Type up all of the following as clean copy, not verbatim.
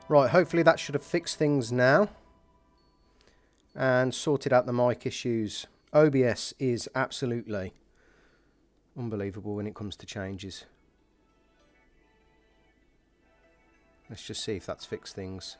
Right, hopefully that should have fixed things now. And sorted out the mic issues. OBS is absolutely unbelievable when it comes to changes. Let's just see if that's fixed things.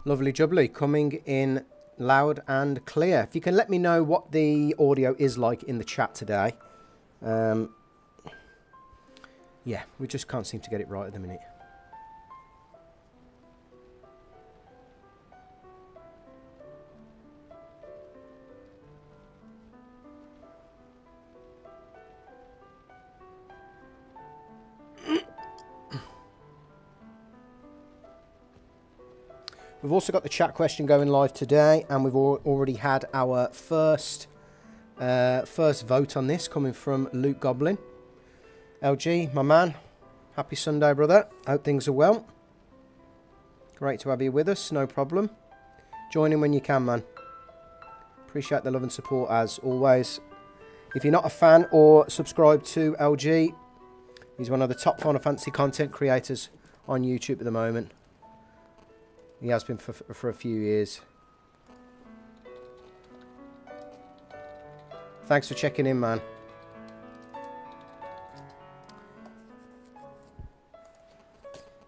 Lovely jubbly, coming in loud and clear. If you can let me know what the audio is like in the chat today. Yeah, we just can't seem to get it right at the minute. We've also got the chat question going live today, and we've already had our first vote on this coming from Luke Goblin. LG, my man, happy Sunday, brother. Hope things are well. Great to have you with us, no problem. Join in when you can, man. Appreciate the love and support as always. If you're not a fan or subscribed to LG, he's one of the top Final Fantasy content creators on YouTube at the moment. He has been for a few years. Thanks for checking in, man.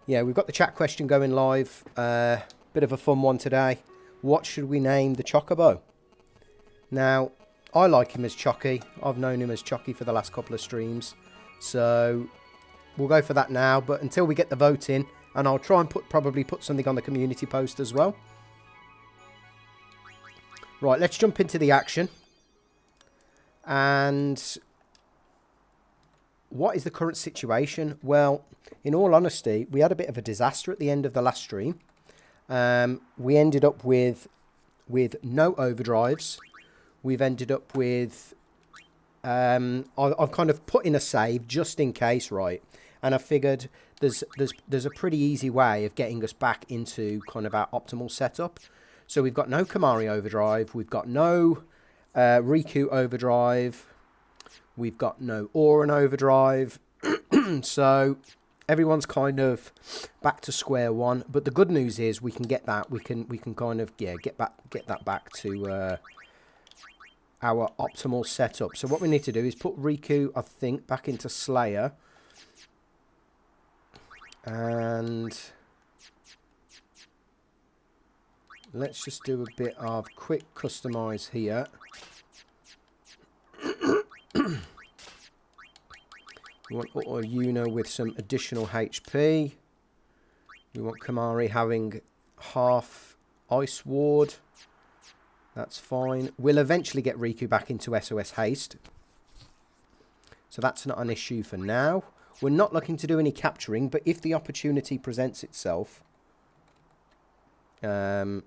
Yeah, we've got the chat question going live. Bit of a fun one today. What should we name the Chocobo? Now, I like him as Chocky. I've known him as Chocky for the last couple of streams. So, we'll go for that now. But until we get the vote in, and I'll try and probably put something on the community post as well. Right, let's jump into the action. And what is the current situation? Well, in all honesty, we had a bit of a disaster at the end of the last stream. We ended up with no overdrives. We've ended up with... I've kind of put in a save just in case, right? And I figured there's a pretty easy way of getting us back into kind of our optimal setup. So we've got no Chimera overdrive. We've got no Riku overdrive. We've got no Auton overdrive. So everyone's kind of back to square one. But the good news is we can get that. We can kind of get that back to our optimal setup. So what we need to do is put Riku, I think, back into Slayer. And let's just do a bit of quick customize here. We want Yuna with some additional HP. We want Kamari having half Ice Ward. That's fine. We'll eventually get Riku back into SOS Haste. So that's not an issue for now. We're not looking to do any capturing, but if the opportunity presents itself, yeah,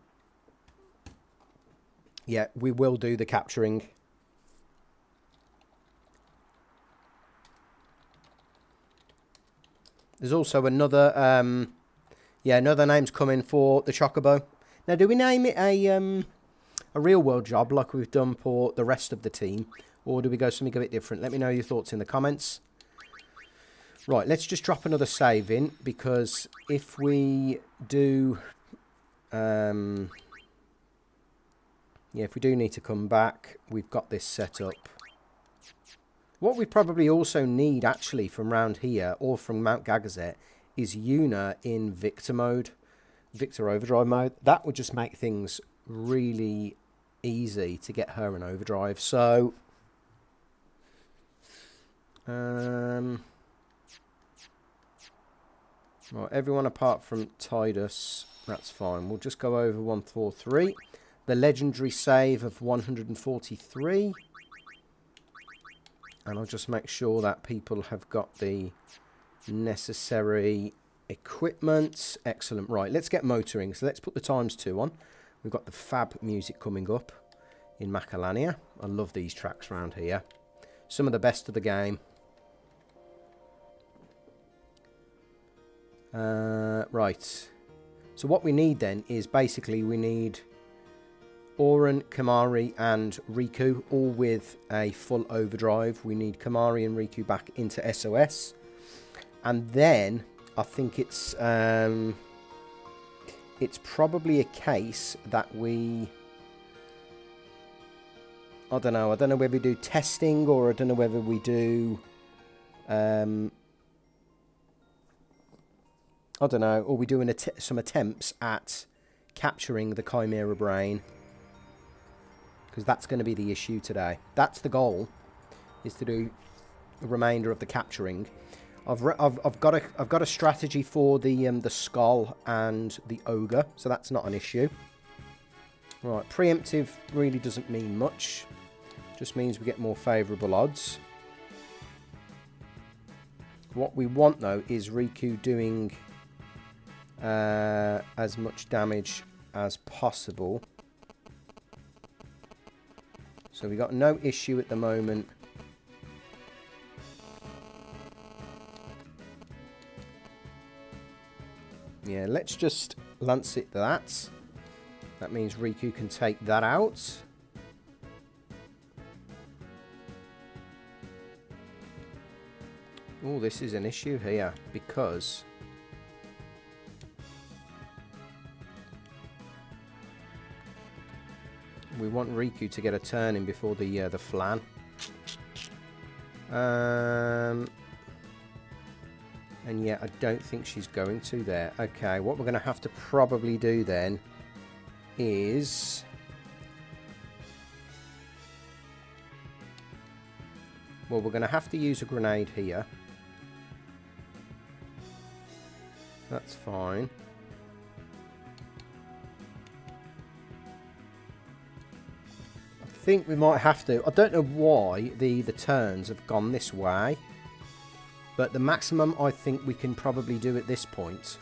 we will do the capturing. There's also another, another name's coming for the Chocobo. Now, do we name it a real world job like we've done for the rest of the team, or do we go something a bit different? Let me know your thoughts in the comments. Right, let's just drop another save in, because if we do... if we do need to come back, we've got this set up. What we probably also need, actually, from round here, or from Mount Gagazet, is Yuna in Victor mode. Victor Overdrive mode. That would just make things really easy to get her in Overdrive. So... Right, everyone apart from Tidus, that's fine. We'll just go over 143. The legendary save of 143. And I'll just make sure that people have got the necessary equipment. Excellent. Right, let's get motoring. So let's put the ×2 on. We've got the fab music coming up in Macalania. I love these tracks around here. Some of the best of the game. Right, so what we need then is basically we need Auron, Kimari, and Riku, all with a full overdrive. We need Kimari and Riku back into SOS. And then I think it's probably a case that we... I don't know whether we do testing or I don't know whether we do... I don't know, or we do some attempts at capturing the Chimera brain. Because that's going to be the issue today. That's the goal, is to do the remainder of the capturing. I've got a strategy for the skull and the ogre, so that's not an issue. Right, preemptive really doesn't mean much. Just means we get more favourable odds. What we want though is Riku doing as much damage as possible. So we got no issue at the moment. Yeah, let's just lance it that. That means Riku can take that out. Oh, this is an issue here because we want Riku to get a turn in before the flan. And yeah, I don't think she's going to there. Okay, what we're going to have to probably do then is... well, we're going to have to use a grenade here. That's fine. I think we might have to... I don't know why the turns have gone this way. But the maximum I think we can probably do at this point...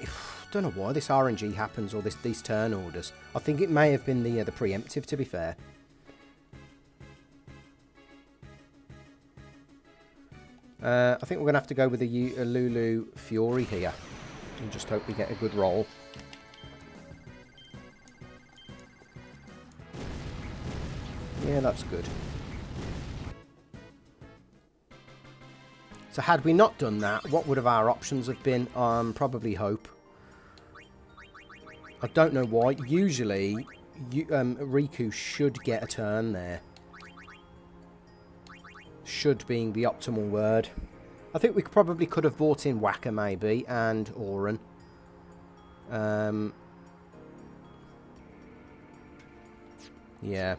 I don't know why this RNG happens, or these turn orders. I think it may have been the preemptive, to be fair. I think we're going to have to go with a Lulu Fury here. And just hope we get a good roll. Yeah, that's good. So had we not done that, what would have our options have been? Probably hope. I don't know why. Usually, Riku should get a turn there. Should being the optimal word. I think we probably could have brought in Waka maybe and Auron. Yeah.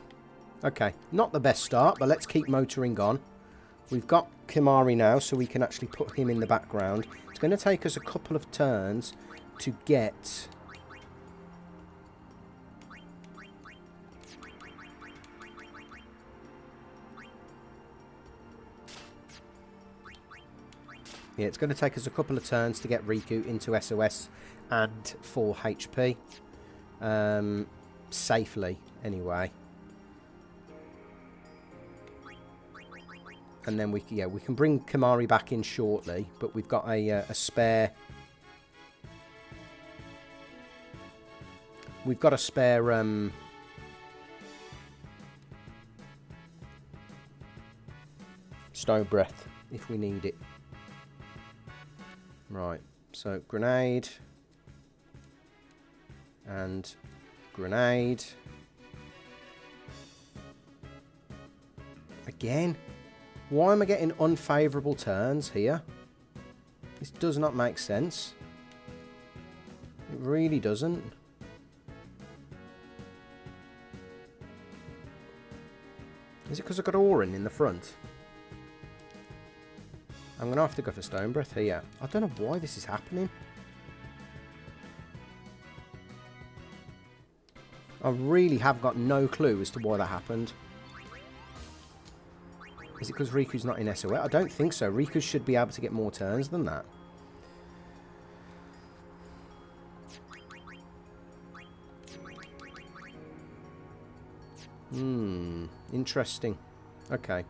Okay. Not the best start, but let's keep motoring on. We've got Kimari now, so we can actually put him in the background. It's going to take us a couple of turns to get... yeah, it's going to take us a couple of turns to get Riku into SOS and full HP. Safely, anyway. And then we can bring Kimari back in shortly, but we've got a spare... we've got a spare... Stone Breath, if we need it. Right, so grenade. And grenade. Again? Why am I getting unfavourable turns here? This does not make sense. It really doesn't. Is it because I've got Auron in the front? I'm going to have to go for Stone Breath here. I don't know why this is happening. I really have got no clue as to why that happened. Is it because Riku's not in SOS? I don't think so. Riku should be able to get more turns than that. Interesting. Okay.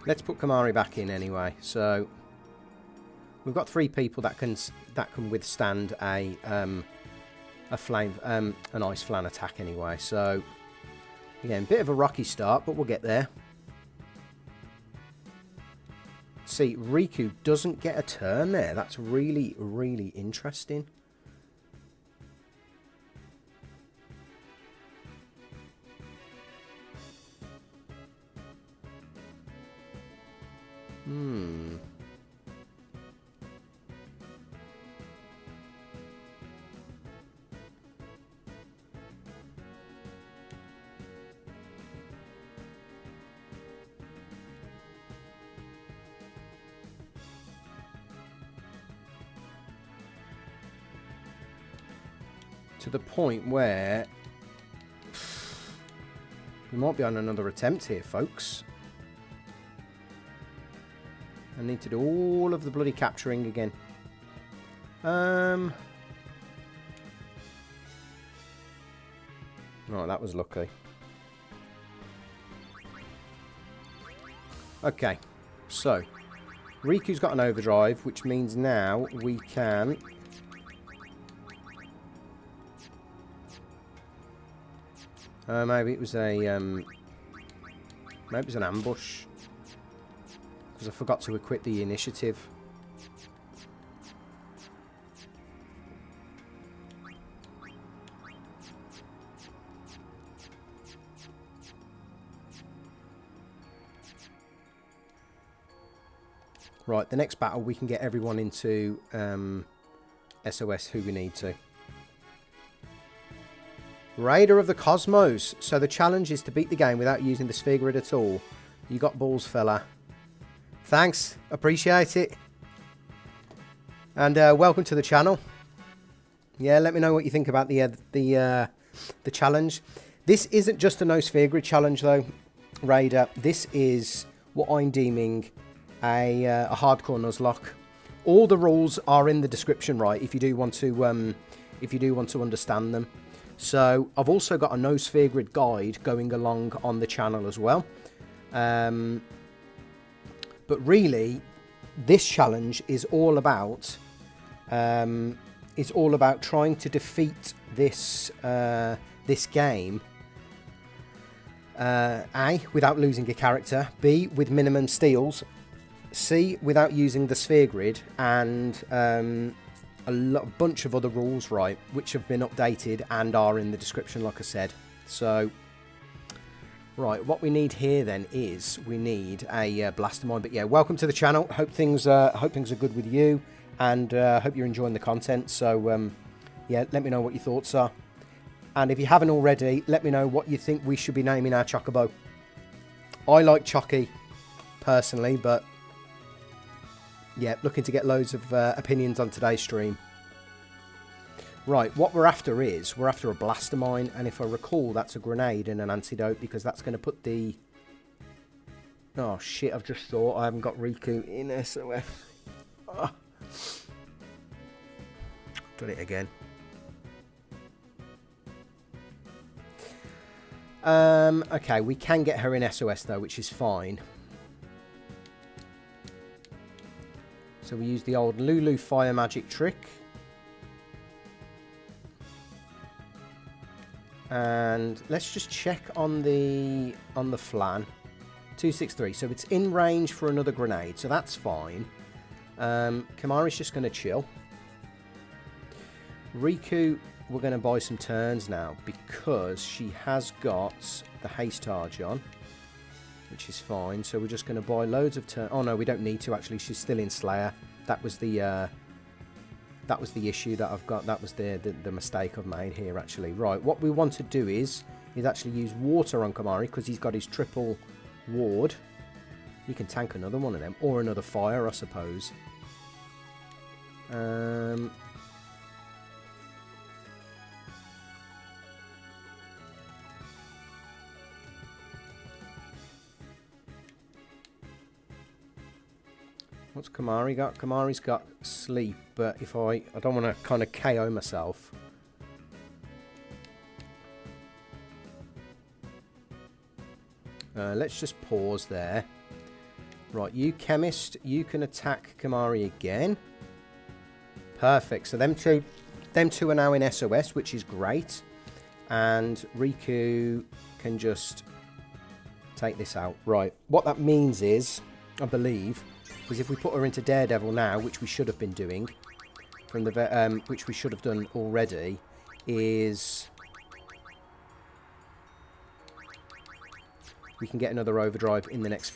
let's put Chimera back in anyway. So we've got 3 people that can withstand a flame, an ice flan attack anyway. So again, bit of a rocky start, but we'll get there. See, Riku doesn't get a turn there. That's really, really interesting. To the point where we might be on another attempt here, folks. I need to do all of the bloody capturing again. Oh, that was lucky. Okay, so Riku's got an overdrive, which means now we can maybe it was an ambush, because I forgot to equip the initiative. Right, the next battle we can get everyone into SOS who we need to. Raider of the Cosmos. So the challenge is to beat the game without using the sphere grid at all. You got balls, fella. Thanks. Appreciate it. And welcome to the channel. Yeah, let me know what you think about the challenge. This isn't just a no sphere grid challenge though, Raider. This is what I'm deeming a hardcore Nuzlocke. All the rules are in the description, right? If you do want to understand them. So I've also got a no sphere grid guide going along on the channel as well. But really, this challenge is all about trying to defeat this this game. A, without losing a character. B, with minimum steals. C, without using the sphere grid, and a bunch of other rules, right, which have been updated and are in the description, like I said. So, right, what we need here then is we need a blastermind. But yeah, welcome to the channel. Hope things are good with you, and hope you're enjoying the content. So, yeah, let me know what your thoughts are, and if you haven't already, let me know what you think we should be naming our Chocobo. I like Chocky personally, but yeah, looking to get loads of opinions on today's stream. Right, what we're after is, we're after a blaster mine, and if I recall, that's a grenade and an antidote, because that's going to put the... Oh shit, I've just thought I haven't got Riku in SOS. Oh. Done it again. Okay, we can get her in SOS though, which is fine. So we use the old Lulu fire magic trick. And let's just check on the flan. 263. So it's in range for another grenade, so that's fine. Chimera's just going to chill. Riku, we're going to buy some turns now because she has got the haste charge on, which is fine. So we're just going to buy loads of turns. Oh no, we don't need to actually. She's still in Slayer. That was the issue that I've got. That was the mistake I've made here actually. Right, what we want to do is actually use water on Chimera because he's got his triple ward. You can tank another one of them or another fire, I suppose. What's Chimera got? Chimera's got sleep, but if I don't want to kind of KO myself. Let's just pause there. Right, you chemist, you can attack Kimari again. Perfect. So them two are now in SOS, which is great. And Riku can just take this out. Right, what that means is, I believe, is if we put her into Daredevil now, which we should have been doing, from the which we should have done already, is we can get another Overdrive in the next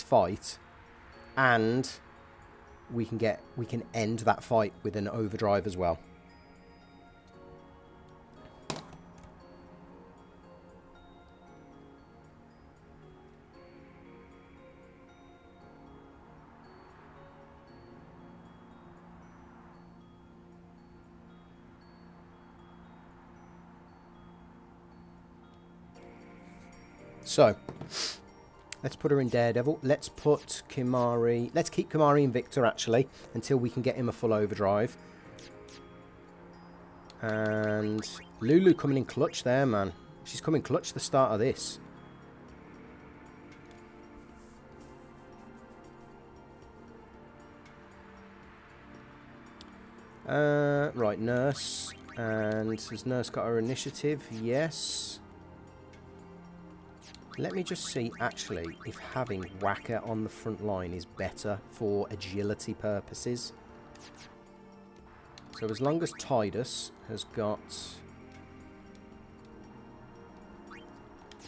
fight, and we can end that fight with an Overdrive as well. So, let's put her in Daredevil. Let's put Kimari... Let's keep Kimari in Victor, actually, until we can get him a full Overdrive. And Lulu coming in clutch there, man. She's coming clutch at the start of this. Right, Nurse. And has Nurse got her initiative? Yes. Let me just see, actually, if having Whacker on the front line is better for agility purposes. So as long as Tidus has got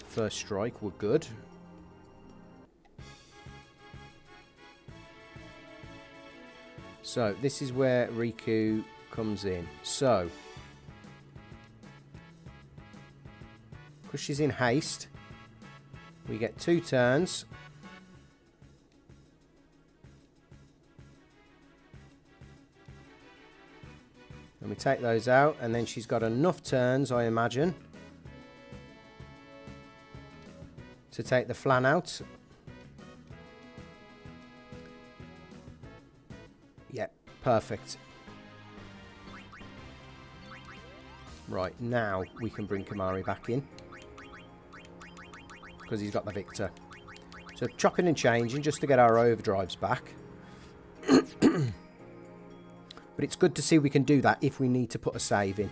first strike, we're good. So this is where Riku comes in. So, because she's in haste, we get 2 turns. And we take those out, and then she's got enough turns, I imagine, to take the Flan out. Yeah, perfect. Right, now we can bring Kimari back in, because he's got the Victor. So chopping and changing just to get our Overdrives back. But it's good to see we can do that if we need to put a save in.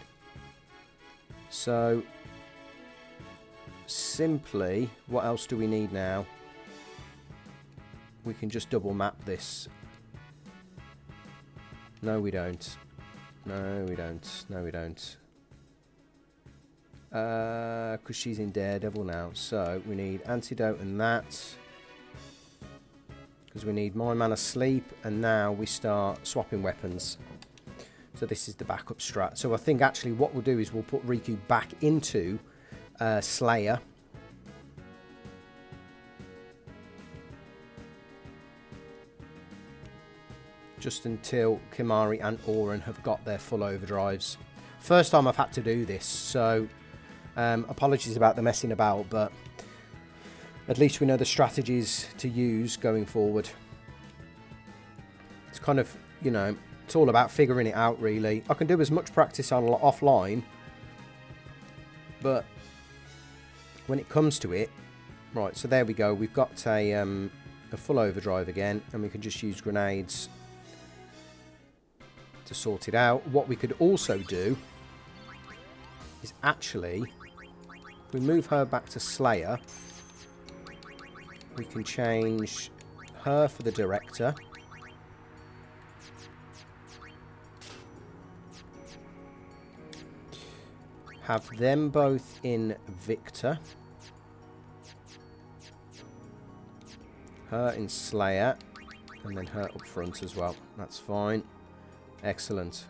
So simply, what else do we need now? We can just double map this. No, we don't. No, we don't. No, we don't. Because she's in Daredevil now. So we need Antidote and that. Because we need My Man Asleep. And now we start swapping weapons. So this is the backup strat. So I think actually what we'll do is we'll put Riku back into Slayer. Just until Kimari and Auron have got their full Overdrives. First time I've had to do this, so apologies about the messing about, but at least we know the strategies to use going forward. It's kind of, you know, it's all about figuring it out, really. I can do as much practice on offline, but when it comes to it, right, so there we go. We've got a full Overdrive again, and we can just use grenades to sort it out. What we could also do is actually, if we move her back to Slayer, we can change her for the Director. Have them both in Victor. Her in Slayer. And then her up front as well. That's fine. Excellent.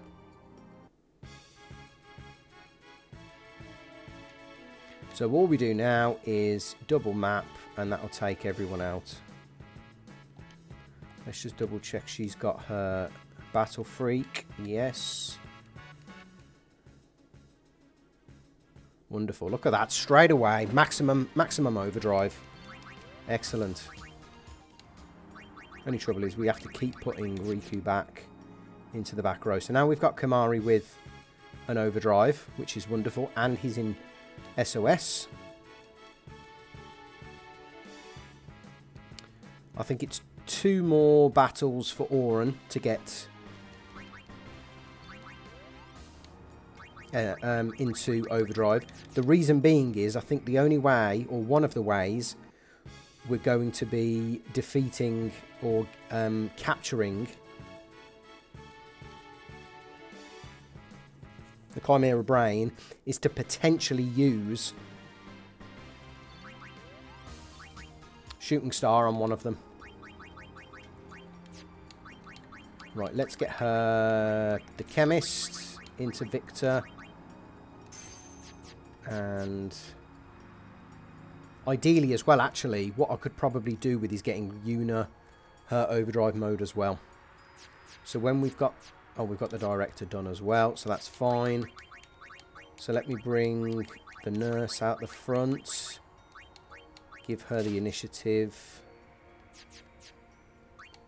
So all we do now is double map, and that'll take everyone out. Let's just double check she's got her Battle Freak. Yes. Wonderful. Look at that. Straight away. Maximum Overdrive. Excellent. Only trouble is we have to keep putting Riku back into the back row. So now we've got Kimari with an Overdrive, which is wonderful, and he's in SOS. I think it's 2 more battles for Auton to get into Overdrive. The reason being is I think the only way, or one of the ways, we're going to be defeating or capturing the Chimera Brain is to potentially use Shooting Star on one of them. Right, let's get her, the Chemist, into Victor. And ideally as well, actually, what I could probably do with is getting Yuna her Overdrive mode as well. So when we've got... Oh, we've got the Director done as well, so that's fine. So let me bring the Nurse out the front. Give her the initiative.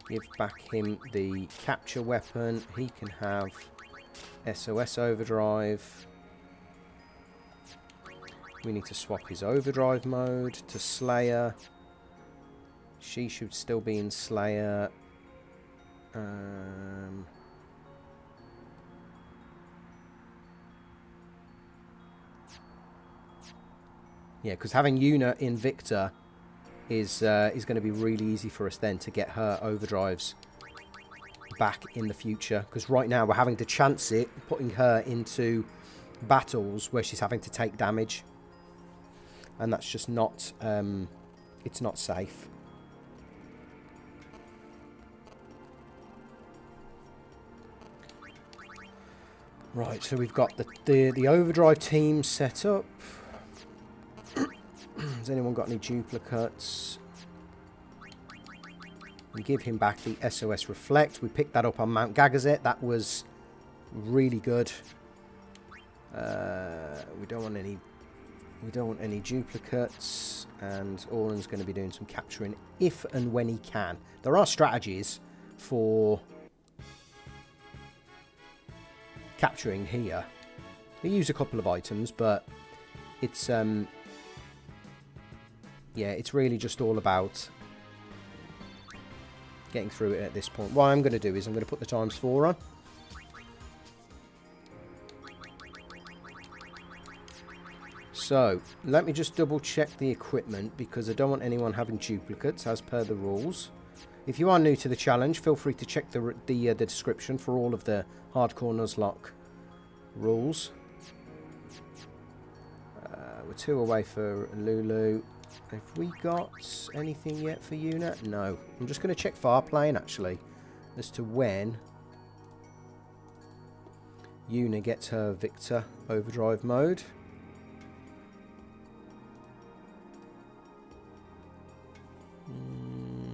Give back him the capture weapon. He can have SOS Overdrive. We need to swap his Overdrive mode to Slayer. She should still be in Slayer. Yeah, because having Yuna in Victor is going to be really easy for us then to get her Overdrives back in the future. Because right now we're having to chance it, putting her into battles where she's having to take damage. And that's just not, it's not safe. Right, so we've got the Overdrive team set up. Has anyone got any duplicates? We give him back the SOS Reflect. We picked that up on Mount Gagazet. That was really good. We don't want any duplicates. And Auron's going to be doing some capturing if and when he can. There are strategies for capturing here. They use a couple of items, but it's yeah, it's really just all about getting through it at this point. What I'm going to do is I'm going to put the ×4 on. So, let me just double check the equipment because I don't want anyone having duplicates as per the rules. If you are new to the challenge, feel free to check the description for all of the hardcore Nuzlocke rules. We're 2 away for Lulu. Have we got anything yet for Yuna? No. I'm just going to check Farplane, actually, as to when Yuna gets her Victor Overdrive mode. Hmm.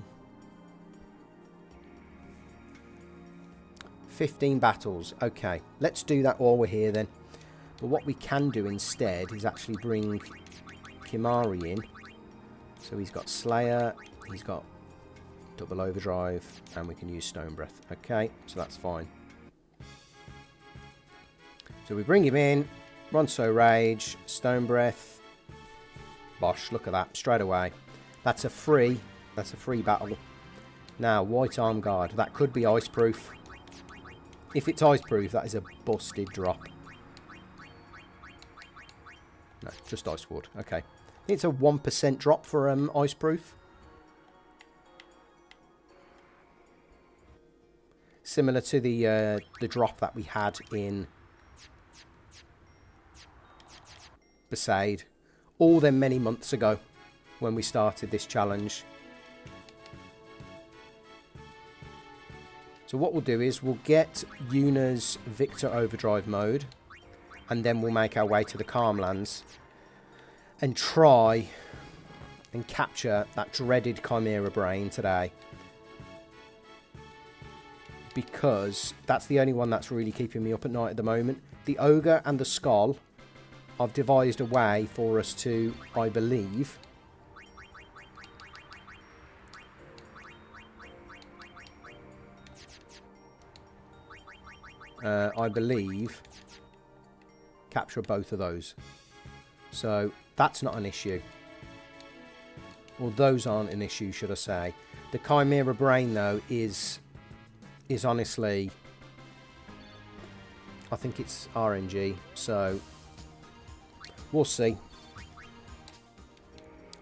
15 battles. Okay, let's do that while we're here then. But what we can do instead is actually bring Chimera in. So he's got Slayer, he's got double Overdrive, and we can use Stone Breath. Okay, so that's fine. So we bring him in, Ronso Rage, Stone Breath. Bosh, look at that, straight away. That's a free battle. Now, White Arm Guard, that could be ice proof. If it's ice proof, that is a busted drop. No, just Ice Ward, okay. It's a 1% drop for ice proof. Similar to the drop that we had in Besaid. All them many months ago when we started this challenge. So what we'll do is we'll get Yuna's Victor Overdrive mode. And then we'll make our way to the Calmlands. And try and capture that dreaded Chimera Brain today. Because that's the only one that's really keeping me up at night at the moment. The Ogre and the Skull, I've devised a way for us to, I believe, capture both of those. So that's not an issue. Well, those aren't an issue, should I say. The Chimera Brain, though, is honestly... I think it's RNG, so we'll see.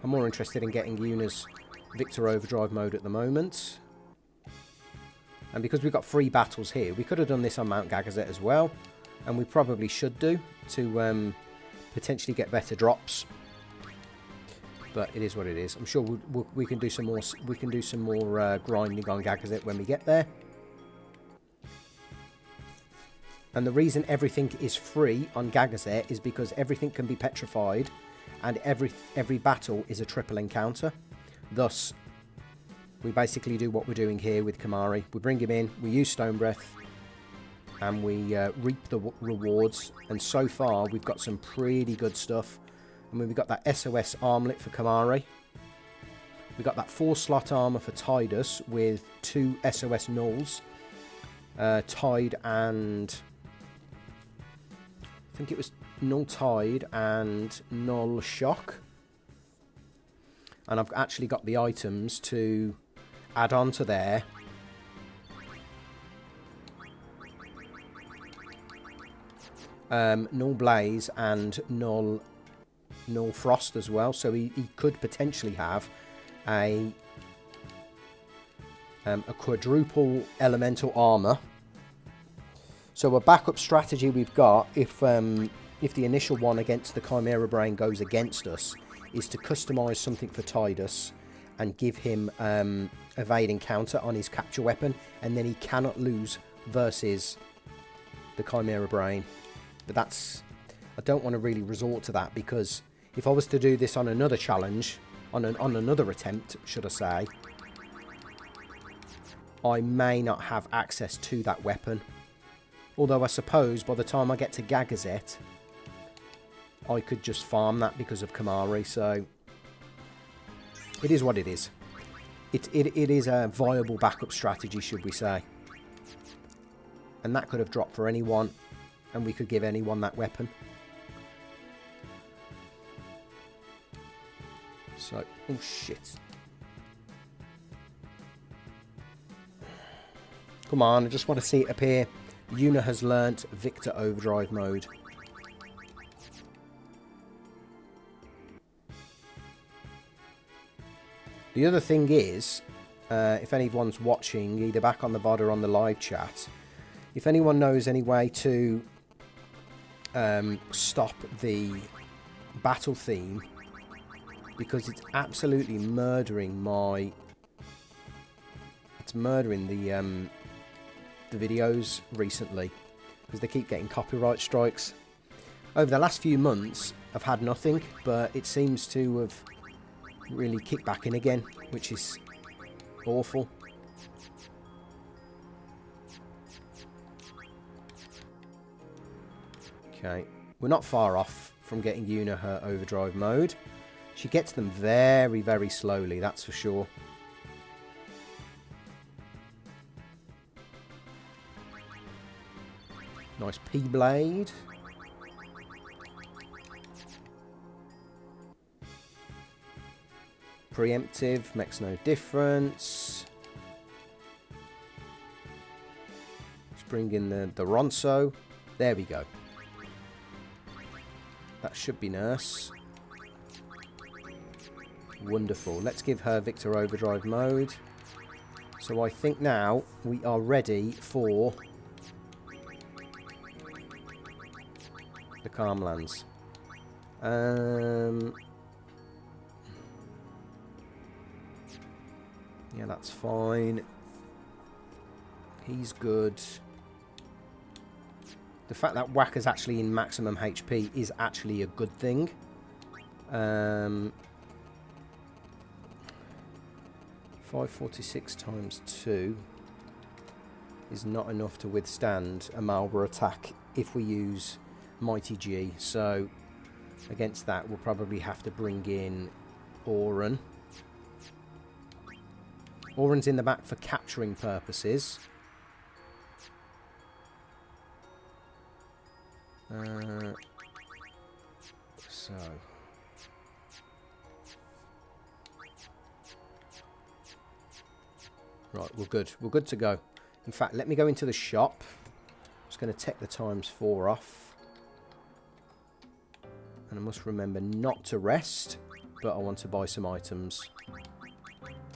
I'm more interested in getting Yuna's Victor Overdrive mode at the moment. And because we've got 3 battles here, we could have done this on Mount Gagazet as well. And we probably should do to potentially get better drops. But it is what it is. I'm sure we can do some more. We can do some more grinding on Gagazet when we get there. And the reason everything is free on Gagazet is because everything can be petrified, and every battle is a triple encounter. Thus, we basically do what we're doing here with Kimari. We bring him in, we use Stone Breath, and we reap the rewards. And so far, we've got some pretty good stuff. I mean, we've got that SOS armlet for Kimari. We've got that 4-slot armor for Tidus with 2 SOS nulls. Tide and... I think it was Null Tide and Null Shock. And I've actually got the items to add on to there. Null Blaze and Null Frost as well. So he could potentially have a quadruple elemental armor. So a backup strategy we've got, if the initial one against the Chimera Brain goes against us, is to customize something for Tidus and give him evade encounter on his capture weapon, and then he cannot lose versus the Chimera Brain. But that's... I don't want to really resort to that, because if I was to do this on another challenge, on another attempt, should I say, I may not have access to that weapon. Although I suppose by the time I get to Gagazet, I could just farm that because of Kimari, so it is what it is. It is a viable backup strategy, should we say. And that could have dropped for anyone, and we could give anyone that weapon. So, oh shit. Come on, I just want to see it appear. Yuna has learnt Victor Overdrive mode. The other thing is, if anyone's watching, either back on the VOD or on the live chat, if anyone knows any way to stop the battle theme, because it's absolutely murdering my... It's murdering the videos recently, because they keep getting copyright strikes. Over the last few months, I've had nothing, but it seems to have really kicked back in again, which is awful. Okay, we're not far off from getting Yuna her overdrive mode. She gets them very, very slowly, that's for sure. Nice P-Blade. Preemptive, makes no difference. Let's bring in the Ronso. There we go. That should be Nurse. Wonderful. Let's give her Victor Overdrive mode. So I think now we are ready for the Calmlands. Yeah, that's fine. He's good. The fact that Whacker's actually in maximum HP is actually a good thing. 546 times 2 is not enough to withstand a Marlborough attack if we use Mighty G. So against that, we'll probably have to bring in Auron. Auron's in the back for capturing purposes. So Right, we're good. We're good to go. In fact, let me go into the shop. Just going to take the ×4 off. And I must remember not to rest, but I want to buy some items.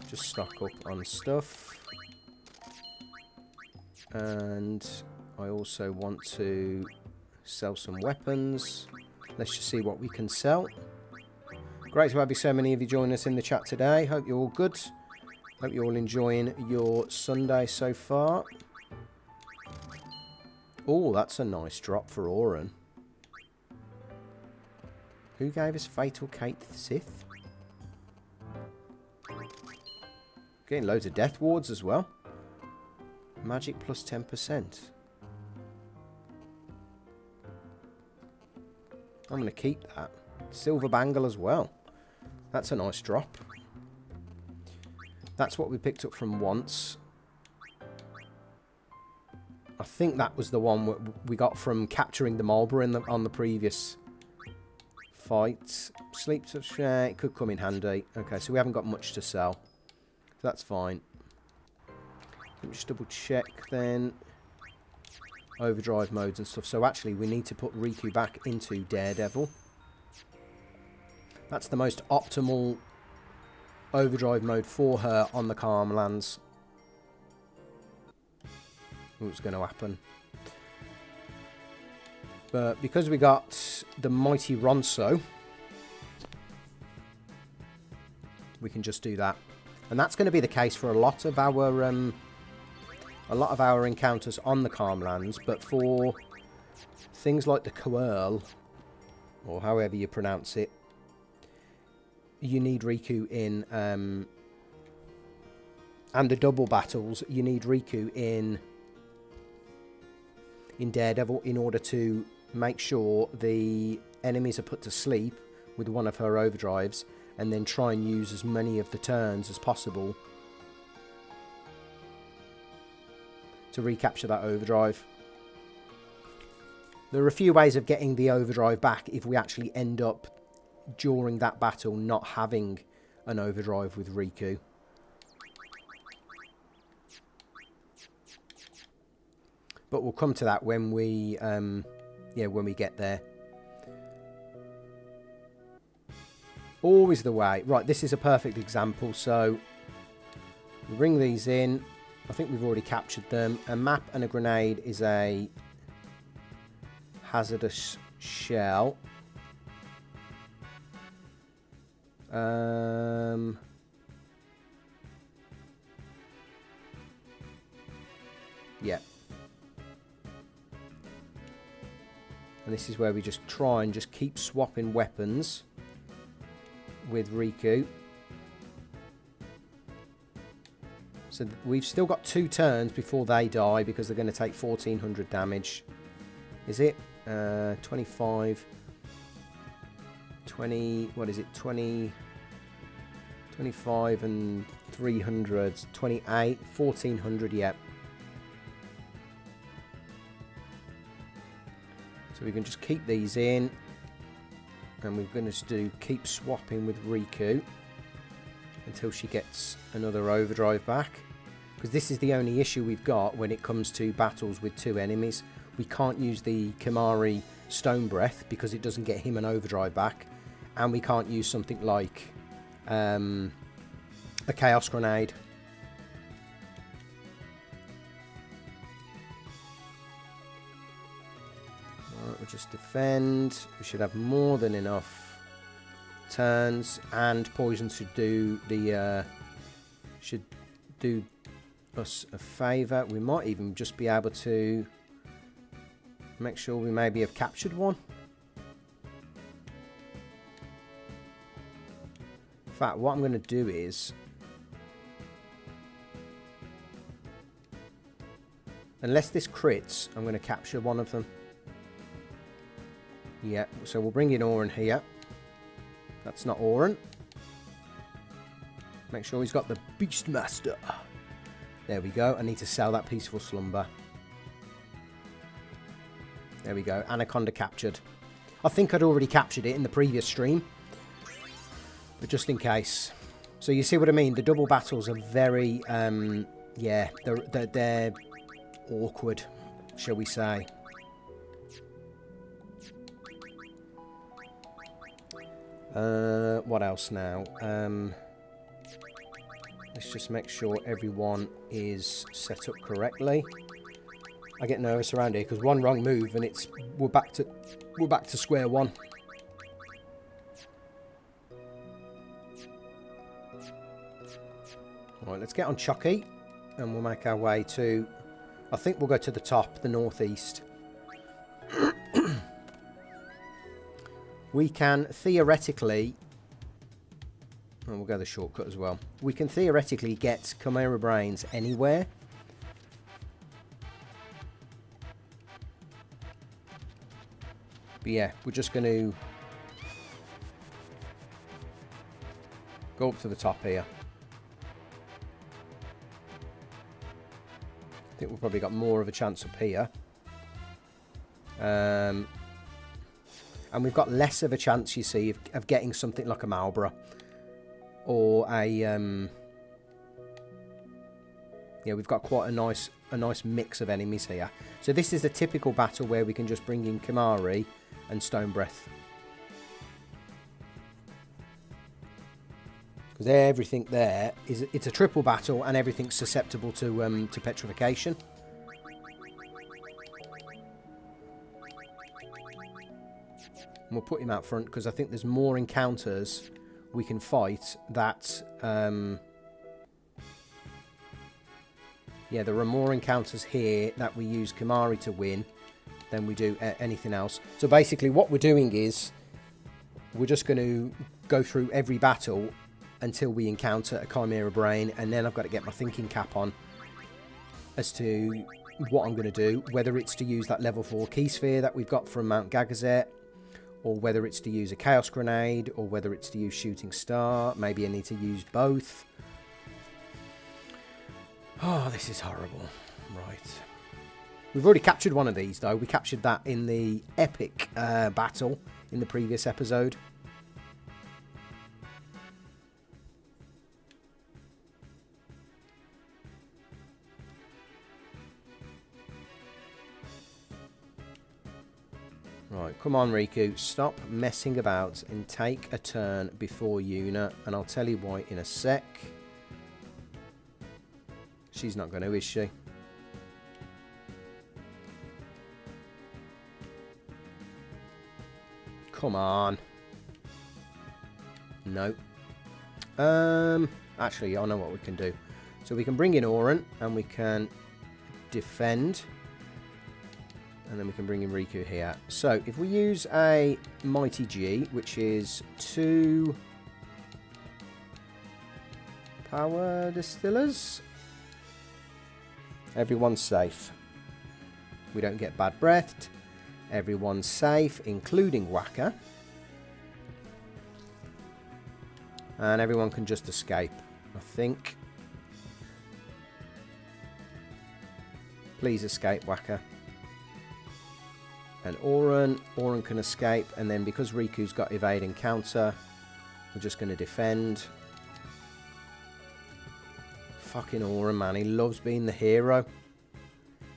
Just stock up on stuff. And I also want to sell some weapons. Let's just see what we can sell. Great to have you, so many of you join us in the chat today. Hope you're all good. Hope you're all enjoying your Sunday so far. Oh, that's a nice drop for Auron. Who gave us Fatal Kate Sith? Getting loads of death wards as well. Magic plus 10%. I'm going to keep that. Silver bangle as well. That's a nice drop. That's what we picked up from once. I think that was the one we got from capturing the Marlborough on the previous fight. Sleep touch, it could come in handy. Okay, so we haven't got much to sell. So that's fine. Let me just double check then. Overdrive modes and stuff. So actually we need to put Riku back into Daredevil. That's the most optimal overdrive mode for her on the Calm Lands. What's going to happen? But because we got the mighty Ronso, we can just do that. And that's going to be the case for a lot of our encounters on the Calm Lands, but for things like the Coerl, or however you pronounce it, you need Riku in, and the double battles, you need Riku in Daredevil in order to make sure the enemies are put to sleep with one of her overdrives, and then try and use as many of the turns as possible to recapture that overdrive. There are a few ways of getting the overdrive back if we actually end up during that battle not having an overdrive with Riku. But we'll come to that when we when we get there. Always the way. Right, this is a perfect example. So we bring these in. I think we've already captured them. A map and a grenade is a hazardous shell. Yeah. And this is where we just try and just keep swapping weapons with Riku. So we've still got 2 turns before they die because they're going to take 1400 damage. Is it? 25... 20... What is it? 20... 25 and 300. 28... 1400, yep. So we can just keep these in. And we're going to keep swapping with Riku until she gets another overdrive back. Because this is the only issue we've got when it comes to battles with 2 enemies. We can't use the Kimari Stone Breath because it doesn't get him an overdrive back. And we can't use something like a Chaos Grenade. Alright, we'll just defend. We should have more than enough turns, and poison should do us a favour. We might even just be able to make sure we maybe have captured one. In fact, what I'm going to do is, unless this crits, I'm going to capture one of them. Yeah, so we'll bring in Auron here. That's not Auron. Make sure he's got the Beastmaster. There we go. I need to sell that Peaceful Slumber. There we go. Anaconda captured. I think I'd already captured it in the previous stream, but just in case. So you see what I mean? The double battles are very yeah, they're awkward, shall we say. What else now? Let's just make sure everyone is set up correctly. I get nervous around here because one wrong move and we're back to square one. Right, let's get on Chucky and we'll make our way to, I think we'll go to the top, the northeast. We can theoretically, and we'll go the shortcut as well. We can theoretically get Chimera Brains anywhere. But yeah, we're just going to go up to the top here. I think we've probably got more of a chance up here. And we've got less of a chance, you see, of getting something like a Marlborough. Or a... yeah, we've got quite a nice mix of enemies here. So this is the typical battle where we can just bring in Kimari and Stone Breath. Because everything there, it's a triple battle and everything's susceptible to petrification. And we'll put him out front because I think there's more encounters we can fight that... yeah, there are more encounters here that we use Kimari to win than we do anything else. So basically what we're doing is we're just going to go through every battle until we encounter a Chimera Brain, and then I've got to get my thinking cap on as to what I'm going to do, whether it's to use that level 4 key sphere that we've got from Mount Gagazet, or whether it's to use a Chaos Grenade, or whether it's to use Shooting Star. Maybe I need to use both. Oh, this is horrible. Right. We've already captured one of these, though. We captured that in the epic battle in the previous episode. Right, come on, Riku. Stop messing about and take a turn before Yuna. And I'll tell you why in a sec. She's not going to, is she? Come on. No. Actually, I know what we can do. So we can bring in Auron and we can defend. And then we can bring in Riku here. So if we use a Mighty G, which is 2 power distillers, everyone's safe. We don't get bad breathed. Everyone's safe, including Waka. And everyone can just escape, I think. Please escape, Waka. And Auron can escape. And then because Riku's got evade and counter, we're just going to defend. Fucking Auron, man. He loves being the hero.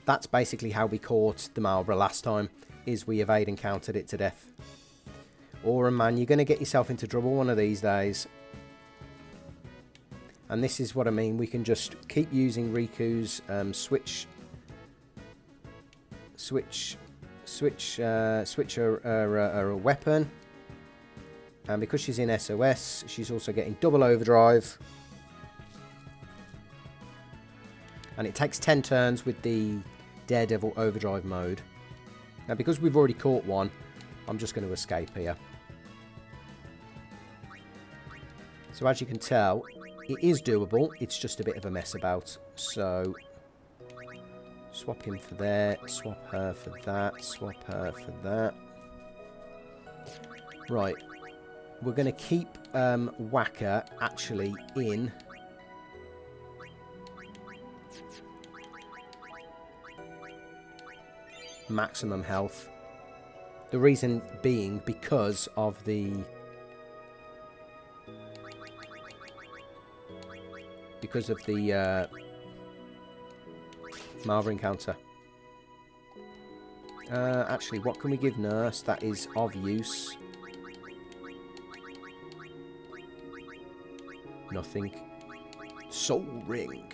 That's basically how we caught the Marlborough last time, is we evade and countered it to death. Auron, man, you're going to get yourself into trouble one of these days. And this is what I mean. We can just keep using Riku's switch her weapon. And because she's in SOS, she's also getting double overdrive. And it takes 10 turns with the Daredevil overdrive mode. Now, because we've already caught one, I'm just going to escape here. So as you can tell, it is doable. It's just a bit of a mess about. So swap him for there, swap her for that, swap her for that. Right. We're going to keep Waka actually in maximum health. The reason being because of the Marva encounter. Actually, what can we give Nurse that is of use? Nothing. Soul Ring.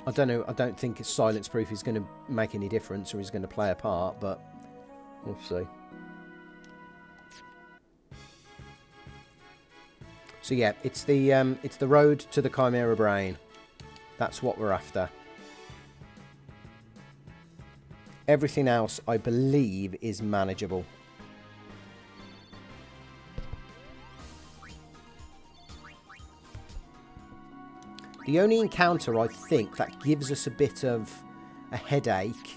I don't know. I don't think Silence Proof is going to make any difference or is going to play a part, but we'll see. So yeah, it's the road to the Chimera Brain. That's what we're after. Everything else, I believe, is manageable. The only encounter I think that gives us a bit of a headache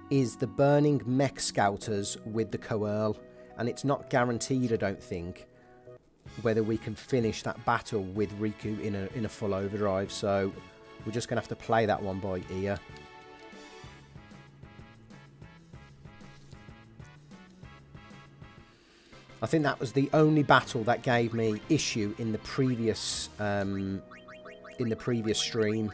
is the burning mech scouters with the Coerl, and it's not guaranteed, I don't think, whether we can finish that battle with Riku in a full overdrive. So we're just gonna have to play that one by ear. I think that was the only battle that gave me issue in the previous stream.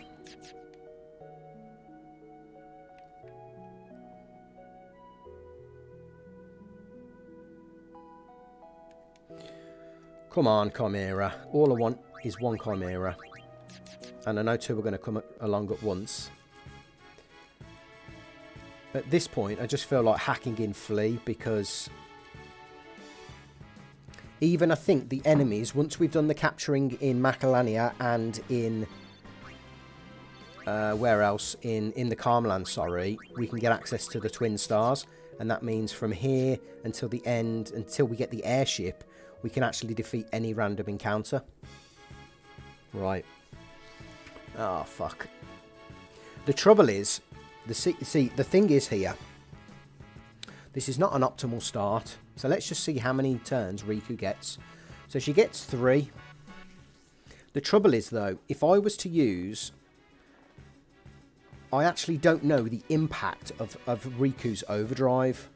Come on, Chimera. All I want is one Chimera. And I know two are going to come along at once. At this point, I just feel like hacking in Flea, because even I think the enemies, once we've done the capturing in Macalania and in where else? In the Calmland, sorry, we can get access to the Twin Stars, and that means from here until the end, until we get the airship, we can actually defeat any random encounter. Right. Oh, fuck. The trouble is, the thing is here, this is not an optimal start. So let's just see how many turns Riku gets. So she gets 3. The trouble is, though, if I was to use... I actually don't know the impact of Riku's overdrive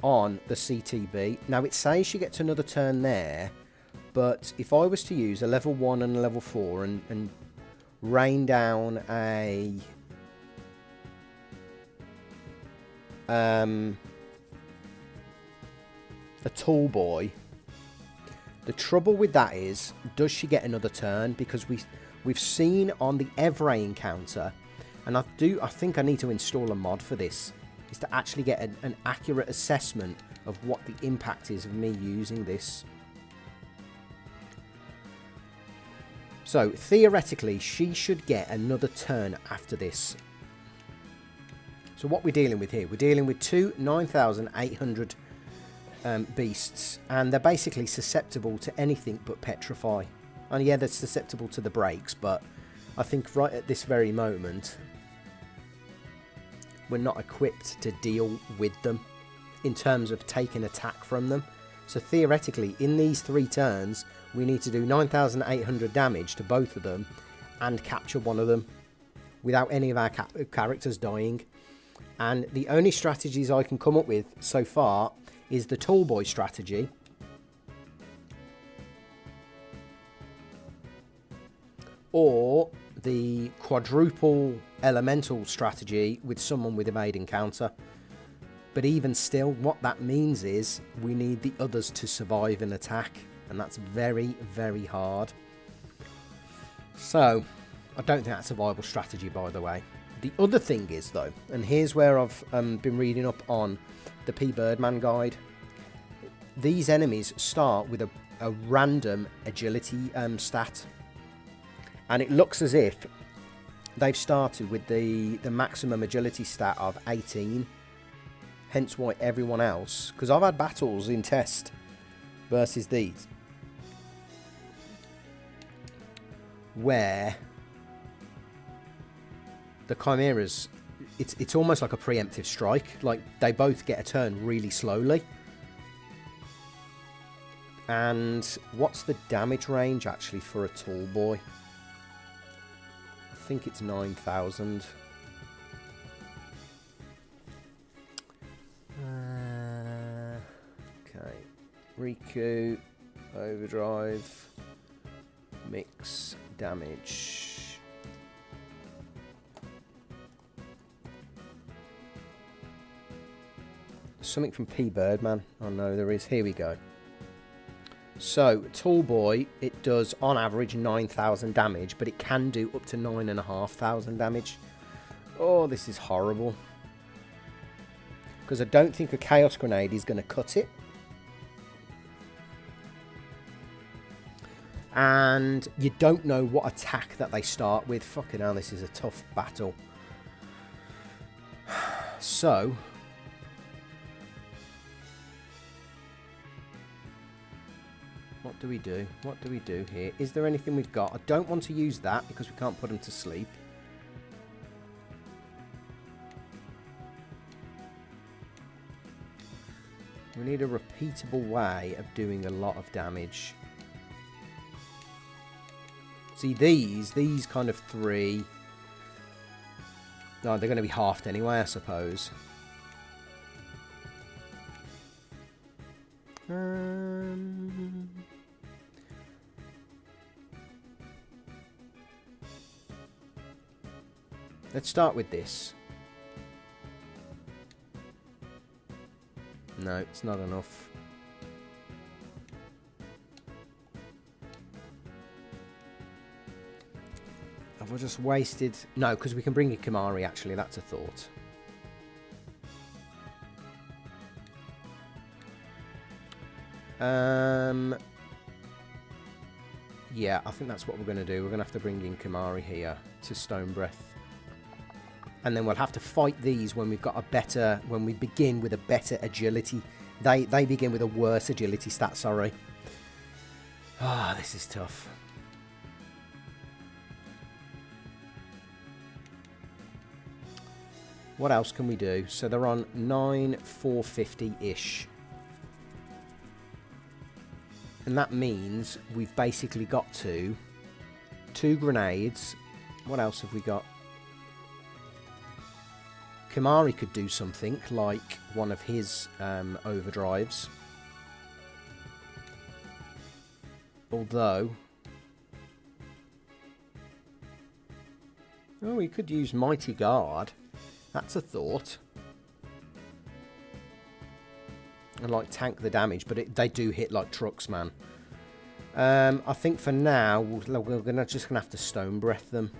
on the CTB. Now, it says she gets another turn there, but if I was to use a level 1 and a level 4 and rain down a... tall boy, the trouble with that is, does she get another turn? Because we've seen on the Evray encounter, and I think I need to install a mod for this, is to actually get an accurate assessment of what the impact is of me using this. So theoretically, she should get another turn after this. So what we're dealing with here, we're dealing with two 9,800 beasts, and they're basically susceptible to anything but petrify. And yeah, they're susceptible to the breaks, but I think right at this very moment, we're not equipped to deal with them in terms of taking attack from them. So theoretically, in these 3 turns, we need to do 9,800 damage to both of them and capture one of them without any of our characters dying. And the only strategies I can come up with so far is the tall boy strategy, or the quadruple elemental strategy with someone with evade encounter. But even still, what that means is we need the others to survive an attack, and that's very, very hard. So I don't think that's a viable strategy, by the way. The other thing is, though, and here's where I've been reading up on the P. Birdman guide. These enemies start with a random agility stat. And it looks as if they've started with the maximum agility stat of 18. Hence why everyone else... Because I've had battles in test versus these, where the Chimeras, it's almost like a preemptive strike. Like, they both get a turn really slowly. And what's the damage range, actually, for a tall boy? I think it's 9,000. Okay. Riku, Overdrive. Mix damage. Something from P Birdman. Oh no, there is. Here we go. So, Tall Boy, it does on average 9,000 damage, but it can do up to 9,500 damage. Oh, this is horrible. Because I don't think a Chaos Grenade is going to cut it. And you don't know what attack that they start with. Fucking hell, this is a tough battle. So... what do we do? What do we do here? Is there anything we've got? I don't want to use that because we can't put him to sleep. We need a repeatable way of doing a lot of damage. See, these kind of three... no, they're going to be halved anyway, I suppose. Let's start with this. No, it's not enough. Have I just wasted... no, because we can bring in Kimari, actually. That's a thought. Yeah, I think that's what we're going to do. We're going to have to bring in Kimari here to Stone Breath. And then we'll have to fight these when we've got a better... when we begin with a better agility. They begin with a worse agility stat, sorry. Ah, this is tough. What else can we do? So they're on 9,450-ish. And that means we've basically got to... 2 grenades. What else have we got? Kimari could do something like one of his overdrives. Although... oh, we could use Mighty Guard. That's a thought. And like tank the damage, but they do hit like trucks, man. I think for now, we're just going to have to Stone Breath them.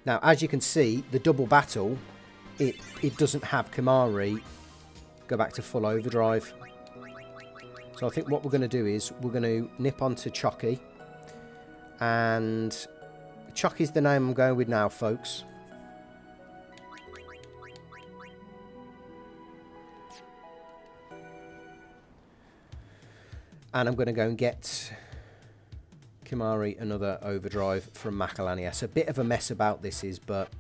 Now, as you can see, the double battle, it doesn't have Kimari go back to full overdrive. So I think what we're going to do is we're going to nip onto Chucky. And Chucky's the name I'm going with now, folks. And I'm going to go and get Kimari another overdrive from Macalania. So a bit of a mess about this is, but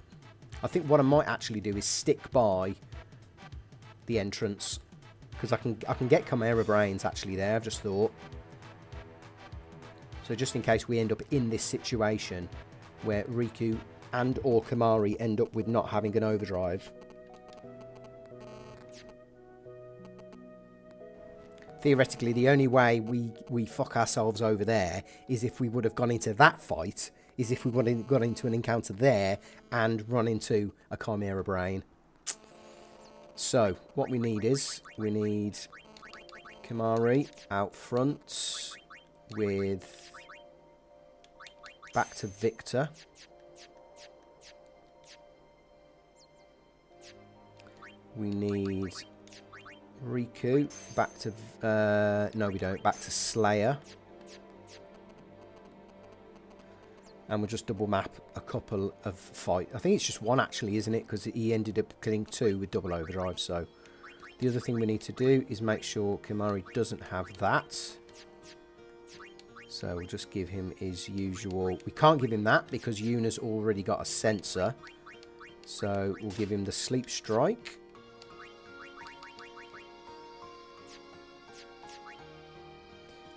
I think what I might actually do is stick by the entrance, because I can get Chimera brains actually there, I've just thought. So just in case we end up in this situation where Riku and or Kimari end up with not having an overdrive. Theoretically, the only way we fuck ourselves over there is if we would have gone into that fight, is if we would have gone into an encounter there and run into a Chimera Brain. So, what we need is, we need Kimari out front with back to Victor. We need Riku back to no we don't, back to Slayer, and we'll just double map a couple of fight. I think it's just one actually, isn't it, because he ended up killing 2 with double overdrive. So the other thing we need to do is make sure Kimari doesn't have that, so we'll just give him his usual. We can't give him that because Yuna's already got a sensor, so we'll give him the Sleep Strike.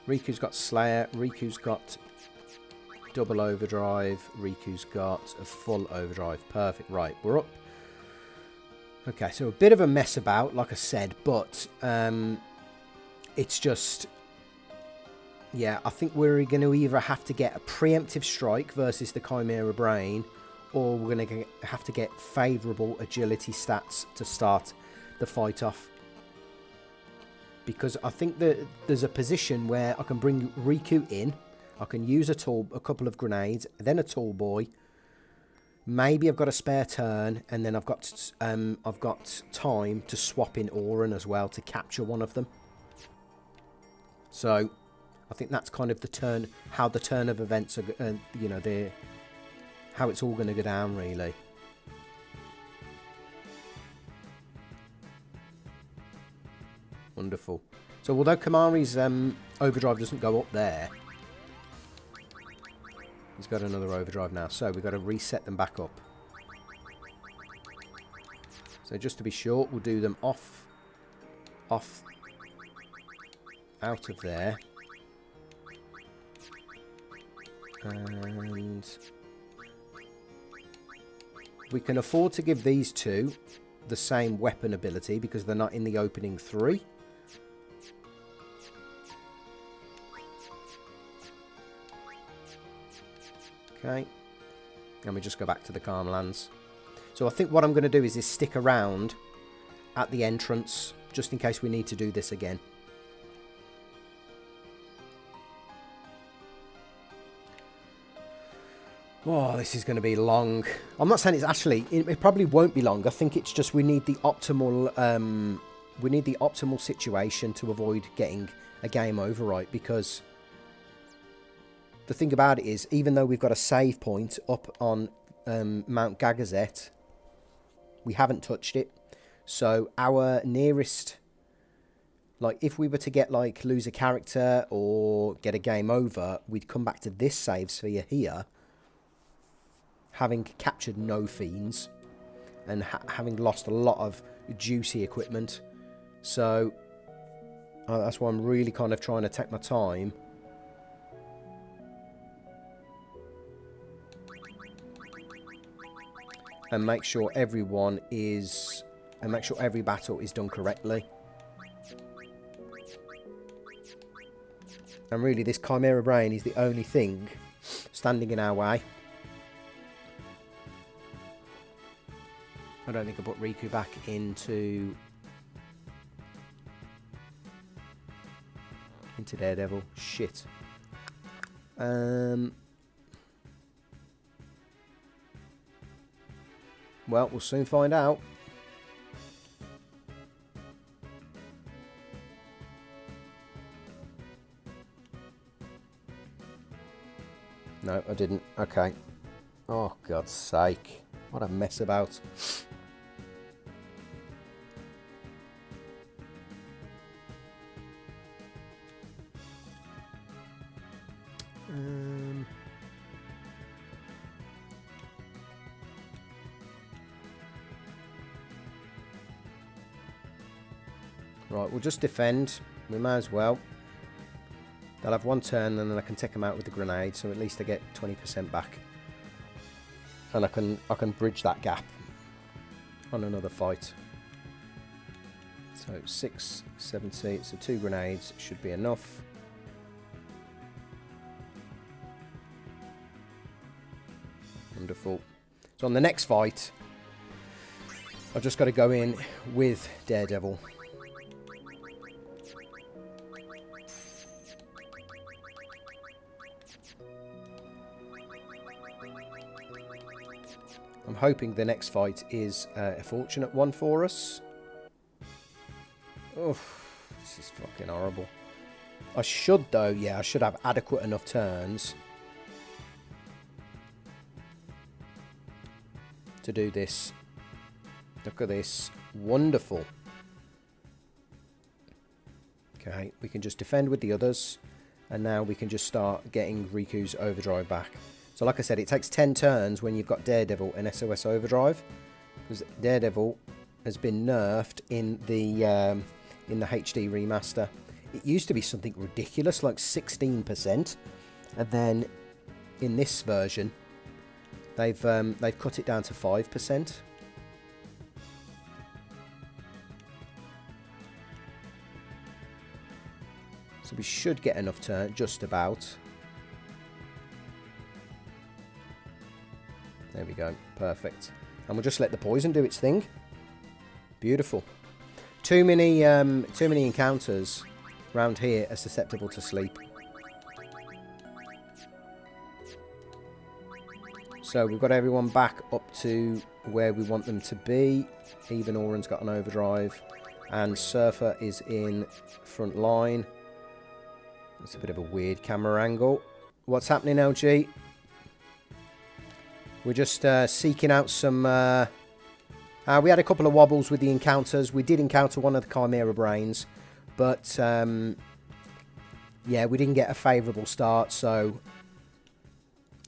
Riku's got Slayer, Riku's got double overdrive, Riku's got a full overdrive. Perfect. Right, we're up. Okay, so a bit of a mess about, like I said, but it's just... Yeah, I think we're going to either have to get a preemptive strike versus the Chimera Brain, or we're going to have to get favourable agility stats to start the fight off. Because I think that there's a position where I can bring Riku in, I can use a couple of grenades, then a tall boy. Maybe I've got a spare turn, and then I've got time to swap in Auron as well to capture one of them. So I think that's kind of the turn, how the turn of events are, you know, how it's all going to go down, really. Wonderful. So although Kamari's overdrive doesn't go up there, he's got another overdrive now. So we've got to reset them back up. So just to be sure, we'll do them off, out of there. And we can afford to give these two the same weapon ability because they're not in the opening 3. Okay. And we just go back to the Calm Lands. So I think what I'm going to do is stick around at the entrance just in case we need to do this again. Oh, this is going to be long. I'm not saying it's actually... It probably won't be long. I think it's just we need the optimal... we need the optimal situation to avoid getting a game over, right? Because the thing about it is, even though we've got a save point up on Mount Gagazet, we haven't touched it. So our nearest... Like, if we were to get, like, lose a character or get a game over, we'd come back to this save sphere here, having captured no fiends and having lost a lot of juicy equipment. So that's why I'm really kind of trying to take my time. And make sure everyone is... And make sure every battle is done correctly. And really, this Chimera Brain is the only thing standing in our way. I don't think I put Riku back into Daredevil. Shit. Well, we'll soon find out. No, I didn't. Okay. Oh, God's sake. What a mess about. Right, we'll just defend. We may as well. They'll have one turn and then I can take them out with the grenade, so at least I get 20% back. And I can bridge that gap on another fight. So 6, 70, so 2 grenades should be enough. Wonderful. So on the next fight, I've just got to go in with Daredevil. I'm hoping the next fight is a fortunate one for us. Oh, this is fucking horrible. I should, though, yeah, I should have adequate enough turns to do this. Look at this. Wonderful. Okay, we can just defend with the others. And now we can just start getting Riku's overdrive back. So like I said, it takes 10 turns when you've got Daredevil and SOS Overdrive. Because Daredevil has been nerfed in the HD remaster. It used to be something ridiculous, like 16%. And then in this version, they've cut it down to 5%. So we should get enough turn, just about. There we go. Perfect. And we'll just let the poison do its thing. Beautiful. Too many encounters around here are susceptible to sleep. So we've got everyone back up to where we want them to be. Even Auron's got an overdrive. And Surfer is in front line. That's a bit of a weird camera angle. What's happening, LG? We're just seeking out some... we had a couple of wobbles with the encounters. We did encounter one of the Chimera brains. But, yeah, we didn't get a favourable start. So,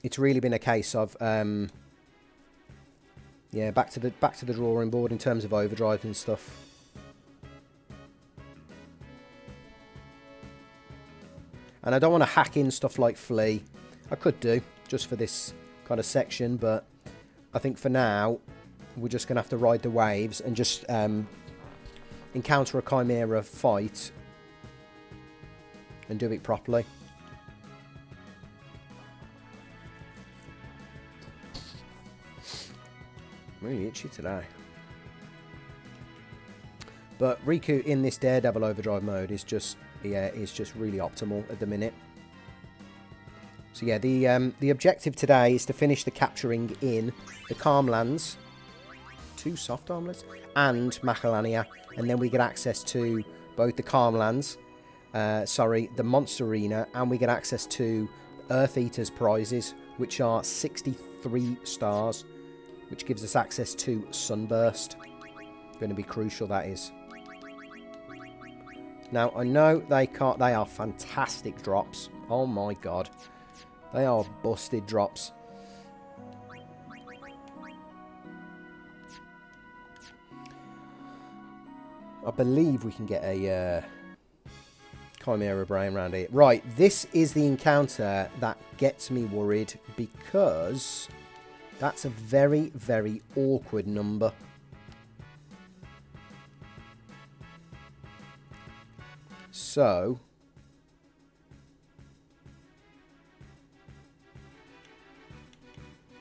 it's really been a case of... yeah, back to the drawing board in terms of overdrive and stuff. And I don't want to hack in stuff like Flea. I could do, just for this kind of section, but I think for now, we're just going to have to ride the waves and just encounter a Chimera fight and do it properly. Really itchy today. But Riku in this Daredevil Overdrive mode is just, yeah, is just really optimal at the minute. So yeah, the objective today is to finish the capturing in the Calmlands, 2 soft armlets, and Macalania, and then we get access to both the Calmlands, the Monster Arena, and we get access to Earth Eater's prizes, which are 63 stars, which gives us access to Sunburst. Going to be crucial, that is. Now, I know they are fantastic drops. Oh my god. They are busted drops. I believe we can get a Chimera brain around here. Right, this is the encounter that gets me worried because that's a very, very awkward number. So,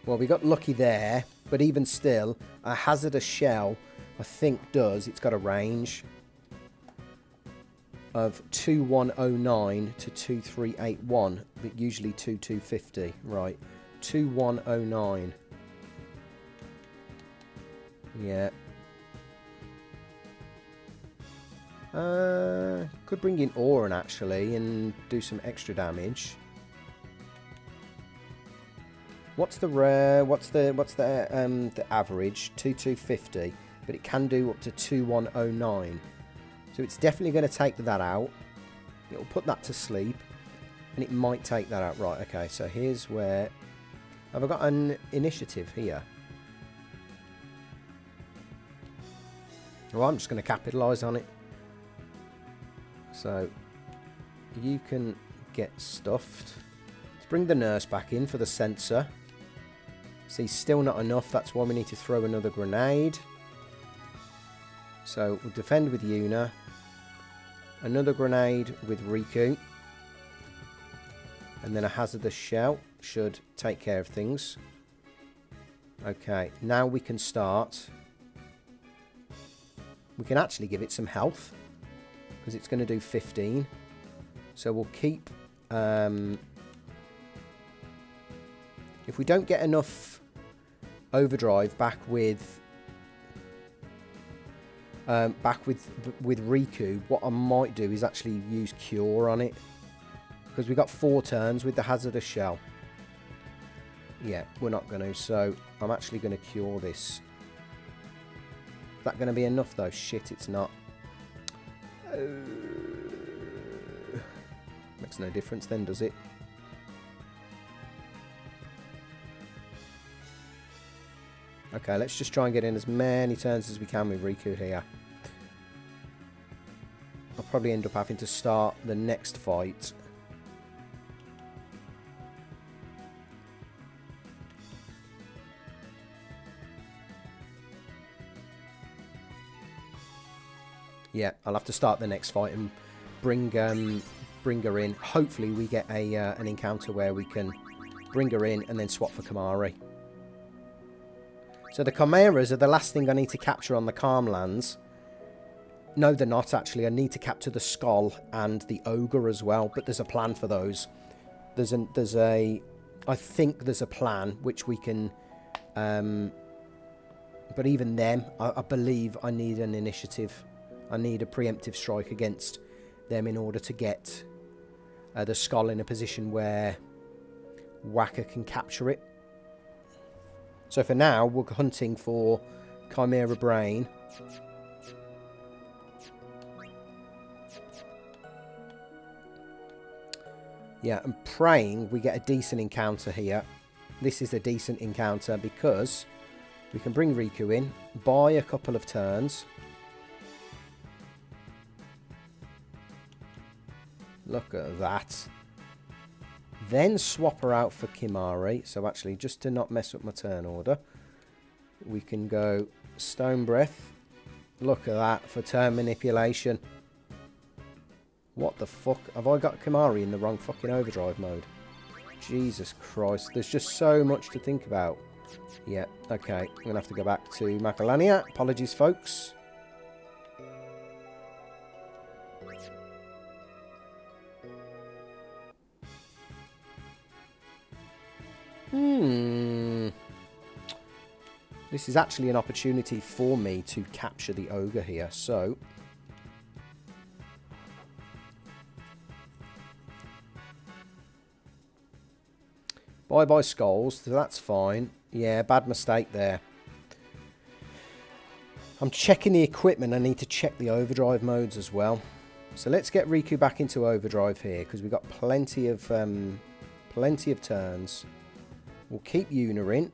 well, we got lucky there, but even still, a hazardous shell, I think it's got a range of 2109 to 2381, but usually 2250. Right, 2109. Yeah. Could bring in Auron actually and do some extra damage. What's the rare? What's the average? 2250, but it can do up to 2109. So it's definitely going to take that out. It'll put that to sleep, and it might take that out. Right. Okay. So here's where have I got an initiative here? Well, I'm just going to capitalise on it. So, you can get stuffed. Let's bring the nurse back in for the sensor. See, still not enough. That's why we need to throw another grenade. So, we'll defend with Yuna. Another grenade with Riku. And then a hazardous shell should take care of things. Okay, now we can start. We can actually give it some health, because it's going to do 15. So we'll keep... if we don't get enough overdrive back with Riku, what I might do is actually use Cure on it. Because we got 4 turns with the hazardous shell. Yeah, we're not going to. So I'm actually going to Cure this. Is that going to be enough though? Shit, it's not. Makes no difference then, does it? Okay, let's just try and get in as many turns as we can with Riku here. I'll probably end up having to start the next fight. Yeah, I'll have to start the next fight and bring bring her in. Hopefully we get a an encounter where we can bring her in and then swap for Chimera. So the Chimeras are the last thing I need to capture on the Calmlands. No, they're not, actually. I need to capture the Skull and the Ogre as well, but there's a plan for those. I think there's a plan which we can... but even then, I believe I need an initiative. I need a preemptive strike against them in order to get the Skull in a position where Whacker can capture it. So for now, we're hunting for Chimera Brain. Yeah, and praying we get a decent encounter here. This is a decent encounter because we can bring Riku in, buy a couple of turns. Look at that. Then swap her out for Chimera. So actually, just to not mess up my turn order, we can go Stone Breath. Look at that for turn manipulation. What the fuck? Have I got Chimera in the wrong fucking overdrive mode? Jesus Christ. There's just so much to think about. Yeah, okay. I'm going to have to go back to Macalania. Apologies, folks. This is actually an opportunity for me to capture the Ogre here, so... Bye-bye skulls, so that's fine. Yeah, bad mistake there. I'm checking the equipment. I need to check the overdrive modes as well. So let's get Riku back into overdrive here, because we've got plenty of turns. We'll keep Yuna in.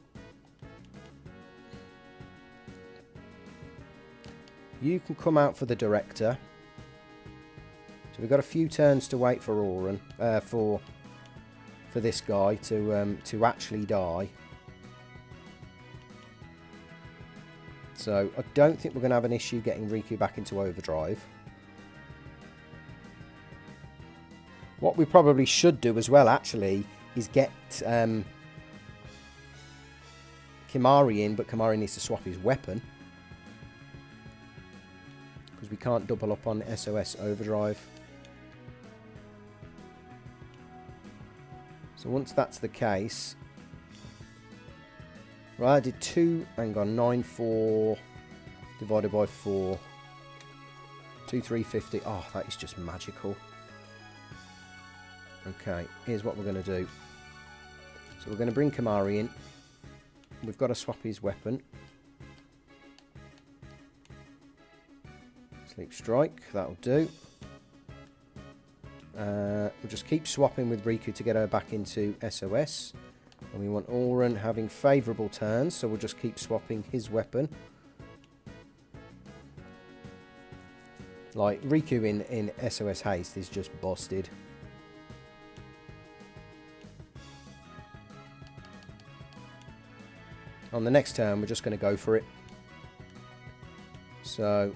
You can come out for the director. So we've got a few turns to wait for Auron, for this guy to actually die. So I don't think we're going to have an issue getting Riku back into overdrive. What we probably should do as well, actually, is get Chimera in, but Chimera needs to swap his weapon. Because we can't double up on SOS overdrive. So once that's the case... Right, I did 2, hang on, 9, 4, divided by 4. 2, 3, 50. Oh, that is just magical. Okay, here's what we're going to do. So we're going to bring Chimera in. We've got to swap his weapon. Sleep Strike, that'll do. We'll just keep swapping with Riku to get her back into SOS. And we want Auron having favourable turns, so we'll just keep swapping his weapon. Like, Riku in SOS Haste is just busted. On the next turn, we're just going to go for it. So,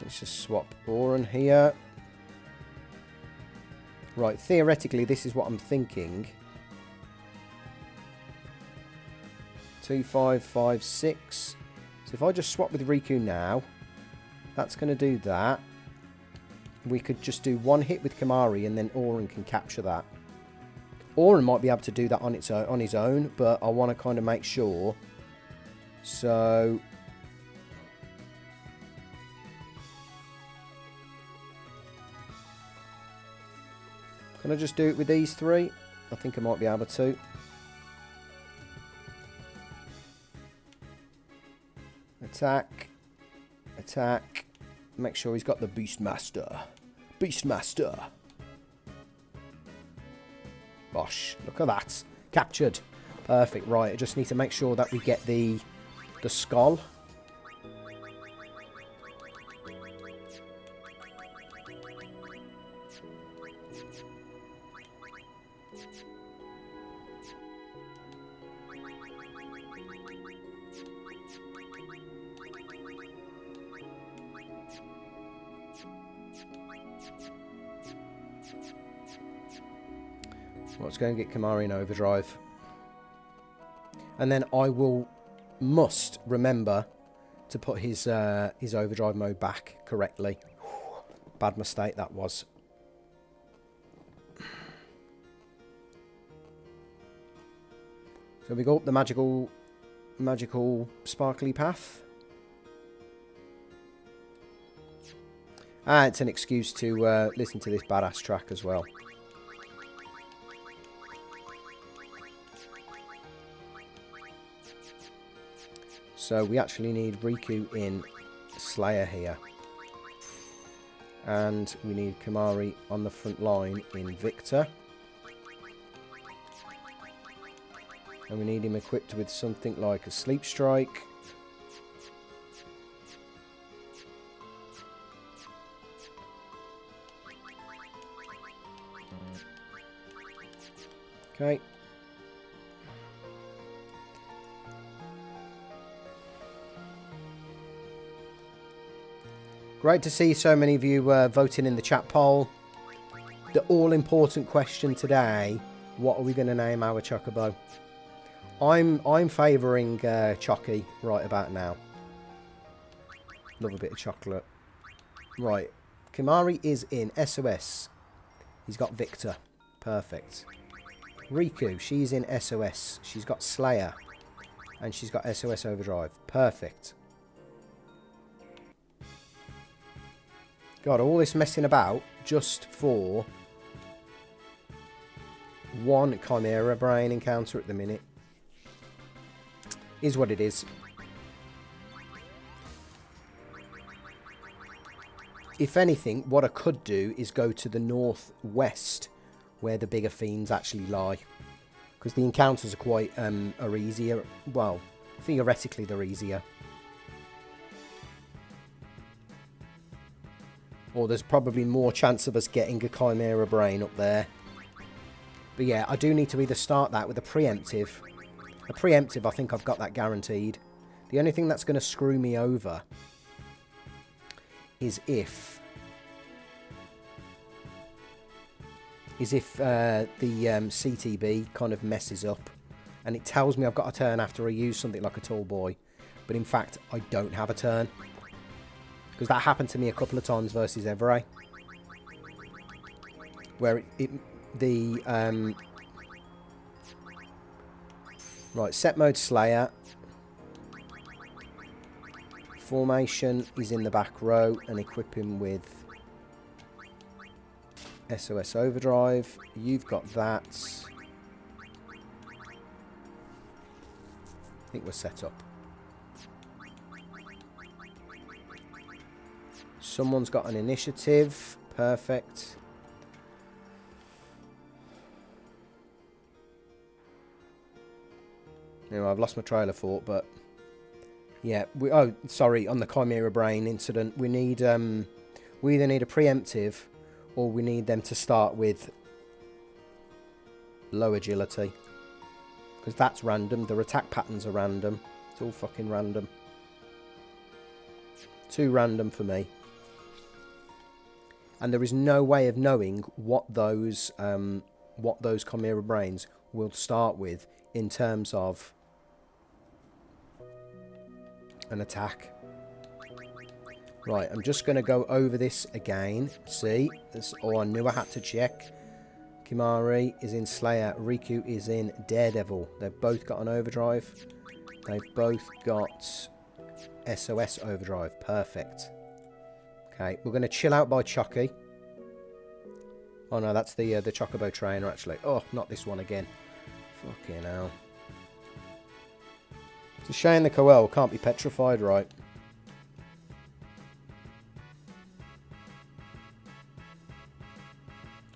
let's just swap Auron here. Right, theoretically, this is what I'm thinking. 2, 5, 5, 6. So if I just swap with Riku now, that's going to do that. We could just do one hit with Chimera and then Auron can capture that. Auron might be able to do that on his own, but I want to kind of make sure. So... Can I just do it with these 3? I think I might be able to. Attack. Attack. Make sure he's got the Beastmaster. Beastmaster. Bosh. Look at that. Captured. Perfect. Right, I just need to make sure that we get the skull. Let's go and get Chimera in Overdrive. And then I must remember to put his Overdrive mode back correctly. Bad mistake that was. So we go up the magical sparkly path. It's an excuse to listen to this badass track as well. So we actually need Riku in Slayer here. And we need Chimera on the front line in Victor. And we need him equipped with something like a Sleep Strike. Okay. Great to see so many of you voting in the chat poll. The all-important question today, what are we going to name our Chocobo? I'm favouring Chocky right about now. Love a bit of chocolate. Right. Chimera is in SOS. He's got Victor. Perfect. Riku, she's in SOS. She's got Slayer. And she's got SOS Overdrive. Perfect. God, all this messing about just for one Chimera Brain encounter at the minute. Is what it is. If anything, what I could do is go to the northwest where the bigger fiends actually lie. Because the encounters are quite are easier. Well, theoretically they're easier. Or there's probably more chance of us getting a Chimera Brain up there. But yeah, I do need to either start that with a preemptive. A preemptive, I think I've got that guaranteed. The only thing that's going to screw me over is if the CTB kind of messes up and it tells me I've got a turn after I use something like a tall boy, but in fact I don't have a turn, because that happened to me a couple of times versus Everay, where right, set mode Slayer. Formation is in the back row and equip him with SOS Overdrive. You've got that. I think we're set up. Someone's got an initiative. Perfect. Anyway, I've lost my trail of thought, but yeah, oh, sorry, on the Chimera Brain incident, we need we either need a preemptive or we need them to start with low agility, because that's random. Their attack patterns are random. It's all fucking random. Too random for me. And there is no way of knowing what those Chimera Brains will start with in terms of an attack. Right, I'm just going to go over this again. See? Oh, I knew I had to check. Chimera is in Slayer. Riku is in Daredevil. They've both got an Overdrive. They've both got SOS Overdrive. Perfect. Okay, we're going to chill out by Chucky. Oh no, that's the Chocobo trainer actually. Oh, not this one again. Fucking hell. It's a shame the Coel can't be petrified, right?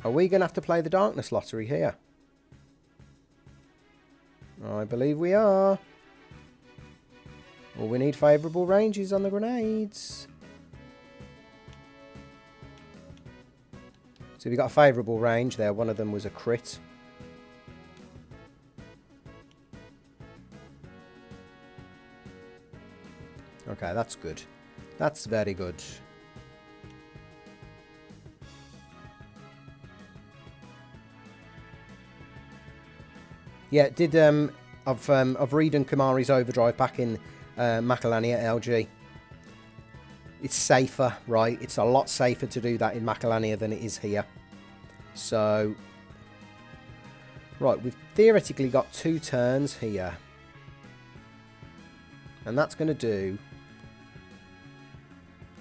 Are we going to have to play the Darkness Lottery here? I believe we are. Well, we need favourable ranges on the grenades. So we got a favourable range there. One of them was a crit. Okay, that's good. That's very good. Yeah, I've redone Kamari's Overdrive back in Macalania LG. It's safer, right? It's a lot safer to do that in Macalania than it is here. So, right, we've theoretically got 2 turns here. And that's going to do...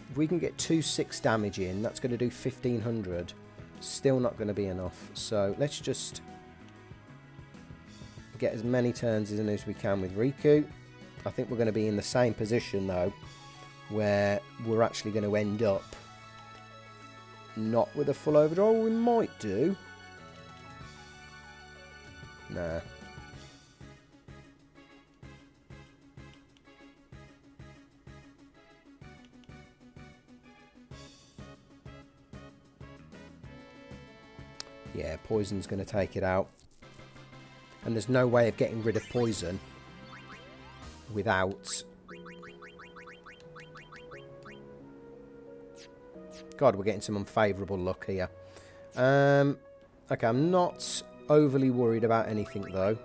If we can get 2/6 damage in, that's going to do 1500. Still not going to be enough. So, let's just get as many turns in as we can with Riku. I think we're going to be in the same position, though, where we're actually going to end up not with a full overdrive. We might do. Nah. Yeah, poison's going to take it out. And there's no way of getting rid of poison without... God, we're getting some unfavourable luck here. Okay, I'm not overly worried about anything, though.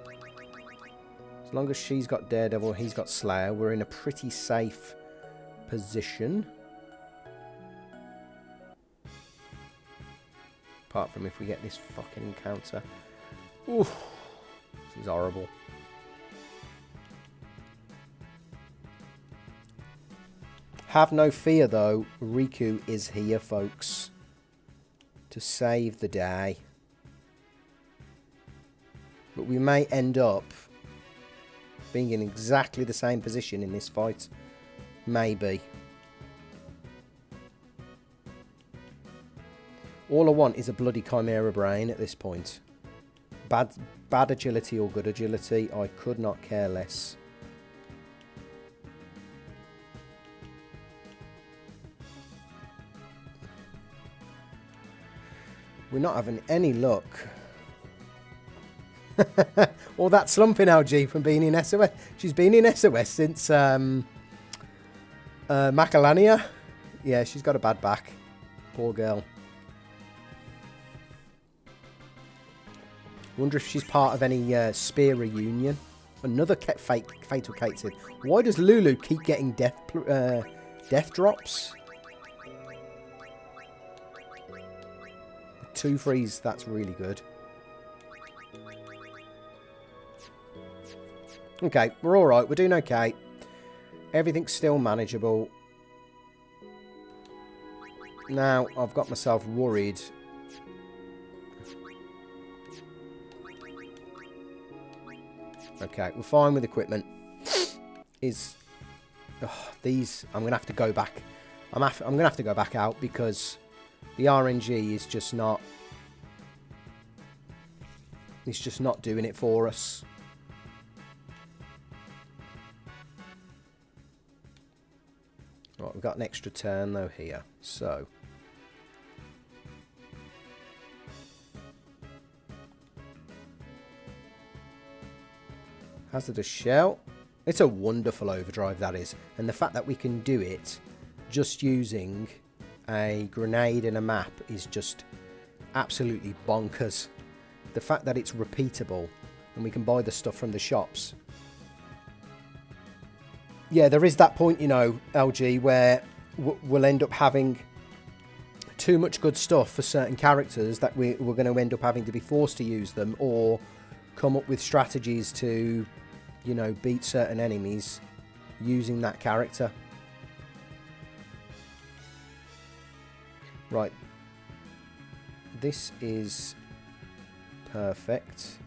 As long as she's got Daredevil, he's got Slayer, we're in a pretty safe position. Apart from if we get this fucking encounter. Oof. This is horrible. Have no fear, though. Riku is here, folks, to save the day. But we may end up being in exactly the same position in this fight. Maybe. All I want is a bloody Chimera brain at this point. Bad agility or good agility, I could not care less. We're not having any luck. All that slumping LG from being in SOS. She's been in SOS since Macalania. Yeah, she's got a bad back. Poor girl. Wonder if she's part of any spear reunion. Another fatal Kate said. Why does Lulu keep getting death drops? 2 freeze, that's really good. Okay, we're alright, we're doing okay. Everything's still manageable. Now, I've got myself worried. Okay, we're fine with equipment. These, I'm going to have to go back. I'm going to have to go back out because the RNG is just not... It's just not doing it for us. Right, we've got an extra turn though here. So... Hazardous Shell. It's a wonderful overdrive, that is. And the fact that we can do it just using a grenade and a map is just absolutely bonkers. The fact that it's repeatable and we can buy the stuff from the shops. Yeah, there is that point, you know, LG, where we'll end up having too much good stuff for certain characters that we're going to end up having to be forced to use them or come up with strategies to, you know, beat certain enemies using that character. Right. This is perfect.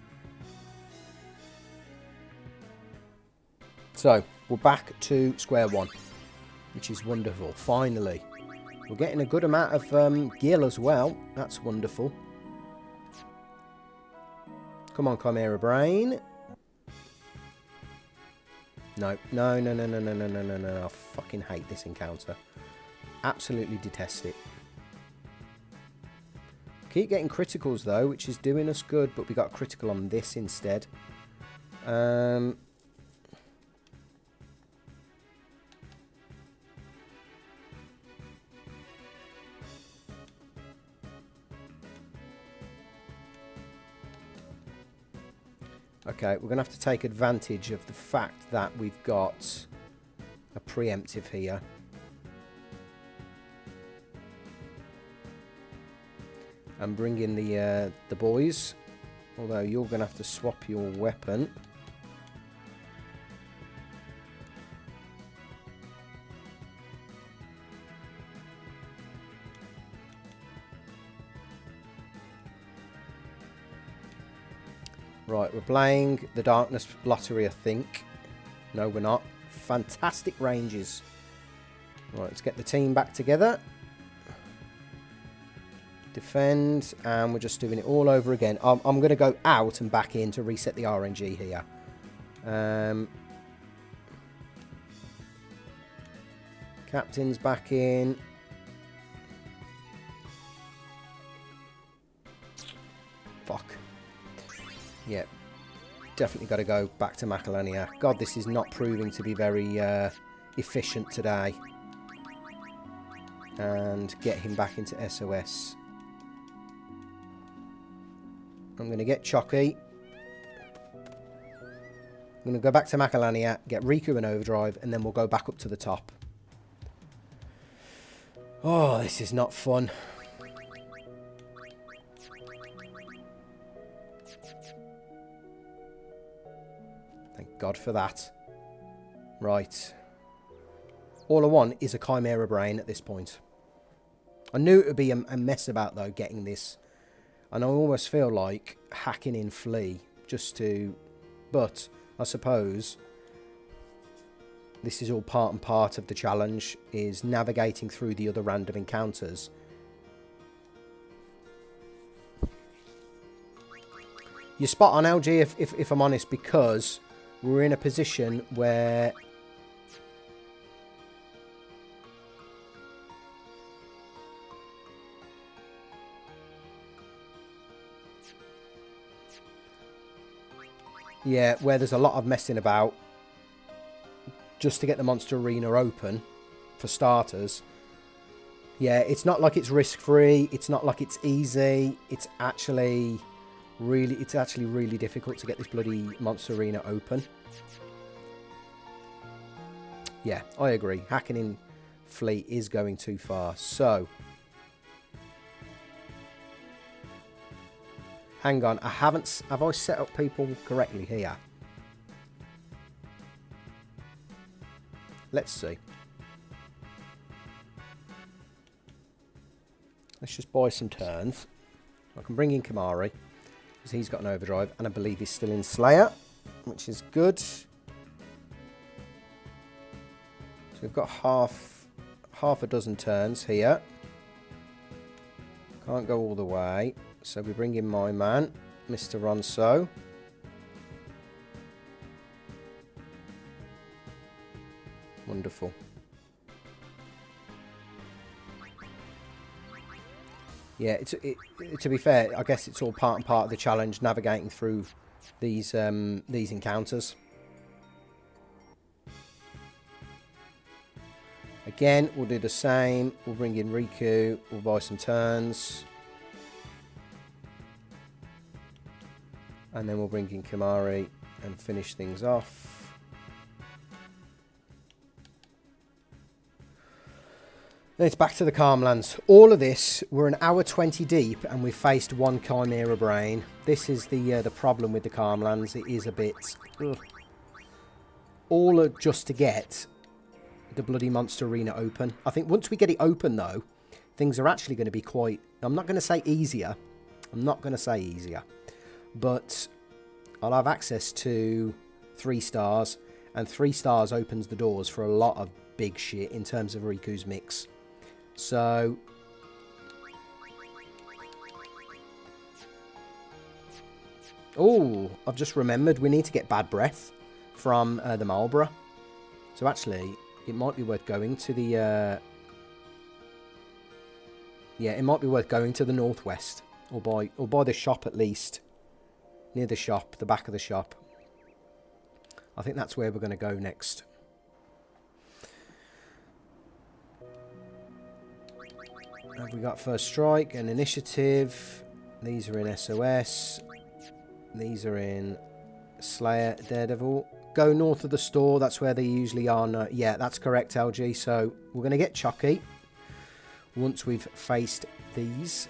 So, we're back to square one, which is wonderful. Finally. We're getting a good amount of gil as well. That's wonderful. Come on, Chimera Brain. No. No, no, no, no, no, no, no, no, no. I fucking hate this encounter. Absolutely detest it. Keep getting criticals though, which is doing us good, but we got a critical on this instead. Okay, we're going to have to take advantage of the fact that we've got a preemptive here. And bring in the boys. Although you're going to have to swap your weapon. Right, we're playing the Darkness Lottery, I think. No, we're not. Fantastic ranges. Right, let's get the team back together. Defend, and we're just doing it all over again. I'm going to go out and back in to reset the RNG here. Captain's back in. Fuck. Yeah, definitely got to go back to Macalania. God, this is not proving to be very efficient today. And get him back into SOS. I'm going to get Chucky. I'm going to go back to Macalania, get Riku and Overdrive, and then we'll go back up to the top. Oh, this is not fun. Thank God for that. Right. All I want is a Chimera brain at this point. I knew it would be a mess about, though, getting this. And I almost feel like hacking in Flea just to... But I suppose this is all part and part of the challenge, is navigating through the other random encounters. You're spot on, LG, if I'm honest, because we're in a position where... Yeah, where there's a lot of messing about just to get the monster arena open, for starters. Yeah, it's not like it's risk-free. It's not like it's easy. It's actually really difficult to get this bloody monster arena open. Yeah, I agree. Hacking in Fleet is going too far. So... Hang on, have I set up people correctly here? Let's see. Let's just buy some turns. I can bring in Kamari, because he's got an overdrive, and I believe he's still in Slayer, which is good. So we've got half a dozen turns here. Can't go all the way. So we bring in my man, Mr. Ronso. Wonderful. Yeah, to be fair, I guess it's all part and part of the challenge, navigating through these encounters. Again, we'll do the same. We'll bring in Riku. We'll buy some turns. And then we'll bring in Kamari and finish things off. Then it's back to the Calmlands. All of this, we're an hour 20 deep and we've faced one Chimera brain. This is the problem with the Calmlands. It is a bit... Ugh. All just to get the bloody monster arena open. I think once we get it open, though, things are actually going to be quite... I'm not going to say easier. But I'll have access to 3 stars, and 3 stars opens the doors for a lot of big shit in terms of Riku's mix. So... Oh, I've just remembered we need to get Bad Breath from the Marlborough. So actually, it might be worth going to the... Yeah, it might be worth going to the northwest, or by the shop at least. Near the shop, the back of the shop. I think that's where we're going to go next. Have we got First Strike and Initiative? These are in SOS. These are in Slayer, Daredevil. Go north of the store. That's where they usually are. No, yeah, that's correct, LG. So we're going to get Chucky once we've faced these.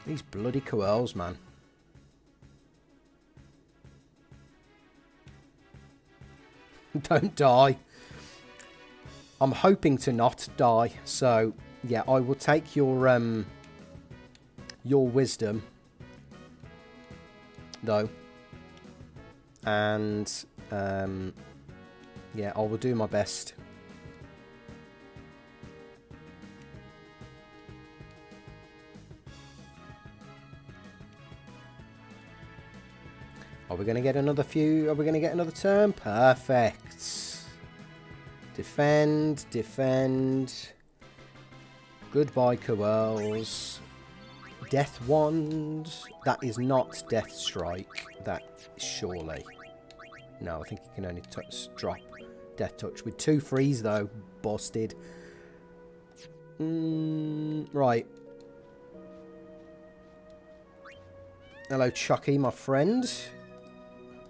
These bloody coils, man. Don't die. I'm hoping to not die. So, yeah, I will take your wisdom, though. And, yeah, I will do my best. Are we going to get another few? Are we going to get another turn? Perfect. Defend, defend. Goodbye, Coels. Death Wand. That is not Death Strike. That surely. No, I think you can only drop Death Touch. With 2 freeze, though. Busted. Right. Hello, Chucky, my friend.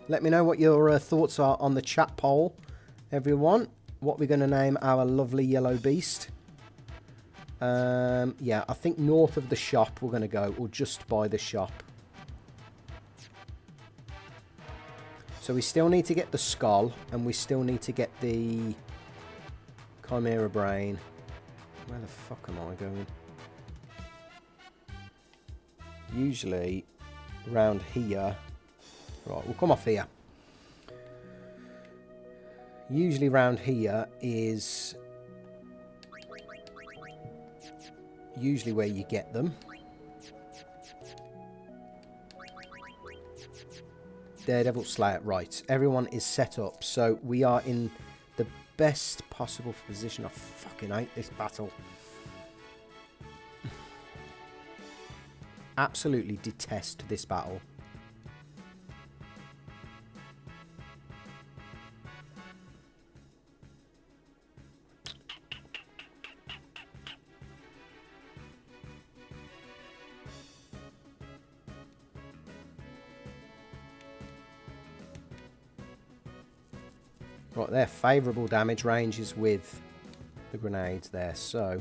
Let me know what your thoughts are on the chat poll, everyone. What we're going to name our lovely yellow beast. Yeah, I think north of the shop we're going to go, or just by the shop. So we still need to get the skull, and we still need to get the Chimera brain. Where the fuck am I going? Usually round here. Right, we'll come off here. Usually round here is usually where you get them. Daredevil Slayer. Right, everyone is set up. So we are in the best possible position. I fucking hate this battle. Absolutely detest this battle. Right, their favourable damage ranges with the grenades there, so...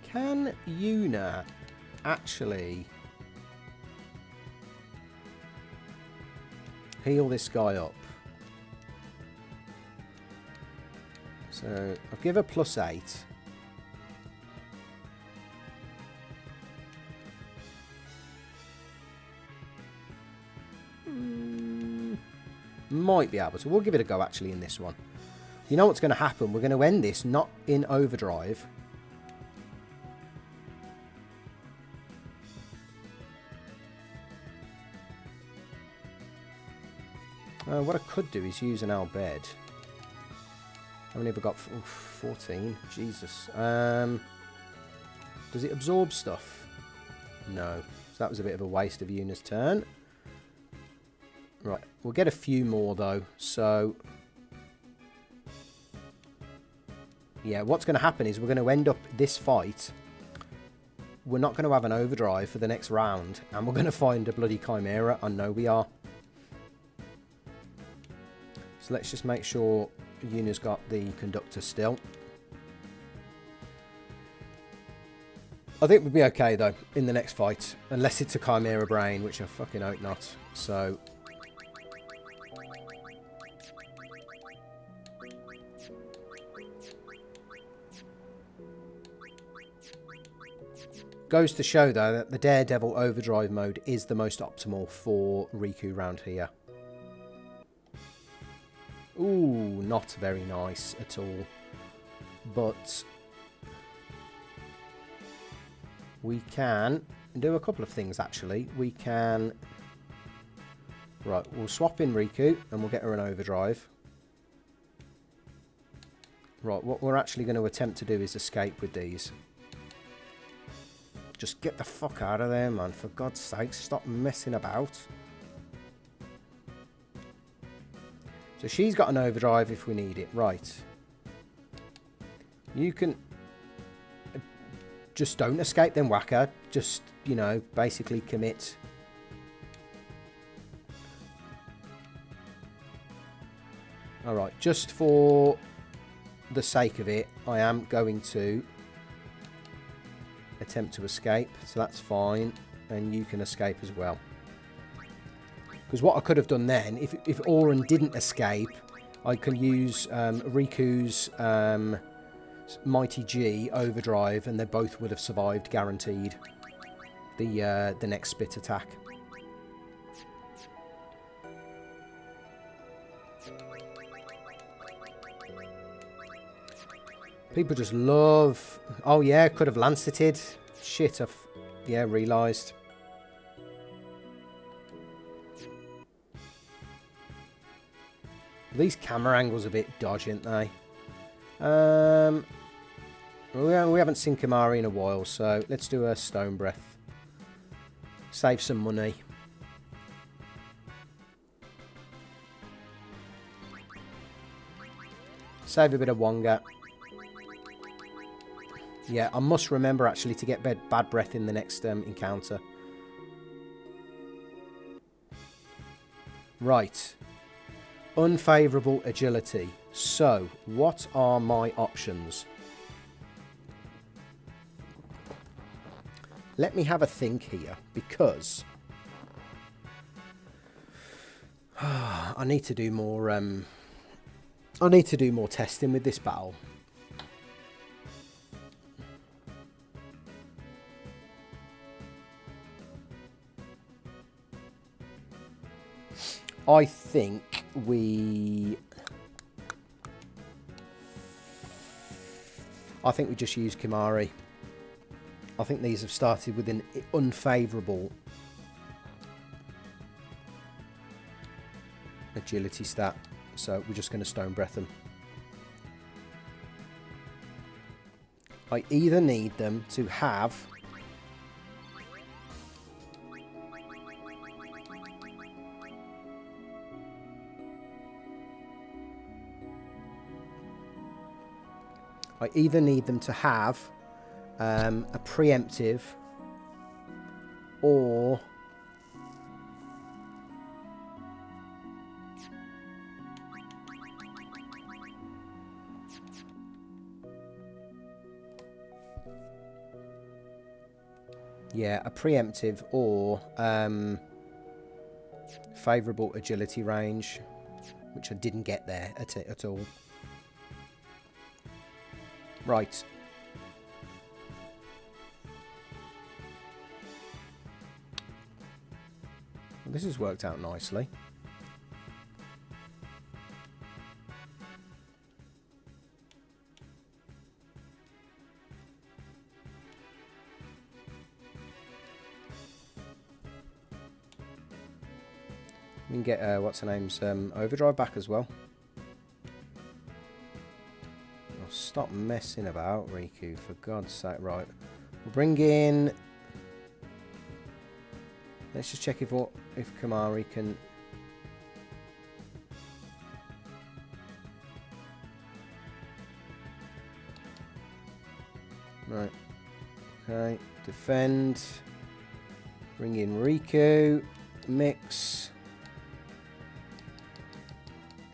Can Yuna actually heal this guy up? So, I'll give her +8. Might be able to. We'll give it a go actually in this one. You know what's going to happen? We're going to end this not in Overdrive. What I could do is use an Albed. How many have I got? 14. Jesus. Does it absorb stuff? No. So that was a bit of a waste of Yuna's turn. Right, we'll get a few more though, so... Yeah, what's going to happen is we're going to end up this fight. We're not going to have an Overdrive for the next round, and we're going to find a bloody Chimera. I know we are. So let's just make sure Yuna's got the conductor still. I think we'll be okay though, in the next fight. Unless it's a Chimera brain, which I fucking hope not. So... Goes to show, though, that the Daredevil Overdrive mode is the most optimal for Riku round here. Ooh, not very nice at all. But we can do a couple of things, actually. We can... Right, we'll swap in Riku, and we'll get her an Overdrive. Right, what we're actually going to attempt to do is escape with these. Just get the fuck out of there, man. For God's sake, stop messing about. So she's got an overdrive if we need it. Right. You can... Just don't escape then, Whacker. Just, you know, basically commit. Alright, just for the sake of it, I am going to attempt to escape. So that's fine. And you can escape as well. Because what I could have done then, if Auron didn't escape, I can use Riku's Mighty G Overdrive, and they both would have survived, guaranteed, the next spit attack. People just love... Oh yeah, could have Lanceted. Shit, yeah, realised. These camera angles are a bit dodgy, aren't they? We haven't seen Chimera in a while, so let's do a Stone Breath. Save some money. Save a bit of Wonga. Yeah, I must remember actually to get Bad Breath in the next encounter. Right. Unfavourable agility. So, what are my options? Let me have a think here, because I need to do more. I need to do more testing with this battle. I think we just use Chimera. I think these have started with an unfavourable agility stat, so we're just going to Stone Breath them. I either need them to have a preemptive, or a preemptive or favourable agility range, which I didn't get there at all. Right. Well, this has worked out nicely. We can get what's her name's Overdrive back as well. Stop messing about, Riku, for God's sake. Right, we'll bring in... Let's just check if Chimera can... Right. Okay, defend. Bring in Riku. Mix.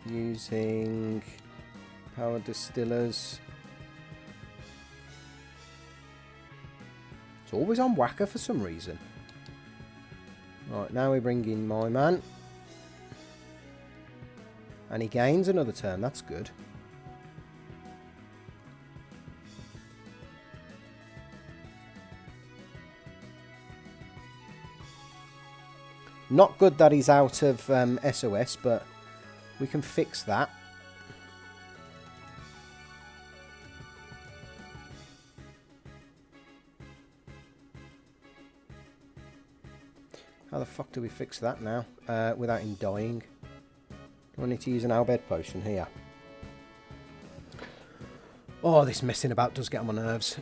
Using... Power Distillers. It's always on Whacker for some reason. Right, now we bring in my man. And he gains another turn, that's good. Not good that he's out of SOS, but we can fix that. How the fuck do we fix that now without him dying? Do I need to use an Albed potion here? Oh, this messing about does get on my nerves.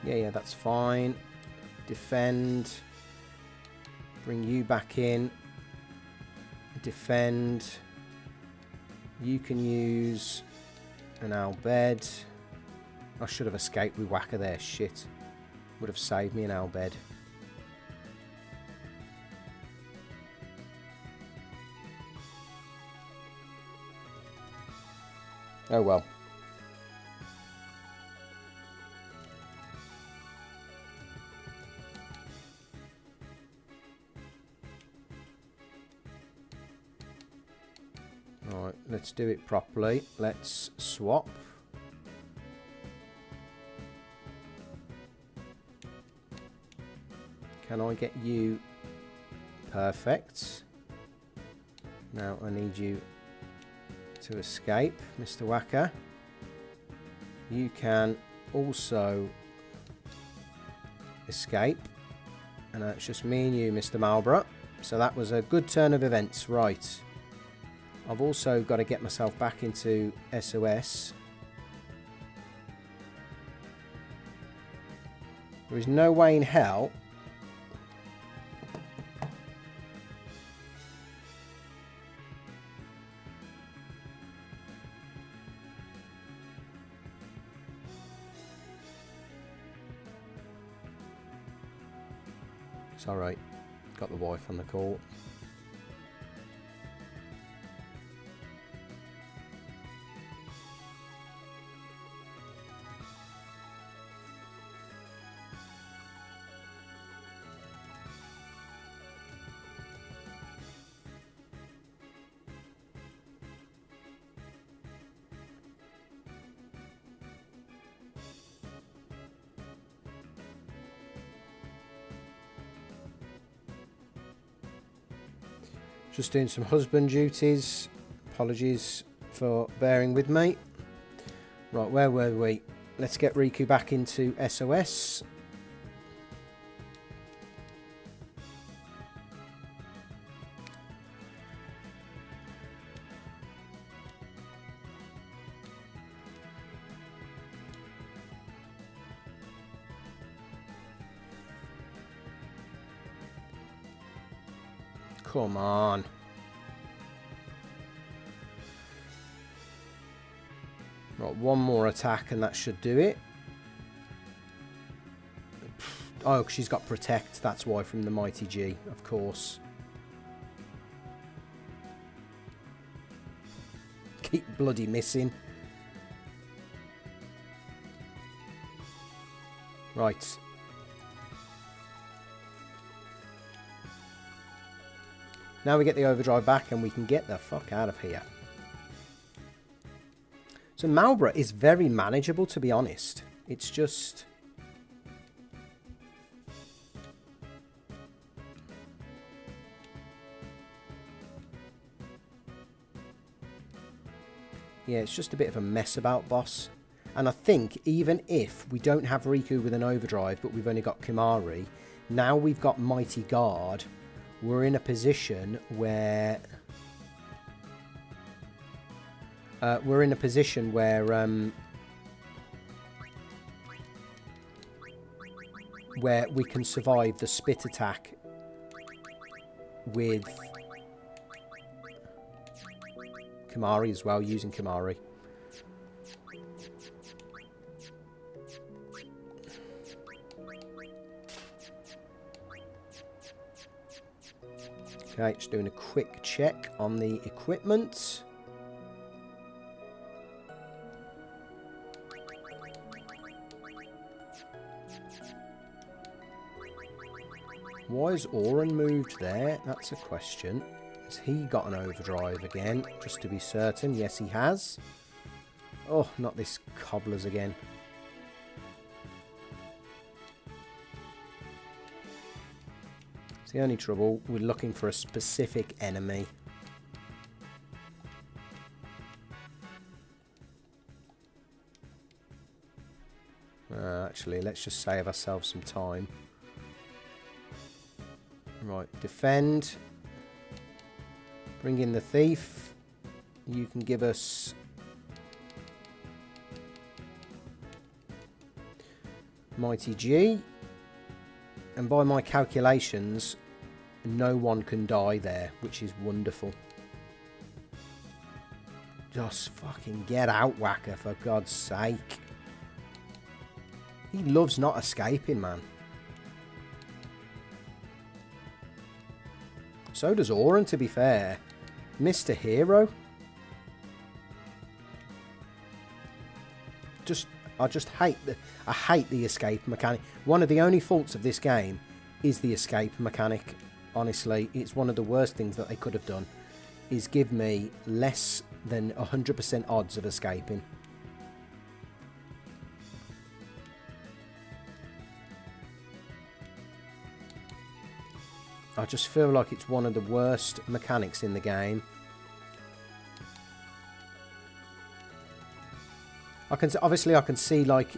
Yeah, that's fine. Defend. Bring you back in. Defend. You can use an Albed. I should have escaped with Whacker there. Shit. Would have saved me an Albed. Oh well. Alright, let's do it properly. Let's swap. Can I get you? Perfect. Now I need you to escape, Mr. Whacker. You can also escape. And it's just me and you, Mr. Marlborough. So that was a good turn of events. Right. I've also got to get myself back into SOS. There is no way in hell. It's alright. Got the wife on the call. Just doing some husband duties. Apologies for bearing with me. Right, where were we? Let's get Riku back into SOS. Come on. Right, one more attack and that should do it. Oh, she's got Protect. That's why, from the Mighty G, of course. Keep bloody missing. Right. Now we get the Overdrive back and we can get the fuck out of here. So Marlborough is very manageable, to be honest. It's just... yeah, it's just a bit of a mess about, boss. And I think even if we don't have Riku with an Overdrive, but we've only got Kimari, now we've got Mighty Guard, we're in a position where... where we can survive the spit attack with Kimari as well, using Kimari. Okay, just doing a quick check on the equipment. Why has Auron moved there? That's a question. Has he got an Overdrive again? Just to be certain. Yes, he has. Oh, not this Cobblers again. It's the only trouble. We're looking for a specific enemy. Actually, let's just save ourselves some time. Right, defend. Bring in the thief. You can give us Mighty G. And by my calculations, no one can die there, which is wonderful. Just fucking get out, Whacker, for God's sake. He loves not escaping, man. So does Auton, to be fair. Mr. Hero. I just hate the escape mechanic. One of the only faults of this game is the escape mechanic. Honestly, it's one of the worst things that they could have done, is give me less than 100% odds of escaping. I just feel like it's one of the worst mechanics in the game. Obviously I can see, like,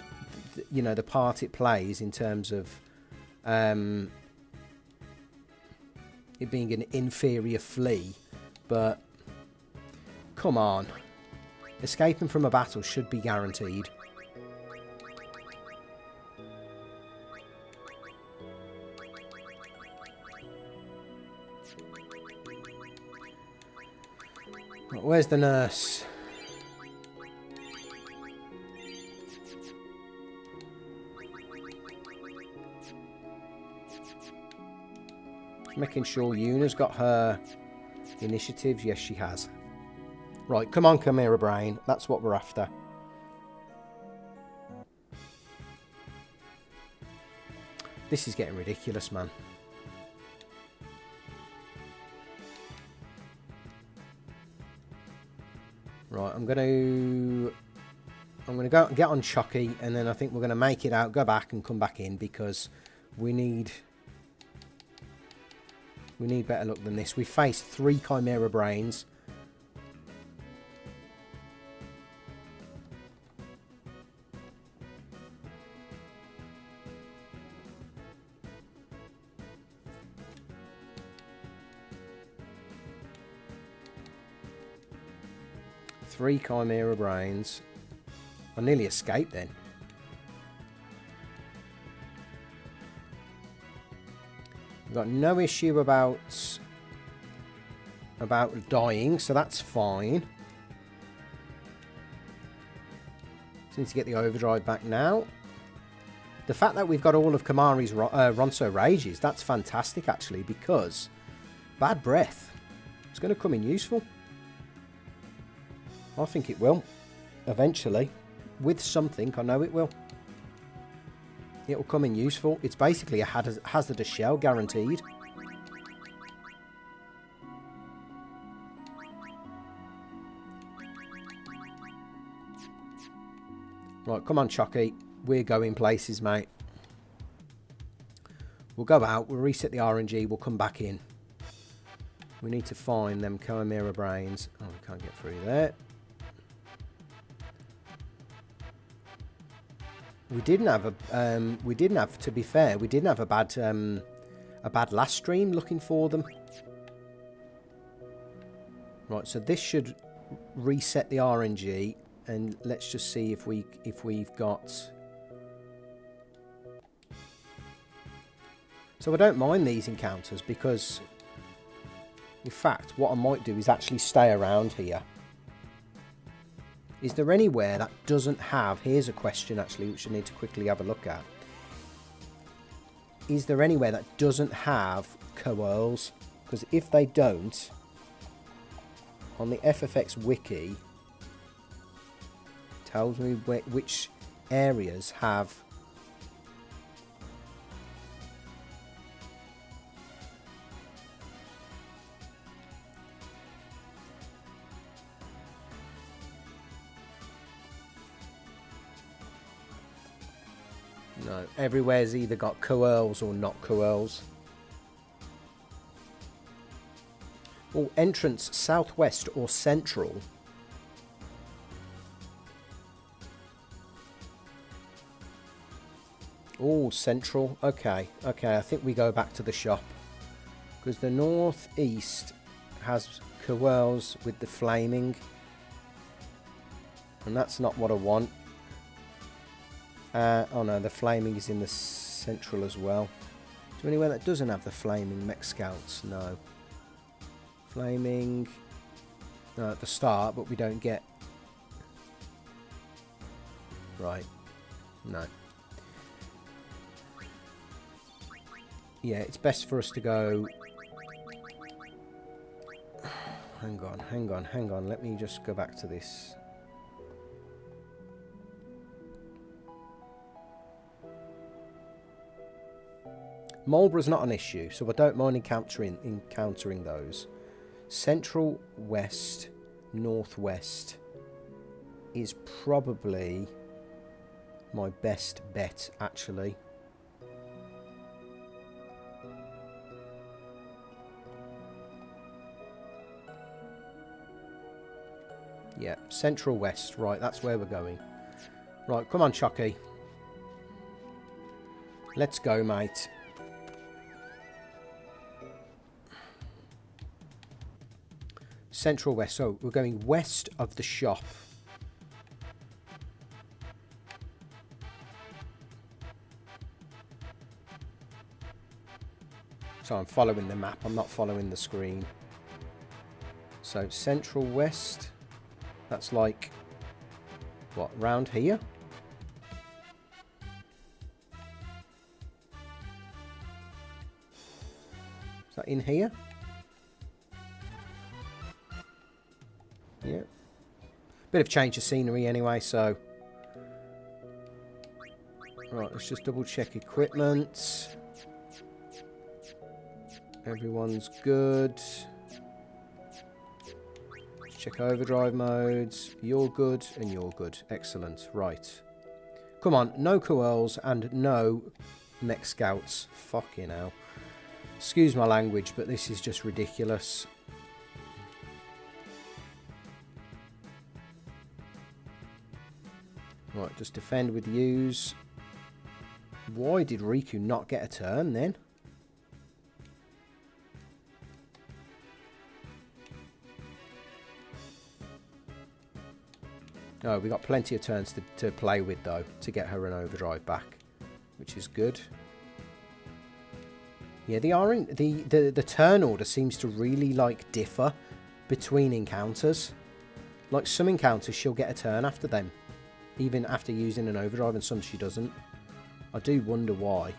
you know, the part it plays in terms of it being an inferior flea, but come on, escaping from a battle should be guaranteed. Where's the nurse? Making sure Yuna's got her initiatives. Yes, she has. Right, come on, Chimera Brain. That's what we're after. This is getting ridiculous, man. Right, I'm gonna go get on Chucky, and then I think we're gonna make it out, go back, and come back in, because we need better luck than this. We faced 3 Chimera Brains. Three Chimera Brains. I nearly escaped then. Got no issue about dying, so that's fine. Just need to get the overdrive back now. The fact that we've got all of Kamari's Ronso Rages, that's fantastic actually, because Bad Breath is going to come in useful. I think it will eventually, with something. I know it will. It will come in useful. It's basically a hazardous shell, guaranteed. Right, come on, Chucky. We're going places, mate. We'll go out. We'll reset the RNG. We'll come back in. We need to find them Chimera Brains. Oh, we can't get through there. We didn't have, to be fair, we didn't have a bad last stream looking for them. Right, so this should reset the RNG, and let's just see if we've got. So I don't mind these encounters, because in fact what I might do is actually stay around here. Is there anywhere that doesn't have... Here's a question, actually, which I need to quickly have a look at. Is there anywhere that doesn't have coils? Because if they don't, on the FFX wiki, tells me which areas have... No, everywhere's either got coils or not coils. Oh, entrance southwest or central. Oh, central. Okay, okay. I think we go back to the shop, because the northeast has coils with the flaming, and that's not what I want. Oh no, the flaming is in the central as well. Is there anywhere that doesn't have the flaming mech scouts? No. Flaming. No, at the start, but we don't get... Right. No. Yeah, it's best for us to go... Hang on. Let me just go back to this. Marlborough's not an issue, so I don't mind encountering those. Central, west, northwest is probably my best bet, actually. Yeah, central west. Right, that's where we're going. Right, come on, Chucky. Let's go, mate. Central west. So we're going west of the shop. So I'm following the map. I'm not following the screen. So central west. That's like, what, round here? Is that in here? Yeah. Bit of change of scenery anyway, so. Right, let's just double check equipment. Everyone's good. Check overdrive modes. You're good and you're good. Excellent. Right. Come on. No coils and no mech scouts. Fucking hell. Excuse my language, but this is just ridiculous. Right, just defend with use. Why did Riku not get a turn then? Oh, we got plenty of turns to play with, though, to get her an overdrive back, which is good. Yeah, the turn order seems to really, like, differ between encounters. Like, some encounters, she'll get a turn after them, even after using an overdrive, and some she doesn't. I do wonder why.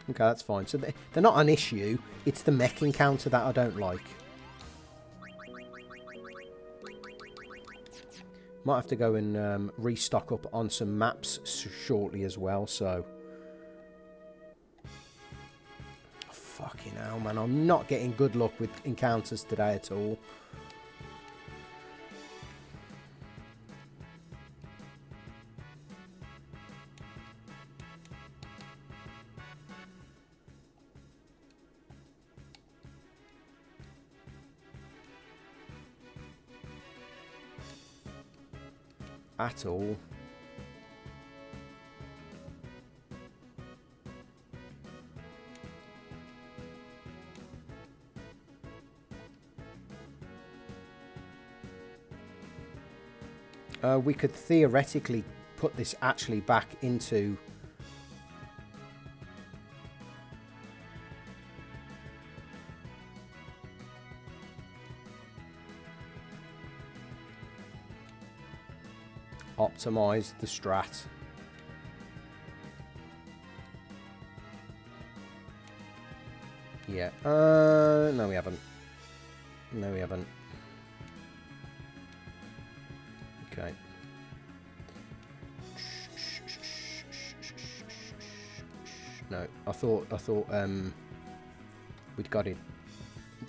Okay, that's fine. So they're not an issue. It's the mech encounter that I don't like. Might have to go and restock up on some maps shortly as well, so... Fucking hell, man. I'm not getting good luck with encounters today at all. At all. We could theoretically put this actually back into... Optimize the strat. Yeah. No, we haven't. No, we haven't. Okay. No, I thought we'd got it.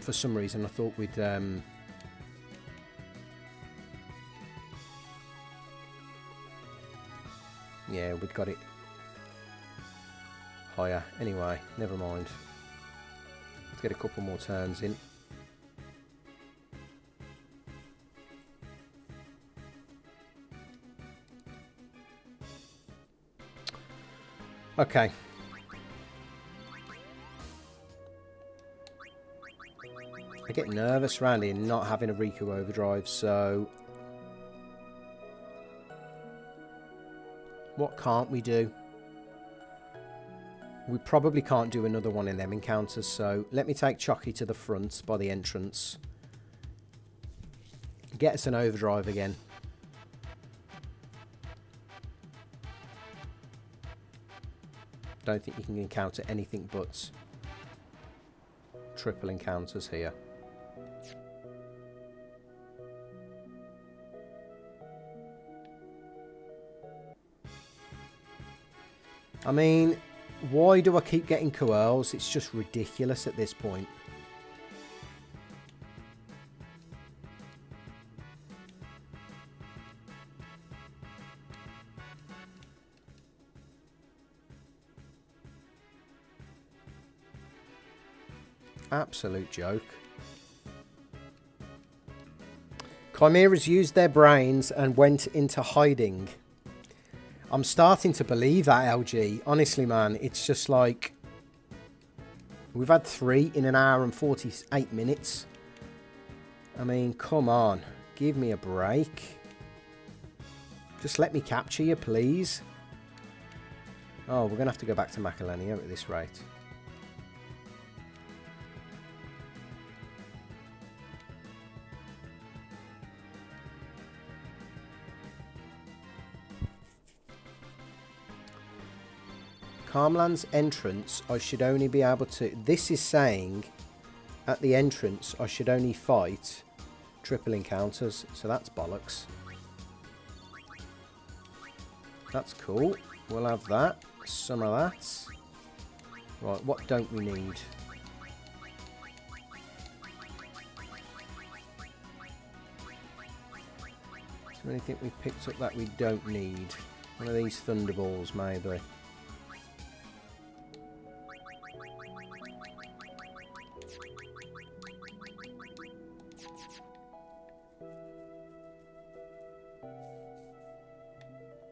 For some reason, I thought we'd yeah, we'd got it higher. Anyway, never mind. Let's get a couple more turns in. Okay. I get nervous around here not having a Riku Overdrive, so... What can't we do? We probably can't do another one in them encounters, so let me take Chucky to the front by the entrance. Get us an Overdrive again. Don't think you can encounter anything but triple encounters here. I mean, why do I keep getting Coerls? It's just ridiculous at this point. Absolute joke. Chimeras used their brains and went into hiding. I'm starting to believe that, LG. Honestly, man, it's just like... We've had 3 in an hour and 48 minutes. I mean, come on. Give me a break. Just let me capture you, please. Oh, we're going to have to go back to Macalania at this rate. Calmland's entrance, I should only be able to... This is saying at the entrance I should only fight triple encounters, so that's bollocks. That's cool. We'll have that. Some of that. Right, what don't we need? Is there anything we picked up that we don't need? One of these Thunderballs, maybe.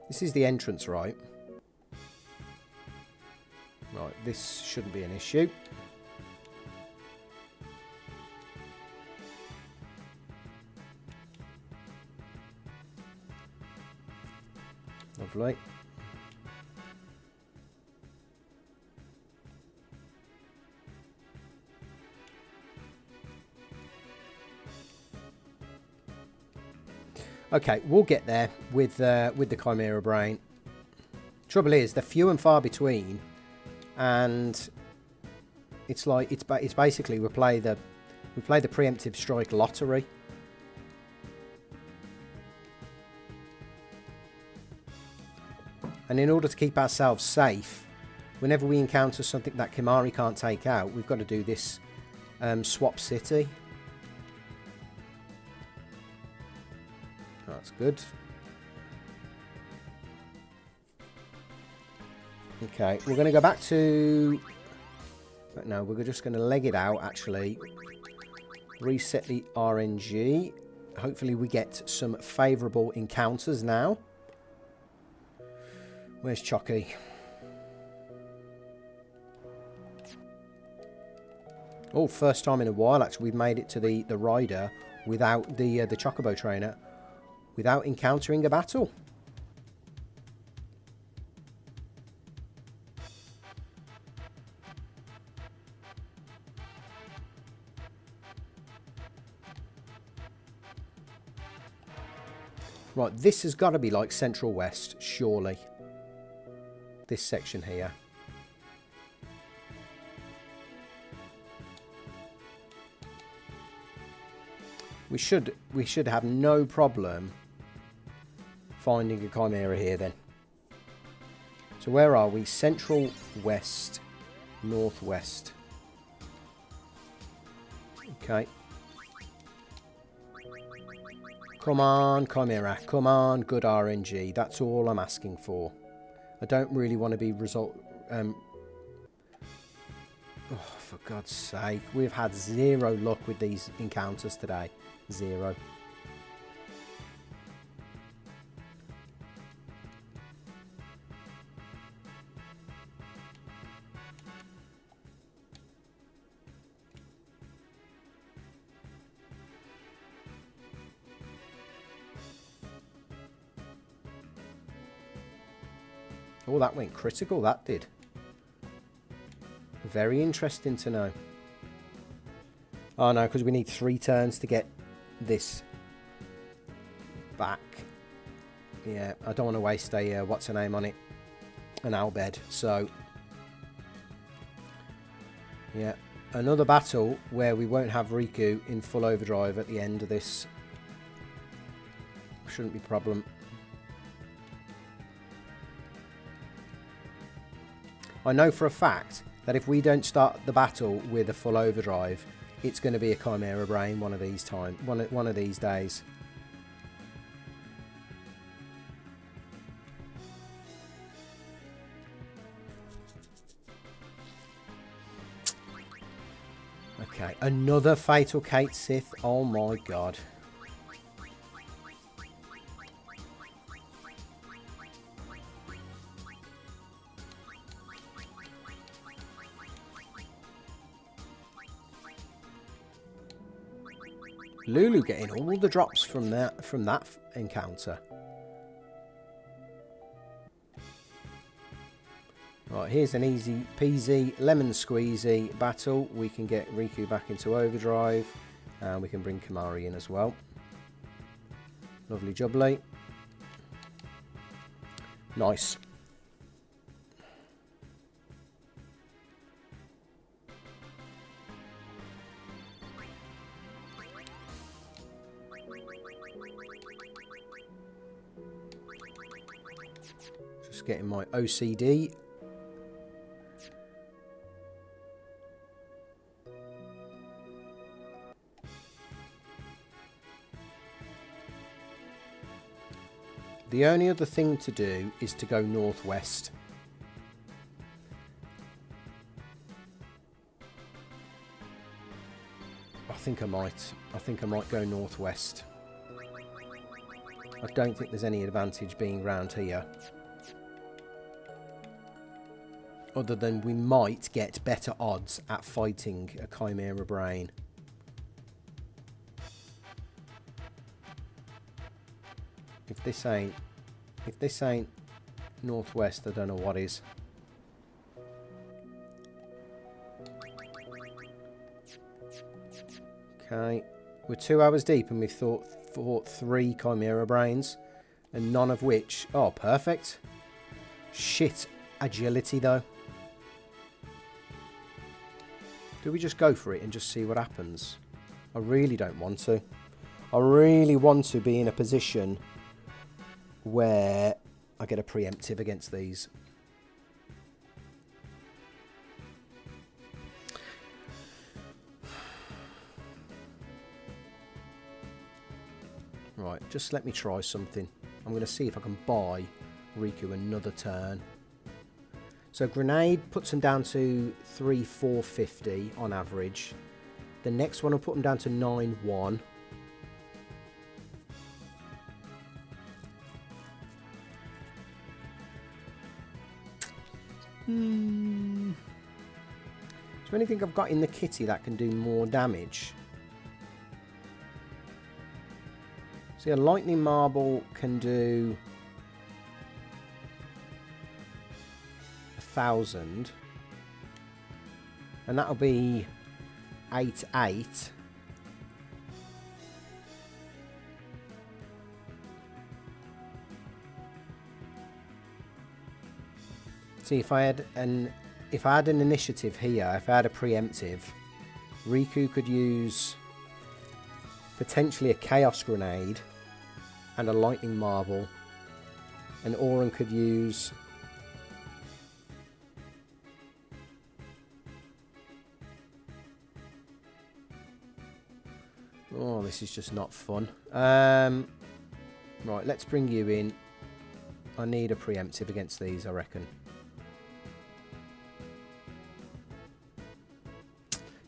This is the entrance, right? Right, this shouldn't be an issue. Lovely. Okay, we'll get there with the Chimera Brain. Trouble is, they're few and far between, and it's like it's basically we play the preemptive strike lottery. And in order to keep ourselves safe, whenever we encounter something that Kimari can't take out, we've got to do this swap city. That's good. Okay, we're going to go back to... But no, we're just going to leg it out, actually. Reset the RNG. Hopefully we get some favourable encounters now. Where's Chucky? Oh, first time in a while, actually, we've made it to the rider without the Chocobo trainer. Without encountering a battle. Right, this has got to be like Central West, surely. This section here. We should have no problem finding a Chimera here then. So where are we? Central, west, northwest. Okay. Come on, Chimera. Come on, good RNG. That's all I'm asking for. I don't really want to be oh, for God's sake. We've had 0 luck with these encounters today. 0. Oh, that went critical, that did. Very interesting to know. Oh no, because we need 3 turns to get this back. Yeah, I don't want to waste a, what's her name on it? An Albed. So, yeah. Another battle where we won't have Riku in full overdrive at the end of this. Shouldn't be a problem. I know for a fact that if we don't start the battle with a full overdrive, it's going to be a Chimera Brain one of these days. Okay, another Fatal Kate Sith. Oh my god. Lulu getting all the drops from that encounter. Right, here's an easy peasy lemon squeezy battle. We can get Riku back into overdrive, and we can bring Kamari in as well. Lovely jubbly. Nice. Just getting my OCD. The only other thing to do is to go northwest. I think I might go northwest. I don't think there's any advantage being round here. Other than we might get better odds at fighting a Chimera Brain. If this ain't northwest, I don't know what is. Okay, we're 2 hours deep and we've fought 3 Chimera Brains, and none of which... Oh, perfect. Shit agility, though. Do we just go for it and just see what happens? I really don't want to. I really want to be in a position where I get a preemptive against these. Right, just let me try something. I'm going to see if I can buy Riku another turn. So Grenade puts him down to 3,450 on average. The next one will put him down to 9,1. Is there anything I've got in the kitty that can do more damage? See, a lightning marble can do 1,000, and that'll be 8,8. See, if I had an initiative here, if I had a preemptive, Riku could use potentially a Chaos Grenade and a Lightning Marble, and Auron could use oh, this is just not fun. Right, let's bring you in. I need a preemptive against these, I reckon.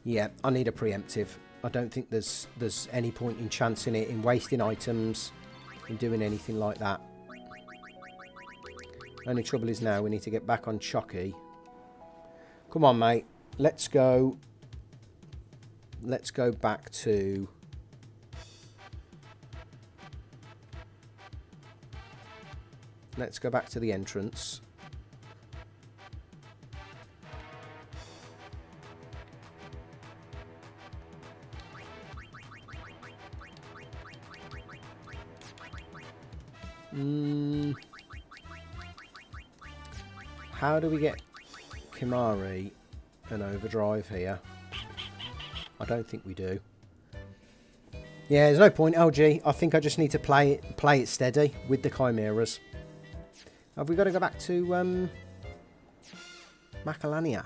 Yeah, I need a preemptive. I don't think there's any point in chancing it, in wasting items, in doing anything like that. Only trouble is now we need to get back on Chucky. Come on, mate. Let's go. Let's go back to... Let's go back to the entrance. How do we get Chimera and Overdrive here? I don't think we do. Yeah, there's no point, LG. I think I just need to play it steady with the Chimeras. Have we got to go back to Macalania?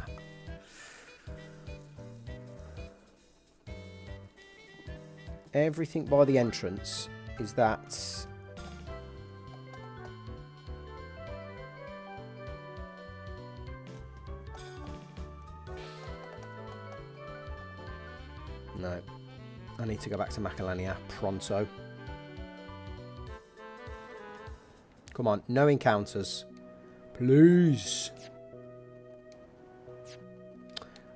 Everything by the entrance is that... No. I need to go back to Macalania pronto. Come on, no encounters. Please.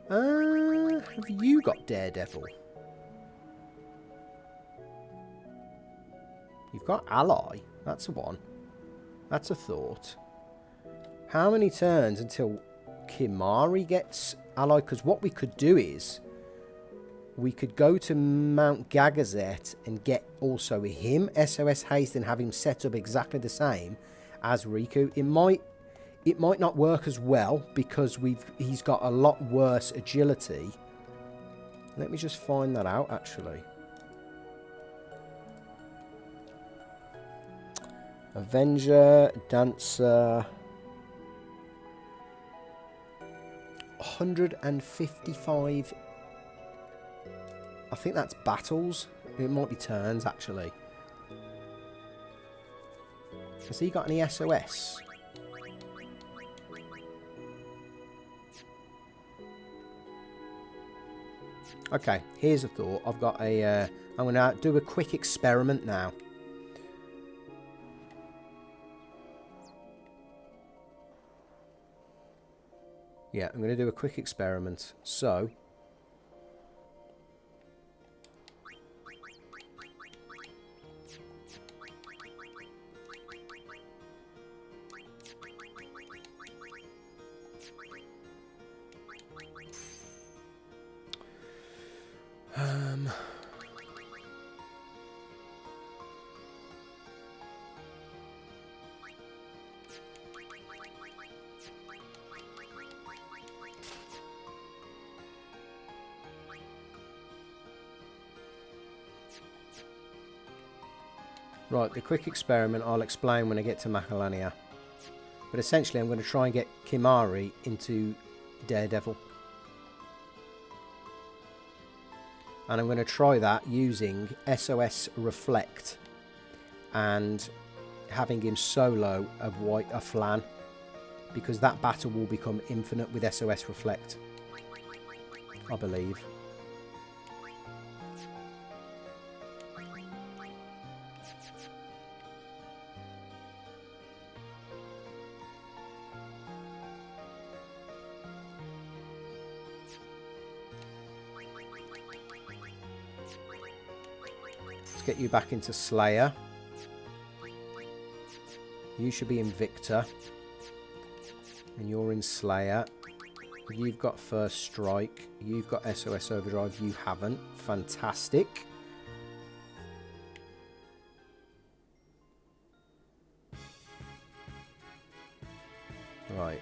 Have you got Daredevil? You've got Ally. That's a one. That's a thought. How many turns until Chimera gets Ally? Because what we could do is... we could go to Mount Gagazet and get also him SOS Haste and have him set up exactly the same as Riku. It might not work as well because he's got a lot worse agility. Let me just find that out actually. Avenger, Dancer, 155. I think that's battles. It might be turns, actually. Has he got any SOS? Okay, here's a thought. I've got a... I'm going to do a quick experiment now. Yeah, I'm going to do a quick experiment. So... Right, the quick experiment I'll explain when I get to Macalania. But essentially I'm going to try and get Chimera into Daredevil. And I'm going to try that using SOS Reflect. And having him solo a Flan. Because that battle will become infinite with SOS Reflect. I believe. Get you back into Slayer. You should be in Victor. And you're in Slayer. You've got First Strike. You've got SOS Overdrive. You haven't. Fantastic. Right.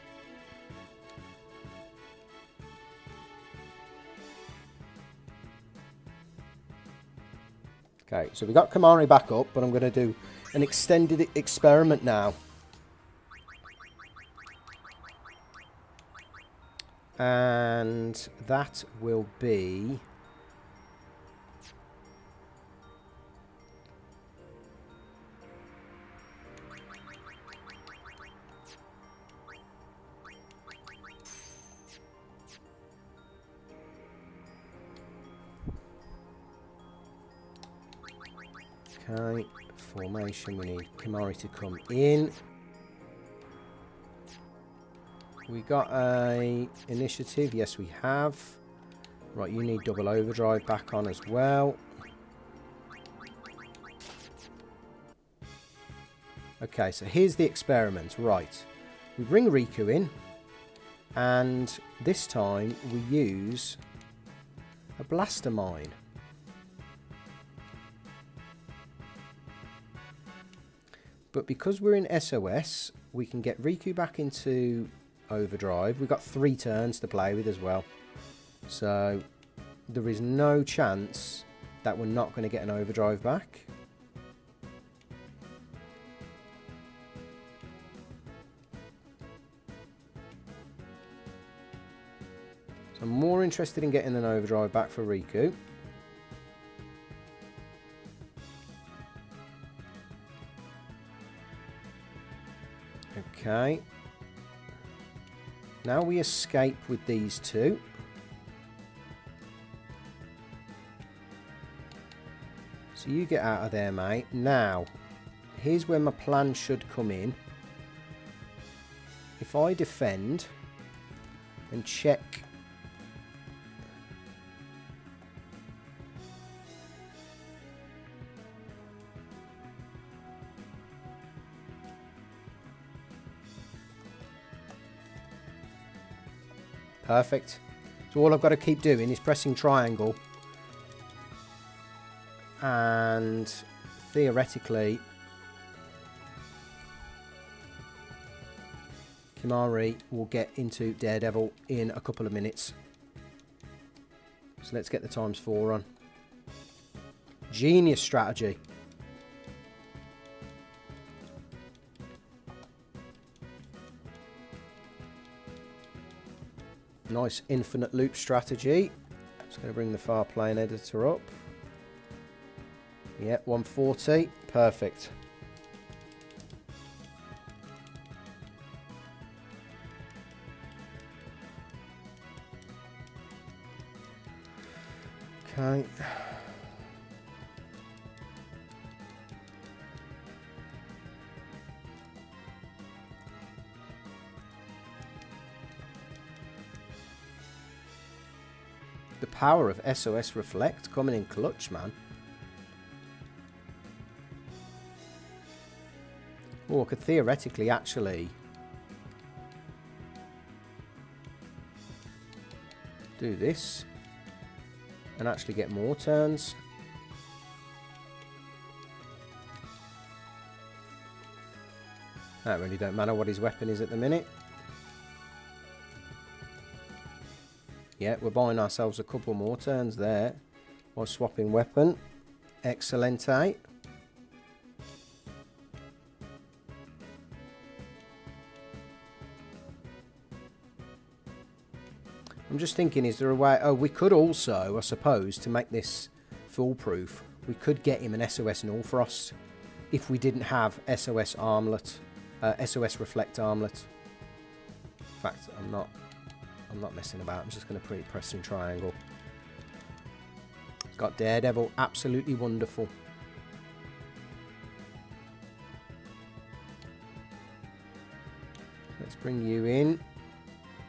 Okay, so we got Chimera back up, but I'm going to do an extended experiment now. And that will be... Okay, formation, we need Chimera to come in. We got a initiative, yes we have. Right, you need double overdrive back on as well. Okay, so here's the experiment, right. We bring Riku in, and this time we use a blaster mine. But because we're in SOS, we can get Riku back into Overdrive. We've got 3 turns to play with as well. So there is no chance that we're not going to get an Overdrive back. So I'm more interested in getting an Overdrive back for Riku. Okay. Now we escape with these 2. So you get out of there, mate. Now, here's where my plan should come in. If I defend and check... Perfect. So all I've got to keep doing is pressing triangle. And theoretically, Chimera will get into Daredevil in a couple of minutes. So let's get the ×4 on. Genius strategy. Nice infinite loop strategy. Just going to bring the far plane editor up. Yeah, 140. Perfect. Okay. The power of SOS Reflect coming in clutch, man. Or I could theoretically actually do this and actually get more turns. That really don't matter what his weapon is at the minute. Yeah, we're buying ourselves a couple more turns there while swapping weapon. Excelente. I'm just thinking, is there a way... Oh, we could also, I suppose, to make this foolproof, we could get him an SOS Nullfrost if we didn't have SOS Armlet, SOS Reflect Armlet. In fact, I'm not messing about. I'm just going to press in triangle. It's got Daredevil. Absolutely wonderful. Let's bring you in.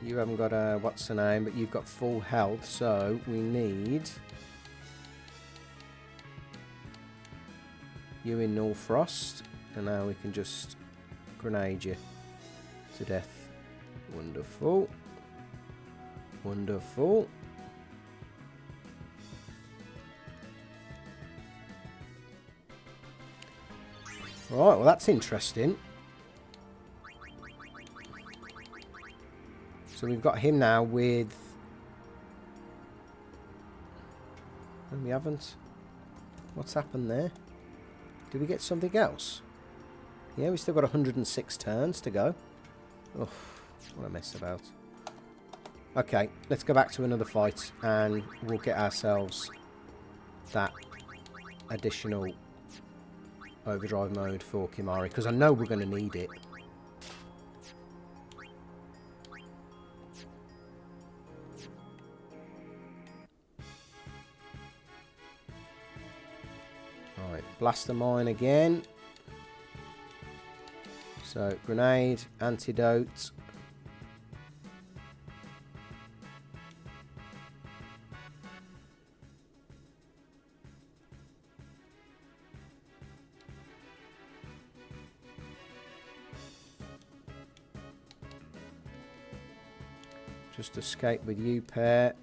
You haven't got a what's the name, but you've got full health, so we need you in Nullfrost, and now we can just grenade you to death. Wonderful. Wonderful. Right, well that's interesting. So we've got him now with... No, we haven't. What's happened there? Did we get something else? Yeah, we still got 106 turns to go. Oh, what a mess about. Okay, let's go back to another fight and we'll get ourselves that additional overdrive mode for Chimera, because I know we're going to need it. Right, blaster mine again. So, grenade, antidote. Just escape with you, pair.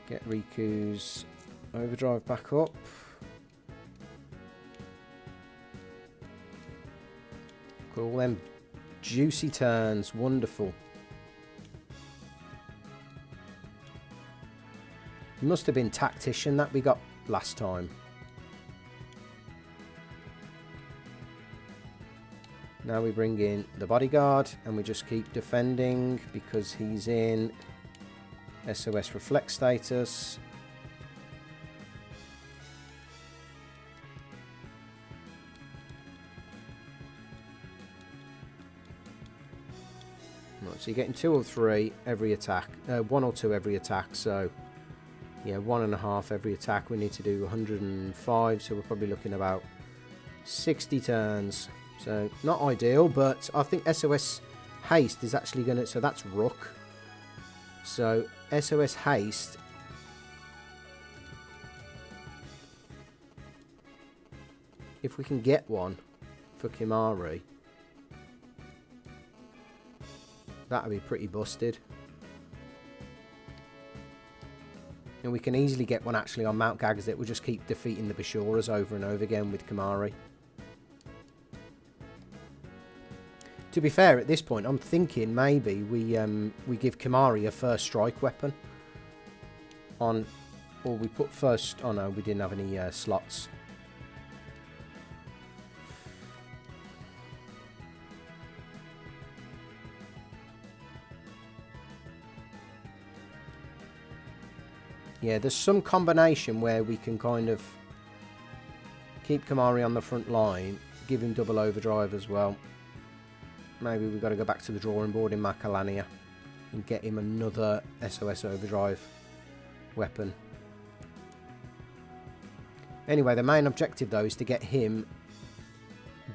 Get Riku's overdrive back up. Look at all them juicy turns. Wonderful. It must have been Tactician that we got last time. Now we bring in the Bodyguard and we just keep defending because he's in SOS Reflect status. Right, so you're getting 2 or 3 every attack, 1 or 2 every attack, so yeah, 1.5 every attack. We need to do 105, so we're probably looking about 60 turns. So, not ideal, but I think SOS Haste is actually going to... So, that's Rook. So, SOS Haste... If we can get one for Chimera, that would be pretty busted. And we can easily get one actually on Mount Gagazet. We'll just keep defeating the Bishoras over and over again with Chimera. To be fair, at this point, I'm thinking maybe we give Chimera a first strike weapon. Or we put first... Oh no, we didn't have any slots. Yeah, there's some combination where we can kind of keep Chimera on the front line, give him double overdrive as well. Maybe we've got to go back to the drawing board in Macalania and get him another SOS Overdrive weapon. Anyway, the main objective though is to get him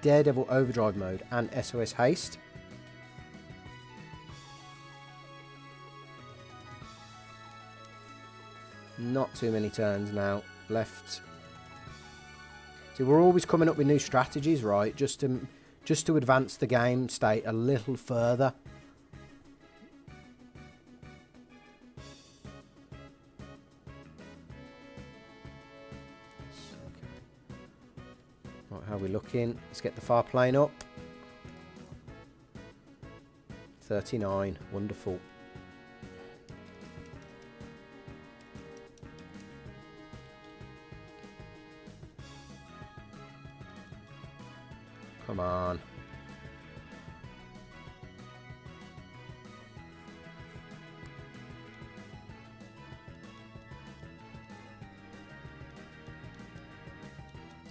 Daredevil Overdrive mode and SOS Haste. Not too many turns now left. See, we're always coming up with new strategies, right? Just to advance the game state a little further. Right, how are we looking? Let's get the far plane up. 39, wonderful. Come on.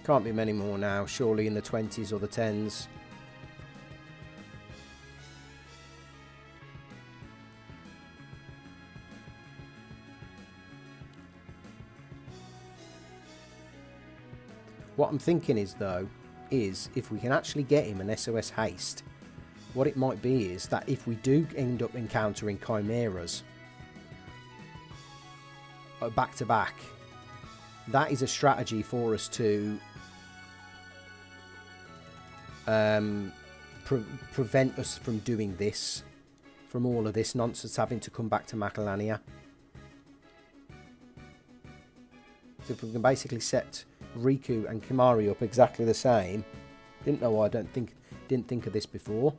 Can't be many more now, surely in the 20s or the 10s. What I'm thinking is, though, is if we can actually get him an SOS Haste, what it might be is that if we do end up encountering Chimeras back to back, that is a strategy for us to prevent us from doing this, from all of this nonsense having to come back to Macalania. So if we can basically set Riku and Chimera up exactly the same. Didn't think of this before.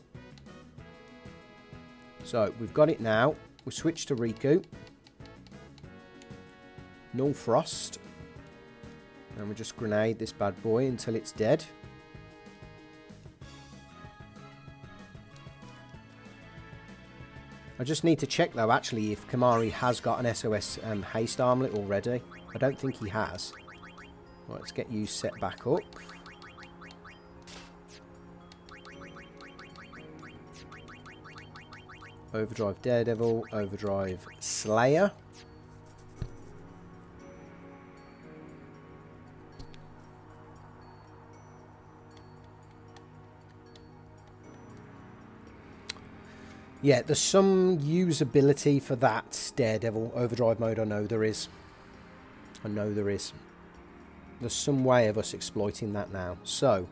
So we've got it now. We'll switch to Riku. Null Frost. And we'll just grenade this bad boy until it's dead. I just need to check though actually if Chimera has got an SOS Haste armlet already. I don't think he has. Right, let's get you set back up. Overdrive Daredevil, Overdrive Slayer. Yeah, there's some usability for that Daredevil Overdrive mode. I know there is. There's some way of us exploiting that now. So,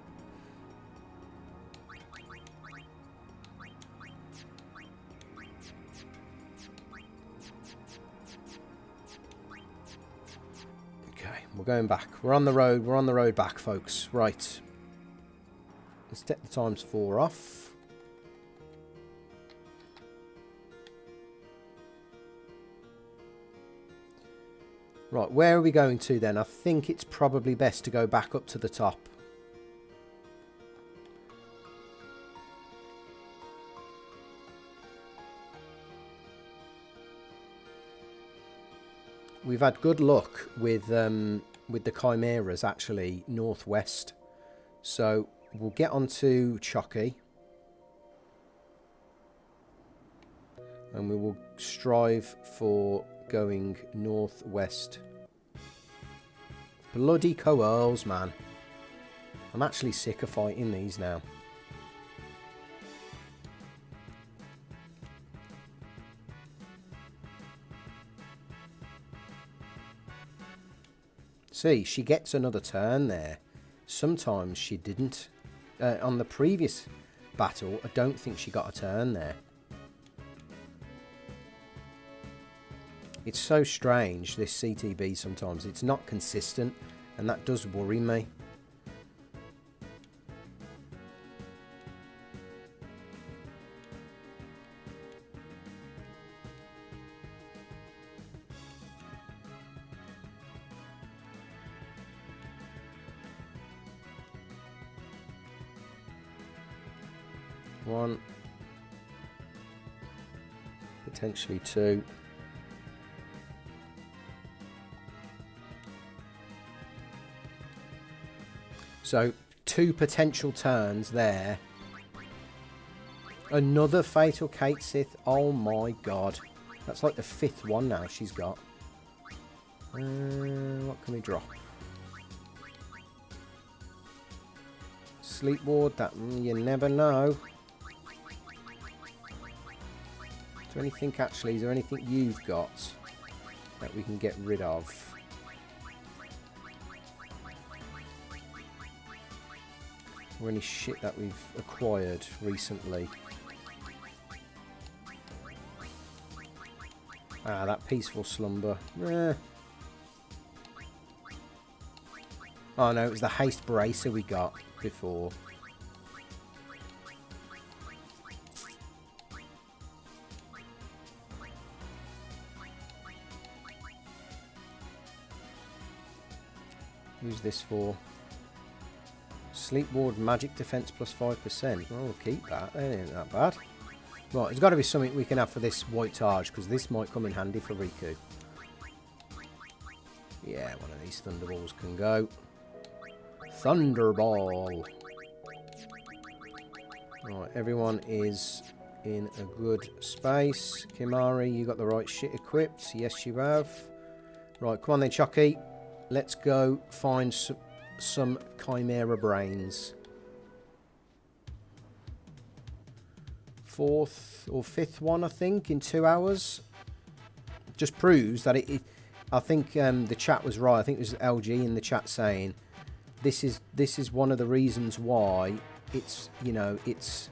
okay, we're going back. We're on the road. We're on the road back, folks. Right. Let's take the ×4 off. Right, where are we going to then? I think it's probably best to go back up to the top. We've had good luck with the Chimeras, actually, northwest. So we'll get on to Chocky. And we will strive for going northwest. Bloody coals, man. I'm actually sick of fighting these now. See, she gets another turn there. Sometimes she didn't. On the previous battle, I don't think she got a turn there. It's so strange, this CTB sometimes. It's not consistent, and that does worry me. One, potentially two. So 2 potential turns there. Another Fatal Kate Sith. Oh my god. That's like the 5th one now she's got. What can we drop? Sleep Ward. That you never know. Is there anything actually? Is there anything you've got that we can get rid of? Or any shit that we've acquired recently? Ah, that Peaceful Slumber. Oh no, it was the Haste Bracer we got before. Who's this for? Sleep Ward, Magic Defense plus 5%. Oh, we'll keep that. That ain't that bad. Right, there's got to be something we can have for this White Taj, because this might come in handy for Riku. Yeah, one of these Thunderballs can go. Thunderball! Right, everyone is in a good space. Kimari, you got the right shit equipped. Yes, you have. Right, come on then, Chucky. Let's go find some Chimera brains. 4th or 5th one, I think, in 2 hours. Just proves that I think the chat was right. I think it was LG in the chat saying this is one of the reasons why it's, you know, it's,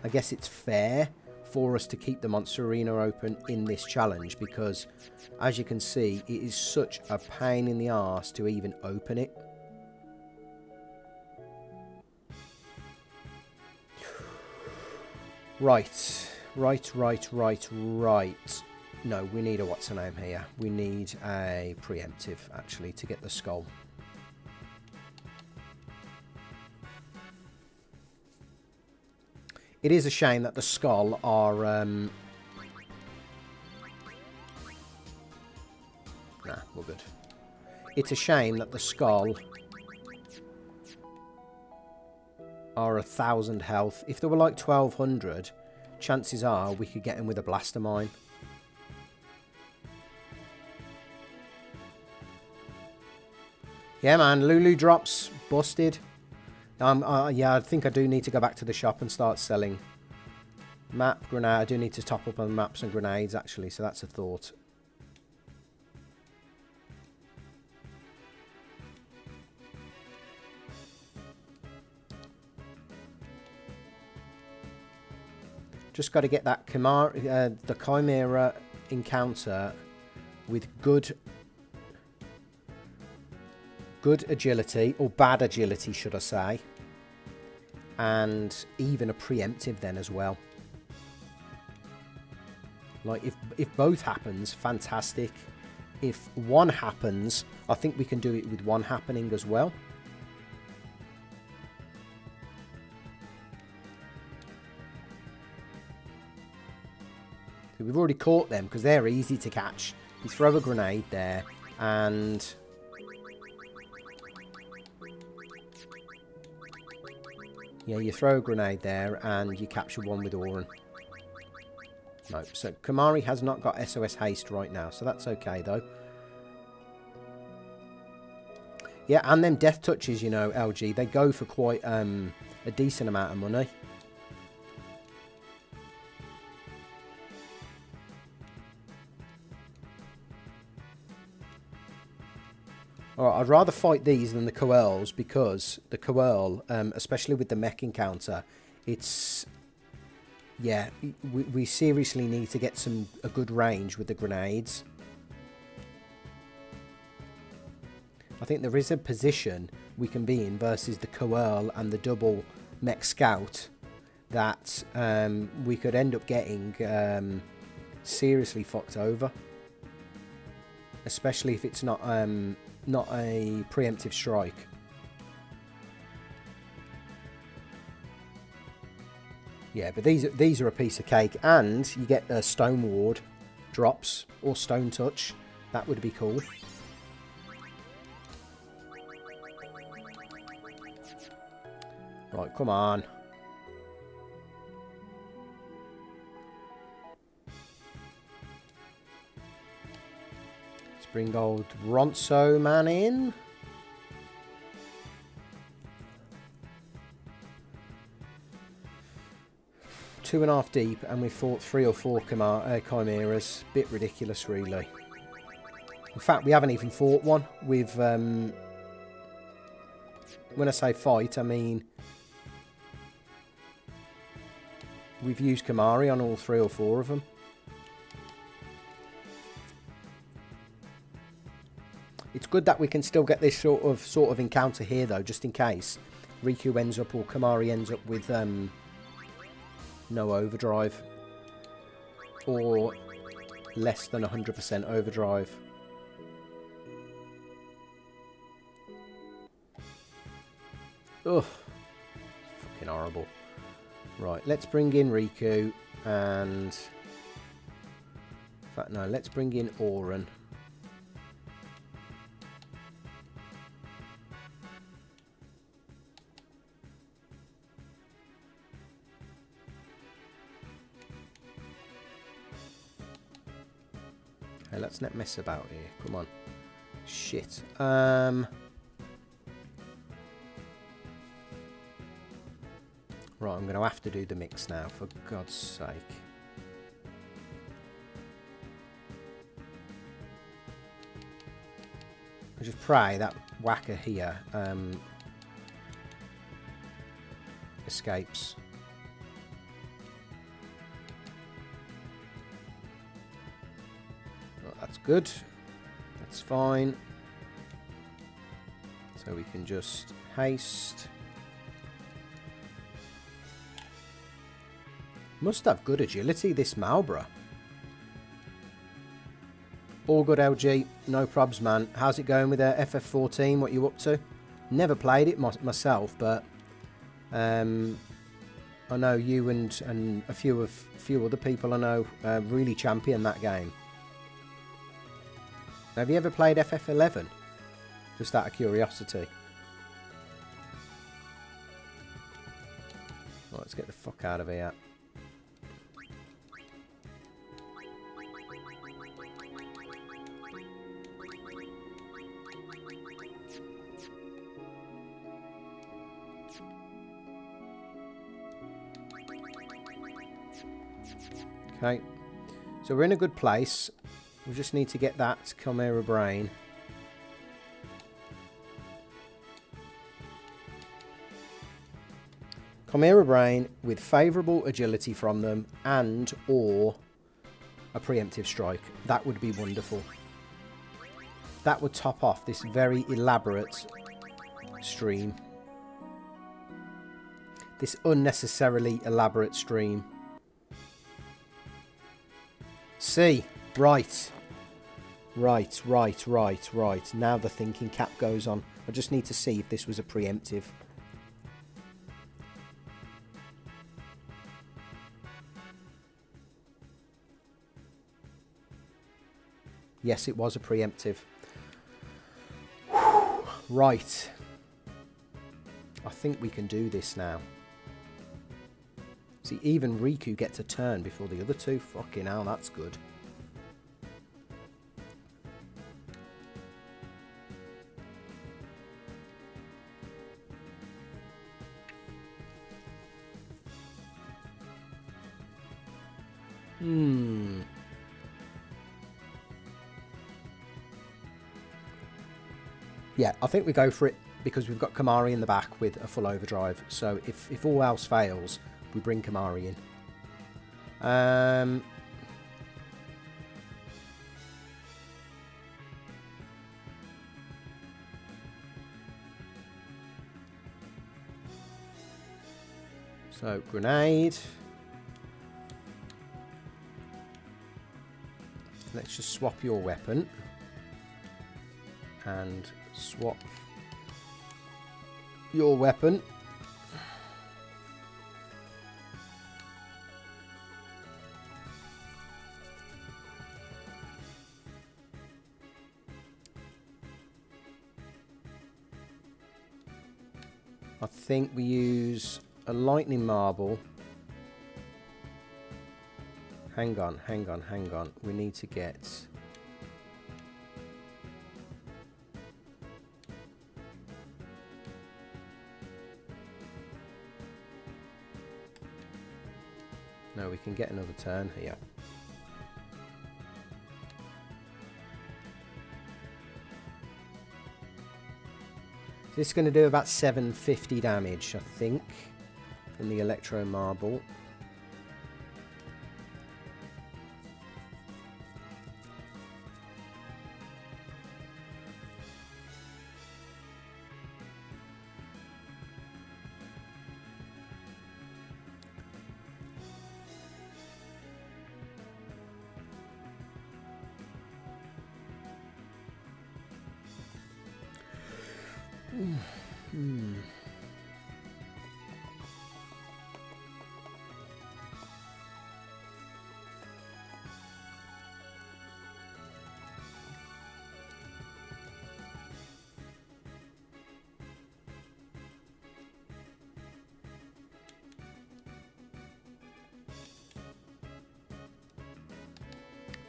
I guess it's fair for us to keep the Monster Arena open in this challenge, because as you can see, it is such a pain in the arse to even open it. Right. No, we need a what's her name here. We need a preemptive, actually, to get the skull. It is a shame that the skull are... Nah, we're good. It's a shame that the skull are 1,000 health. If they were like 1,200, chances are we could get him with a blaster mine. Yeah, man, Lulu drops busted. Yeah, I think I do need to go back to the shop and start selling map grenade. I do need to top up on maps and grenades, actually, so that's a thought. Just got to get that the Chimera encounter with good agility, or bad agility, should I say. and even a preemptive then as well. Like, if both happens, fantastic. If one happens, I think we can do it with one happening as well. We've already caught them because they're easy to catch. You throw a grenade there and... yeah, you throw a grenade there and you capture one with Auron. No, so Chimera has not got SOS haste right now, so that's okay though. Yeah, and them death touches, you know, LG, they go for quite a decent amount of money. Alright, I'd rather fight these than the Coeurls, because the Coeurl, especially with the mech encounter, it's... yeah, we seriously need to get a good range with the grenades. I think there is a position we can be in versus the Coeurl and the double mech scout that we could end up getting seriously fucked over. Especially if it's not a preemptive strike. Yeah, but these are a piece of cake, and you get a stone ward drops or stone touch. That would be cool. Right, come on. Let's bring old Ronso man in. Two and a half deep, and we fought 3 or 4 chimeras. Bit ridiculous, really. In fact, we haven't even fought one. We've, when I say fight, I mean we've used Chimera on all 3 or 4 of them. It's good that we can still get this sort of encounter here, though, just in case Riku ends up or Chimera ends up with no overdrive, or less than 100% overdrive. Ugh, fucking horrible. Right, let's bring in Riku, and in fact no, let's bring in Auron. Hey, let's not mess about here. Come on. Shit. Right, I'm going to have to do the mix now, for God's sake. I just pray that whacker here escapes. Well, that's good. That's fine. So we can just haste. Must have good agility, this Malboro. All good, LG. No probs, man. How's it going with FF14? What you up to? Never played it myself, but I know you and a few other people I know really champion that game. Have you ever played FF11? Just out of curiosity. Right, let's get the fuck out of here. Okay, so we're in a good place. We just need to get that Chimera Brain. Chimera Brain with favourable agility from them and or a preemptive strike. That would be wonderful. That would top off this very elaborate stream. this unnecessarily elaborate stream. See, right. Right. Now the thinking cap goes on. I just need to see if this was a preemptive. Yes, it was a preemptive. Right. I think we can do this now. See, even Riku gets a turn before the other two. Fucking hell, that's good. Yeah, I think we go for it because we've got Kamari in the back with a full overdrive. So if all else fails, we bring Kamari in. So, grenade. Let's just swap your weapon. And swap your weapon. I think we use a lightning marble. Hang on. We need to get... No, we can get another turn here. This is going to do about 750 damage, I think, from the Electro Marble.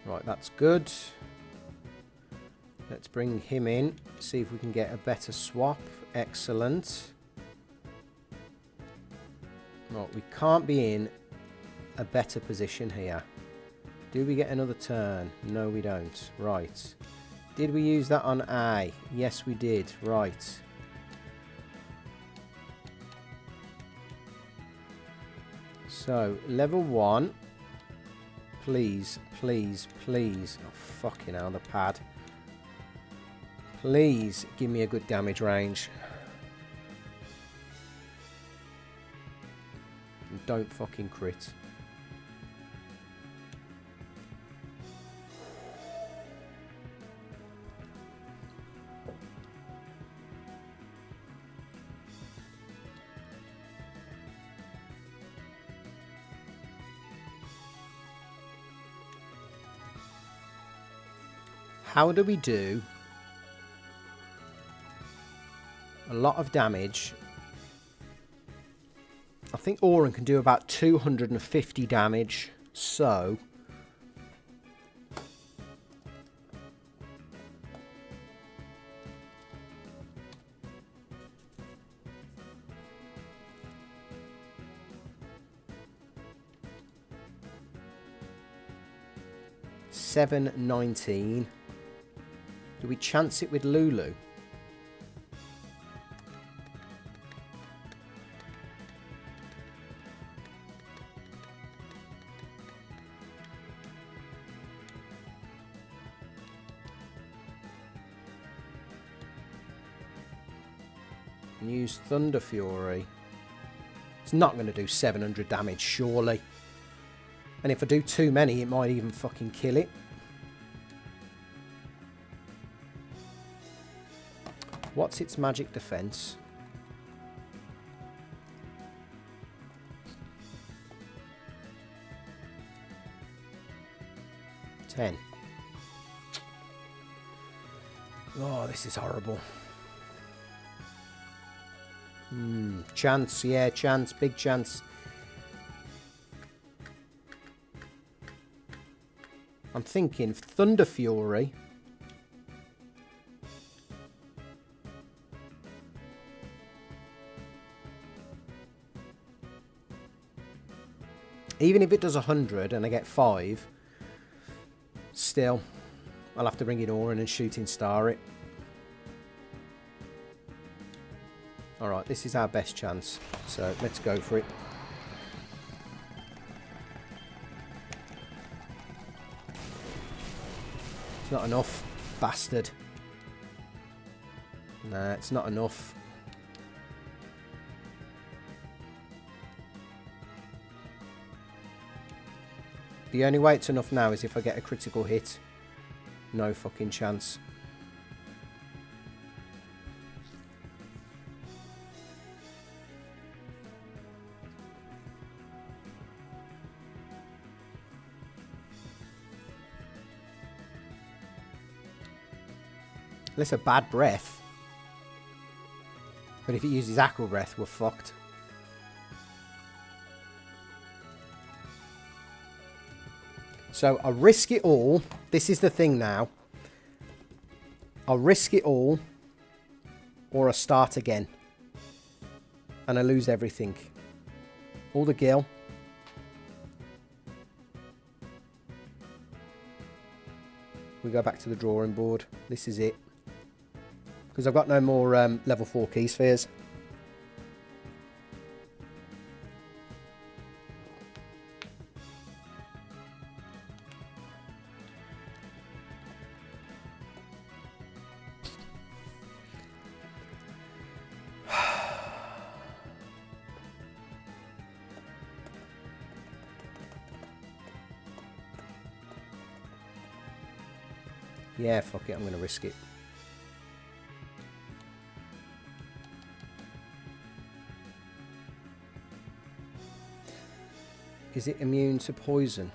Right, that's good. Let's bring him in, see if we can get a better swap. Excellent. Right, we can't be in a better position here. Do we get another turn? No, we don't. Right. Did we use that on A? Yes, we did. Right. So, level 1. Please. Oh, fucking hell, the pad. Please give me a good damage range. And don't fucking crit. How do we do a lot of damage? I think Auron can do about 250 damage, so $7.19. Do we chance it with Lulu? And use Thunder Fury. It's not going to do 700 damage, surely. And if I do too many, it might even fucking kill it. What's its magic defense? Oh, this is horrible. Chance, yeah, chance, big chance. I'm thinking Thunder Fury. Even if it does 100 and I get 5, still, I'll have to bring in Auron and Shooting Star it. Alright, this is our best chance, so let's go for it. It's not enough, bastard. Nah, it's not enough. The only way it's enough now is if I get a critical hit. No fucking chance. Unless a bad breath. But if it uses Aqua Breath, we're fucked. So I risk it all. This is the thing now. I'll risk it all. Or I start again. And I lose everything. All the gil. We go back to the drawing board. This is it. Because I've got no more level 4 key spheres. Yeah, fuck it, I'm going to risk it. Is it immune to poison?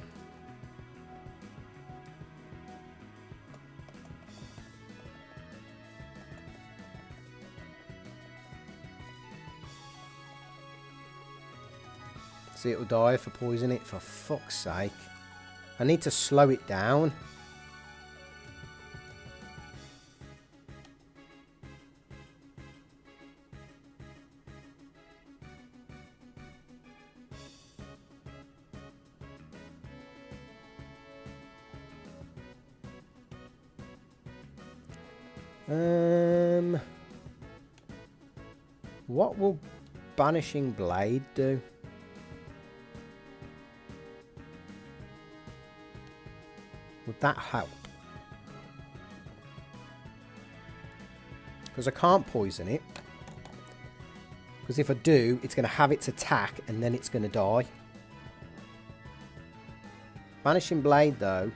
See, it'll die if I poison it, for fuck's sake. I need to slow it down. What will Banishing Blade do? Would that help? Because I can't poison it. Because if I do, it's going to have its attack and then it's going to die. Banishing Blade, though,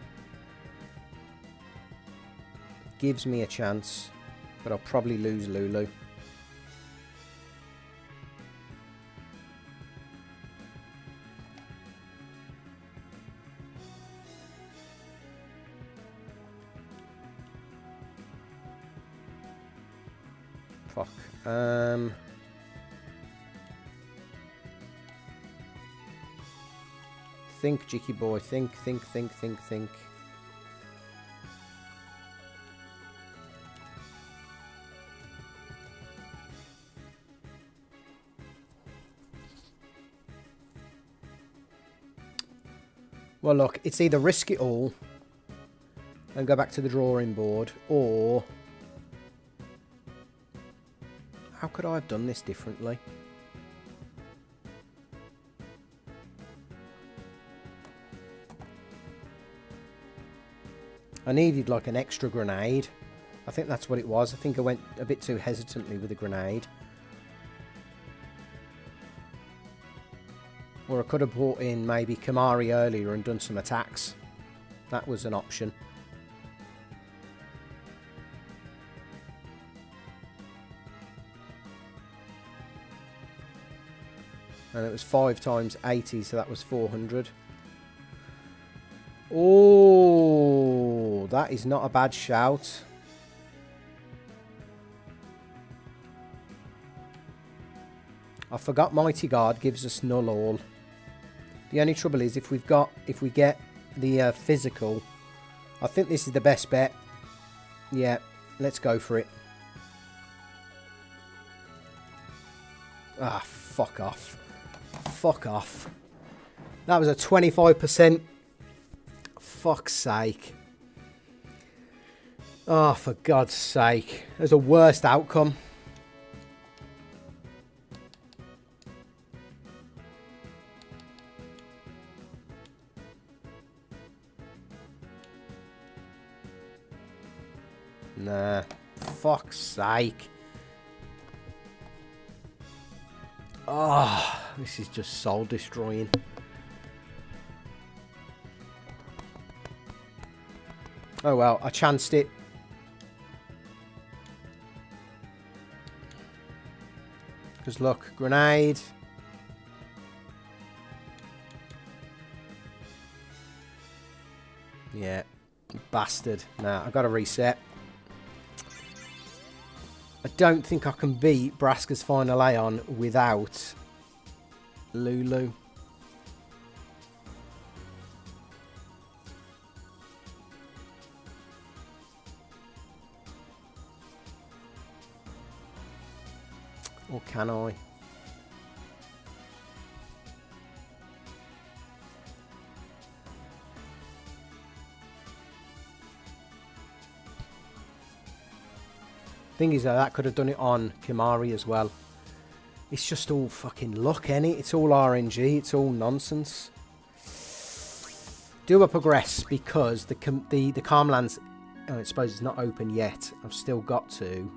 gives me a chance, but I'll probably lose Lulu. Fuck. Think, Jicky boy. Think. Well, look, it's either risk it all and go back to the drawing board, or how could I have done this differently? I needed like an extra grenade. I think that's what it was. I think I went a bit too hesitantly with the grenade. Or I could have brought in maybe Chimera earlier and done some attacks. That was an option. And it was 5 times 80, so that was 400. Oh, that is not a bad shout. I forgot Mighty Guard gives us null all. The only trouble is if we get the physical, I think this is the best bet. Yeah, let's go for it. Ah, fuck off. Fuck off. That was a 25%. Fuck's sake. Oh, for God's sake. There's a worst outcome. Nah, fuck's sake. Oh, this is just soul destroying. Oh well, I chanced it. Because look, grenade. Yeah, bastard. Nah, I gotta reset. I don't think I can beat Braska's Final Aeon without Lulu. Or can I? Thing is, though, that could have done it on Chimera as well. It's just all fucking luck, ain't it? It's all RNG. It's all nonsense. Do I progress? Because the Calmlands, I suppose it's not open yet. I've still got to.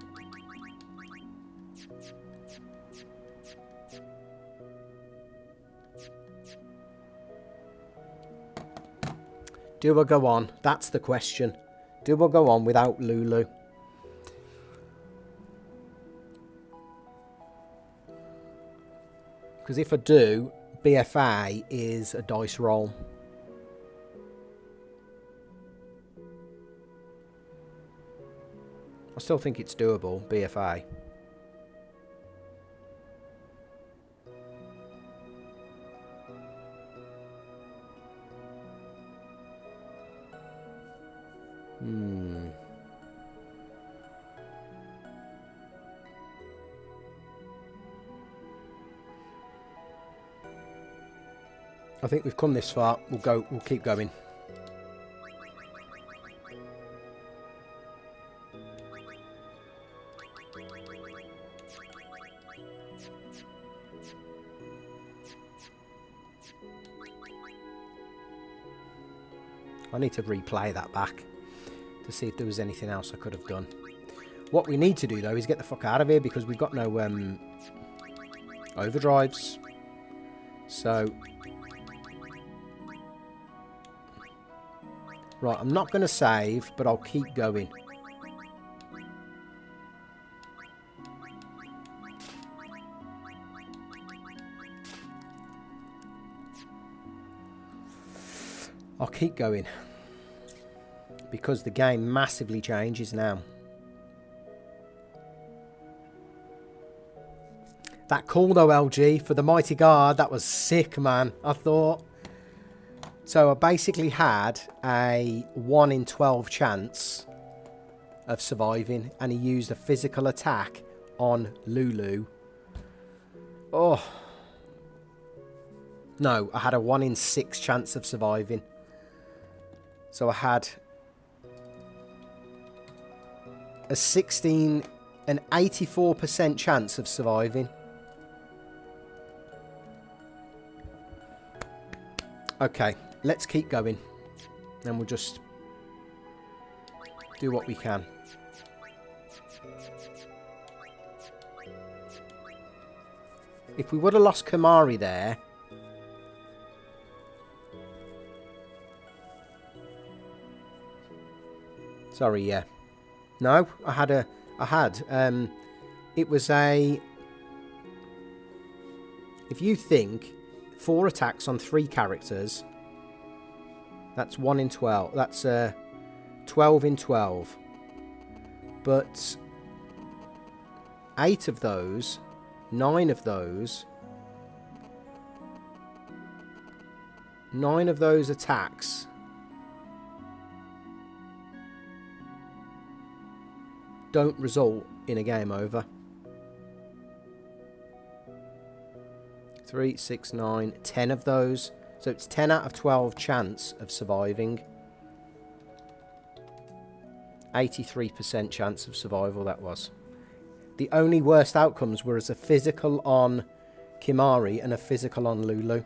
Do I go on? That's the question. Do I go on without Lulu? Because if I do, BFA is a dice roll. I still think it's doable, BFA. I think we've come this far. We'll keep going. I need to replay that back to see if there was anything else I could have done. What we need to do though is get the fuck out of here because we've got no overdrives. So right, I'm not going to save, but I'll keep going. I'll keep going. Because the game massively changes now. That call though, LG, for the Mighty Guard, that was sick, man. I thought... So I basically had a 1 in 12 chance of surviving, and he used a physical attack on Lulu. Oh. No, I had a 1 in 6 chance of surviving. So I had a 84% chance of surviving. Okay. Let's keep going, and we'll just do what we can. If we would have lost Chimera there, Sorry, yeah. No, I had. It was a... If you think 4 attacks on 3 characters, that's 1 in 12. That's 12 in 12. But 8 of those, 9 of those, 9 of those attacks don't result in a game over. 3, 6, 9, 10 of those. So it's 10 out of 12 chance of surviving. 83% chance of survival that was. The only worst outcomes were as a physical on Chimera and a physical on Lulu.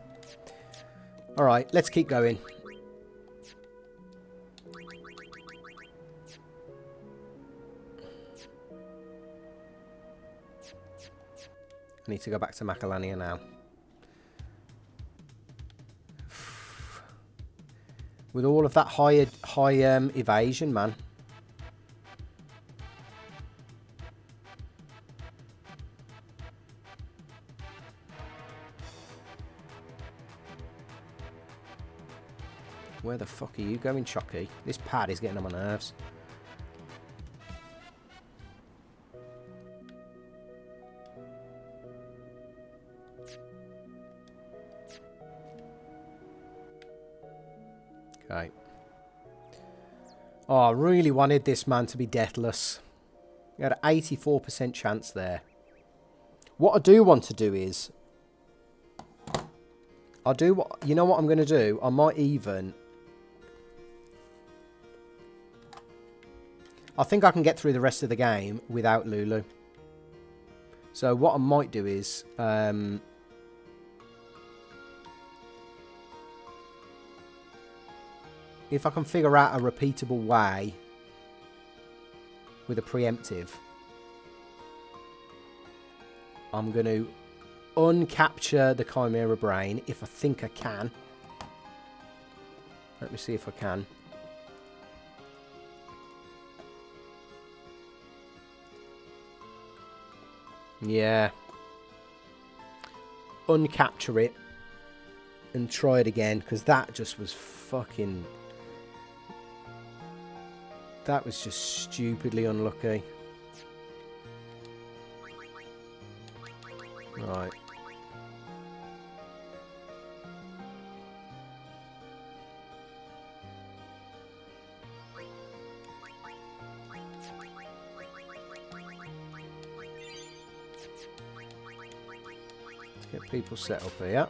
Alright, let's keep going. I need to go back to Macalania now. With all of that high evasion, man. Where the fuck are you going, Chucky? This pad is getting on my nerves. Okay. Oh, I really wanted this man to be deathless. He had an 84% chance there. What I do want to do is... You know what I'm going to do? I might even... I think I can get through the rest of the game without Lulu. So what I might do is... if I can figure out a repeatable way with a preemptive, I'm going to uncapture the Chimera brain if I think I can. Let me see if I can. Yeah. Uncapture it and try it again, because that just was fucking... That was just stupidly unlucky. Right. Let's get people set up here.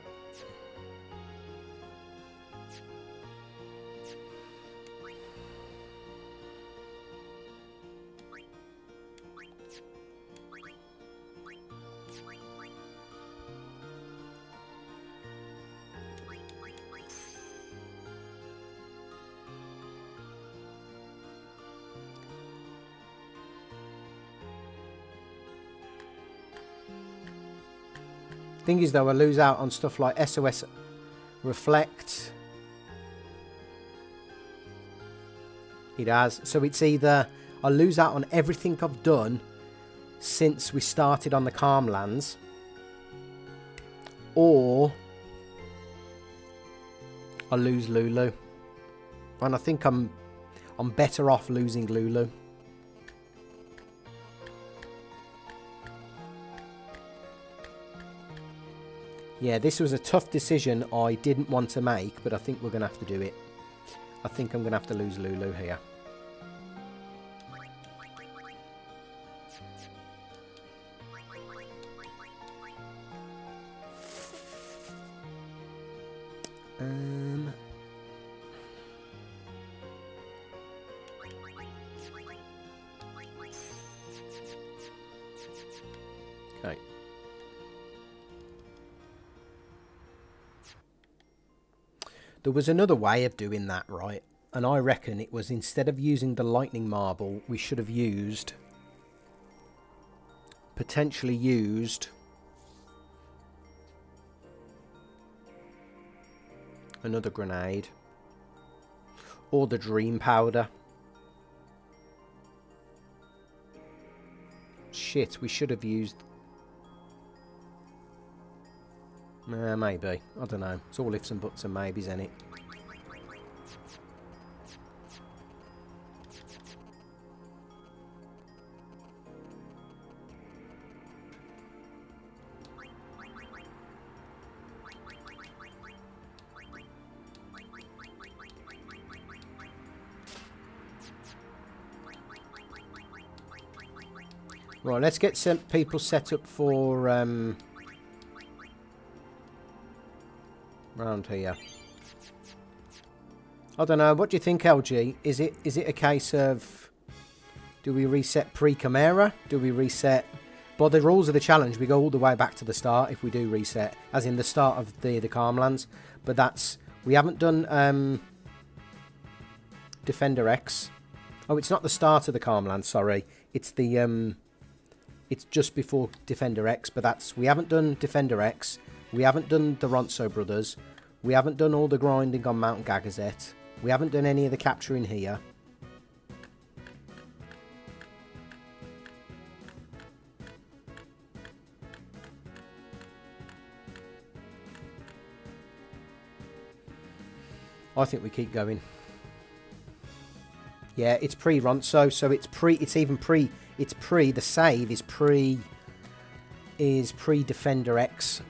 Thing is though, I lose out on stuff like SOS Reflect. It has. So it's either I lose out on everything I've done since we started on the Calmlands, or I lose Lulu. And I think I'm better off losing Lulu. Yeah, this was a tough decision I didn't want to make, but I think we're going to have to do it. I think I'm going to have to lose Lulu here. Okay. There was another way of doing that, right? And I reckon it was, instead of using the lightning marble, we should have used... potentially used... another grenade. Or the dream powder. shit. We should have used... maybe. I don't know. It's all ifs and buts and maybes, isn't it? Right, let's get some people set up for round here. I don't know. What do you think, LG? Is it a case of, do we reset pre-Chimera? Do we reset? By the rules of the challenge, we go all the way back to the start if we do reset, as in the start of the Calmlands. But that's, we haven't done Defender X. Oh, it's not the start of the Calmlands. Sorry, it's the it's just before Defender X, but that's... We haven't done Defender X. We haven't done the Ronso Brothers. We haven't done all the grinding on Mount Gagazet. We haven't done any of the capturing here. I think we keep going. Yeah, it's pre-Ronso, so it's pre... It's even pre... It's pre, the save is pre-Defender X.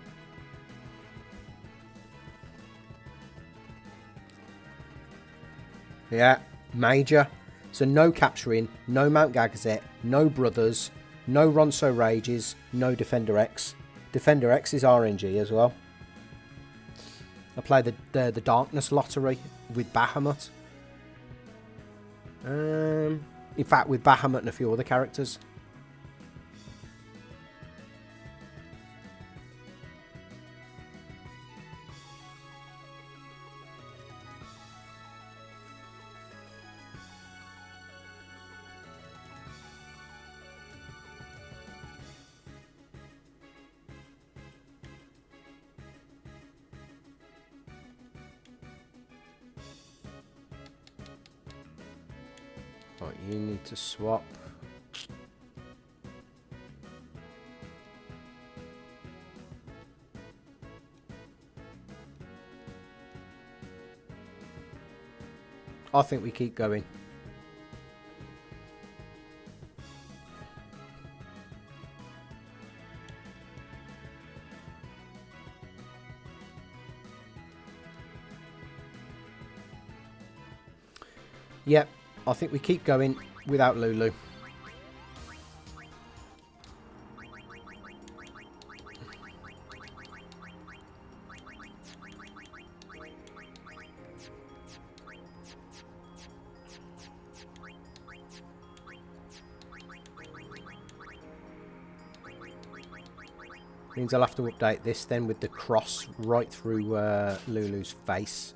Yeah, major. So no capturing, no Mount Gagazet, no Brothers, no Ronso Rages, no Defender X. Defender X is RNG as well. I play the Darkness Lottery with Bahamut. In fact, with Bahamut and a few other characters. Right, you need to swap. I think we keep going. Yep. I think we keep going without Lulu. Means I'll have to update this then with the cross right through Lulu's face.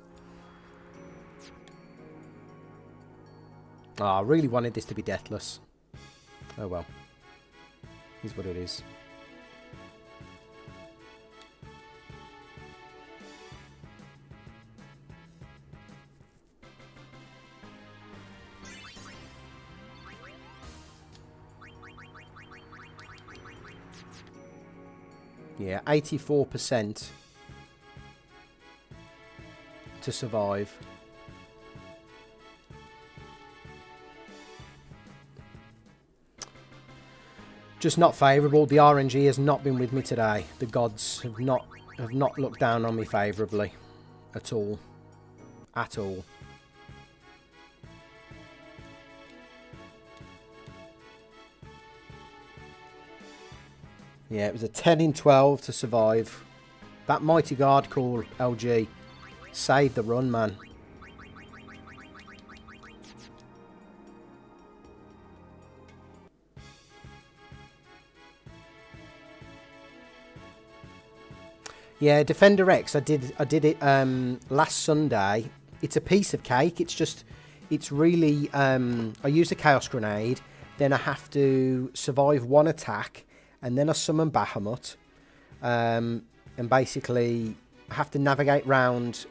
Oh, I really wanted this to be deathless. Oh well. Here's what it is. Yeah, 84% to survive. Just not favourable. The RNG has not been with me today. The gods have not looked down on me favourably at all. At all. Yeah, it was a 10 in 12 to survive. That mighty guard call, LG, saved the run, man. Yeah, Defender X, I did it last Sunday. It's a piece of cake. It's really, I use a Chaos Grenade, then I have to survive one attack, and then I summon Bahamut, and basically I have to navigate round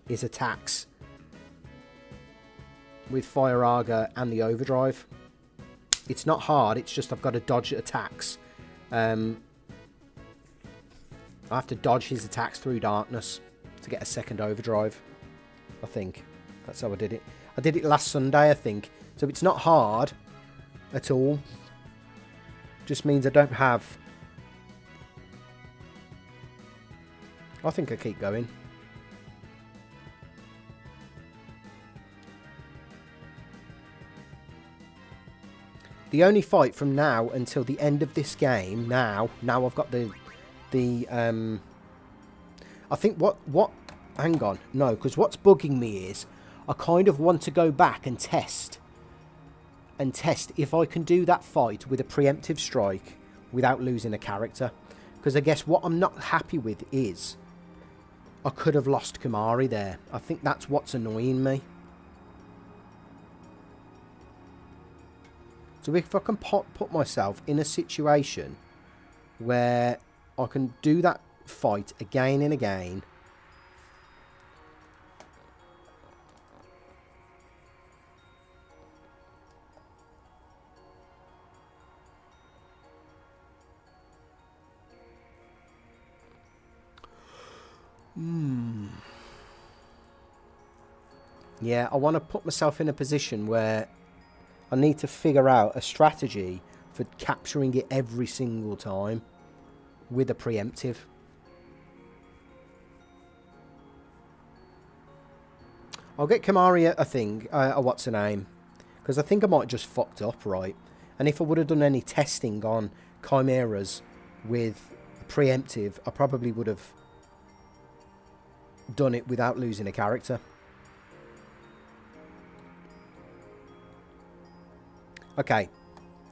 his attacks with Fire Arga and the Overdrive. It's not hard, it's just I've got to dodge attacks. I have to dodge his attacks through darkness to get a second overdrive, I think. That's how I did it. I did it last Sunday, I think. So it's not hard at all. Just means I don't have... I think I keep going. The only fight from now until the end of this game, now I've got the I think what hang on, no, because what's bugging me is I kind of want to go back and test if I can do that fight with a preemptive strike without losing a character. Because I guess what I'm not happy with is I could have lost Chimera there. I think that's what's annoying me. So if I can put myself in a situation where I can do that fight again and again. Yeah, I want to put myself in a position where I need to figure out a strategy for capturing it every single time with a preemptive. I'll get Chimera a thing, what's her name? Because I think I might just fucked up, right? And if I would have done any testing on Chimeras with preemptive, I probably would have done it without losing a character. Okay,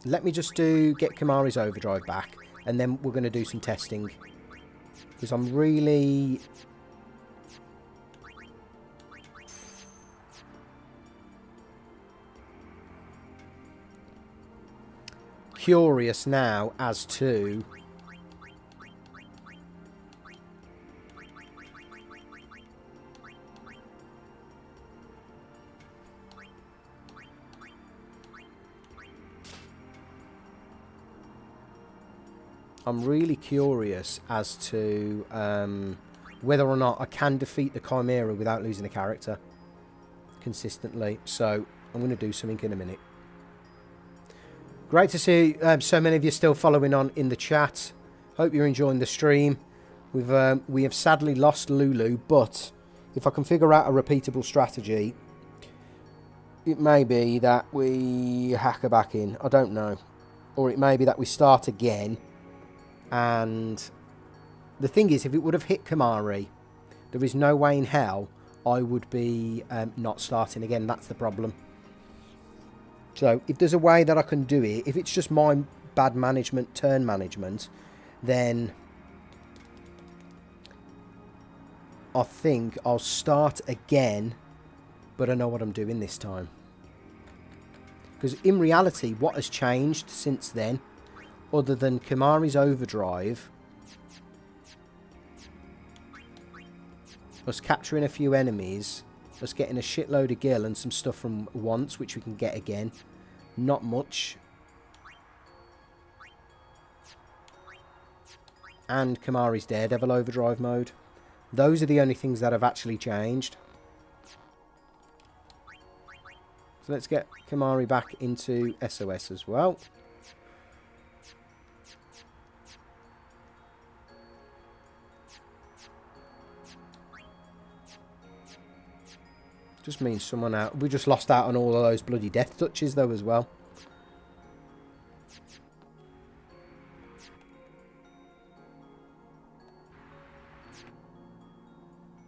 let me just get Chimera's overdrive back, and then we're going to do some testing. Because I'm really... curious now as to... I'm really curious as to whether or not I can defeat the Chimera without losing a character consistently. So I'm going to do something in a minute. Great to see so many of you still following on in the chat. Hope you're enjoying the stream. We have sadly lost Lulu, but if I can figure out a repeatable strategy, it may be that we hack her back in. I don't know. Or it may be that we start again. And the thing is, if it would have hit Chimera, there is no way in hell I would be not starting again. That's the problem. So if there's a way that I can do it, if it's just my bad management, turn management, then I think I'll start again, but I know what I'm doing this time. Because in reality, what has changed since then, other than Chimera's overdrive, us capturing a few enemies, us getting a shitload of gil and some stuff from once, which we can get again. Not much. And Chimera's Daredevil overdrive mode. Those are the only things that have actually changed. So let's get Chimera back into SOS as well. Just means someone out. We just lost out on all of those bloody death touches though as well.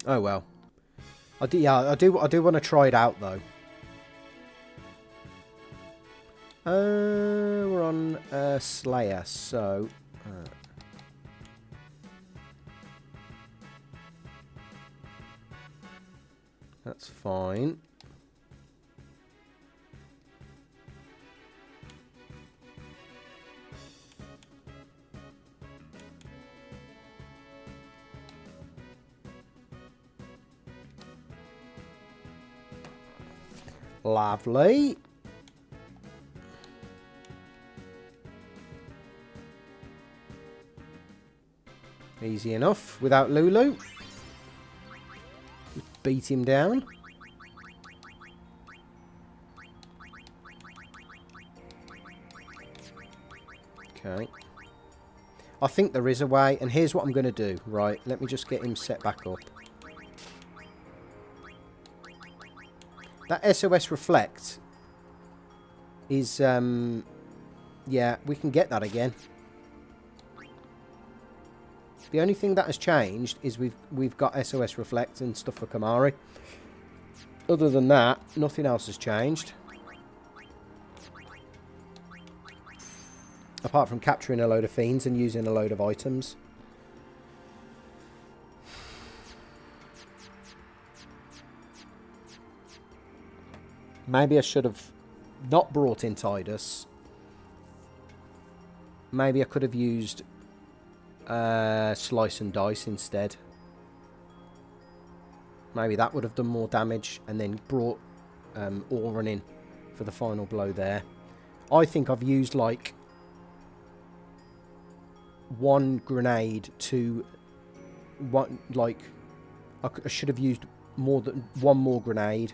Oh well. I do want to try it out though. We're on Slayer, so that's fine. Lovely. Easy enough without Lulu. Just beat him down. Okay. I think there is a way, and here's what I'm going to do. Right, let me just get him set back up. That SOS Reflect is, yeah, we can get that again. The only thing that has changed is we've got SOS Reflect and stuff for Kamari. Other than that, nothing else has changed. Apart from capturing a load of fiends and using a load of items. Maybe I should have not brought in Tidus. Maybe I could have used Slice and Dice instead. Maybe that would have done more damage, and then brought Auron in for the final blow there. I think I've used like one grenade to one, like I should have used more than one more grenade.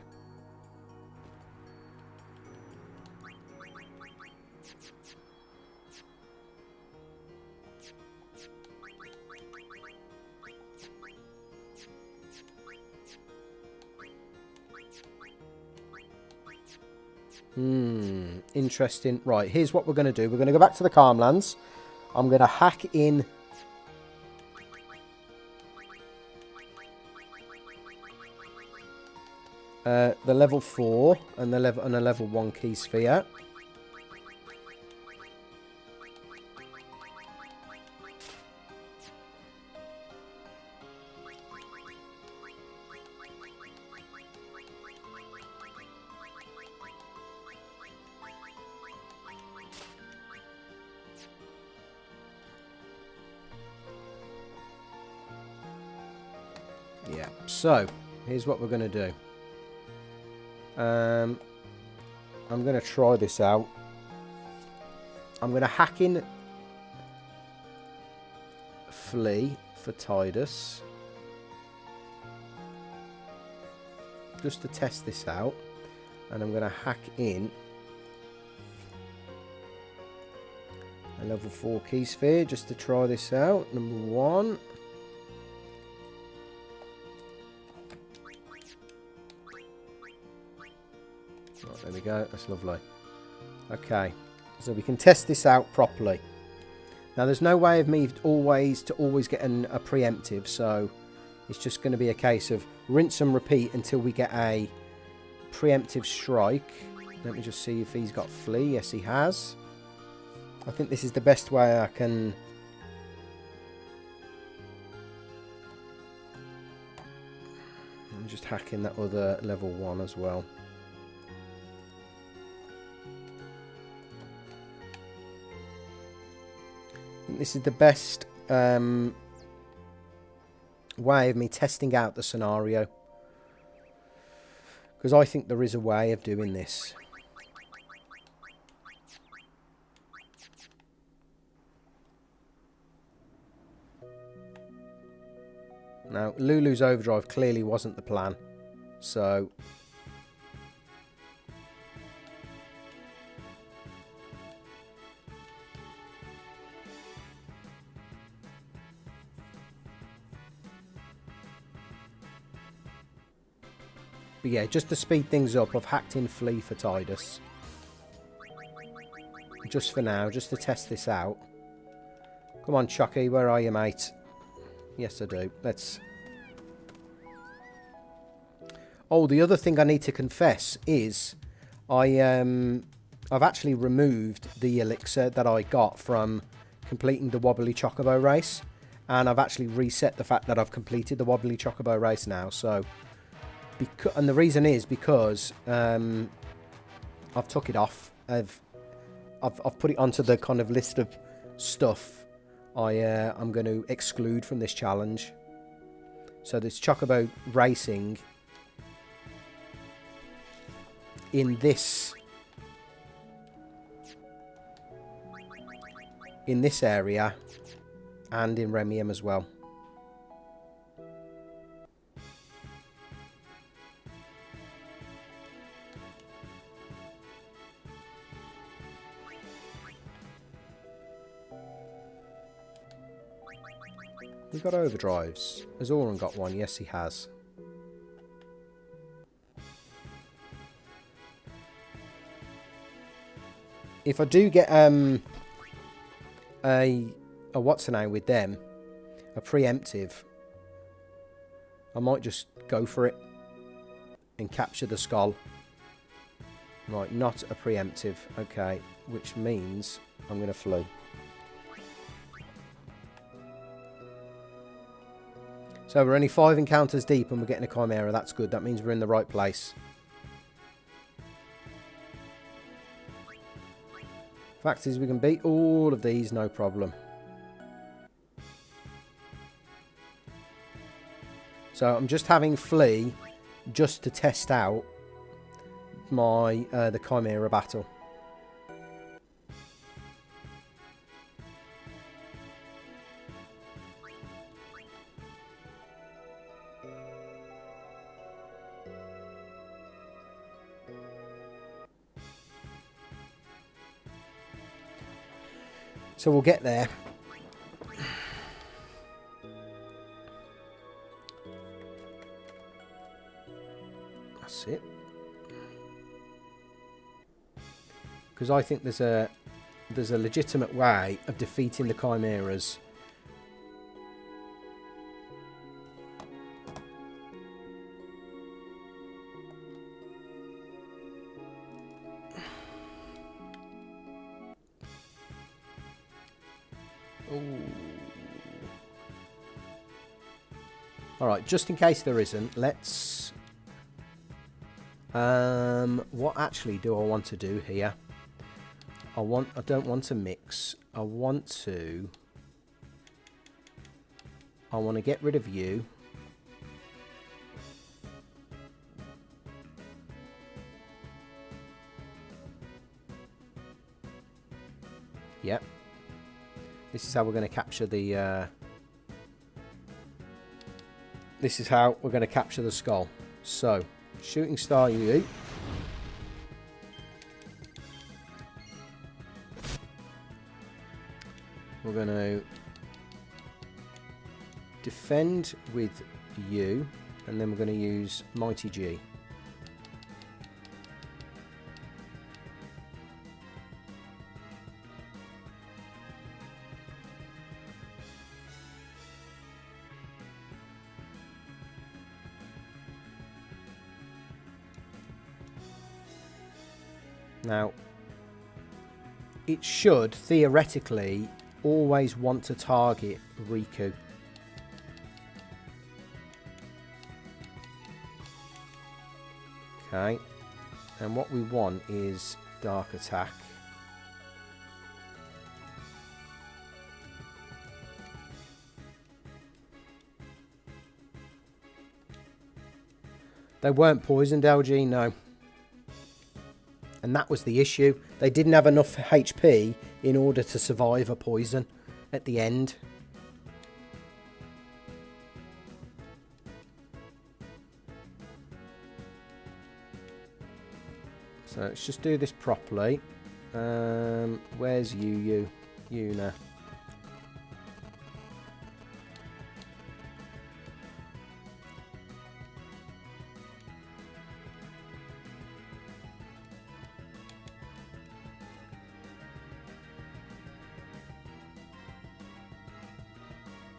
Interesting. Right, here's what we're going to do. We're going to go back to the Calmlands. I'm going to hack in the level 4 and a level 1 key sphere. Yeah, so here's what we're going to do. I'm going to try this out. I'm going to hack in Flea for Tidus, just to test this out, and I'm going to hack in a level 4 key sphere just to try this out. Number 1. There we go, that's lovely. Okay, so we can test this out properly. Now there's no way of me always getting a preemptive, so it's just going to be a case of rinse and repeat until we get a preemptive strike. Let me just see if he's got Flea. Yes, he has. I think this is the best way I can... I'm just hacking that other level 1 as well. This is the best way of me testing out the scenario, because I think there is a way of doing this. Now, Lulu's Overdrive clearly wasn't the plan, so... But yeah, just to speed things up, I've hacked in Flea for Tidus. Just for now, just to test this out. Come on, Chucky, where are you, mate? Yes, I do. Let's... Oh, the other thing I need to confess is I've actually removed the elixir that I got from completing the Wobbly Chocobo race. And I've actually reset the fact that I've completed the Wobbly Chocobo race now, so... And the reason is because I've took it off. I've put it onto the kind of list of stuff I'm going to exclude from this challenge. So this Chocobo racing in this area and in Remium as well. We got overdrives. Has Auron got one? Yes, he has. If I do get a what's the name with them, a preemptive, I might just go for it and capture the skull. Right, not a preemptive. Okay, which means I'm going to flee. So we're only 5 encounters deep and we're getting a Chimera. That's good. That means we're in the right place. Fact is, we can beat all of these, no problem. So I'm just having flee just to test out my the Chimera battle. So we'll get there. That's it. Because I think there's a legitimate way of defeating the Chimeras. Alright, just in case there isn't, let's... what actually do I want to do here? I don't want to mix. I want to get rid of you. Yep. This is how we're going to capture the... This is how we're going to capture the skull. So, shooting star you. We're going to defend with you, and then we're going to use Mighty G. Now, it should, theoretically, always want to target Riku. Okay. And what we want is Dark Attack. They weren't poisoned, LG, no. And that was the issue. They didn't have enough HP in order to survive a poison at the end. So let's just do this properly. Where's Yuna?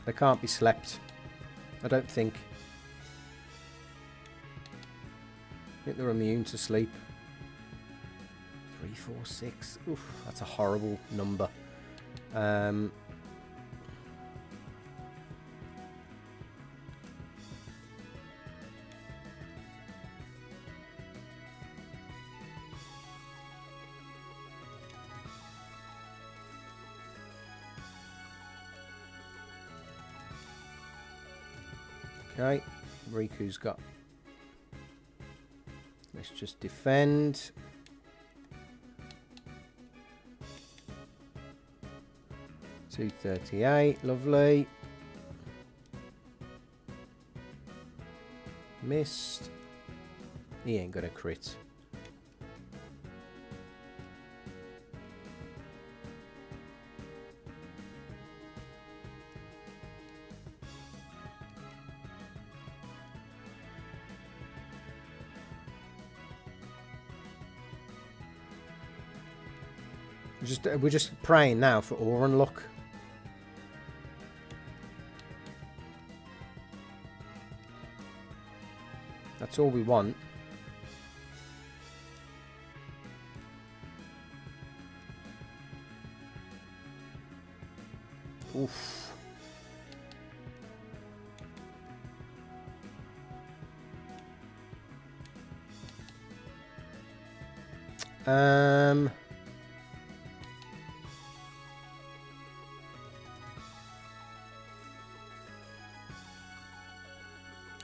They can't be slept. I don't think. I think they're immune to sleep. 3, 4, 6. Oof, that's a horrible number. Okay, Riku's got... Let's just defend. $238, lovely. Missed. He ain't got a crit. We're just praying now for Auron luck. That's all we want. Oof.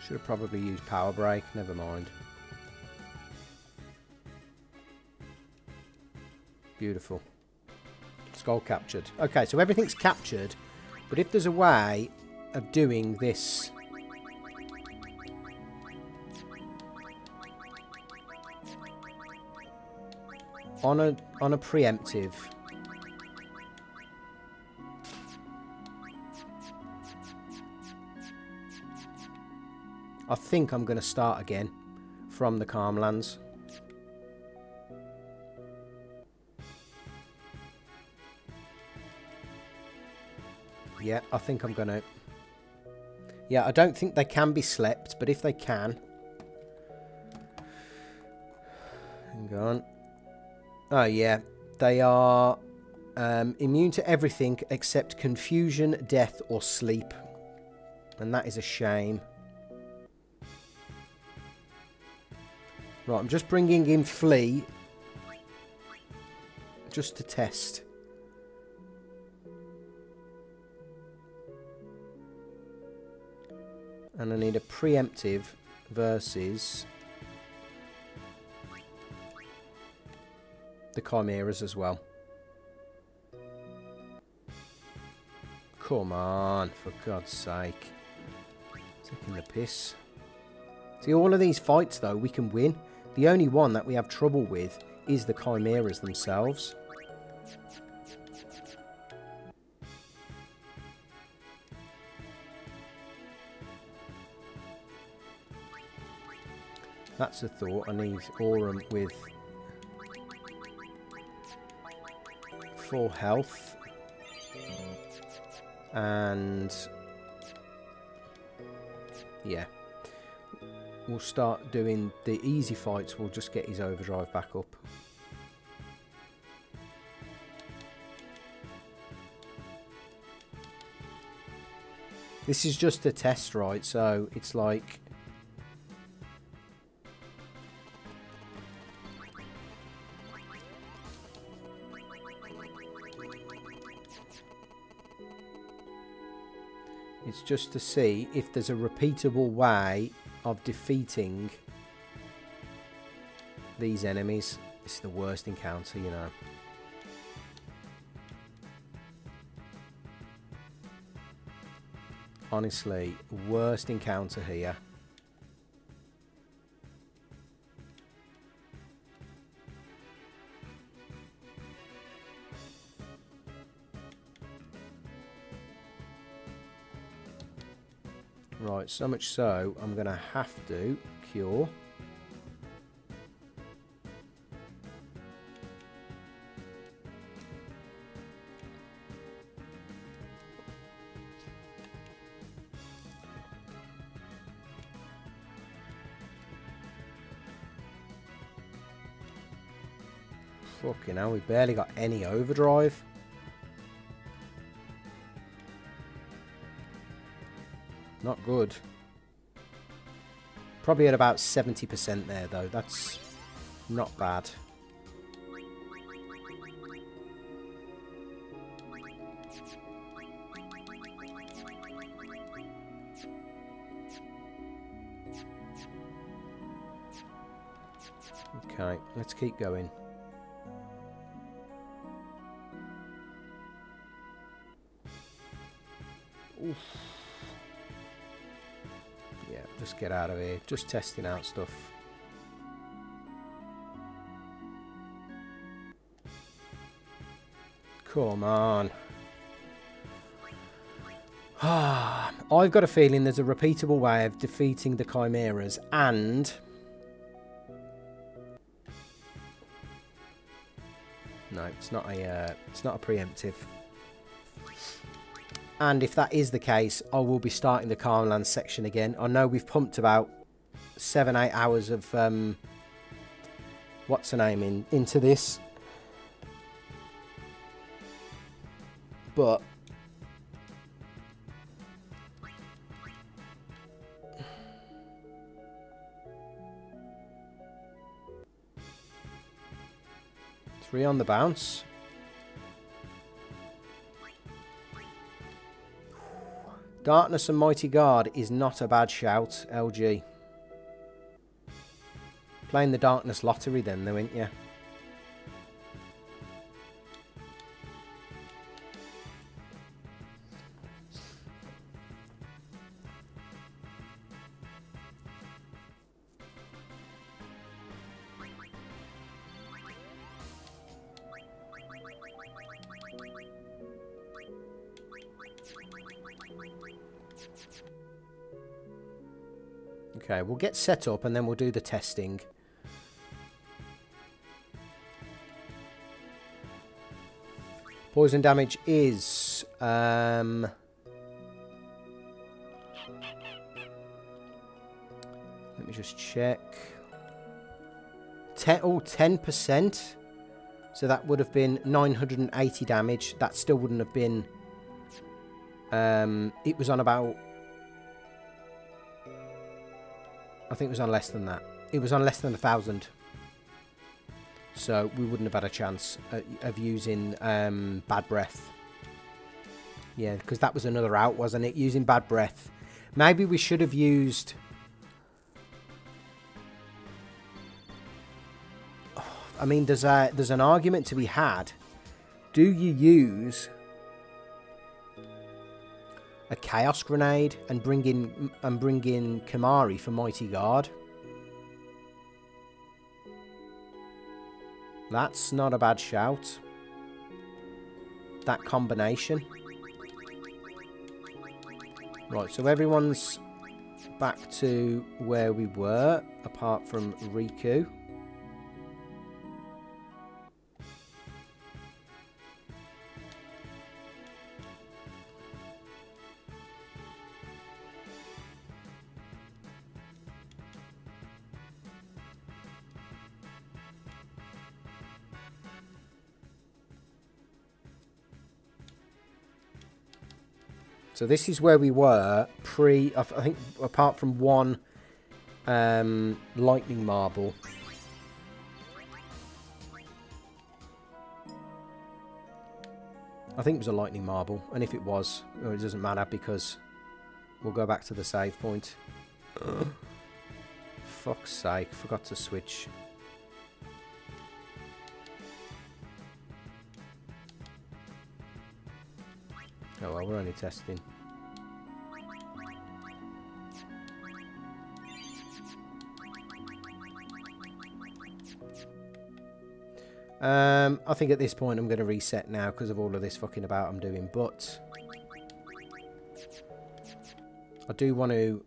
Should have probably used Power Break. Never mind. Beautiful. Skull captured. Okay, so everything's captured. But if there's a way of doing this... On a preemptive... I think I'm going to start again from the Calmlands. Yeah, I think I'm going to... Yeah, I don't think they can be slept, but if they can... Hang on. Oh, yeah. They are immune to everything except confusion, death, or sleep. And that is a shame. Right, I'm just bringing in Flea. Just to test. And I need a preemptive versus the Chimeras as well. Come on, for God's sake. Taking the piss. See, all of these fights, though, we can win. The only one that we have trouble with is the Chimeras themselves. That's a thought. I need Auron with full health. And yeah. We'll start doing the easy fights. We'll just get his overdrive back up. This is just a test, right? So it's like... It's just to see if there's a repeatable way of defeating these enemies. This is the worst encounter, you know. Honestly, worst encounter here. Right, so much so, I'm going to have to cure. Fucking hell, we barely got any overdrive. Not good. Probably at about 70% there, though. That's not bad. Okay, let's keep going. Oof. Yeah, just get out of here. Just testing out stuff. Come on. I've got a feeling there's a repeatable way of defeating the Chimeras and... No, it's not a preemptive. And if that is the case, I will be starting the Calmlands section again. I know we've pumped about 7-8 hours of what's her name into this, but three on the bounce. Darkness and Mighty Guard is not a bad shout, LG. Playing the Darkness Lottery then, though, ain't you? Okay, we'll get set up and then we'll do the testing. Poison damage is... let me just check. 10%. So that would have been 980 damage. That still wouldn't have been... it was on about... I think it was on less than that. It was on less than 1,000. So we wouldn't have had a chance of using Bad Breath. Yeah, because that was another out, wasn't it? Using Bad Breath. Maybe we should have used... I mean, there's an argument to be had. Do you use a Chaos Grenade and bring in Kimari for Mighty Guard? That's not a bad shout. That combination. Right, so everyone's back to where we were, apart from Riku. So this is where we were I think apart from one lightning marble. I think it was a lightning marble, and if it was, it doesn't matter because we'll go back to the save point. Fuck's sake, forgot to switch. Oh well, we're only testing. I think at this point I'm going to reset now because of all of this fucking about I'm doing, but I do want to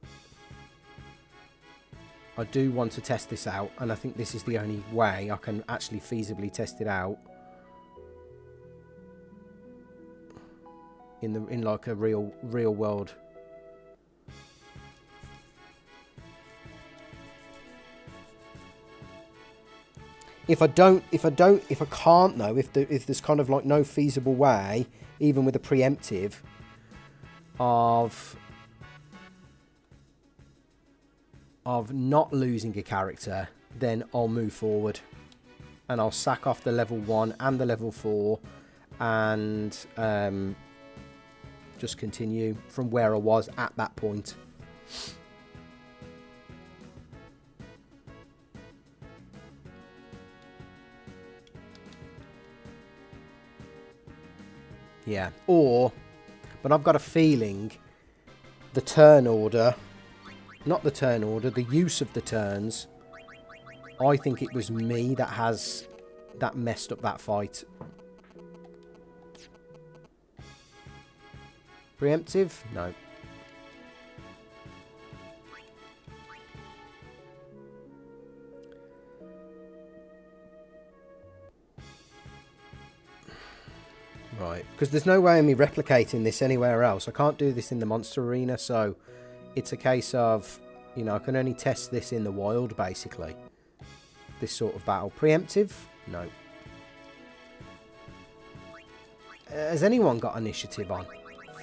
test this out, and I think this is the only way I can actually feasibly test it out in like a real world. If I can't though, if there's kind of like no feasible way, even with a preemptive, of not losing a character, then I'll move forward and I'll sack off the level 1 and the level 4 and just continue from where I was at that point. Yeah, but I've got a feeling the turn order, not the turn order, the use of the turns, I think it was me that messed up that fight. Preemptive? No. Because there's no way of me replicating this anywhere else. I can't do this in the monster arena, so it's a case of, you know, I can only test this in the wild, basically. This sort of battle. Preemptive? No. Has anyone got initiative on?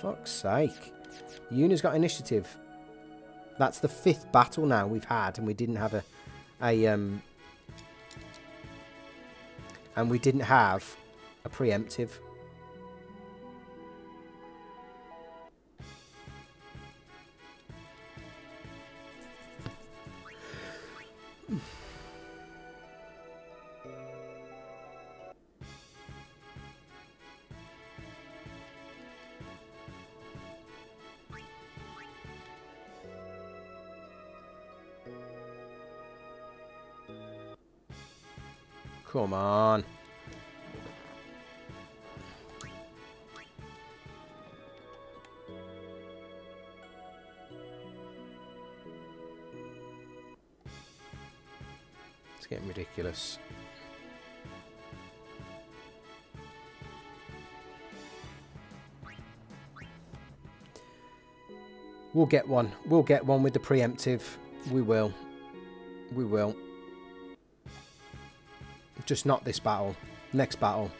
Fuck's sake. Yuna's got initiative. That's the 5th battle now we've had, and we didn't have and we didn't have a preemptive. Come on. It's getting ridiculous. We'll get one. We'll get one with the preemptive. We will. We will. Just not this battle. Next battle.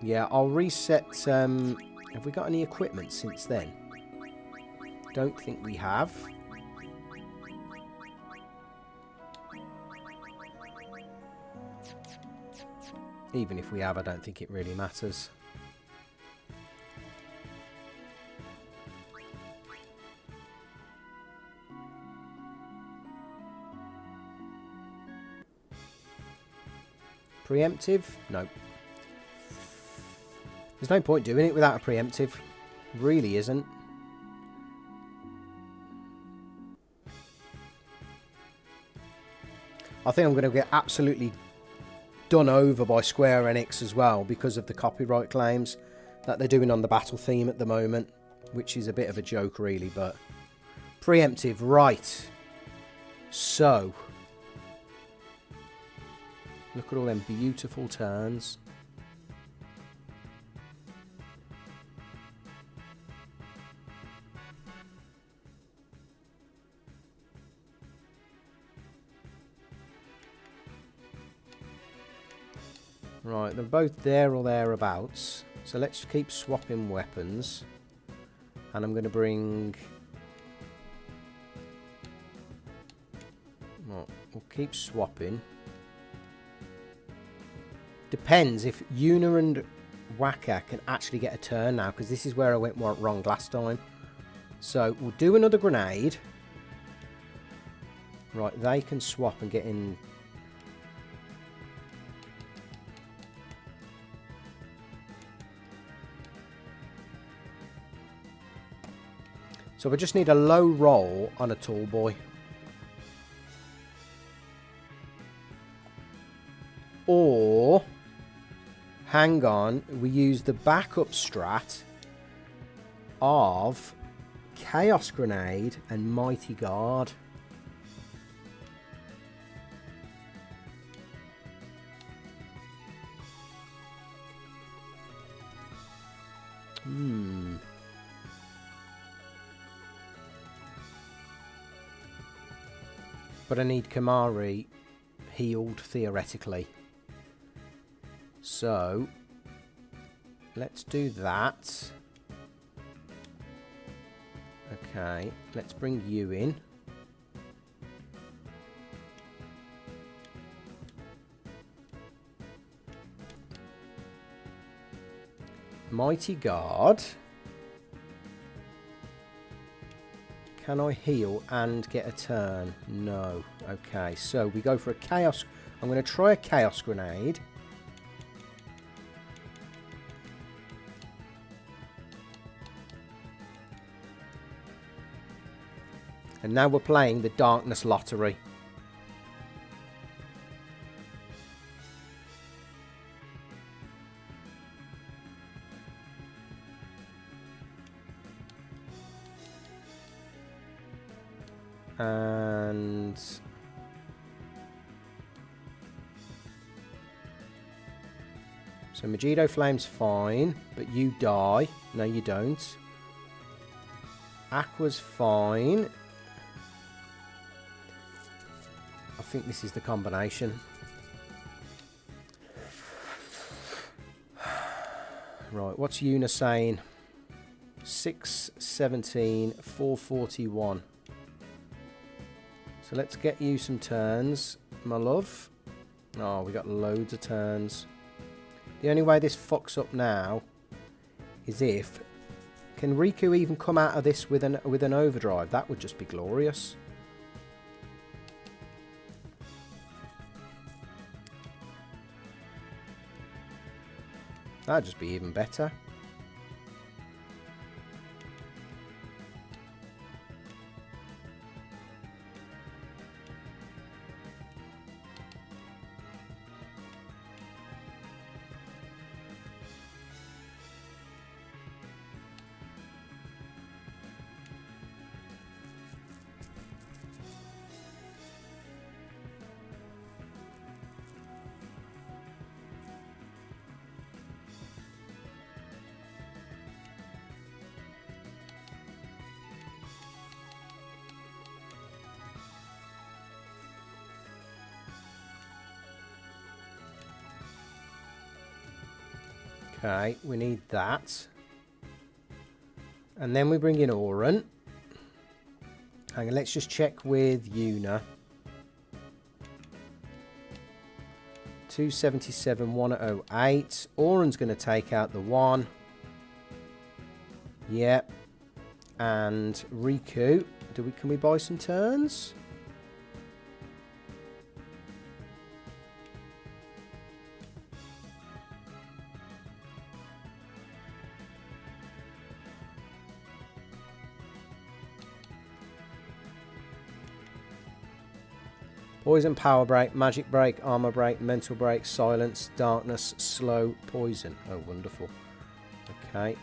Yeah, I'll reset. Have we got any equipment since then? Don't think we have. Even if we have, I don't think it really matters. Preemptive? No. There's no point doing it without a preemptive. Really isn't. I think I'm going to get absolutely done over by Square Enix as well because of the copyright claims that they're doing on the battle theme at the moment, which is a bit of a joke really, but preemptive, right. So look at all them beautiful turns. Right, they're both there or thereabouts. So let's keep swapping weapons. And I'm going to bring... Well, we'll keep swapping. Depends if Yuna and Waka can actually get a turn now, because this is where I went wrong last time. So we'll do another grenade. Right, they can swap and get in. So we just need a low roll on a tall boy. Or, hang on, we use the backup strat of Chaos Grenade and Mighty Guard. But I need Kamari healed, theoretically. So, let's do that. Okay, let's bring you in. Mighty Guard. Can I heal and get a turn? No. Okay, so we go for a Chaos... I'm going to try a Chaos Grenade. And now we're playing the Darkness Lottery. And So Megiddo Flame's fine, but you die. No, you don't. Aqua's fine. I think this is the combination. Right, what's Yuna saying? 617, 441. So let's get you some turns, my love. Oh, we got loads of turns. The only way this fucks up now is if... Can Riku even come out of this with an overdrive? That would just be glorious. That'd just be even better. Okay, we need that. And then we bring in Auron. Hang on, let's just check with Yuna. 277, 108. Auron's going to take out the 1. Yep. And Riku. Can we buy some turns? Poison, power break, magic break, armor break, mental break, silence, darkness, slow, poison. Oh, wonderful. Okay.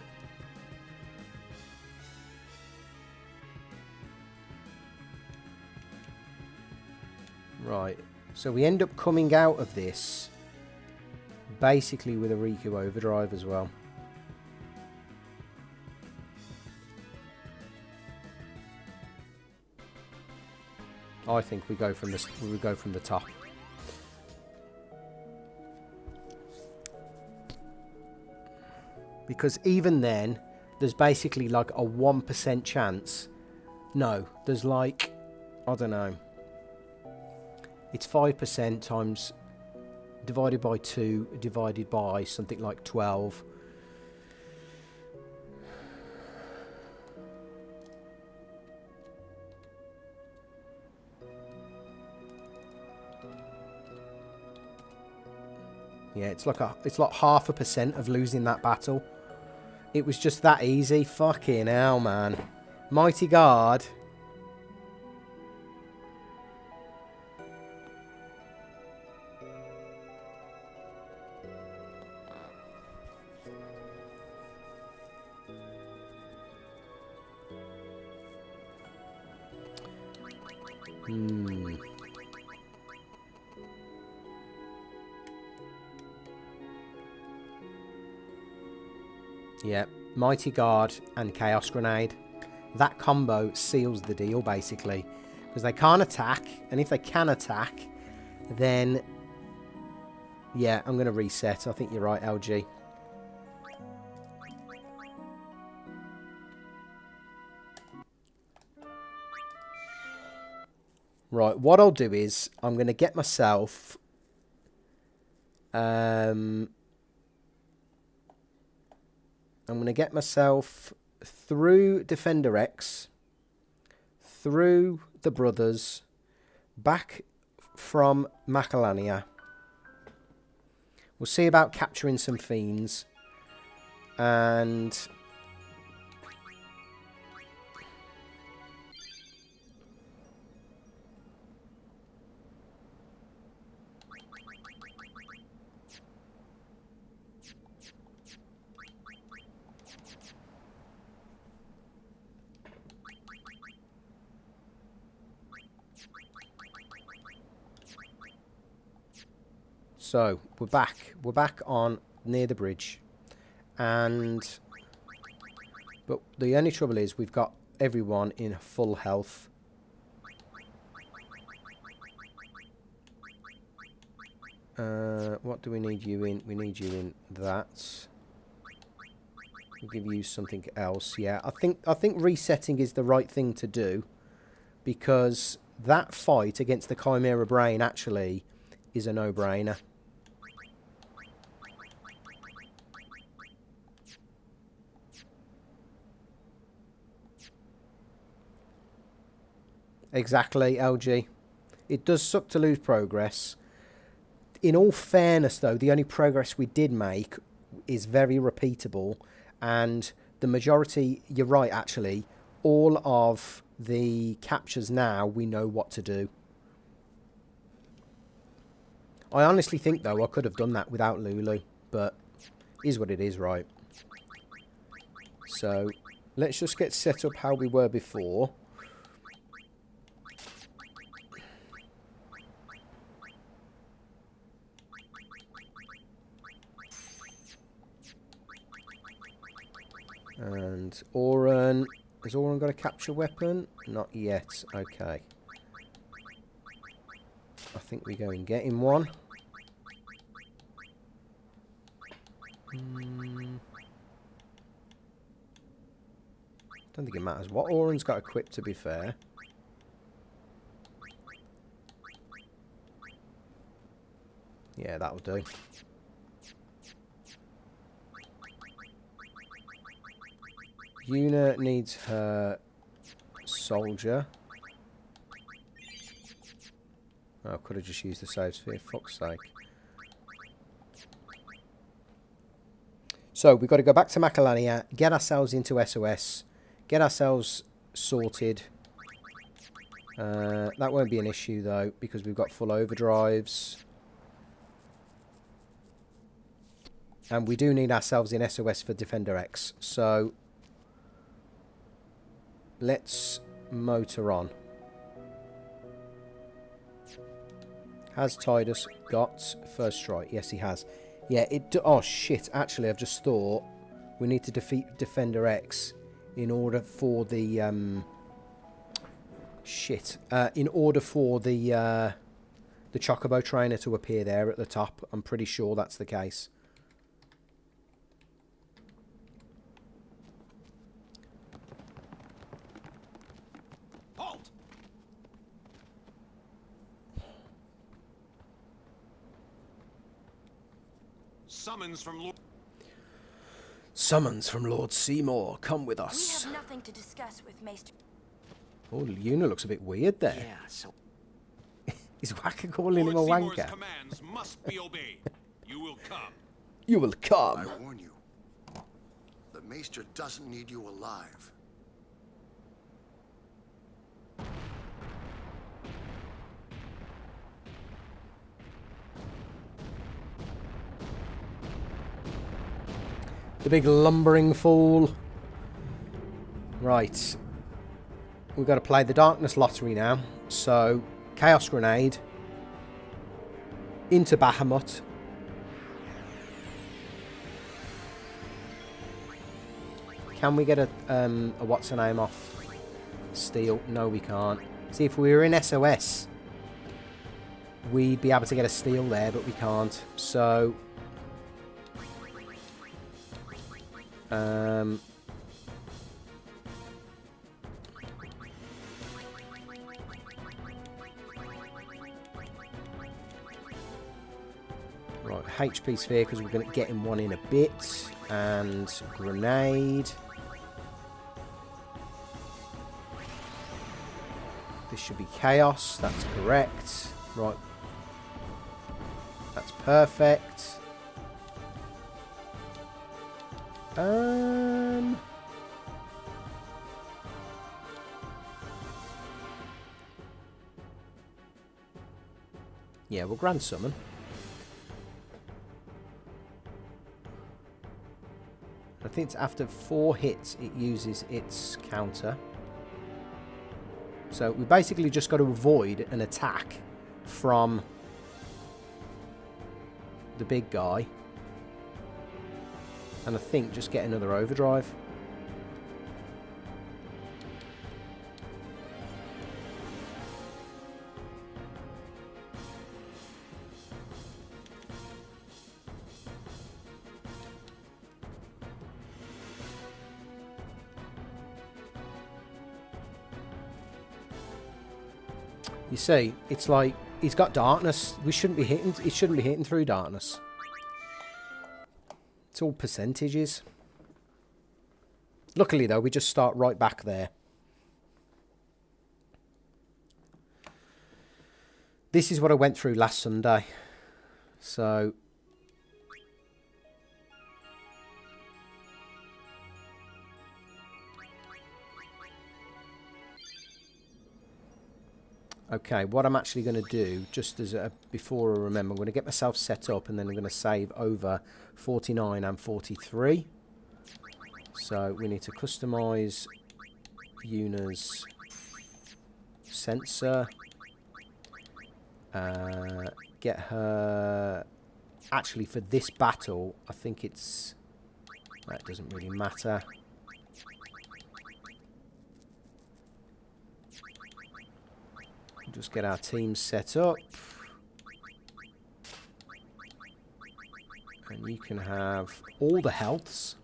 Right. So we end up coming out of this basically with a Riku overdrive as well. I think we go from the top. Because even then, there's basically like a 1% chance. No, there's like, I don't know. It's 5% times divided by 2 divided by something like 12. Yeah, it's like 0.5% of losing that battle. It was just that easy. Fucking hell, man. Mighty Guard. Yeah, Mighty Guard and Chaos Grenade. That combo seals the deal, basically. Because they can't attack, and if they can attack, then... Yeah, I'm going to reset. I think you're right, LG. Right, what I'll do is, I'm going to get myself... I'm going to get myself through Defender X, through the brothers, back from Macalania. We'll see about capturing some fiends. And... So, we're back. We're back on near the bridge. But the only trouble is we've got everyone in full health. What do we need you in? We need you in that. We'll give you something else. Yeah, I think resetting is the right thing to do, because that fight against the Chimera Brain actually is a no-brainer. Exactly, LG. It does suck to lose progress. In all fairness, though, the only progress we did make is very repeatable, and the majority, you're right, actually, all of the captures now, we know what to do. I honestly think, though, I could have done that without Lulu, but it is what it is, right? So, let's just get set up how we were before. And Auron, has Auron got a capture weapon? Not yet, okay. I think we go and get him one. Don't think it matters what Auron's got equipped, to be fair. Yeah, that'll do. Yuna needs her soldier. Oh, could have just used the save sphere, fuck's sake. So, we've got to go back to Macalania, get ourselves into SOS, get ourselves sorted. That won't be an issue, though, because we've got full overdrives. And we do need ourselves in SOS for Defender X. So, let's motor on. Has Tidus got first strike? Yes, he has. Yeah, oh, shit. Actually, I've just thought we need to defeat Defender X in order for the... in order for the Chocobo trainer to appear there at the top. I'm pretty sure that's the case. Summons from Lord Seymour. Come with us. We have nothing to discuss with Maester. Oh, Luna looks a bit weird there. Yeah, so Is Waka calling him a Lord Seymour's wanker? commands must be obeyed. You will come. You will come. I warn you, the Maester doesn't need you alive. The big lumbering fool. Right. We've got to play the Darkness Lottery now. So, Chaos Grenade. Into Bahamut. Can we get a what's her name off? Steel? No, we can't. See, if we were in SOS, we'd be able to get a steal there, but we can't. So... right, HP sphere, because we're going to get him one in a bit. And grenade. This should be chaos. That's correct. Right. That's perfect. Yeah, we'll Grand Summon. I think it's after 4 hits it uses its counter. So we basically just got to avoid an attack from the big guy. And I think just get another Overdrive. You see, it's like he's got darkness. We shouldn't be hitting. It shouldn't be hitting through darkness. It's all percentages. Luckily, though, we just start right back there. This is what I went through last Sunday. So okay, what I'm actually going to do, just as before I remember, I'm going to get myself set up and then I'm going to save over 49 and 43. So we need to customize Yuna's sensor. Get her... Actually, for this battle, I think it's... That doesn't really matter. Just get our team set up. And you can have all the healths.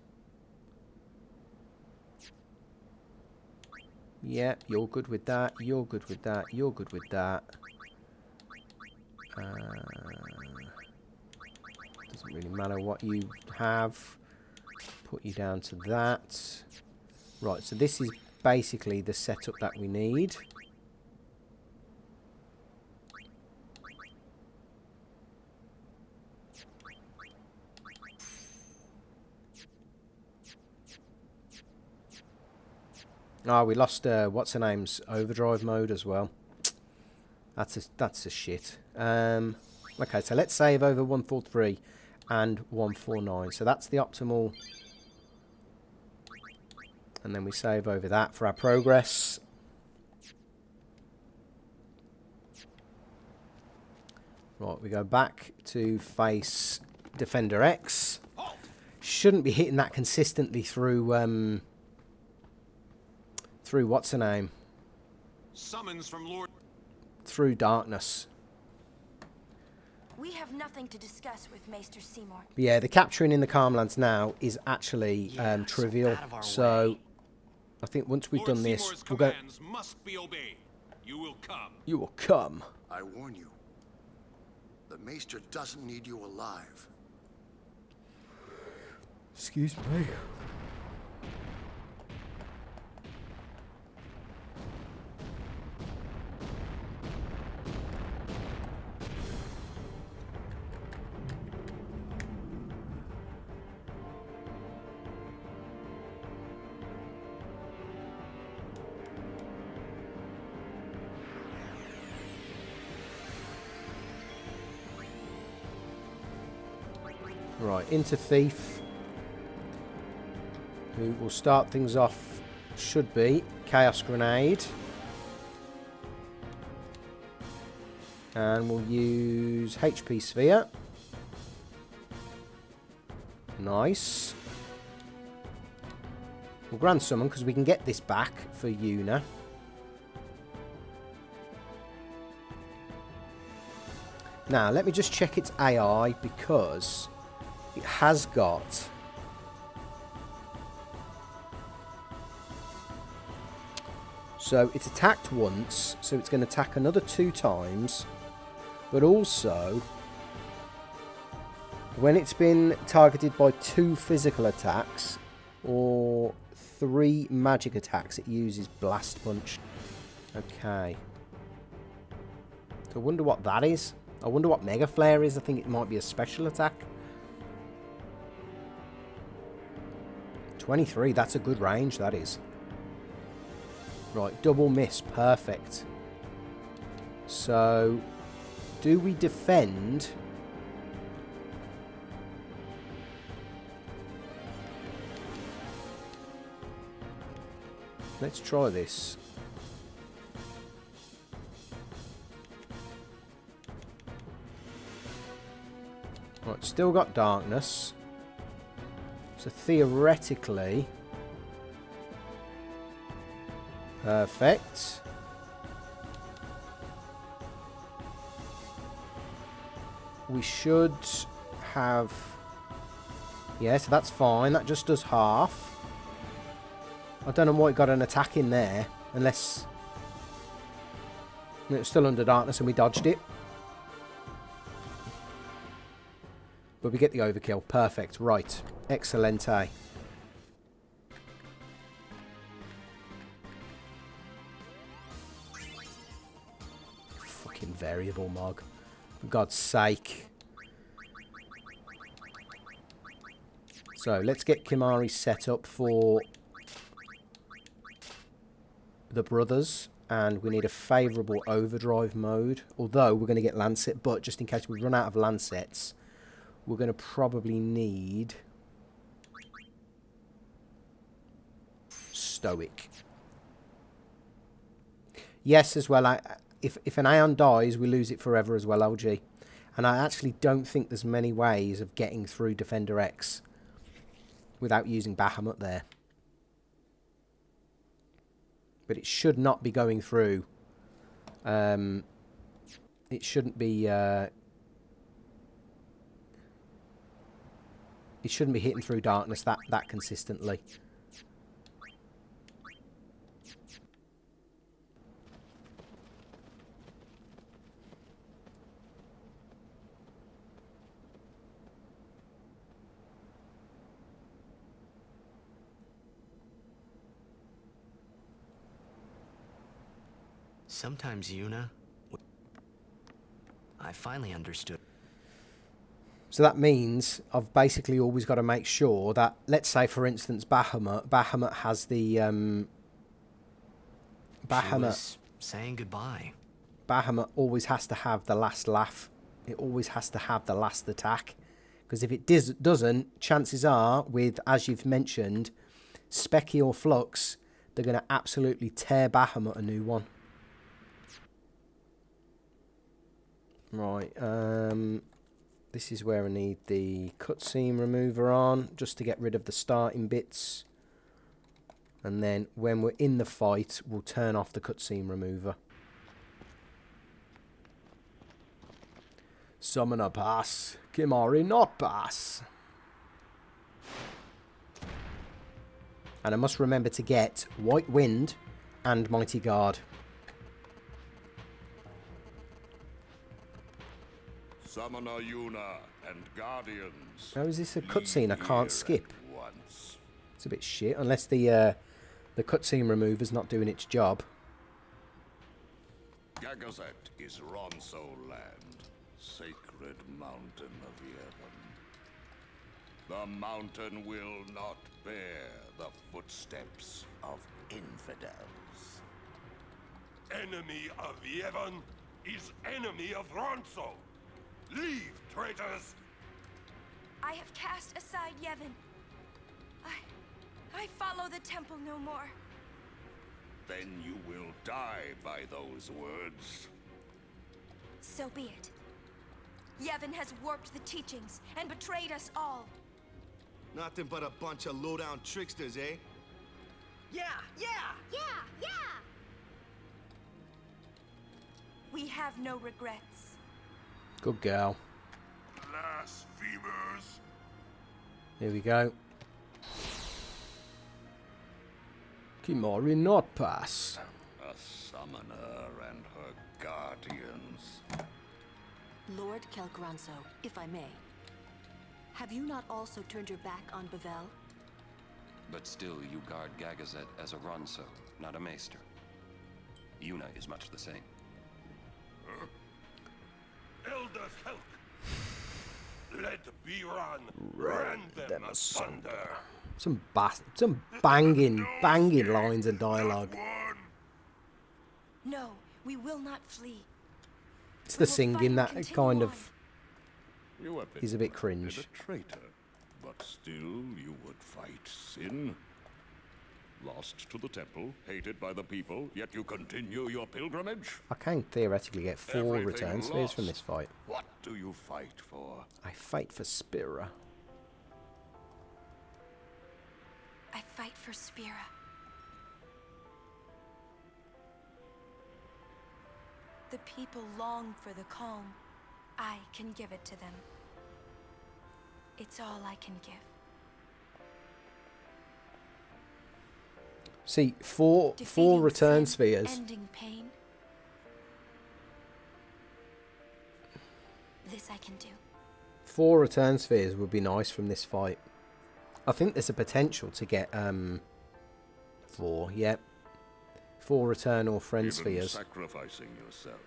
Yeah, you're good with that. You're good with that. You're good with that. Doesn't really matter what you have. Put you down to that. Right, so this is basically the setup that we need. Oh, we lost what's her name's Overdrive mode as well. That's a shit. Okay, so let's save over 143 and 149. So that's the optimal. And then we save over that for our progress. Right, we go back to face Defender X. Shouldn't be hitting that consistently through through what's her name? Summons from Lord. Through darkness. We have nothing to discuss with Maester Seymour. But yeah, the capturing in the Calmlands now is actually trivial. So I think once we've done this, we'll go. Must be obeyed. You will come. You will come. I warn you. The Maester doesn't need you alive. Excuse me. Right, into Thief, who will start things off, should be Chaos Grenade. And we'll use HP Sphere. Nice. We'll Grand Summon because we can get this back for Yuna. Now, let me just check its AI because it has got... So it's attacked once, so it's going to attack another 2 times. But also, when it's been targeted by 2 physical attacks or 3 magic attacks, it uses Blast Punch. Okay. So I wonder what that is. I wonder what Mega Flare is. I think it might be a special attack. 23, that's a good range, that is. Right, double miss, perfect. So, do we defend? Let's try this. Right, still got darkness. So theoretically... Perfect. We should have... Yeah, so that's fine. That just does half. I don't know why it got an attack in there. Unless... It was still under darkness and we dodged it. But we get the overkill. Perfect. Right. Excelente. Fucking variable Mog. For God's sake. So, let's get Kimari set up for the brothers. And we need a favourable overdrive mode. Although, we're going to get Lancet. But, just in case we run out of Lancets, we're going to probably need Stoic. Yes, as well. If an Aeon dies, we lose it forever as well, LG. And I actually don't think there's many ways of getting through Defender X without using Bahamut there. But it should not be going through. It shouldn't be... it shouldn't be hitting through darkness that consistently. Sometimes, Yuna, I finally understood. So that means I've basically always got to make sure that, let's say, for instance, Bahamut has the... She was saying goodbye. Bahamut always has to have the last laugh. It always has to have the last attack. Because if it doesn't, chances are, with, as you've mentioned, Specky or Flux, they're going to absolutely tear Bahamut a new one. Right, this is where I need the cutscene remover on, just to get rid of the starting bits. And then when we're in the fight, we'll turn off the cutscene remover. Summoner pass, Kimari not pass. And I must remember to get White Wind and Mighty Guard. Summoner Yuna and Guardians. How is this a cutscene I can't skip? It's a bit shit, unless the cutscene remover's not doing its job. Gagazet is Ronso land, sacred mountain of Yevon. The mountain will not bear the footsteps of infidels. Enemy of Yevon is enemy of Ronso. Leave, traitors! I have cast aside Yevon. I follow the temple no more. Then you will die by those words. So be it. Yevon has warped the teachings and betrayed us all. Nothing but a bunch of low-down tricksters, eh? Yeah! We have no regrets. Good girl. Blasphemers! Here we go. Kimari not pass. A summoner and her guardians. Lord Kelgranso, if I may. Have you not also turned your back on Bavel? But still you guard Gagazet as a Ronso, not a Maester. Yuna is much the same. Elders help! Let Biran rend them asunder! Some banging lines of dialogue. No, we will not flee. It's the singing that kind of You have been is a bit branded cringe. a traitor, but still you would fight sin. Lost to the temple, hated by the people, yet you continue your pilgrimage? I can theoretically get 4 Everything return spheres from lost. this fight. What do you fight for? I fight for Spira. I fight for Spira. The people long for the calm. I can give it to them. It's all I can give. See, four Defeating return sin, spheres. Ending pain. This I can do. 4 return spheres would be nice from this fight. I think there's a potential to get 4. Yep. 4 return or friend Even spheres. sacrificing yourself.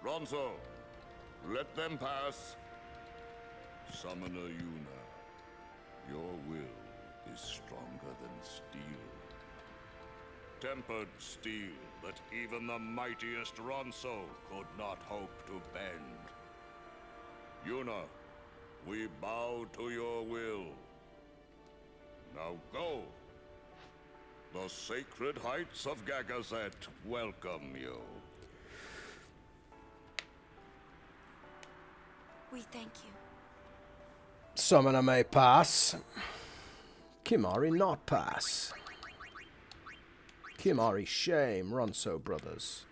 Ronso, let them pass. Summoner Yuna, your will is stronger than steel. Tempered steel that even the mightiest Ronso could not hope to bend. Yuna, we bow to your will. Now go. The sacred heights of Gagazet welcome you. We thank you. Summoner may pass. Kimari not pass. Kimari shame, Ronso brothers.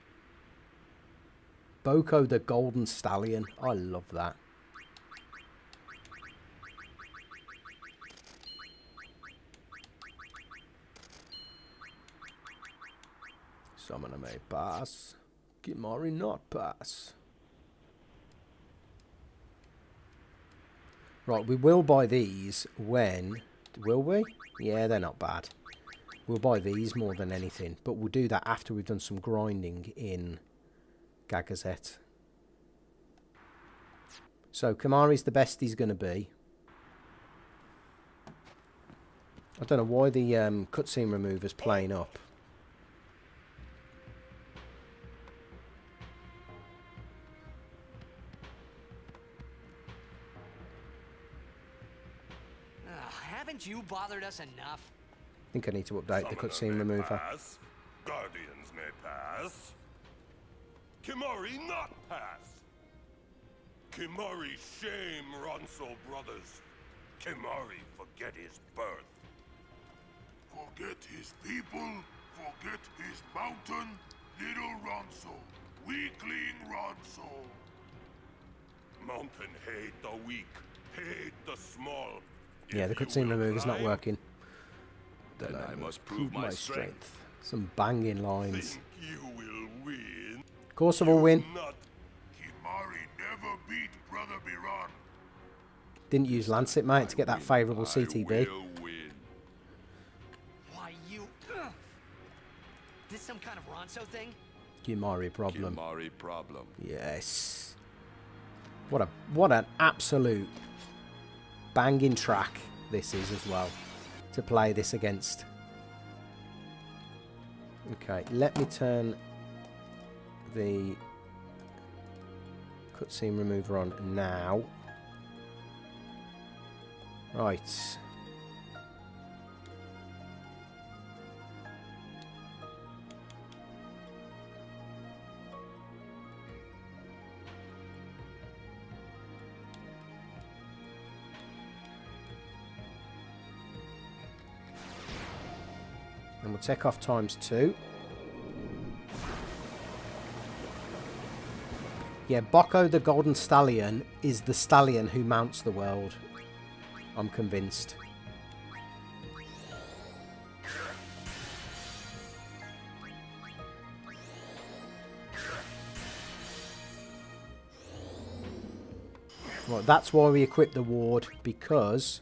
Boko the Golden Stallion. I love that. Summoner may pass. Kimari not pass. Right, we will buy these when... Will we? Yeah, they're not bad. We'll buy these more than anything. But we'll do that after we've done some grinding in Gagazet. So, Kimari's the best he's going to be. I don't know why the cutscene remover's playing up. Haven't you bothered us enough? I think I need to update the cutscene Summoner may remover. pass. Guardians may pass. Kimari not pass. Kimari shame Ronso brothers. Kimari forget his birth. Forget his people, forget his mountain, little Ronso, weakling Ronso. Mountain hate the weak, hate the small. Yeah, the If you cutscene will remover's not climb, working. Then I must prove my strength. Some banging lines. think you will win. Of course I will win. Not Kimari never beat Brother Biran. Didn't use Lancet, mate, to get that favourable CTB. will win. Why, you... This some kind of Ronso thing? Kimari problem. Kimari problem. Yes. What an absolute banging track this is as well to play this against. Okay, let me turn the cutscene remover on now. Right. And we'll take off ×2. Yeah, Boko the Golden Stallion is the stallion who mounts the world. I'm convinced. Right, that's why we equip the ward, because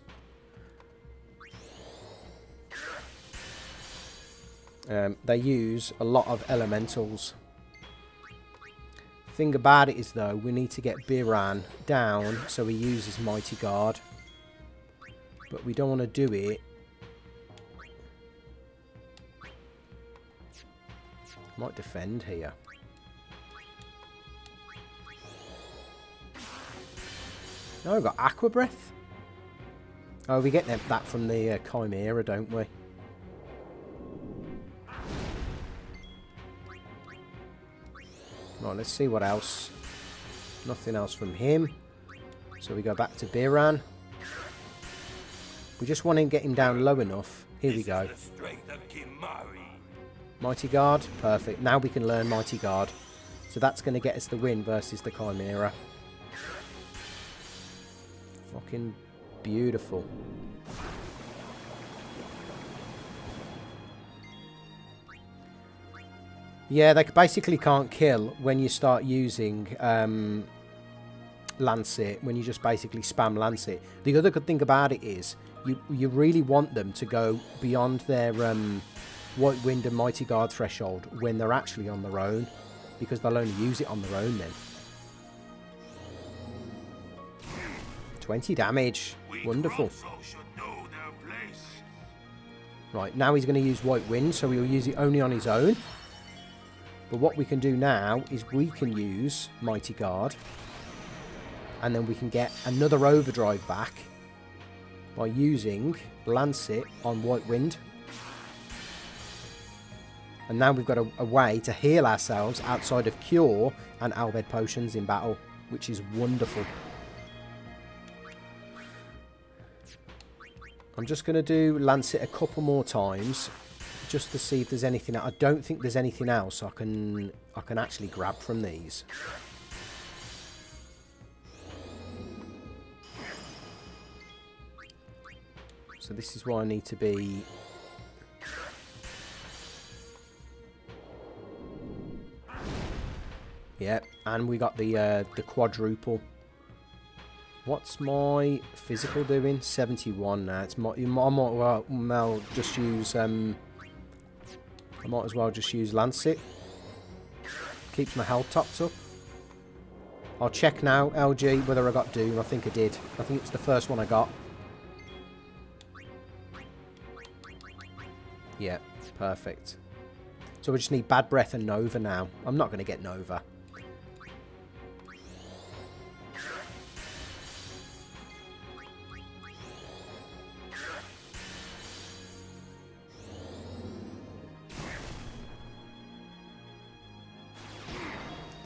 they use a lot of elementals. Thing about it is, though, we need to get Biran down so he uses Mighty Guard. But we don't want to do it. Might defend here. No, we've got Aqua Breath. Oh, we get that from the Chimera, don't we? Right, let's see what else. Nothing else from him. So we go back to Biran. We just want to get him down low enough. Here we go. Mighty Guard. Perfect. Now we can learn Mighty Guard. So that's going to get us the win versus the Chimera. Fucking beautiful. Yeah, they basically can't kill when you start using Lancet, when you just basically spam Lancet. The other good thing about it is you really want them to go beyond their White Wind and Mighty Guard threshold when they're actually on their own, because they'll only use it on their own then. 20 damage. Wonderful. Right, now he's going to use White Wind, so he'll use it only on his own. But what we can do now is we can use Mighty Guard, and then we can get another Overdrive back by using Lancet on White Wind. And now we've got a way to heal ourselves outside of Cure and Albed Potions in battle, which is wonderful. I'm just going to do Lancet a couple more times, just to see if there's anything. I don't think there's anything else I can actually grab from these. So this is why I need to be. Yep, and we got the quadruple. What's my physical doing? 71 now. It's I might just use I might as well just use Lancet. Keeps my health topped up. I'll check now, LG, whether I got Doom. I think I did. I think it's the first one I got. Yeah, perfect. So we just need Bad Breath and Nova now. I'm not going to get Nova.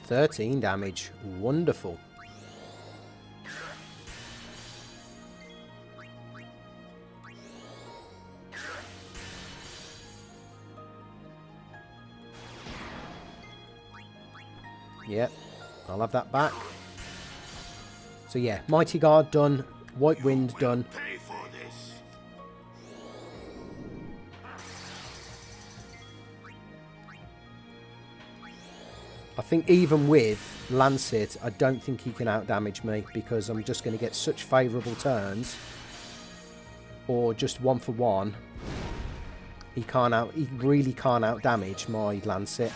$13 damage. Wonderful. Yep, I'll have that back. So yeah, Mighty Guard done, White Wind done. I think even with Lancet, I don't think he can outdamage me, because I'm just going to get such favourable turns. Or just 1 for 1. He really can't outdamage my Lancet.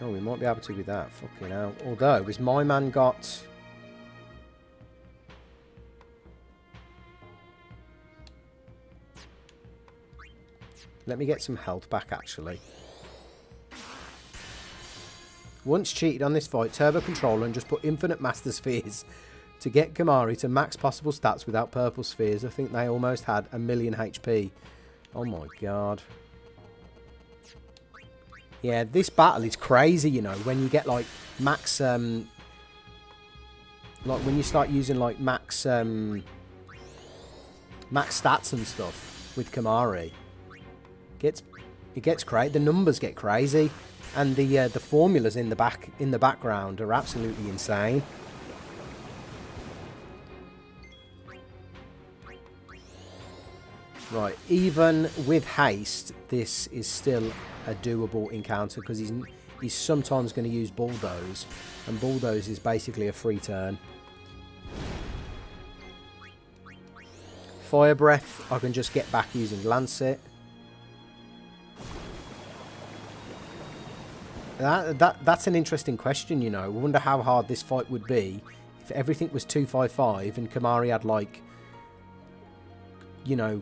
Oh, we might be able to with that. Fucking hell. Although, has my man got... Let me get some health back, actually. Once cheated on this fight, Turbo Controller and just put Infinite Master Spheres to get Kimari to max possible stats without purple spheres. I think they almost had 1,000,000 HP. Oh my god. Yeah, this battle is crazy, you know, when you get, like, max, like, when you start using, like, max stats and stuff with Kimari. It gets crazy. The numbers get crazy, and the formulas in the background are absolutely insane. Right, even with haste, this is still a doable encounter, because he's sometimes going to use Bulldoze, and Bulldoze is basically a free turn. Fire Breath, I can just get back using Lancet. That's an interesting question, you know. I wonder how hard this fight would be if everything was 255 and Kimari had, like, you know,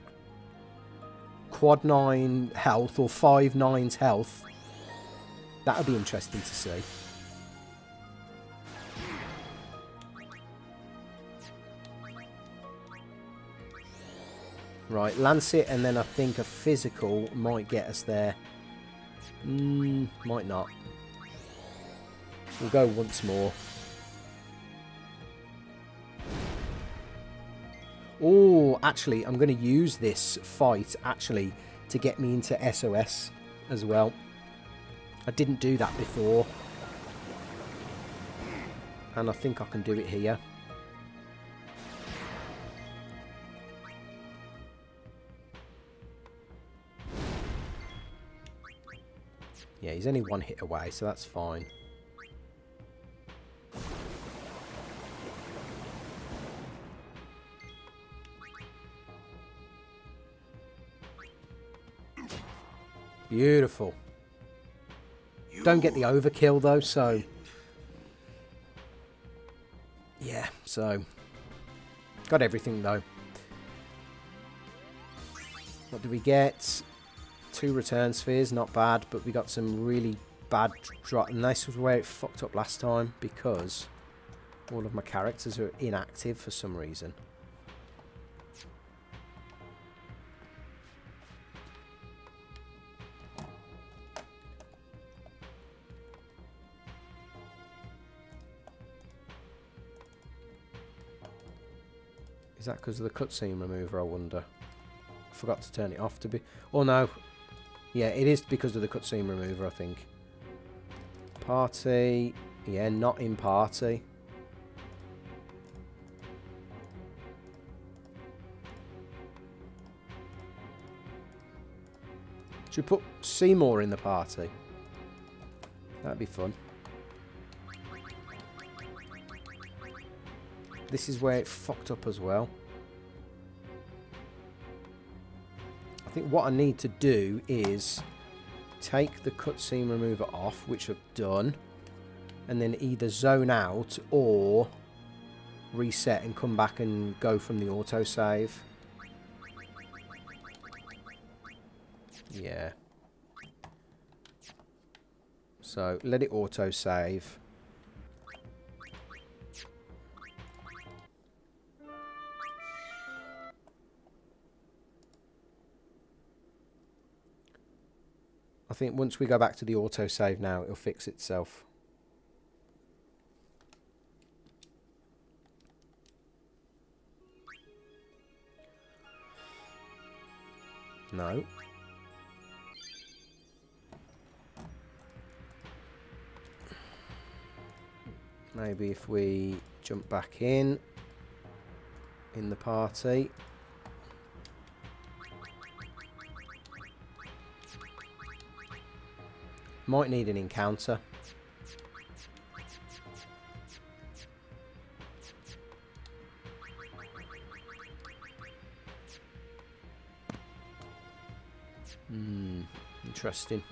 quad 9 health or 5 9s health. That would be interesting to see. Right, lance it, and then I think a physical might get us there. Might not. We'll go once more. Oh, actually, I'm going to use this fight, actually, to get me into SOS as well. I didn't do that before. And I think I can do it here. Yeah, he's only one hit away, so that's fine. Beautiful. Don't get the overkill though, so... Yeah, so... Got everything though. What do we get? 2 return spheres, not bad, but we got some really bad drop. And this was where it fucked up last time, because all of my characters are inactive for some reason. Is that because of the cutscene remover, I wonder? I forgot to turn it off to be... Oh no. Yeah, it is because of the cutscene remover, I think. Party. Yeah, not in party. Should we put Seymour in the party? That'd be fun. This is where it fucked up as well. I think what I need to do is take the cutscene remover off, which I've done, and then either zone out or reset and come back and go from the autosave. Yeah. So let it autosave. I think once we go back to the autosave now, it'll fix itself. No. Maybe if we jump back in the party. Might need an encounter. Interesting.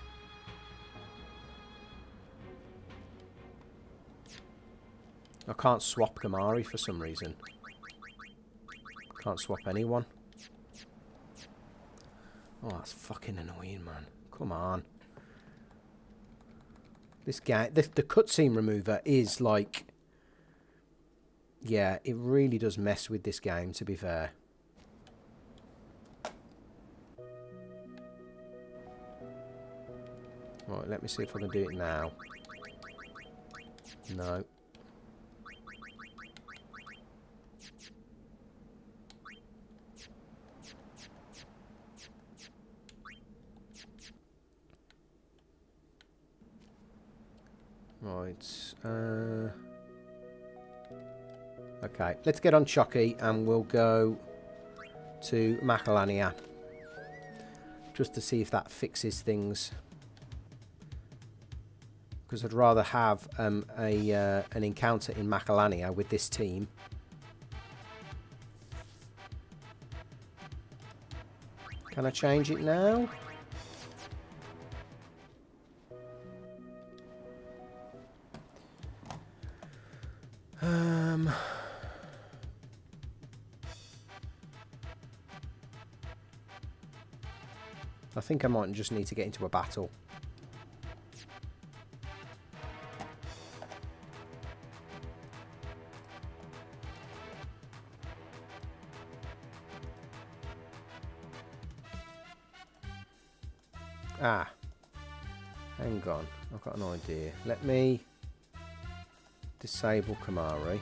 I can't swap Gamari for some reason. Can't swap anyone. Oh, that's fucking annoying, man. Come on. This guy, the cutscene remover is like... Yeah, it really does mess with this game, to be fair. Right, let me see if I can do it now. No. Right. Okay, let's get on Chucky and we'll go to Macalania. Just to see if that fixes things. Because I'd rather have an encounter in Macalania with this team. Can I change it now? I think I might just need to get into a battle. Ah. Hang on. I've got an idea. Let me disable Kamari.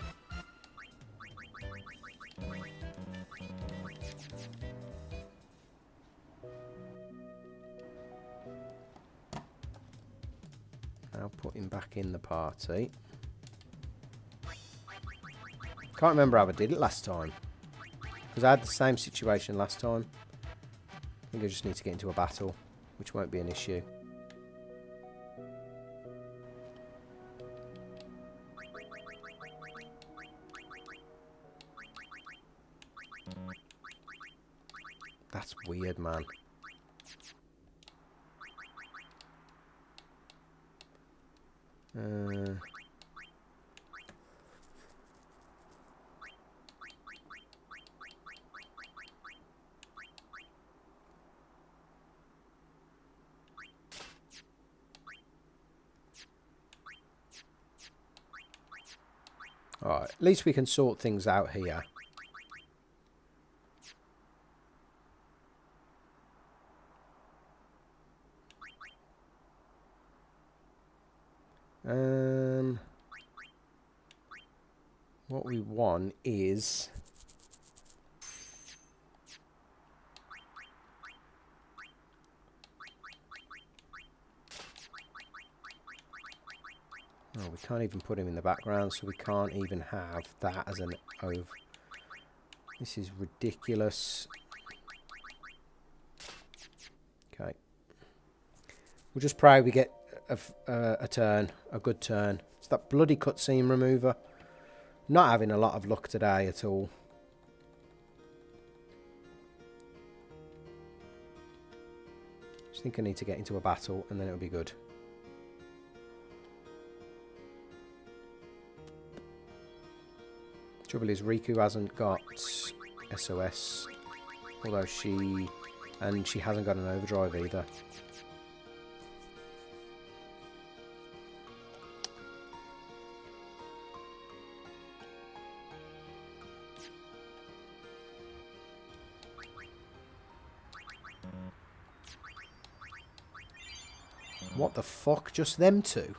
I'll put him back in the party. Can't remember how I did it last time. Because I had the same situation last time. I think I just need to get into a battle, which won't be an issue. That's weird, man. Alright, at least we can sort things out here. What we want is... Oh, we can't even put him in the background, so we can't even have that as an over. This is ridiculous. Okay. We'll just pray we get a turn, a good turn. It's that bloody cutscene remover. Not having a lot of luck today at all. Just think I need to get into a battle and then it'll be good. Trouble is, Riku hasn't got SOS, although she hasn't got an overdrive either. What the fuck? Just them two?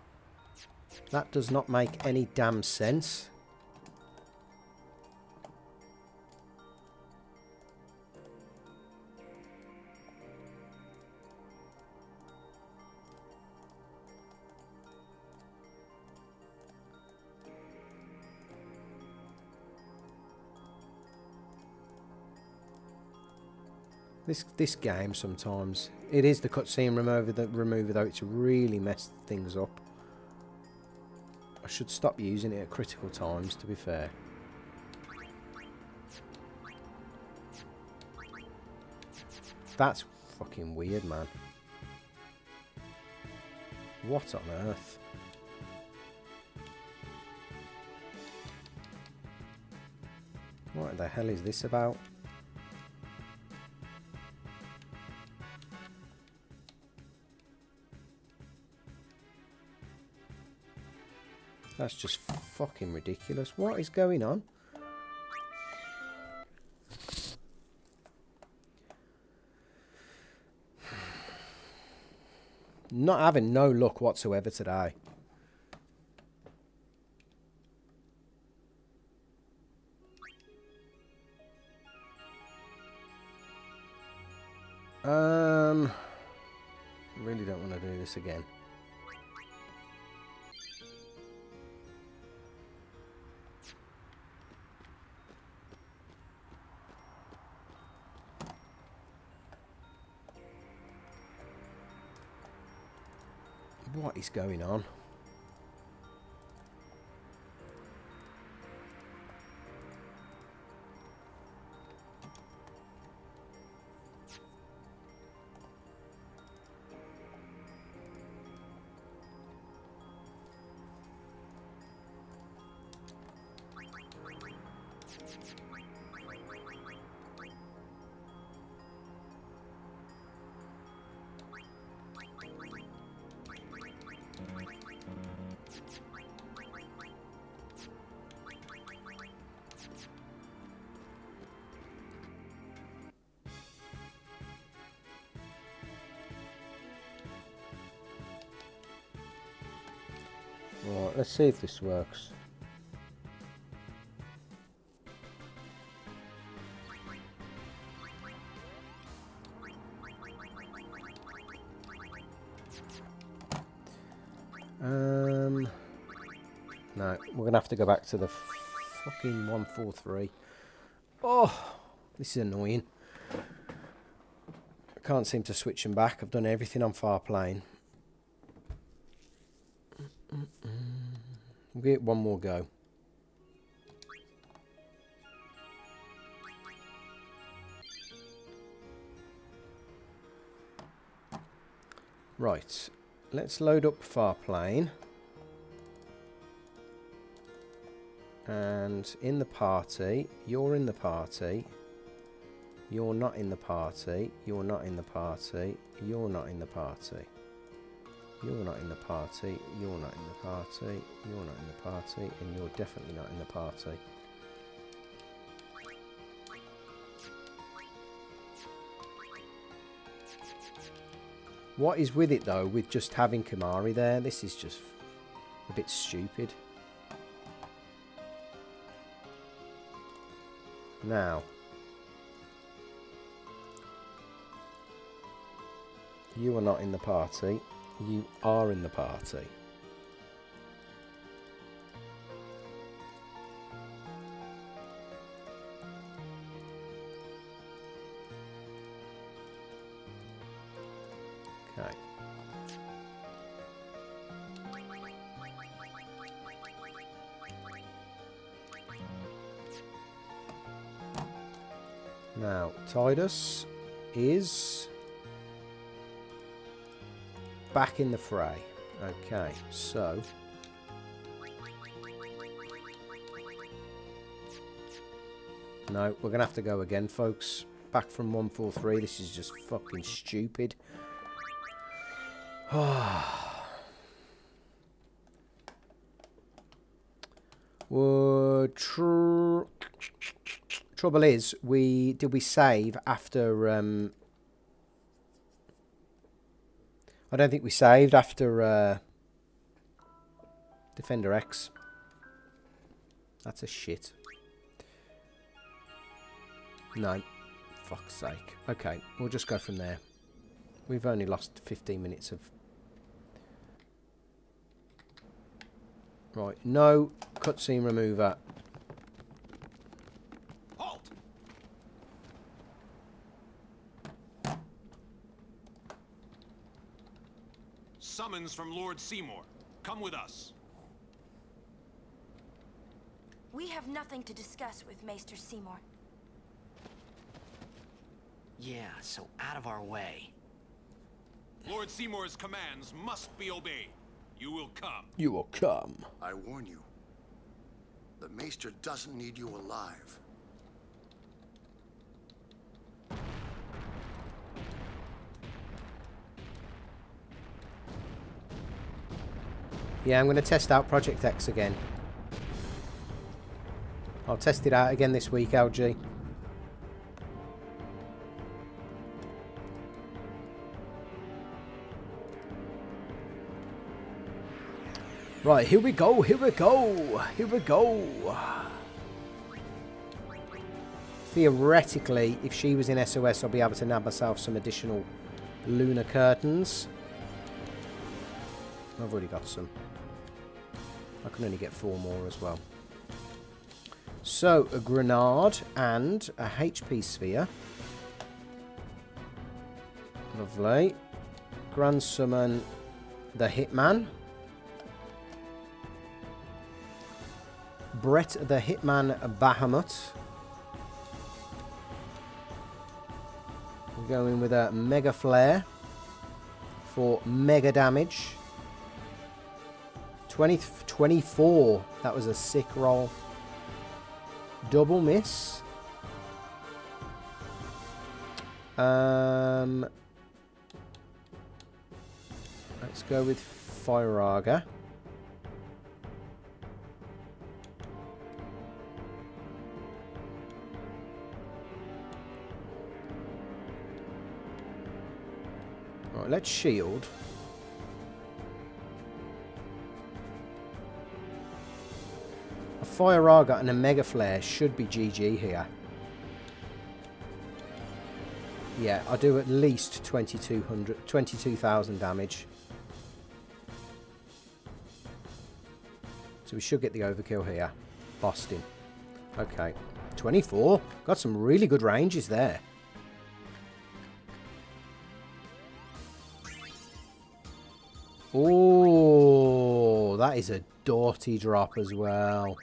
That does not make any damn sense. This game sometimes, it is the cutscene remover though, it's really messed things up. I should stop using it at critical times, to be fair. That's fucking weird, man. What on earth? What the hell is this about? That's just fucking ridiculous. What is going on? Not having no luck whatsoever today. Really don't want to do this again. What is going on? Right, let's see if this works. No, we're gonna have to go back to the fucking 143. Oh, this is annoying. I can't seem to switch them back. I've done everything on far plane. We'll give it one more go. Right, let's load up far plane. And in the party, you're in the party. You're not in the party. You're not in the party. You're not in the party. You're not in the party. You're not in the party. You're not in the party. And you're definitely not in the party. What is with it though, with just having Chimera there? This is just a bit stupid. Now, you are not in the party. You are in the party. Okay. Now, Tidus is back in the fray. Okay, so no, we're gonna have to go again, folks. Back from 143. This is just fucking stupid. Trouble is, did we save after? I don't think we saved after Defender X. That's a shit. No, fuck's sake. Okay, we'll just go from there. We've only lost 15 minutes of. Right, no cutscene remover. Halt! Summons from Lord Seymour. Come with us. We have nothing to discuss with Maester Seymour. Yeah, so out of our way. Lord Seymour's commands must be obeyed. You will come. You will come. I warn you. The Maester doesn't need you alive. Yeah, I'm going to test out Project X again. I'll test it out again this week, LG. Right, here we go, here we go, here we go. Theoretically, if she was in SOS, I'll be able to nab myself some additional lunar curtains. I've already got some. I can only get 4 more as well. So, a grenade and a HP sphere. Lovely. Grand summon the Hitman. Brett the Hitman Bahamut. We're going with a Mega Flare for mega damage. 24. That was a sick roll. Double miss. Let's go with Firaga. Right, let's shield. Fire Raga and a Mega Flare should be GG here. Yeah, I do at least 22,000 damage. So we should get the overkill here. Boston. Okay. 24. Got some really good ranges there. Oh, that is a dirty drop as well.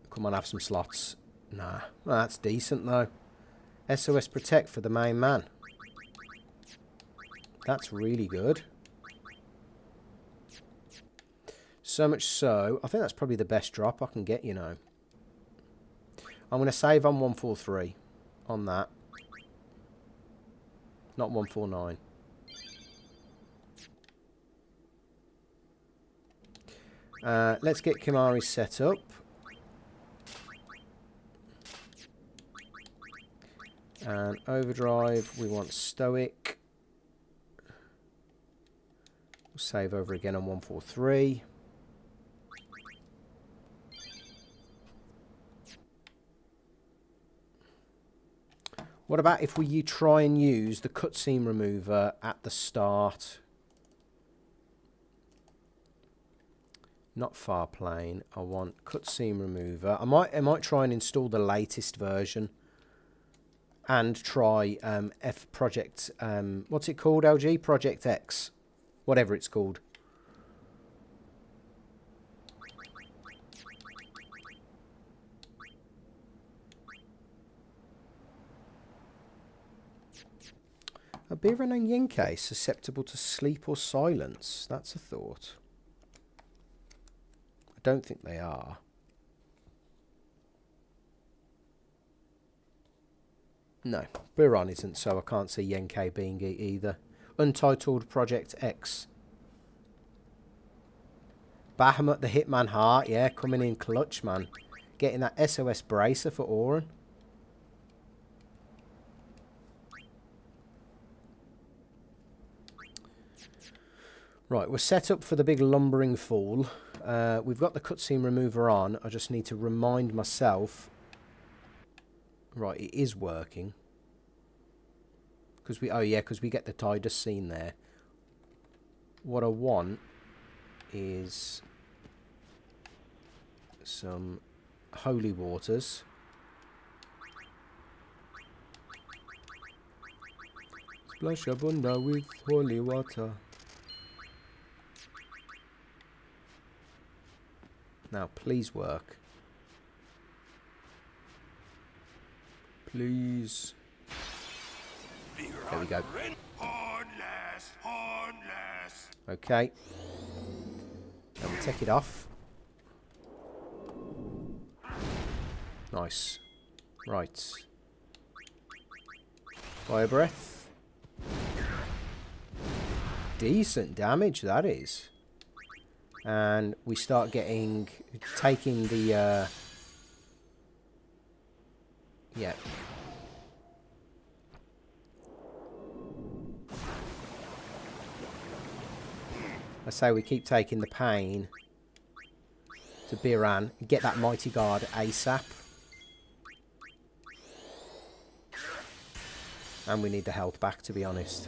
Come on, have some slots. Nah, well, that's decent though. SOS Protect for the main man. That's really good. So much so, I think that's probably the best drop I can get, you know. I'm going to save on 143 on that. Not 149. Let's get Kimari set up. And Overdrive, we want Stoic. We'll save over again on 143. What about if we try and use the cutscene remover at the start? Not far plane. I want cutscene remover. I might try and install the latest version. And try Project what's it called, LG? Project X. Whatever it's called. Abiran and Yenke susceptible to sleep or silence. That's a thought. I don't think they are. No, Biran isn't, so I can't see Yenke being it either. Untitled Project X. Bahamut the Hitman Heart, yeah, coming in clutch, man. Getting that SOS Bracer for Auron. Right, we're set up for the big lumbering fall. We've got the cutscene remover on. I just need to remind myself. Right, it is working. Because we get the Tidus scene there. What I want is some holy waters. Splash Abunda with holy water. Now, please work. Please. There we go. Okay. And we take it off. Nice. Right. Fire breath. Decent damage, that is. And we start taking the, yeah. I say we keep taking the pain to Biran, get that Mighty Guard ASAP. And we need the health back, to be honest.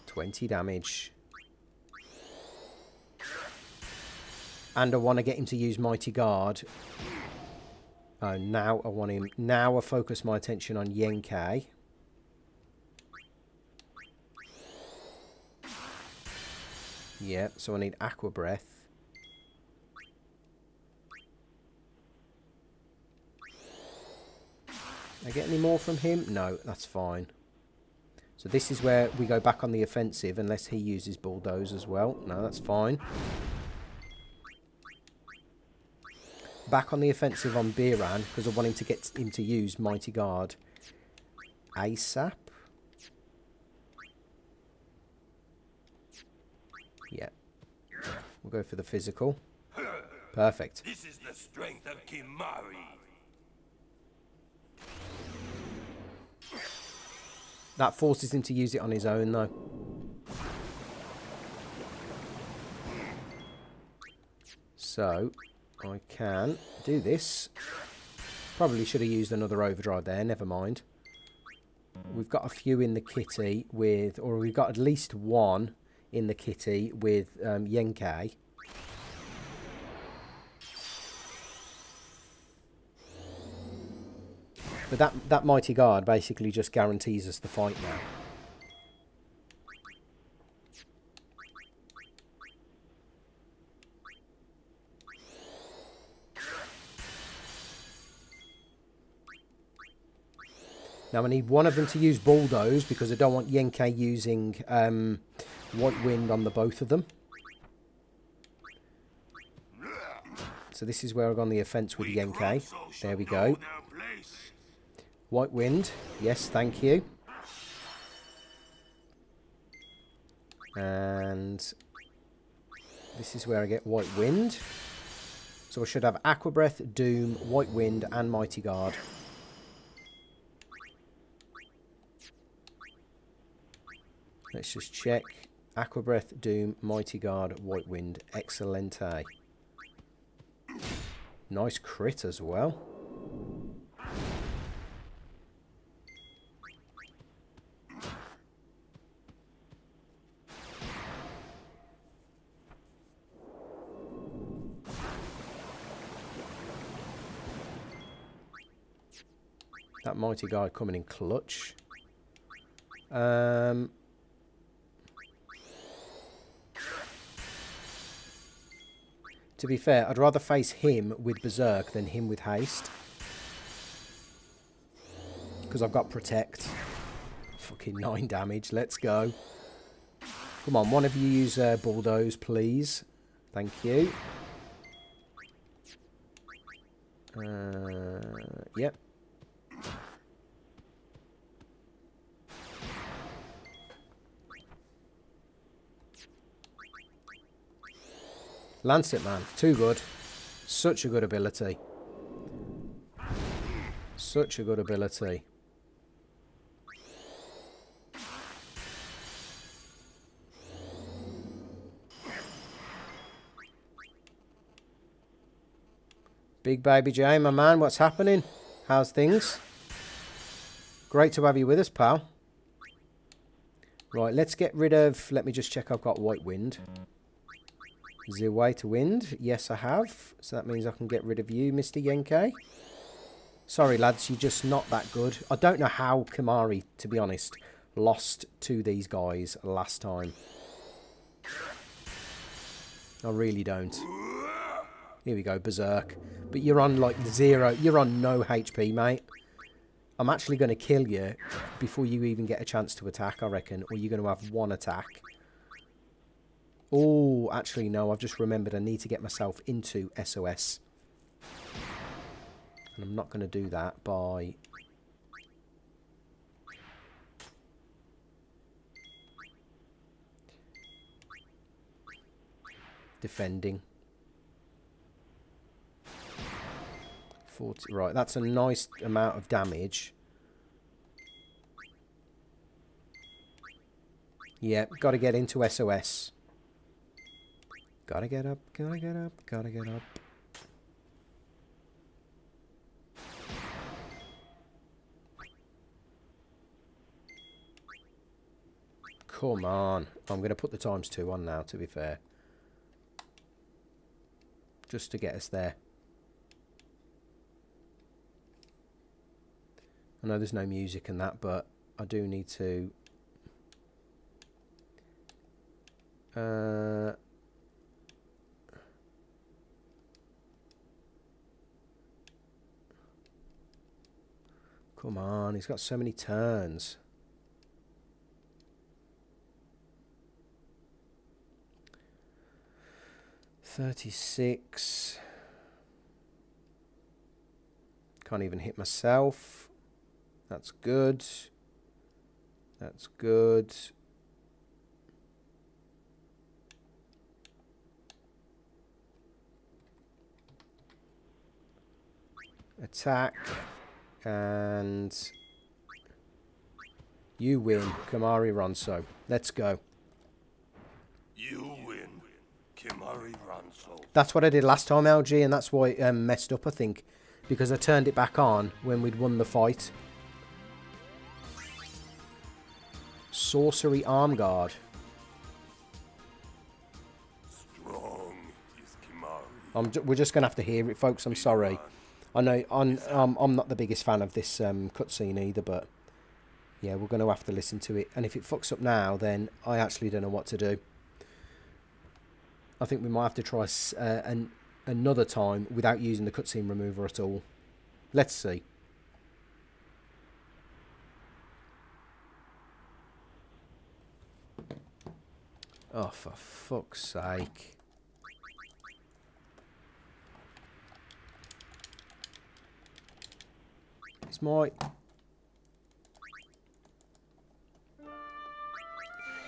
20 damage. And I want to get him to use Mighty Guard. Oh, now I want him. Now I focus my attention on Yenke. Yeah, so I need Aqua Breath. I get any more from him? No, that's fine. So this is where we go back on the offensive, unless he uses Bulldoze as well. No, that's fine. Back on the offensive on Biran, because I want him to get him to use Mighty Guard ASAP. Yeah. We'll go for the physical. Perfect. This is the strength of Kimari. That forces him to use it on his own, though. So, I can do this. Probably should have used another overdrive there, never mind. We've got a few in the kitty with, or we've got at least one in the kitty with Yenkei. But that Mighty Guard basically just guarantees us the fight now. Now I need one of them to use Bulldoze because I don't want Yenkei using White Wind on the both of them. So this is where I've gone the offence with Yenkei. There we go. White Wind. Yes, thank you. And this is where I get White Wind. So I should have Aqua Breath, Doom, White Wind and Mighty Guard. Let's just check. Aqua Breath, Doom, Mighty Guard, White Wind. Excellente. Nice crit as well. That Mighty Guard coming in clutch. To be fair, I'd rather face him with Berserk than him with Haste. Because I've got Protect. Fucking 9 damage. Let's go. Come on, one of you use Bulldoze, please. Thank you. Yep. Lancet, man. Too good. Such a good ability. Such a good ability. Big Baby J, my man, what's happening? How's things? Great to have you with us, pal. Right, let's get rid of... Let me just check I've got White Wind. The White Wind. Yes, I have. So that means I can get rid of you, Mr. Yenkei. Sorry, lads, you're just not that good. I don't know how Kimari, to be honest, lost to these guys last time. I really don't. Here we go, Berserk. But you're on, like, 0. You're on no HP, mate. I'm actually going to kill you before you even get a chance to attack, I reckon. Or you're going to have one attack. Oh, actually, no. I've just remembered I need to get myself into SOS. And I'm not going to do that by... defending. 40. Right, that's a nice amount of damage. Yeah, got to get into SOS. Gotta get up, gotta get up, gotta get up. Come on. I'm going to put the ×2 on now, to be fair. Just to get us there. I know there's no music and that, but I do need to... Come on, he's got so many turns. $36. Can't even hit myself. That's good. That's good. Attack. And you win, Kimari Ronso. Let's go. You win, Kimari Ronso. That's what I did last time, LG, and that's why it messed up, I think. Because I turned it back on when we'd won the fight. Sorcery Arm Guard. Strong is Kimari. We're just going to have to hear it, folks. I'm sorry. I know I'm not the biggest fan of this cutscene either, but yeah, we're going to have to listen to it. And if it fucks up now, then I actually don't know what to do. I think we might have to try another time without using the cutscene remover at all. Let's see. Oh, for fuck's sake. It's my...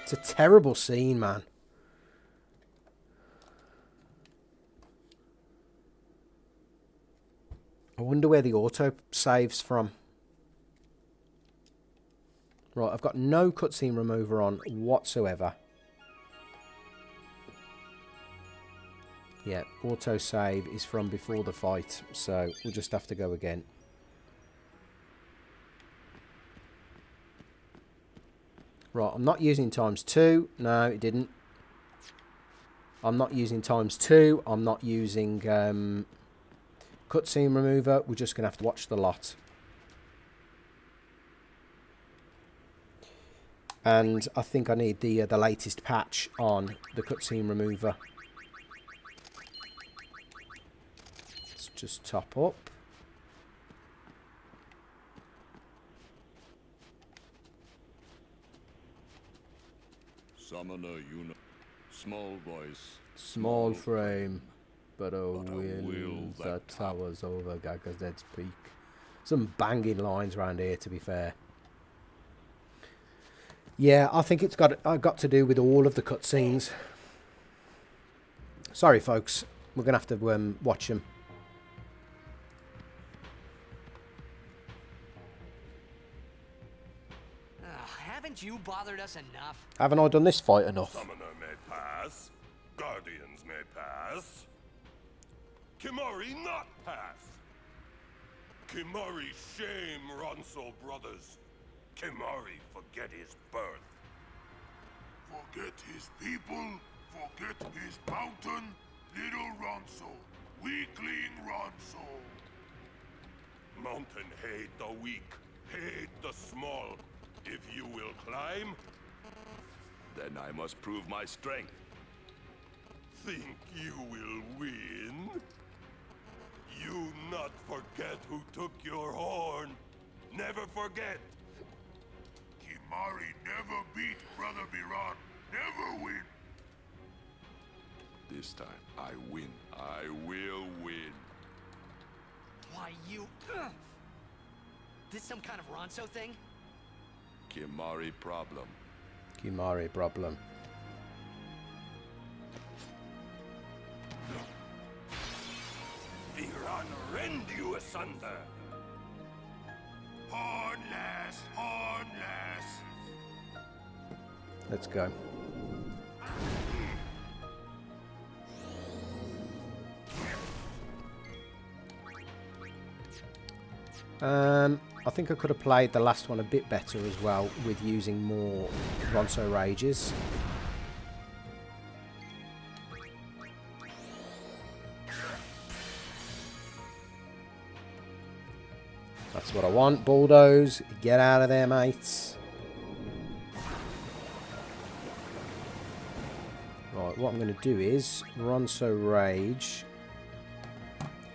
It's a terrible scene, man. I wonder where the auto saves from. Right, I've got no cutscene remover on whatsoever. Yeah, auto save is from before the fight, so we'll just have to go again. Right, I'm not using ×2. No, it didn't. I'm not using ×2. I'm not using cutscene remover. We're just going to have to watch the lot. And I think I need the latest patch on the cutscene remover. Let's just top up. Summoner small voice. Small frame, but a will that towers over Gagazet's peak. Some banging lines around here, to be fair. Yeah, I think it's got to do with all of the cutscenes. Sorry, folks. We're going to have to watch them. Haven't you bothered us enough? Haven't I done this fight enough? Summoner may pass. Guardians may pass. Kimari not pass. Kimari shame Ronso brothers. Kimari forget his birth. Forget his people. Forget his mountain. Little Ronso. Weakling Ronso. Mountain hate the weak. Hate the small. If you will climb, Then I must prove my strength. think you will win? You not forget who took your horn. Never forget. Kimari never beat Brother Biran. Never win. This time, I win. I will win. Why, you... This some kind of Ronso thing? Kimari problem. Kimari problem. Biran rend you asunder. Hornless, hornless. Let's go. I think I could have played the last one a bit better as well with using more Ronso Rages. That's what I want, Bulldoze. Get out of there, mates. Right, what I'm going to do is Ronso Rage.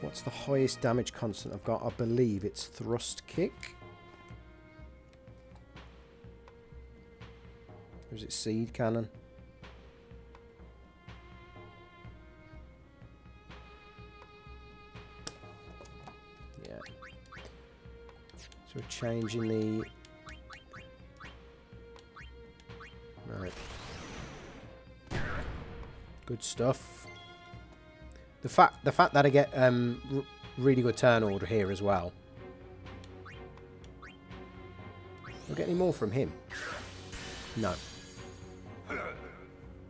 What's the highest damage constant I've got? I believe it's Thrust Kick. Or is it Seed Cannon? Yeah. So we're changing the... Right. Good stuff. The fact that I get really good turn order here as well. We'll get any more from him? No.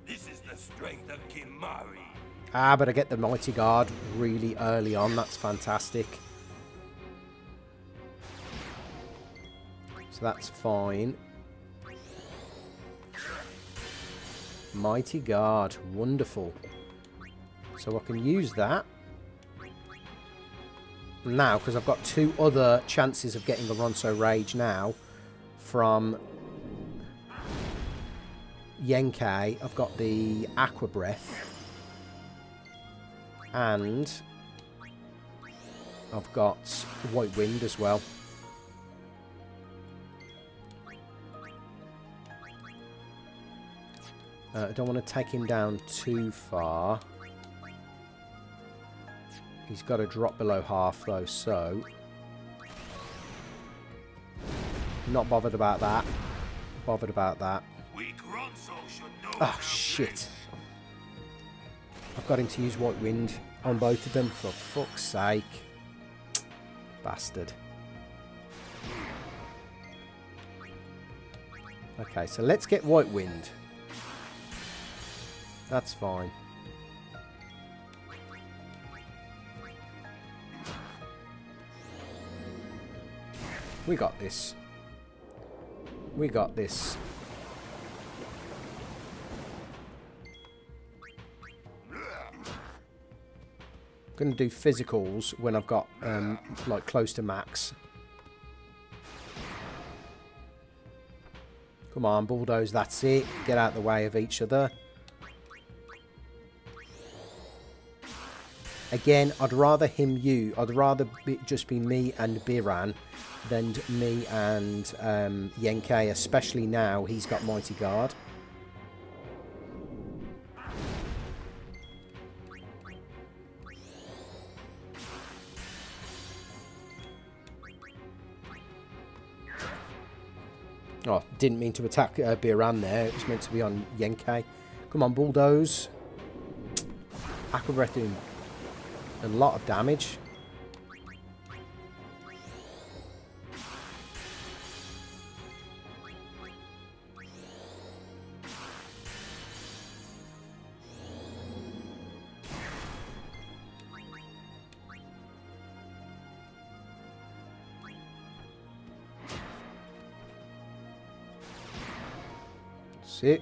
This is the strength of Kimari. Ah, but I get the Mighty Guard really early on. That's fantastic. So that's fine. Mighty Guard. Wonderful. So I can use that now, because I've got 2 other chances of getting a Ronso Rage now from Yenkei. I've got the Aqua Breath. And I've got White Wind as well. I don't want to take him down too far. He's got to drop below half though, so not bothered about that. Bothered about that. Oh shit. I've got him to use White Wind on both of them, for fuck's sake. Bastard. Okay, so let's get White Wind. That's fine. We got this. We got this. Going to do physicals when I've got like close to max. Come on, bulldoze, that's it. Get out of the way of each other. Again, I'd rather just be me and Biran than me and Yenkei, especially now he's got Mighty Guard. Oh, didn't mean to attack Biran there. It was meant to be on Yenkei. Come on, bulldoze. Aqua Breath doing a lot of damage. That's it.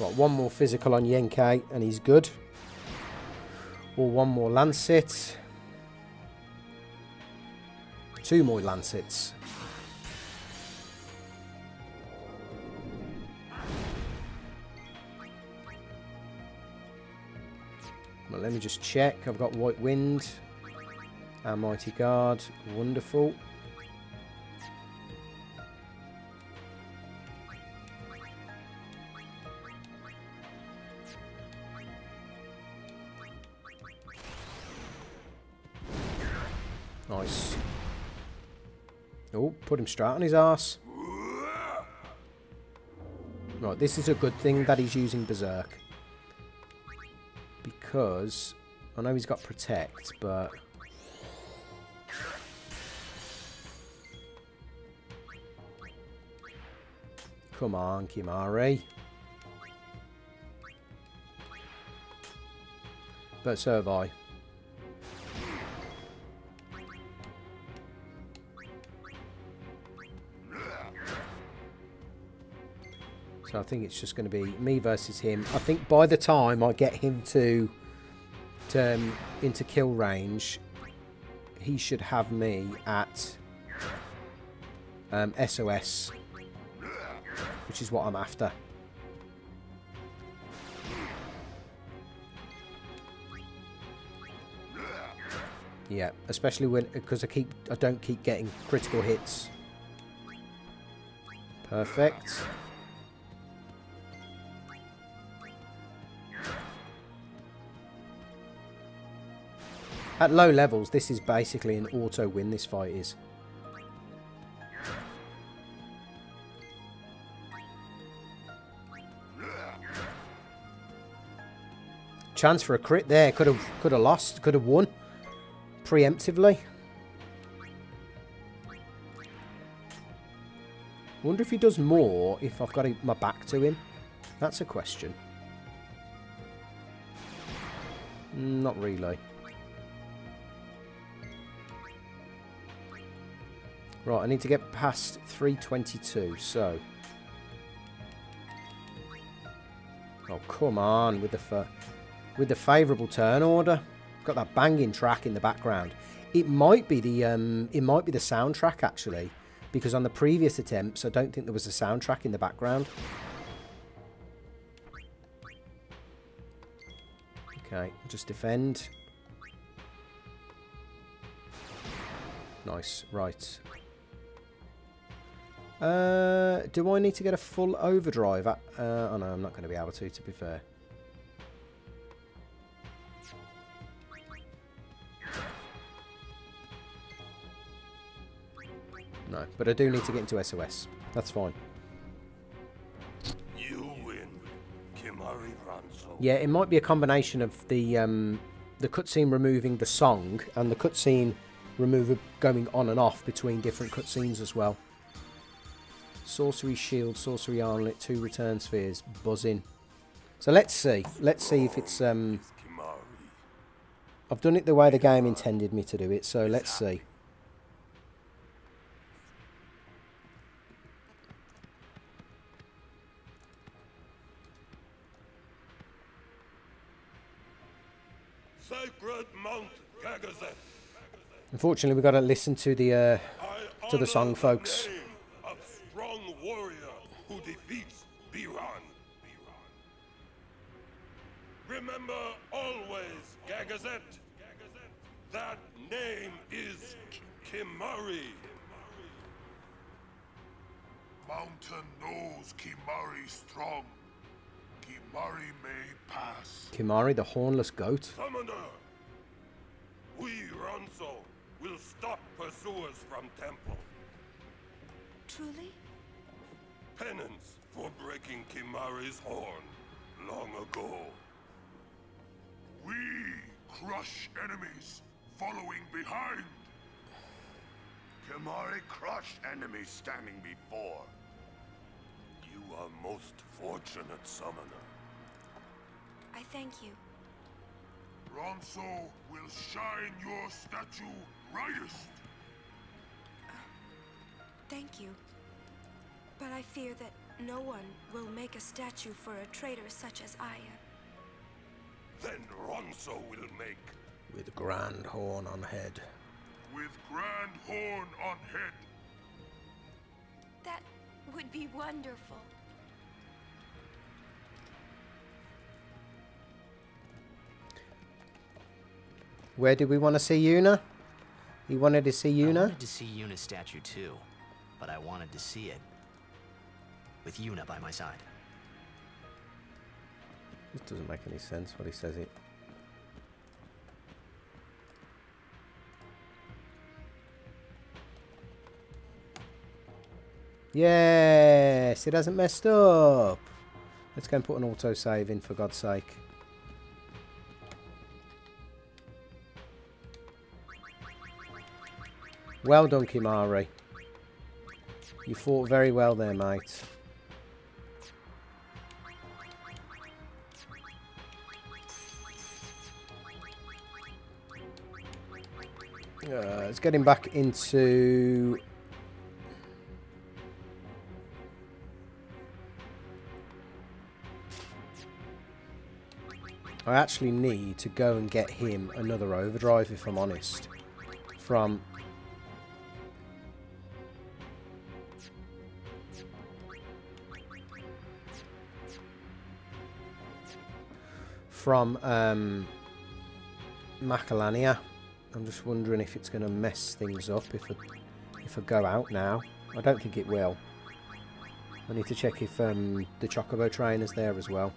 Right, one more physical on Yenkei and he's good. Or one more Lancet. 2 more Lancets. Well, let me just check. I've got White Wind and Mighty Guard. Wonderful. Nice. Oh, put him straight on his arse. Right, this is a good thing that he's using Berserk. Because I know he's got Protect, but come on, Chimera. But so have I. So I think it's just going to be me versus him. I think by the time I get him to into kill range, he should have me at SOS, which is what I'm after. Yeah, especially when, because I don't keep getting critical hits. Perfect. At low levels, this is basically an auto win, this fight is. Chance for a crit there. Could have lost, could have won preemptively. wonder if he does more if I've got my back to him. That's a question. Not really. Right, I need to get past 322, so... Oh, come on, with the favourable turn order. Got that banging track in the background. It might be the soundtrack, actually, because on the previous attempts, I don't think there was a soundtrack in the background. Okay, just defend. Nice, right. Do I need to get a full overdrive? Oh no, I'm not going to be able to be fair. No, but I do need to get into SOS. That's fine. You win, Kimari Ranso. Yeah, it might be a combination of the cutscene removing the song and the cutscene remover going on and off between different cutscenes as well. Sorcery shield, sorcery armlet, 2 return spheres, buzzing. So let's see. Let's see if it's I've done it the way the game intended me to do it, so let's see. Sacred Mount Gagazet. Unfortunately, we've got to listen to the song, folks. A strong warrior who defeats Biran. Remember always, Gagazet. That name is Kimari. Mountain knows Kimari strong. Kimari may pass. Kimari, the hornless goat. Summoner, we Ranso will stop pursuers from temple. Truly? Penance for breaking Kimari's horn long ago. We crush enemies following behind. Kimari crushed enemies standing before. You are most fortunate, Summoner. I thank you. Ranso will shine your statue brightest. Thank you. But I fear that no one will make a statue for a traitor such as I am. Then Ranso will make. With grand horn on head. With grand horn on head. That would be wonderful. Where did we want to see Yuna? You wanted to see Yuna? I wanted to see Yuna's statue too, but I wanted to see it with Yuna by my side. This doesn't make any sense what he says it. Yes, it hasn't messed up. Let's go and put an autosave in, for God's sake. Well done, Kimari. You fought very well there, mate. Let's get him back into... I actually need to go and get him another overdrive, if I'm honest. From Macalania. I'm just wondering if it's going to mess things up if I go out now. I don't think it will. I need to check if the Chocobo train is there as well.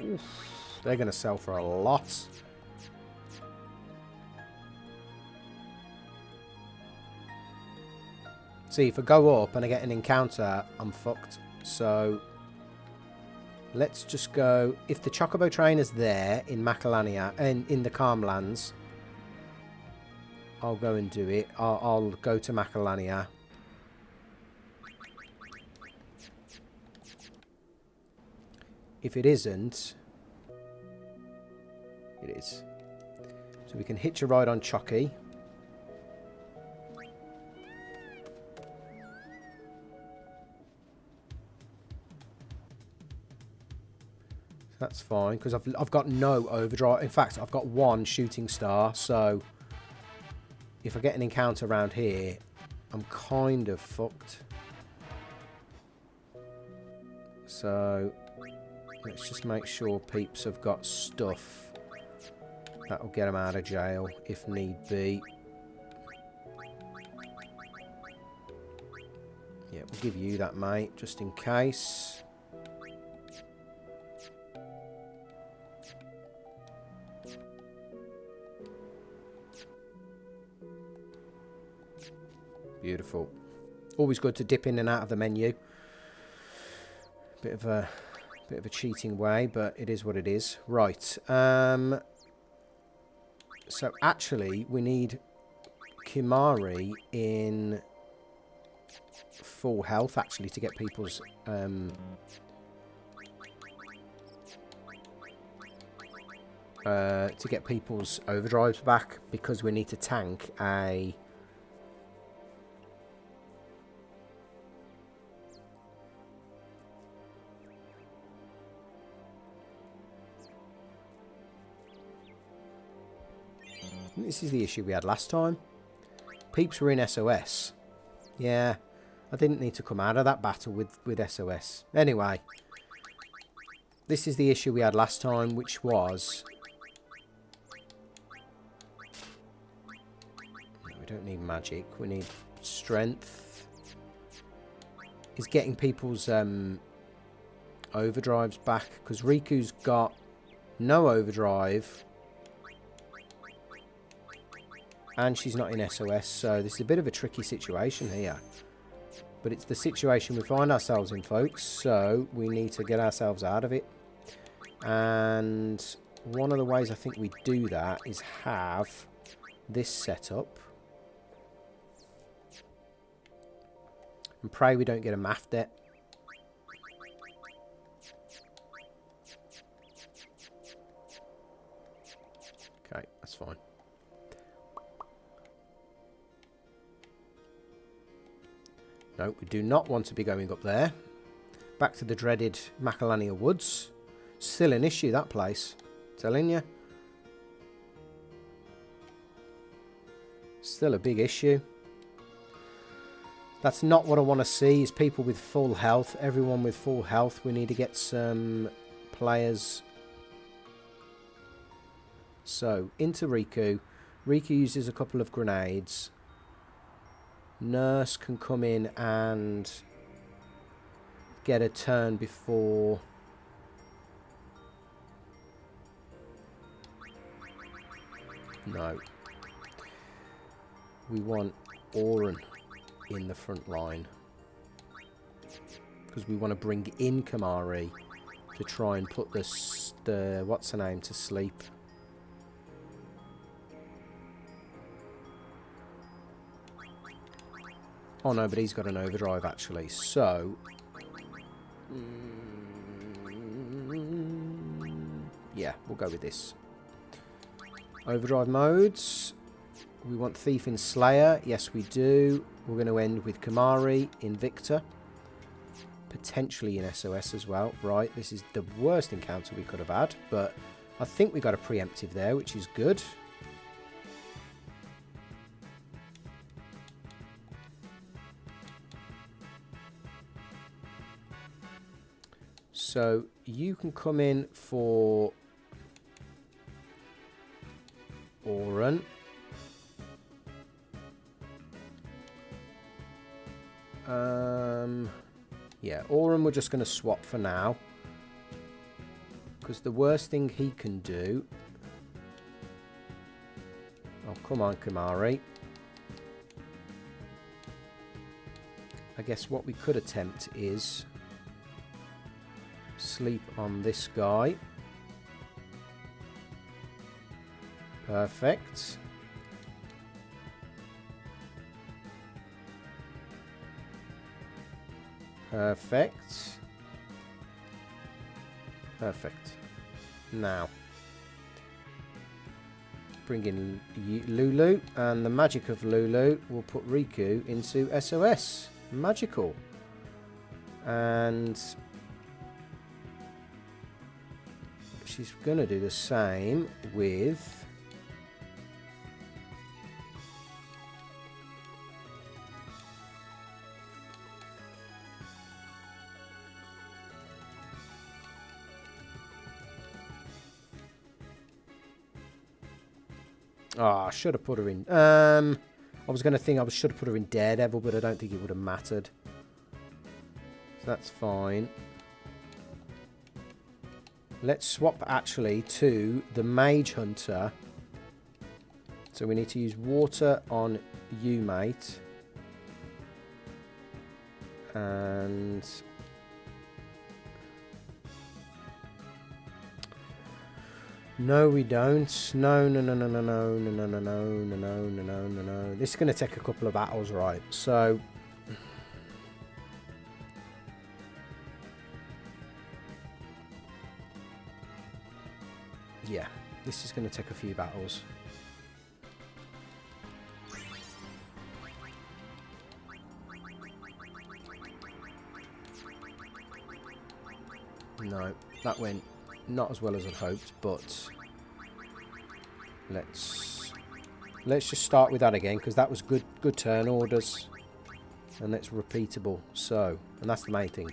Oof, they're going to sell for a lot. See, if I go up and I get an encounter, I'm fucked. So, let's just go... If the Chocobo train is there in Macalania, and in the Calmlands, I'll go and do it. I'll go to Macalania. If it isn't, it is. So we can hitch a ride on Chucky. That's fine, because I've got no overdrive. In fact, I've got one shooting star, so if I get an encounter around here, I'm kind of fucked. So let's just make sure peeps have got stuff that'll get them out of jail if need be. Yeah, we'll give you that, mate, just in case. Beautiful. Always good to dip in and out of the menu. Bit of a cheating way, but it is what it is. Right. So actually, we need Chimera in full health actually to get people's overdrives back, because we need to tank a This is the issue we had last time. Peeps were in SOS. Yeah, I didn't need to come out of that battle with SOS. Anyway, this is the issue we had last time, which was... We don't need magic, we need strength. Is getting people's overdrives back, because Riku's got no overdrive. And she's not in SOS, so this is a bit of a tricky situation here. But it's the situation we find ourselves in, folks, so we need to get ourselves out of it. And one of the ways I think we do that is have this set up. And pray we don't get a math debt. Okay, that's fine. No, we do not want to be going up there. Back to the dreaded Macalania Woods. Still an issue, that place. Telling you. Still a big issue. That's not what I want to see, is people with full health. Everyone with full health. We need to get some players. So, into Riku. Riku uses a couple of grenades. Nurse can come in and get a turn before... No. We want Auton in the front line. Because we want to bring in Chimera to try and put the what's her name to sleep. Oh no, but he's got an overdrive actually, so... yeah, we'll go with this. Overdrive modes. We want Thief in Slayer. Yes, we do. We're going to end with Chimera in Victor. Potentially in SOS as well. Right, this is the worst encounter we could have had, but I think we got a preemptive there, which is good. So you can come in for Auton. Yeah, Auton we're just going to swap for now. Because the worst thing he can do... Oh, come on, Chimera. I guess what we could attempt is... sleep on this guy. Perfect. Perfect. Perfect. Now, bring in Lulu, and the magic of Lulu will put Riku into SOS. Magical. And she's going to do the same with... I should have put her in... I was going to think I should have put her in Daredevil, but I don't think it would have mattered. So that's fine. Let's swap actually to the Mage Hunter. So we need to use water on you, mate. And... no, we don't. No. This is going to take a couple of battles, right? So... yeah, this is going to take a few battles. No, that went not as well as I'd hoped, but let's just start with that again, because that was good turn orders, and it's repeatable. So, and that's the main thing.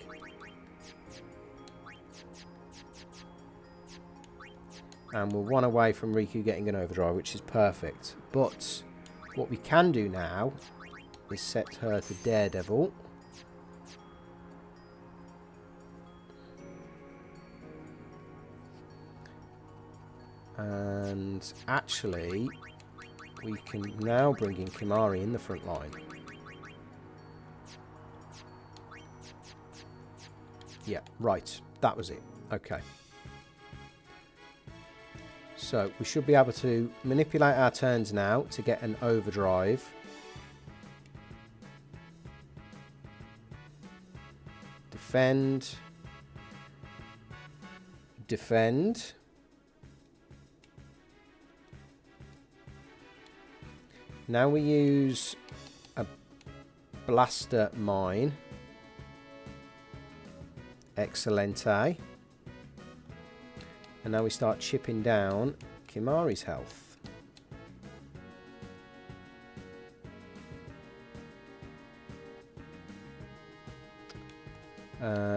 And we're one away from Riku getting an overdrive, which is perfect. But what we can do now is set her to Daredevil. And actually, we can now bring in Chimera in the front line. Yeah, right. That was it. Okay. So we should be able to manipulate our turns now to get an overdrive. Defend. Defend. Now we use a blaster mine. Excelente. And now we start chipping down Chimera's health.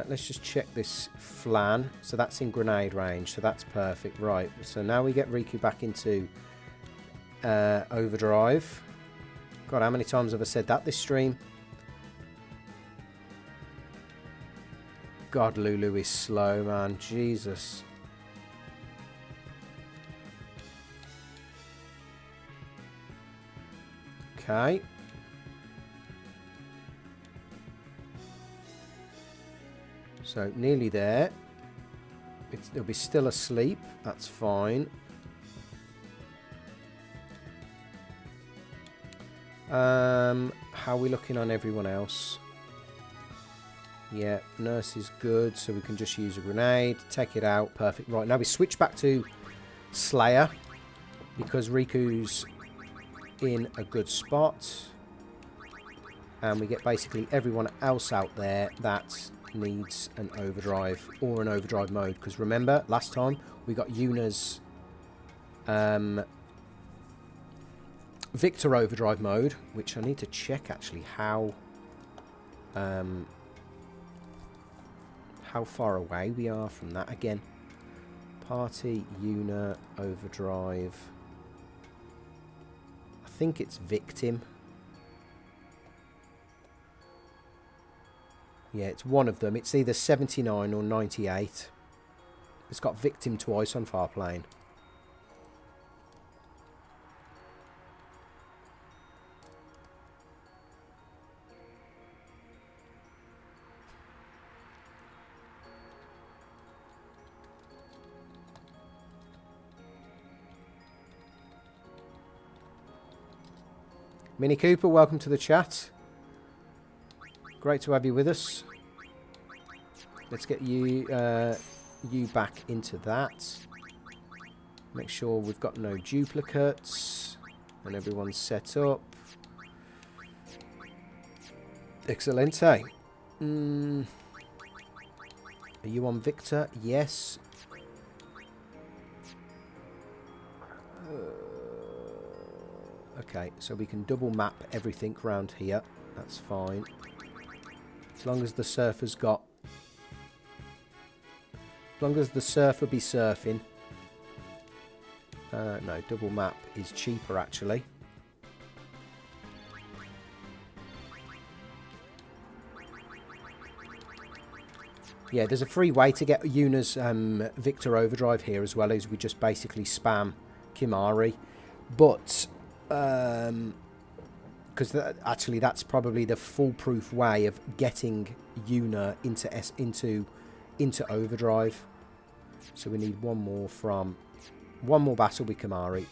Let's just check this flan. So that's in grenade range, so that's perfect. Right, so now we get Riku back into overdrive. God, how many times have I said that this stream? God, Lulu is slow, man. Jesus. Okay. So, nearly there. It'll be still asleep. That's fine. How are we looking on everyone else? Yeah, nurse is good, so we can just use a grenade. Take it out. Perfect. Right, now we switch back to Slayer, because Riku's in a good spot. And we get basically everyone else out there that needs an overdrive or an overdrive mode. Because remember, last time we got Yuna's Victor overdrive mode, which I need to check actually how far away we are from that again. Party, Yuna, overdrive. I think it's victim. Yeah, it's one of them. It's either 79 or 98. It's got victim twice on Farplane. Mini Cooper, welcome to the chat. Great to have you with us. let's get you you back into that. Make sure we've got no duplicates and everyone's set up. Excelente. Are you on Victor? Yes. Okay, so we can double map everything around here. That's fine. As long as the surfer's got... As long as the surfer be surfing. No, double map is cheaper actually. Yeah, there's a free way to get Yuna's Victor Overdrive here as well, as we just basically spam Chimera. But, because actually that's probably the foolproof way of getting Yuna into Overdrive. So we need one more battle with Chimera.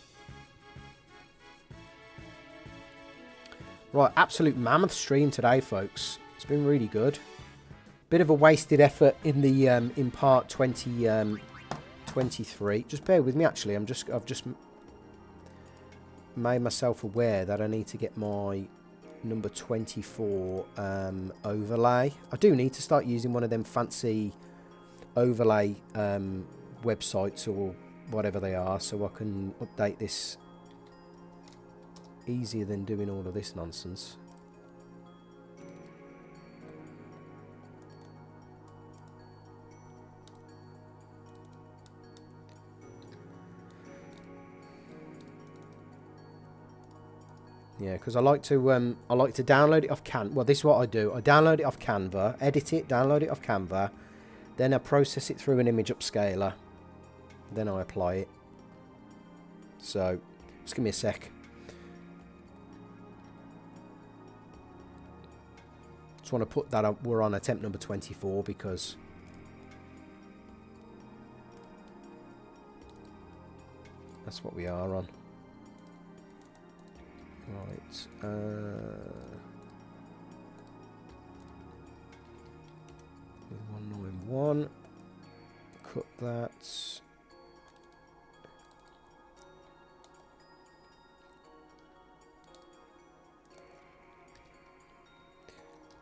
Right, absolute mammoth stream today, folks. It's been really good. Bit of a wasted effort in the in part 23. Just bear with me. Actually, I've just made myself aware that I need to get my number 24 overlay. I do need to start using one of them fancy overlay websites or whatever they are, so I can update this easier than doing all of this nonsense. Yeah, because I like to download it off Canva. Well, this is what I do. I download it off Canva, edit it, download it off Canva, then I process it through an image upscaler, then I apply it. So, just give me a sec. Just want to put that up. We're on attempt number 24 because that's what we are on. Right, 191, cut that.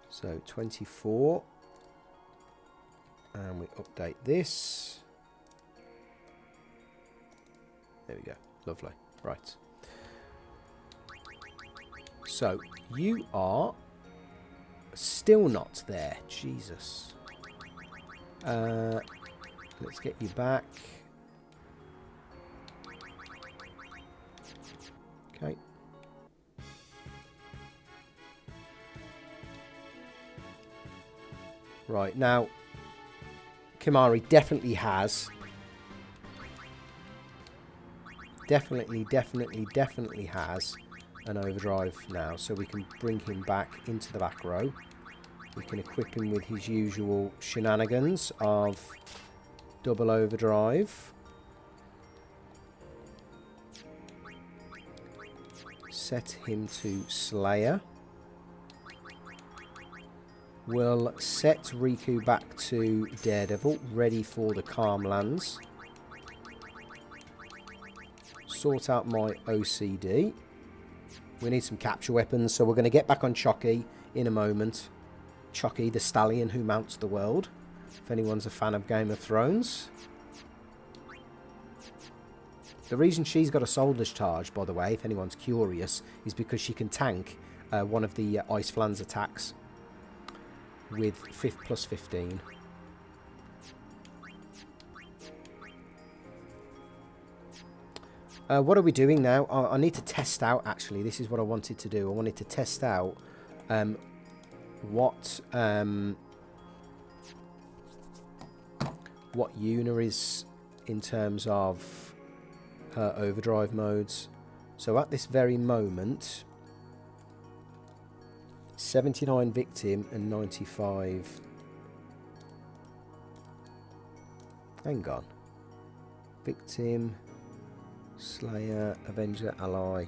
So 24, and we update this. There we go, lovely, right. So, you are still not there. Jesus. Let's get you back. Okay. Right, now, Chimera definitely has. Definitely has an overdrive now, so we can bring him back into the back row. We can equip him with his usual shenanigans of double overdrive. Set him to Slayer. We'll set Riku back to Daredevil, ready for the Calm Lands. Sort out my OCD. We need some capture weapons, so we're going to get back on Chucky in a moment. Chucky, the stallion who mounts the world. If anyone's a fan of Game of Thrones. The reason she's got a soul discharge, by the way, if anyone's curious, is because she can tank one of the Ice Flans attacks with plus 15. What are we doing now? I need to test out, actually. This is what I wanted to do. I wanted to test out what Yuna is in terms of her overdrive modes. So at this very moment, 79 victim and 95... Hang on. Victim... Slayer, Avenger, Ally,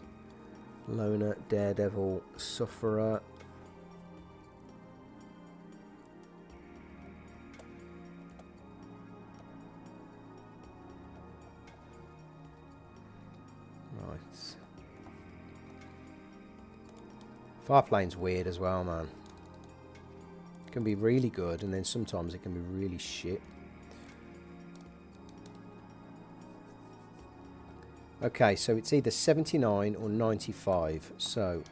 Loner, Daredevil, Sufferer. Far plane's weird as well, man. It can be really good, and then sometimes it can be really shit. Okay, so it's either 79 or 95. So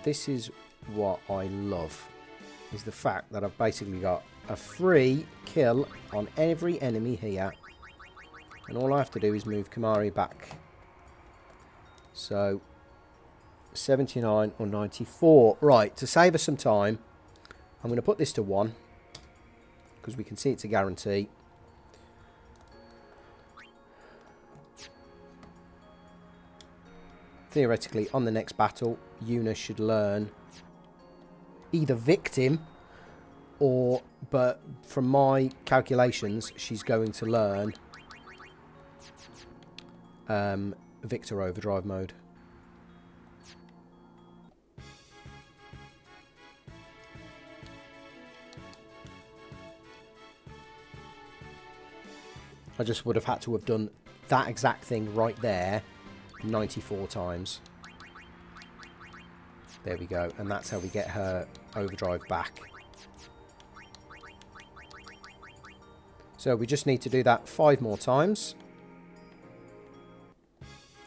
this is what I love, is the fact that I've basically got a free kill on every enemy here, and all I have to do is move Chimera back. So 79 or 94. Right, to save us some time, I'm going to put this to 1 because we can see it's a guarantee. Theoretically, on the next battle, Yuna should learn either Victim or, but from my calculations, she's going to learn Victor Overdrive mode. I just would have had to have done that exact thing right there 94 times. There we go. And that's how we get her overdrive back. So we just need to do that 5 more times.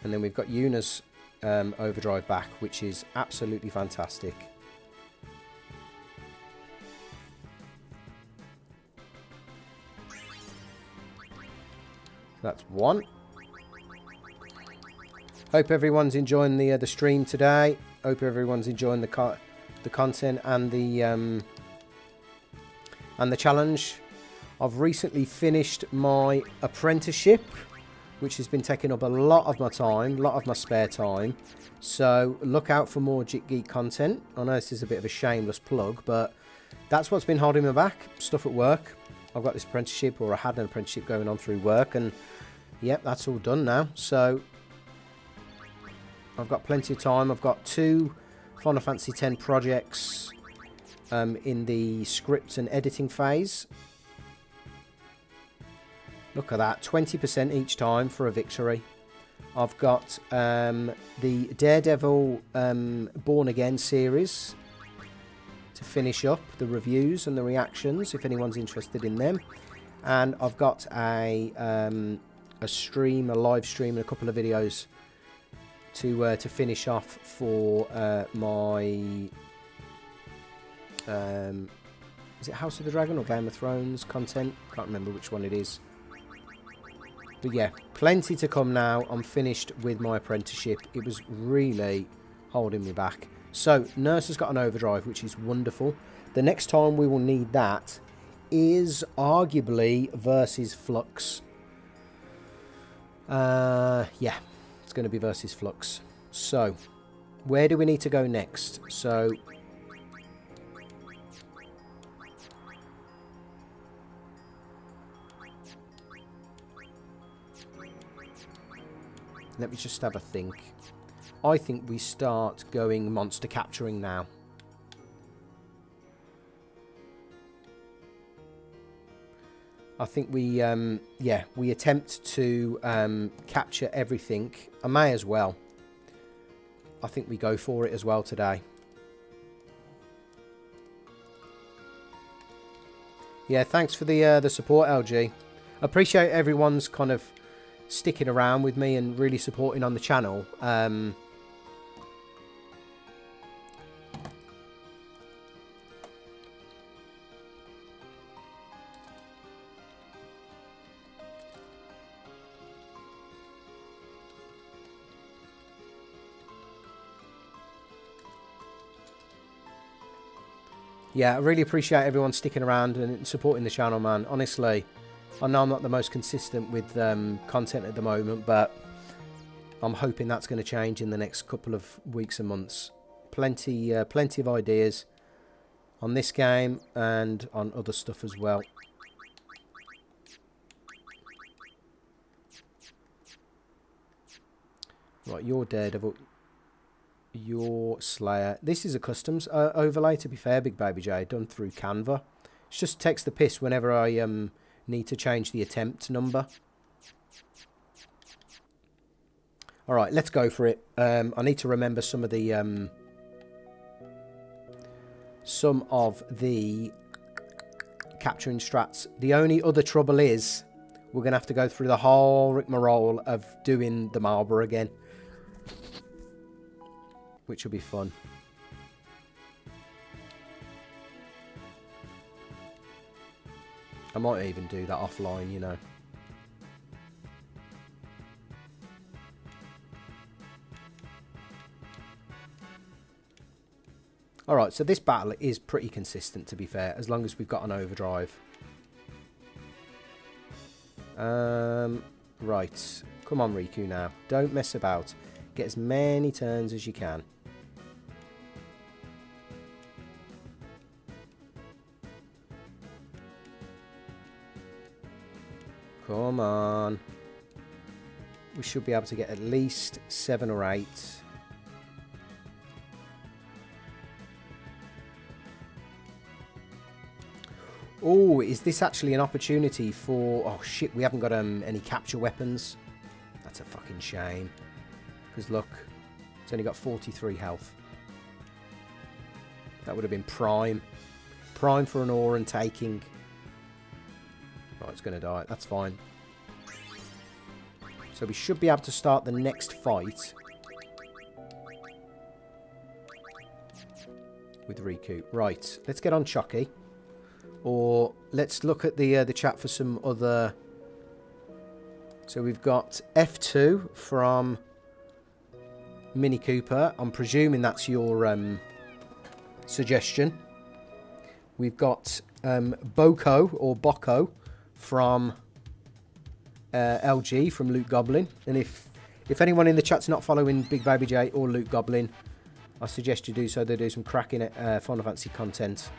And then we've got Yuna's overdrive back, which is absolutely fantastic. That's 1. Hope everyone's enjoying the stream today. Hope everyone's enjoying the content and the challenge. I've recently finished my apprenticeship, which has been taking up a lot of my time, a lot of my spare time. So look out for more Jit Geek content. I know this is a bit of a shameless plug, but that's what's been holding me back. Stuff at work. I've got this apprenticeship, or I had an apprenticeship going on through work, and yep, that's all done now. So I've got plenty of time. I've got 2 Final Fantasy X projects in the script and editing phase. Look at that, 20% each time for a victory. I've got the Daredevil Born Again series to finish up the reviews and the reactions, if anyone's interested in them. And I've got a stream, a live stream, and a couple of videos to finish off for my is it House of the Dragon or Game of Thrones content? Can't remember which one it is. But yeah, plenty to come now. I'm finished with my apprenticeship. It was really holding me back. So Nurse has got an overdrive, which is wonderful. The next time we will need that is arguably versus Flux. Yeah, it's going to be versus Flux. So where do we need to go next? So let me just have a think. I think we start going monster capturing now. I think we, yeah, we attempt to capture everything. I may as well. I think we go for it as well today. Yeah, thanks for the support, LG. Appreciate everyone's kind of sticking around with me and really supporting on the channel. Yeah, I really appreciate everyone sticking around and supporting the channel, man. Honestly, I know I'm not the most consistent with content at the moment, but I'm hoping that's going to change in the next couple of weeks and months. Plenty of ideas on this game and on other stuff as well. Right, you're Daredevil. Your Slayer. This is a customs overlay, to be fair, Big Baby J, done through Canva. It just takes the piss whenever I Need to change the attempt number. Alright, let's go for it. I need to remember some of the capturing strats. The only other trouble is we're going to have to go through the whole rigmarole of doing the Marlborough again. Which will be fun. I might even do that offline, you know. Alright, so this battle is pretty consistent, to be fair, as long as we've got an overdrive. Right. Come on, Riku, now. Don't mess about. Get as many turns as you can. Come on. We should be able to get at least 7 or 8. Oh, is this actually an opportunity for... Oh, shit, we haven't got any capture weapons. That's a fucking shame. Because, look, it's only got 43 health. That would have been prime. Prime for an Auton taking. Right, it's going to die. That's fine. So we should be able to start the next fight with Riku. Right, let's get on Chucky. Or let's look at the chat for some other... So we've got F2 from Mini Cooper. I'm presuming that's your suggestion. We've got Boko or Boko from LG from Loot Goblin. And if anyone in the chat's not following Big Baby J or Loot Goblin, I suggest you do so. They do some cracking Final Fantasy content.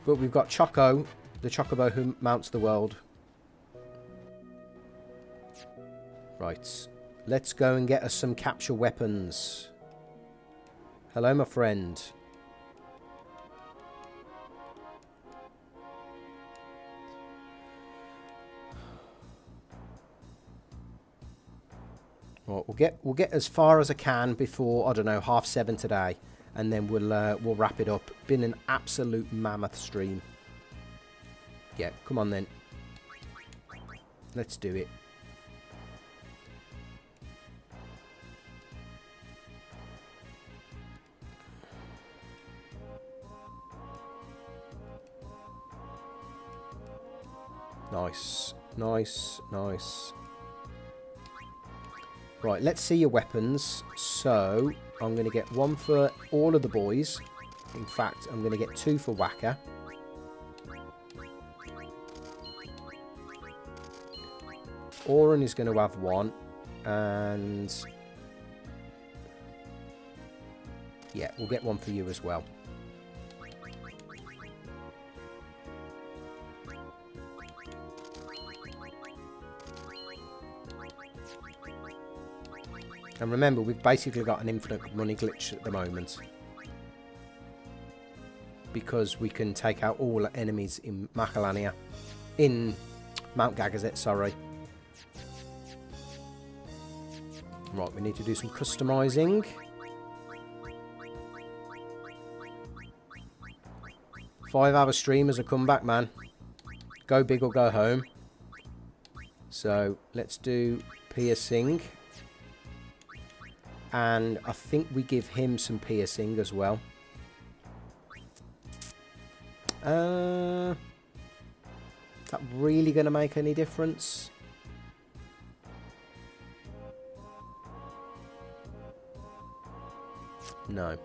But we've got Choco, the Chocobo who mounts the world. Right. Let's go and get us some capture weapons. Hello, my friend. Right, we'll get as far as I can before, I don't know, 7:30 today. And then we'll wrap it up. Been an absolute mammoth stream. Yeah, come on then. Let's do it. Nice. Nice, nice. Right, let's see your weapons. So, I'm going to get 1 for all of the boys. In fact, I'm going to get 2 for Waka. Auton is going to have 1. And... yeah, we'll get 1 for you as well. And remember, we've basically got an infinite money glitch at the moment. Because we can take out all enemies in Macalania. In Mount Gagazet, sorry. Right, we need to do some customizing. Five-hour stream as a comeback, man. Go big or go home. So, let's do piercing. And I think we give him some piercing as well. That really going to make any difference? No.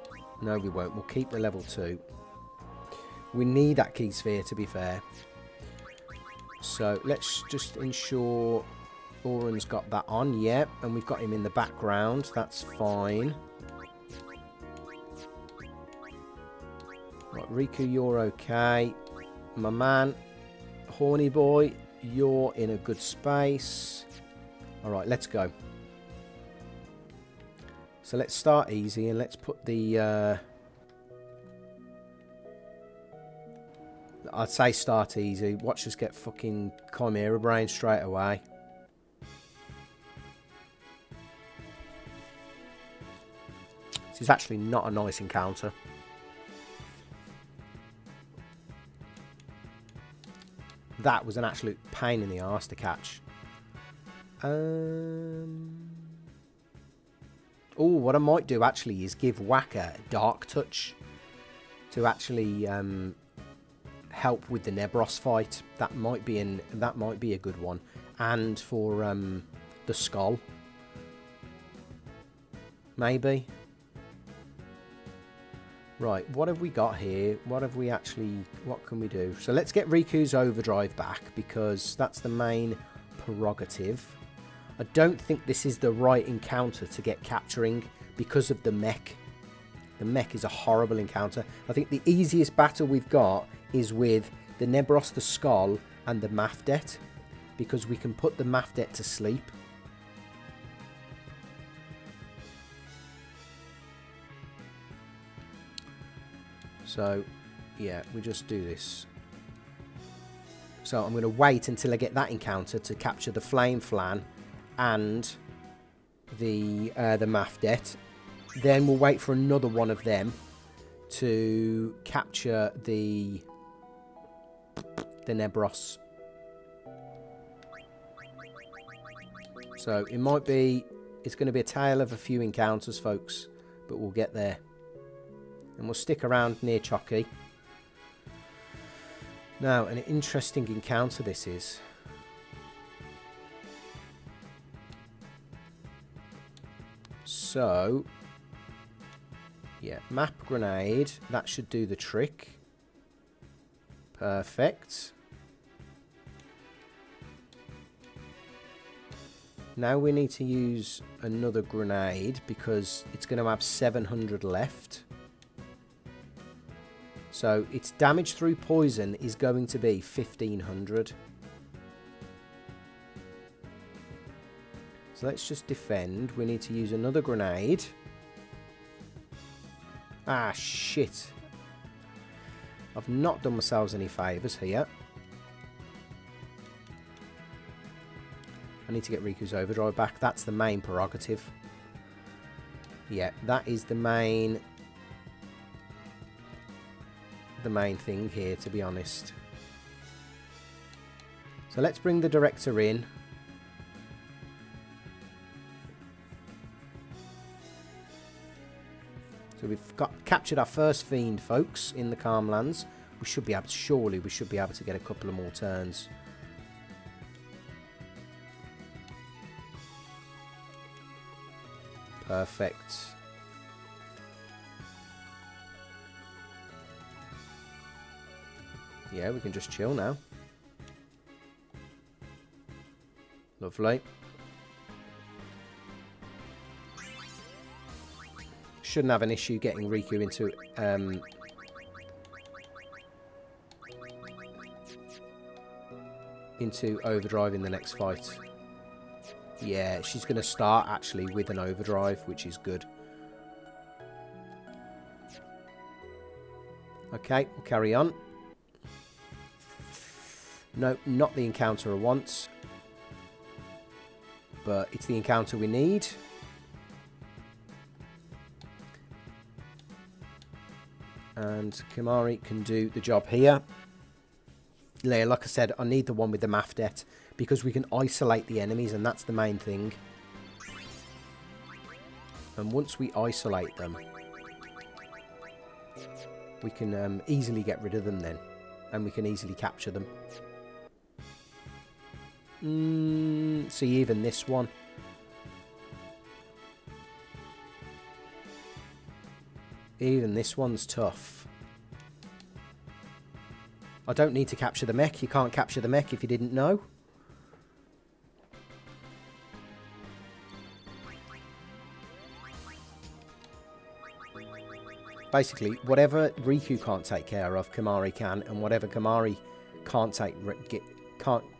No, we won't. We'll keep the level 2. We need that key sphere, to be fair. So, let's just ensure... Auron's got that on, yep, and we've got him in the background, that's fine. Right, Riku, you're okay. My man, Horny Boy, you're in a good space. Alright, let's go. So let's start easy and let's put the... I'd say start easy. Watch us get fucking Chimera brain straight away. This is actually not a nice encounter. That was an absolute pain in the arse to catch. Oh, what I might do actually is give Whacker Dark Touch to actually help with the Nebros fight. That might be a good one. And for the Skull, maybe. Right, what have we got here? What can we do? So let's get Riku's Overdrive back, because that's the main prerogative. I don't think this is the right encounter to get capturing because of the mech. The mech is a horrible encounter. I think the easiest battle we've got is with the Nebros, the Skull, and the Mafdet, because we can put the Mafdet to sleep. So, yeah, we just do this. So I'm going to wait until I get that encounter to capture the Flame Flan and the Mafdet. Then we'll wait for another one of them to capture the Nebros. So it might be, it's going to be a tale of a few encounters, folks, but we'll get there. And we'll stick around near Choki. Now, an interesting encounter this is. So, yeah, map grenade. That should do the trick. Perfect. Now we need to use another grenade because it's going to have 700 left. So its damage through poison is going to be 1500. So let's just defend. We need to use another grenade. Ah, shit. I've not done myself any favours here. I need to get Riku's Overdrive back. That's the main prerogative. Yeah, that is the main thing here, to be honest. So let's bring the director in. So we've captured our first fiend, folks, in the Calmlands. We should be able to, surely we should be able to get a couple of more turns. Perfect. Yeah, we can just chill now. Lovely. Shouldn't have an issue getting Riku into Overdrive in the next fight. Yeah, she's going to start actually with an Overdrive, which is good. Okay, we'll carry on. No, not the encounter I want. But it's the encounter we need. And Kimari can do the job here. Yeah, like I said, I need the one with the Mafdet because we can isolate the enemies, and that's the main thing. And once we isolate them, we can easily get rid of them then. And we can easily capture them. See, even this one. Even this one's tough. I don't need to capture the mech. You can't capture the mech if you didn't know. Basically, whatever Riku can't take care of, Kimari can, and whatever Kimari can't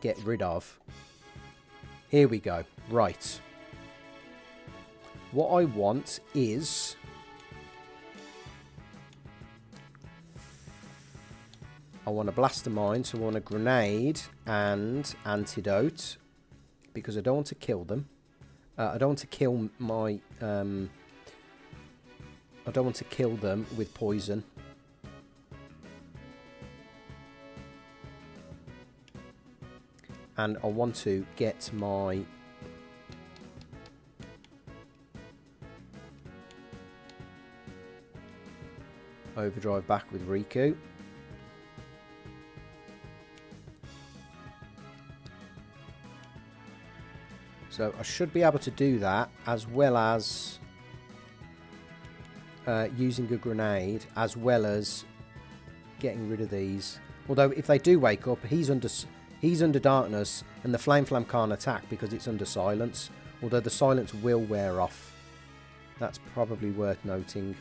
get rid of. Here we go. Right. What I want is... I want a blaster mine, so I want a grenade and antidote. Because I don't want to kill them. I don't want to kill my... I don't want to kill them with poison. And I want to get my... Overdrive back with Riku. So I should be able to do that, as well as using a grenade, as well as getting rid of these. Although if they do wake up, he's under darkness, and the Flame Flam can't attack because it's under silence. Although the silence will wear off. That's probably worth noting.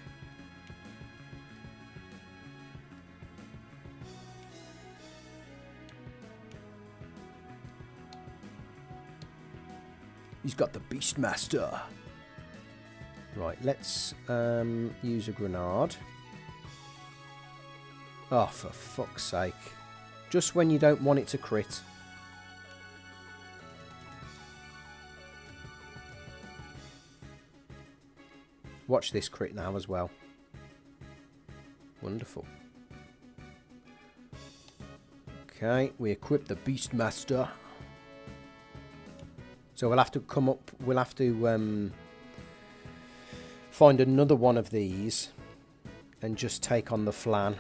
He's got the Beastmaster. Right, let's use a grenade. Oh, for fuck's sake. Just when you don't want it to crit. Watch this crit now as well. Wonderful. Okay, we equip the Beastmaster. So we'll have to come up, we'll have to find another one of these and just take on the Flan.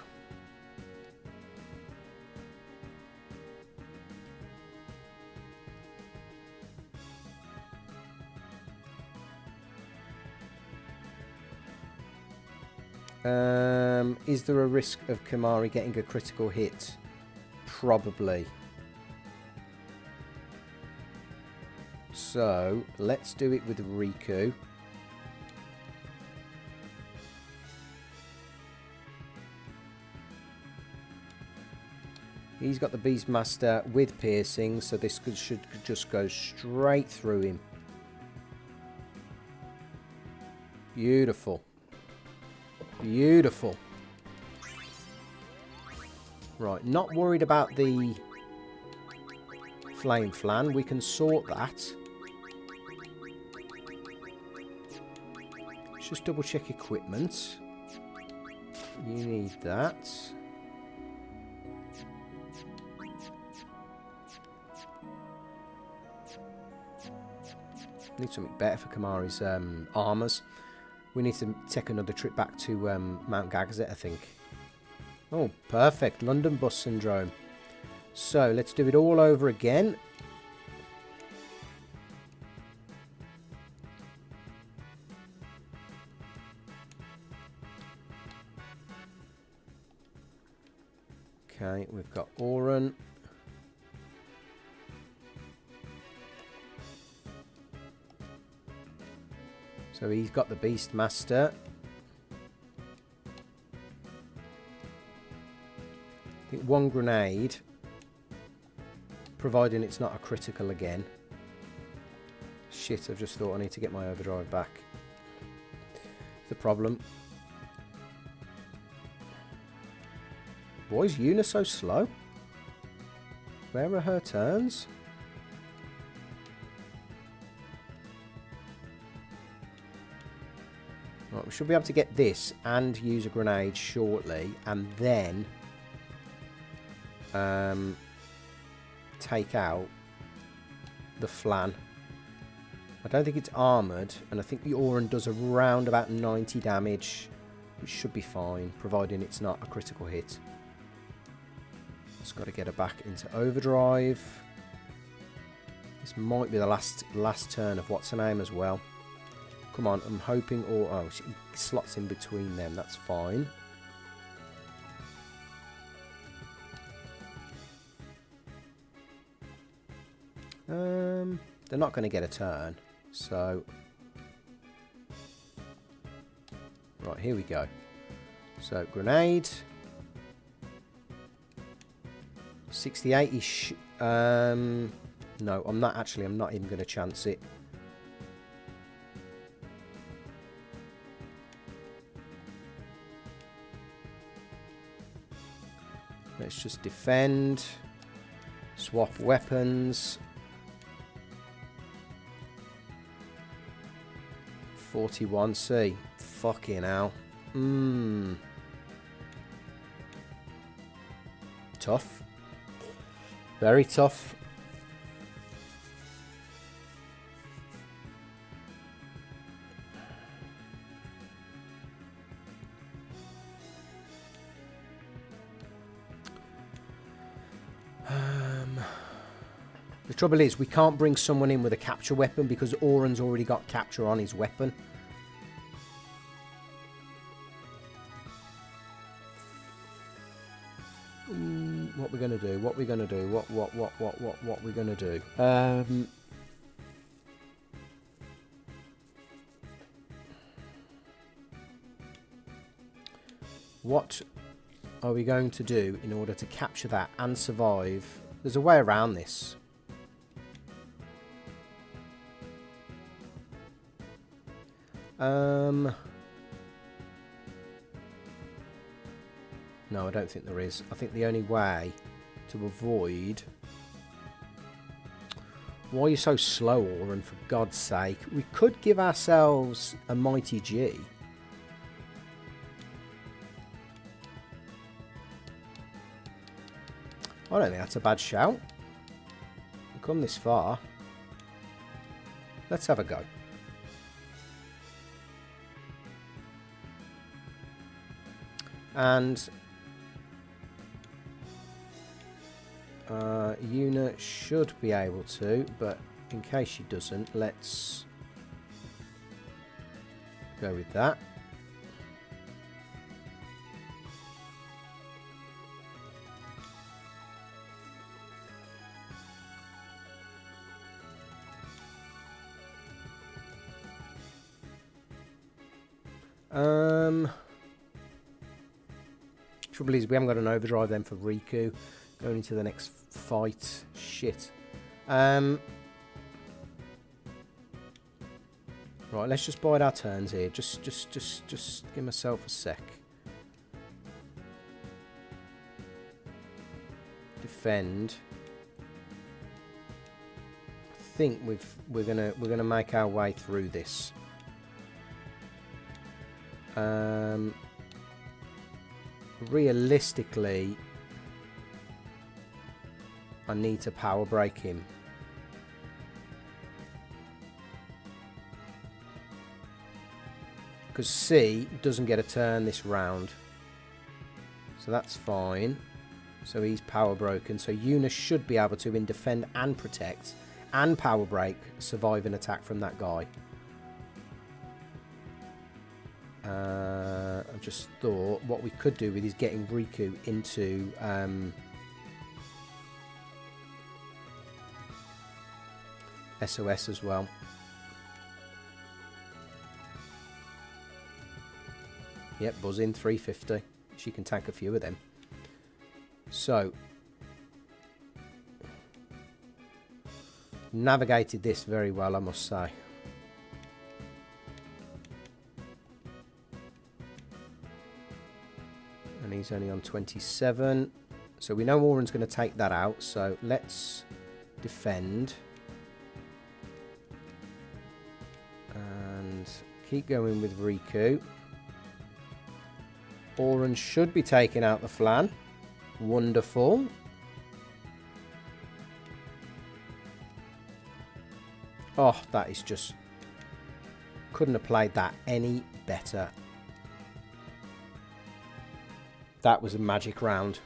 Is there a risk of Kimari getting a critical hit? Probably. So, let's do it with Riku. He's got the Beastmaster with piercing, so this should just go straight through him. Beautiful. Beautiful. Right, not worried about the Flame Flan. We can sort that. Just double check equipment. You need that. Need something better for Kimari's armours. We need to take another trip back to Mount Gagazet, I think. Oh, perfect. London Bus Syndrome. So, let's do it all over again. Okay, we've got Auron. So he's got the Beastmaster. I think one grenade, providing it's not a critical again. Shit, I've just thought I need to get my overdrive back. The problem. Why is Yuna so slow? Where are her turns? Right, we should be able to get this and use a grenade shortly, and then take out the Flan. I don't think it's armoured, and I think the Auron does around about 90 damage, which should be fine, providing it's not a critical hit. Just got to get her back into overdrive. This might be the last turn of what's her name as well. Come on, I'm hoping, or oh, she slots in between them. That's fine. They're not going to get a turn, so right, here we go. So grenade. 68-ish. No, I'm not even going to chance it. Let's just defend. Swap weapons. 41C. Fucking hell. Tough. Very tough. The trouble is, we can't bring someone in with a capture weapon because Auron's already got capture on his weapon. What we're gonna do? What we're gonna do? What we're gonna do? What are we going to do in order to capture that and survive? There's a way around this. No, I don't think there is. I think the only way to avoid... Why are you so slow, Auron, for God's sake? We could give ourselves a mighty G. I don't think that's a bad shout. We've come this far. Let's have a go. And Yuna should be able to, but in case she doesn't, let's go with that. Trouble is, we haven't got an overdrive then for Riku going into the next fight. Shit. Right, let's just bide our turns here. Just give myself a sec. Defend. I think we're gonna make our way through this. Realistically, I need to power break him. Because C doesn't get a turn this round. So that's fine. So he's power broken. So Yuna should be able to, in defend and protect and power break, survive an attack from that guy. I've just thought what we could do with is getting Riku into SOS as well. Yep, buzzing 350. She can tank a few of them. So navigated this very well, I must say. And he's only on 27. So we know Auron's going to take that out. So let's defend. And keep going with Riku. Auron should be taking out the Flan. Wonderful. Oh, that is just... Couldn't have played that any better. That was a magic round.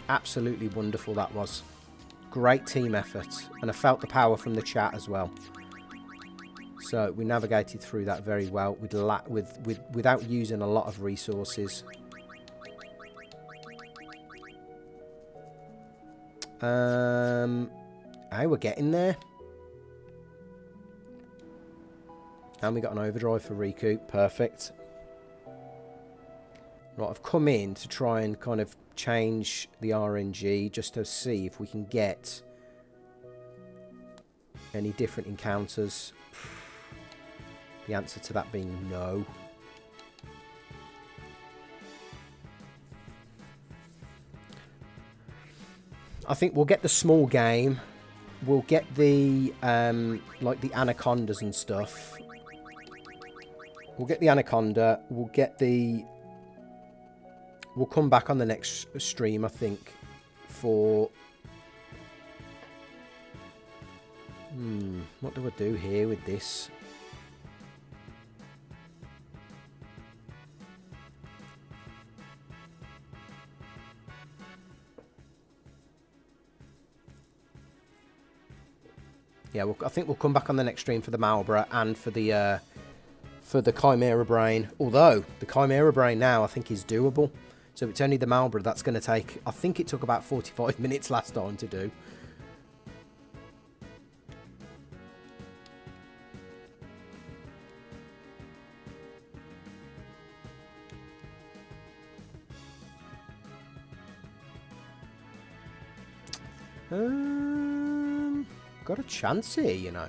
Absolutely wonderful that was. Great team effort. And I felt the power from the chat as well. So we navigated through that very well without using a lot of resources. Hey, we're getting there. And we got an overdrive for Riku. Perfect. Right, I've come in to try and kind of change the RNG just to see if we can get any different encounters. The answer to that being no. I think we'll get the small game. We'll get the, like the anacondas and stuff. We'll get the anaconda. We'll get the... We'll come back on the next stream, I think, for... what do I do here with this? Yeah, I think we'll come back on the next stream for the Marlborough and for the Chimera Brain. Although, the Chimera Brain now, I think, is doable. So it's only the Marlborough that's going to take... I think it took about 45 minutes last time to do. Got a chance here, you know.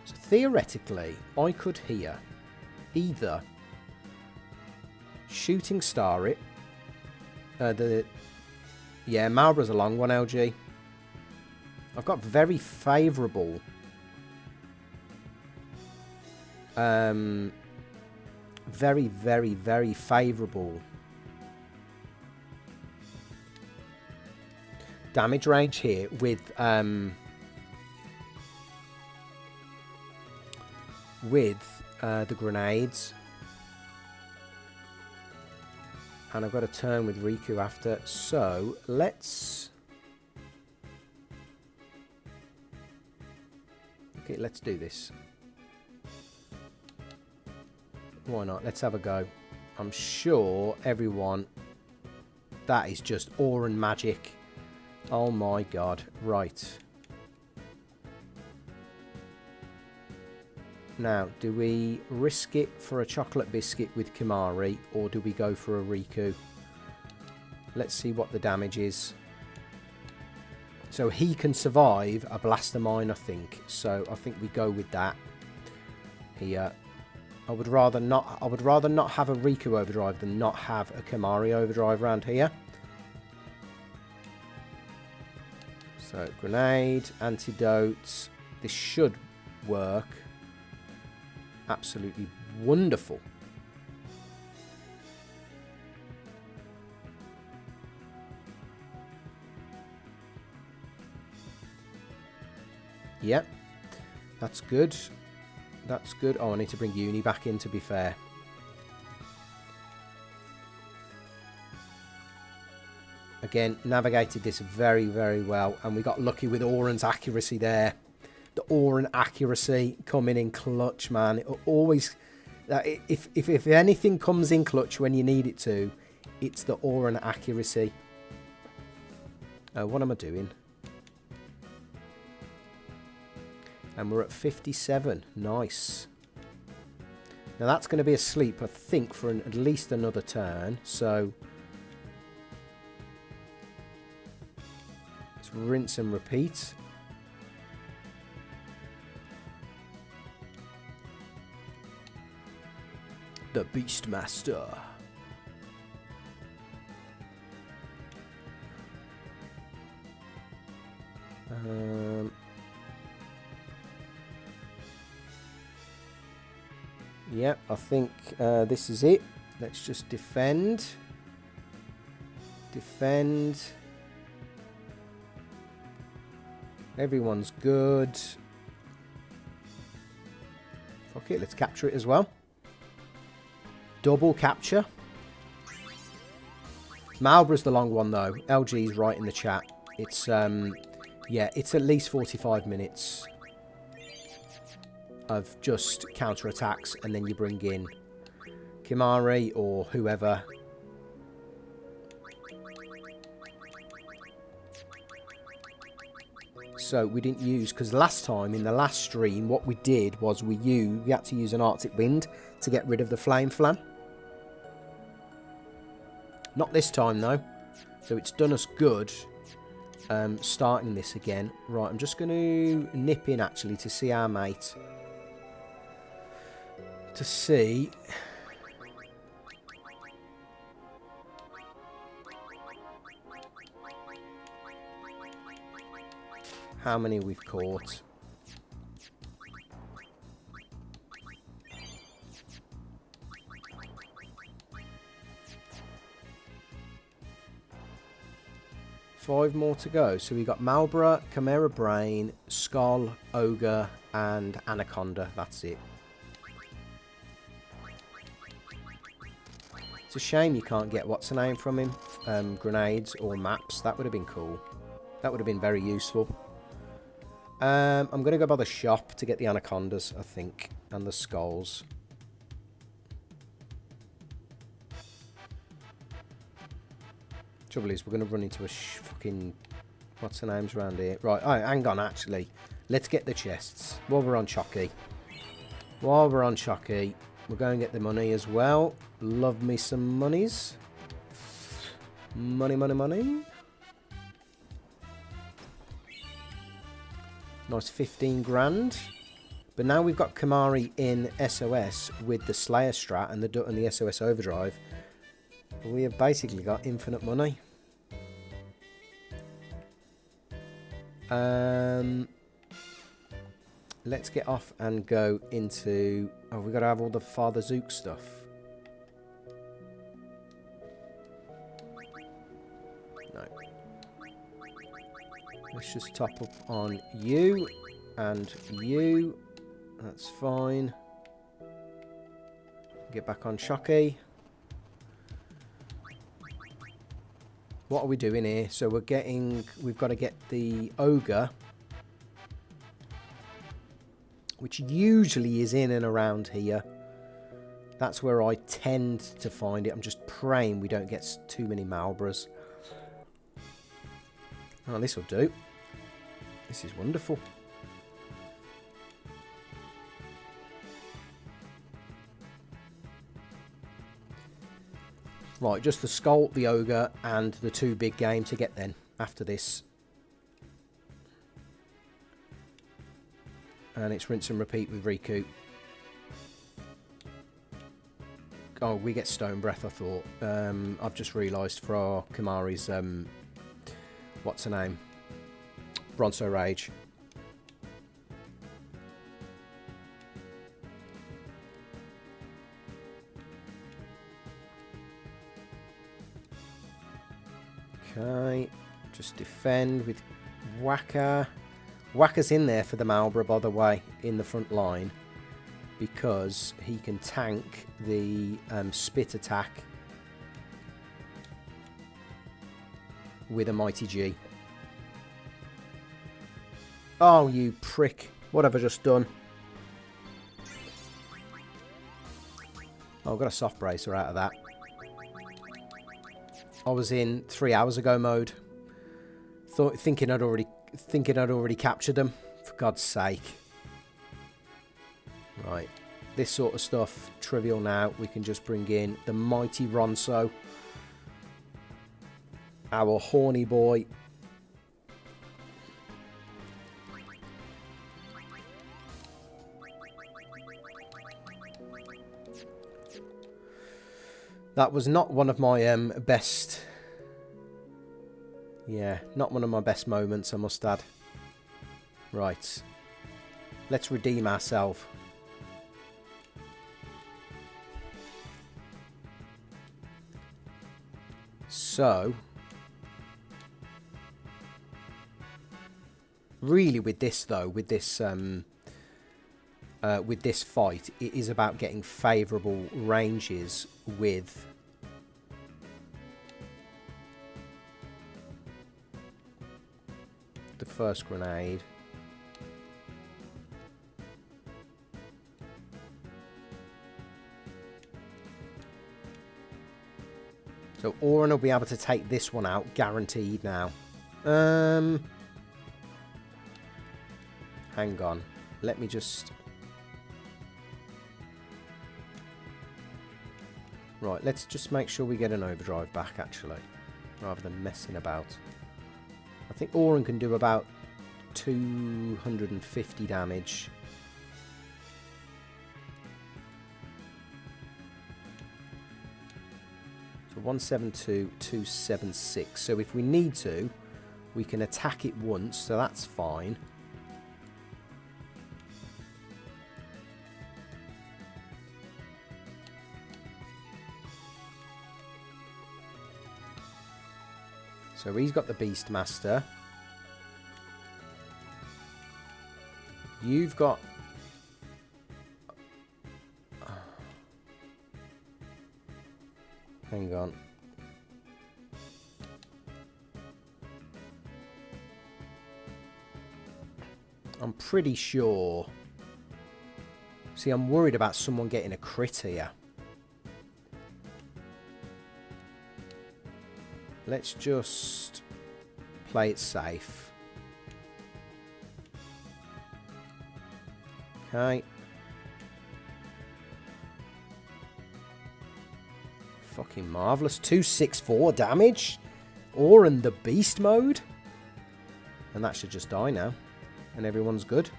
So theoretically, I could here either shooting star it. Yeah, Marlborough's a long one, LG. I've got very favourable very, very, very favourable damage range here with the grenades, and I've got a turn with Riku after, so let's do this. Why not? Let's have a go. I'm sure everyone, that is just Auron magic. Oh my god. Right. Now, do we risk it for a chocolate biscuit with Kimari, or do we go for a Riku? Let's see what the damage is. So he can survive a blaster mine, I think. So I think we go with that here. I would rather not have a Riku overdrive than not have a Kimari overdrive around here. So, grenade, antidote. This should work. Absolutely wonderful. Yep. That's good. That's good. Oh, I need to bring Uni back in, to be fair. Again, navigated this very, very well. And we got lucky with Auron's accuracy there. The Auron accuracy coming in clutch, man. It always... If anything comes in clutch when you need it to, it's the Auron accuracy. What am I doing? And we're at 57. Nice. Now that's going to be a sleep, I think, for at least another turn. So... rinse and repeat. The Beastmaster. Yep, I think this is it. Let's just defend. Defend. Everyone's good. Okay, let's capture it as well. Double capture. Marlborough's the long one though. LG's right in the chat. It's yeah, it's at least 45 minutes of just counter attacks, and then you bring in Kimari or whoever. So we didn't use, because last time in the last stream what we did was we had to use an Arctic Wind to get rid of the Flame Flan. Not this time though, so it's done us good starting this again. Right, I'm just going to nip in actually to see our mate, to see how many we've caught. Five more to go. So we got Malbra, Chimera Brain, Skull, Ogre, and Anaconda. That's it. It's a shame you can't get what's the name from him, grenades or maps. That would have been cool. That would have been very useful. I'm going to go by the shop to get the Anacondas, I think, and the Skulls. Trouble is, we're going to run into a fucking... What's the names around here? Right, oh, hang on, actually. Let's get the chests while we're on Chucky. While we're on Chucky, we'll go and get the money as well. Love me some monies. Money, money, money. Nice 15 grand. But now we've got Kamari in SOS with the Slayer strat and the SOS Overdrive. We have basically got infinite money. Let's get off and go into... Oh, we've got to have all the Father Zook stuff. No. Let's just top up on you and you. That's fine. Get back on Chucky. What are we doing here? So we've got to get the Ogre, which usually is in and around here. That's where I tend to find it. I'm just praying we don't get too many Malbras. Oh, this will do. This is wonderful. Right, just the Skull, the Ogre, and the two big game to get then after this. And it's rinse and repeat with Recoup. Oh, we get Stone Breath, I thought. I've just realised for our Kamari's, what's her name? Bronzo Rage. Okay, just defend with Whacker. Whacker's in there for the Malbra, by the way, in the front line, because he can tank the spit attack with a Mighty G. Oh, you prick. What have I just done? Oh, I've got a soft bracer out of that. I was in 3 hours ago mode, thinking I'd already captured them. For God's sake! Right, this sort of stuff trivial now. We can just bring in the mighty Ronso, our horny boy. That was not one of my best... Yeah, not one of my best moments, I must add. Right. Let's redeem ourselves. So... Really with this, though, with this fight, it is about getting favourable ranges with the first grenade. So Auron will be able to take this one out, guaranteed now. Hang on. Let me just... Right, let's just make sure we get an overdrive back, actually, rather than messing about. I think Auron can do about 250 damage. So 172, 276. So if we need to, We can attack it once, so that's fine. So he's got the Beastmaster. You've got... Hang on. I'm pretty sure. See, I'm worried about someone getting a crit here. Let's just play it safe. Okay. Fucking marvellous. 264 damage. Or in the beast mode. And that should just die now. And everyone's good.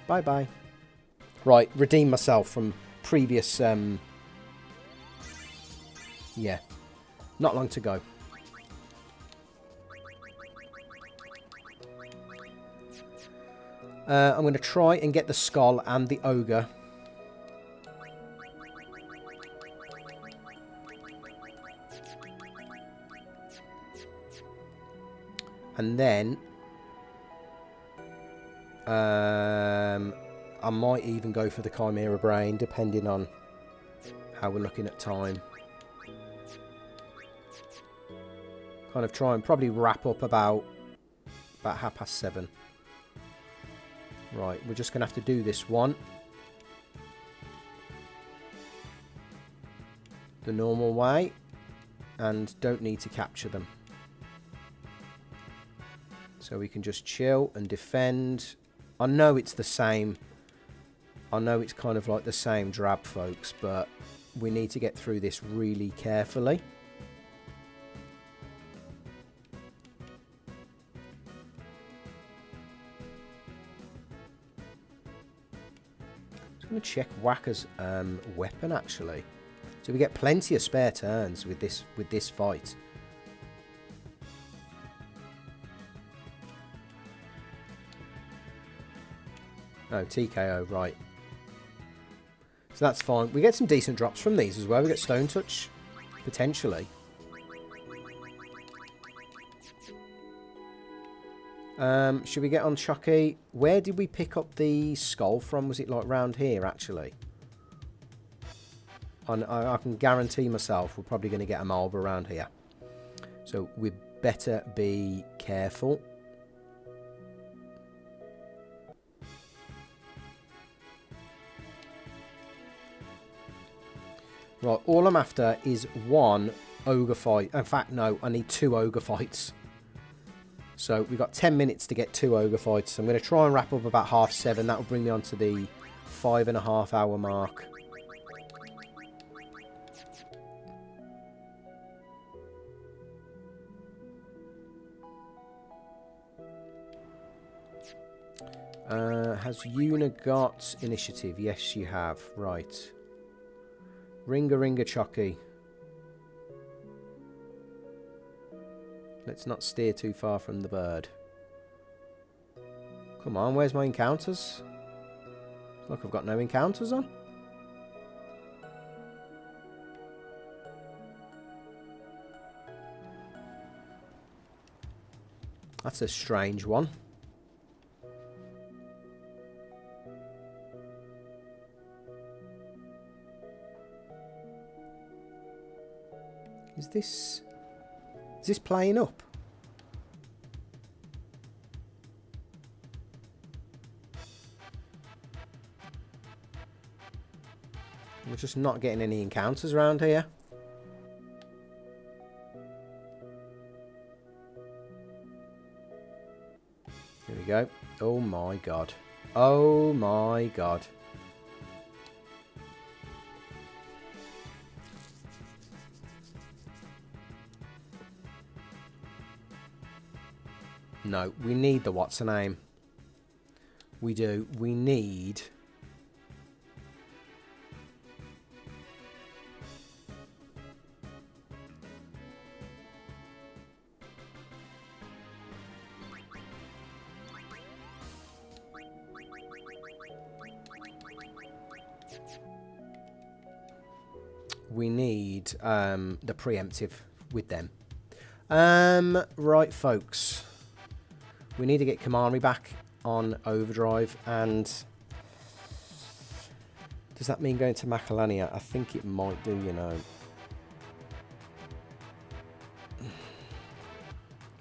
Bye-bye. Right, redeem myself from previous... Yeah. Not long to go. I'm going to try and get the skull and the ogre. And then I might even go for the Chimera Brain, depending on how we're looking at time. Kind of try and probably wrap up about 7:30. Right, we're just going to have to do this one the normal way, and don't need to capture them. So we can just chill and defend. I know it's the same. I know it's kind of like the same drab, folks, but we need to get through this really carefully. I'm going to check Whacker's weapon, actually. So we get plenty of spare turns with this fight. Oh, TKO, right. So that's fine. We get some decent drops from these as well. We get Stone Touch, potentially. Should we get on Chucky? Where did we pick up the skull from? Was it like round here, actually? I can guarantee myself we're probably going to get a Marlborough around here. So we better be careful. Right, all I'm after is one ogre fight. In fact, no, I need 2 ogre fights. So we've got 10 minutes to get 2 ogre fights. I'm going to try and wrap up about 7:30. That will bring me on to the 5.5 hour mark. Has Yuna got initiative? Yes, you have. Right. Ringa Chucky. Let's not steer too far from the bird. Come on, where's my encounters? Look, I've got no encounters on. That's a strange one. Is this playing up? We're just not getting any encounters around here. Here we go. Oh my god. Oh my god. No, we need the what's her name. We do. We need... we need the preemptive with them. Right, folks. We need to get Chimera back on Overdrive, and does that mean going to Macalania? I think it might do, you know.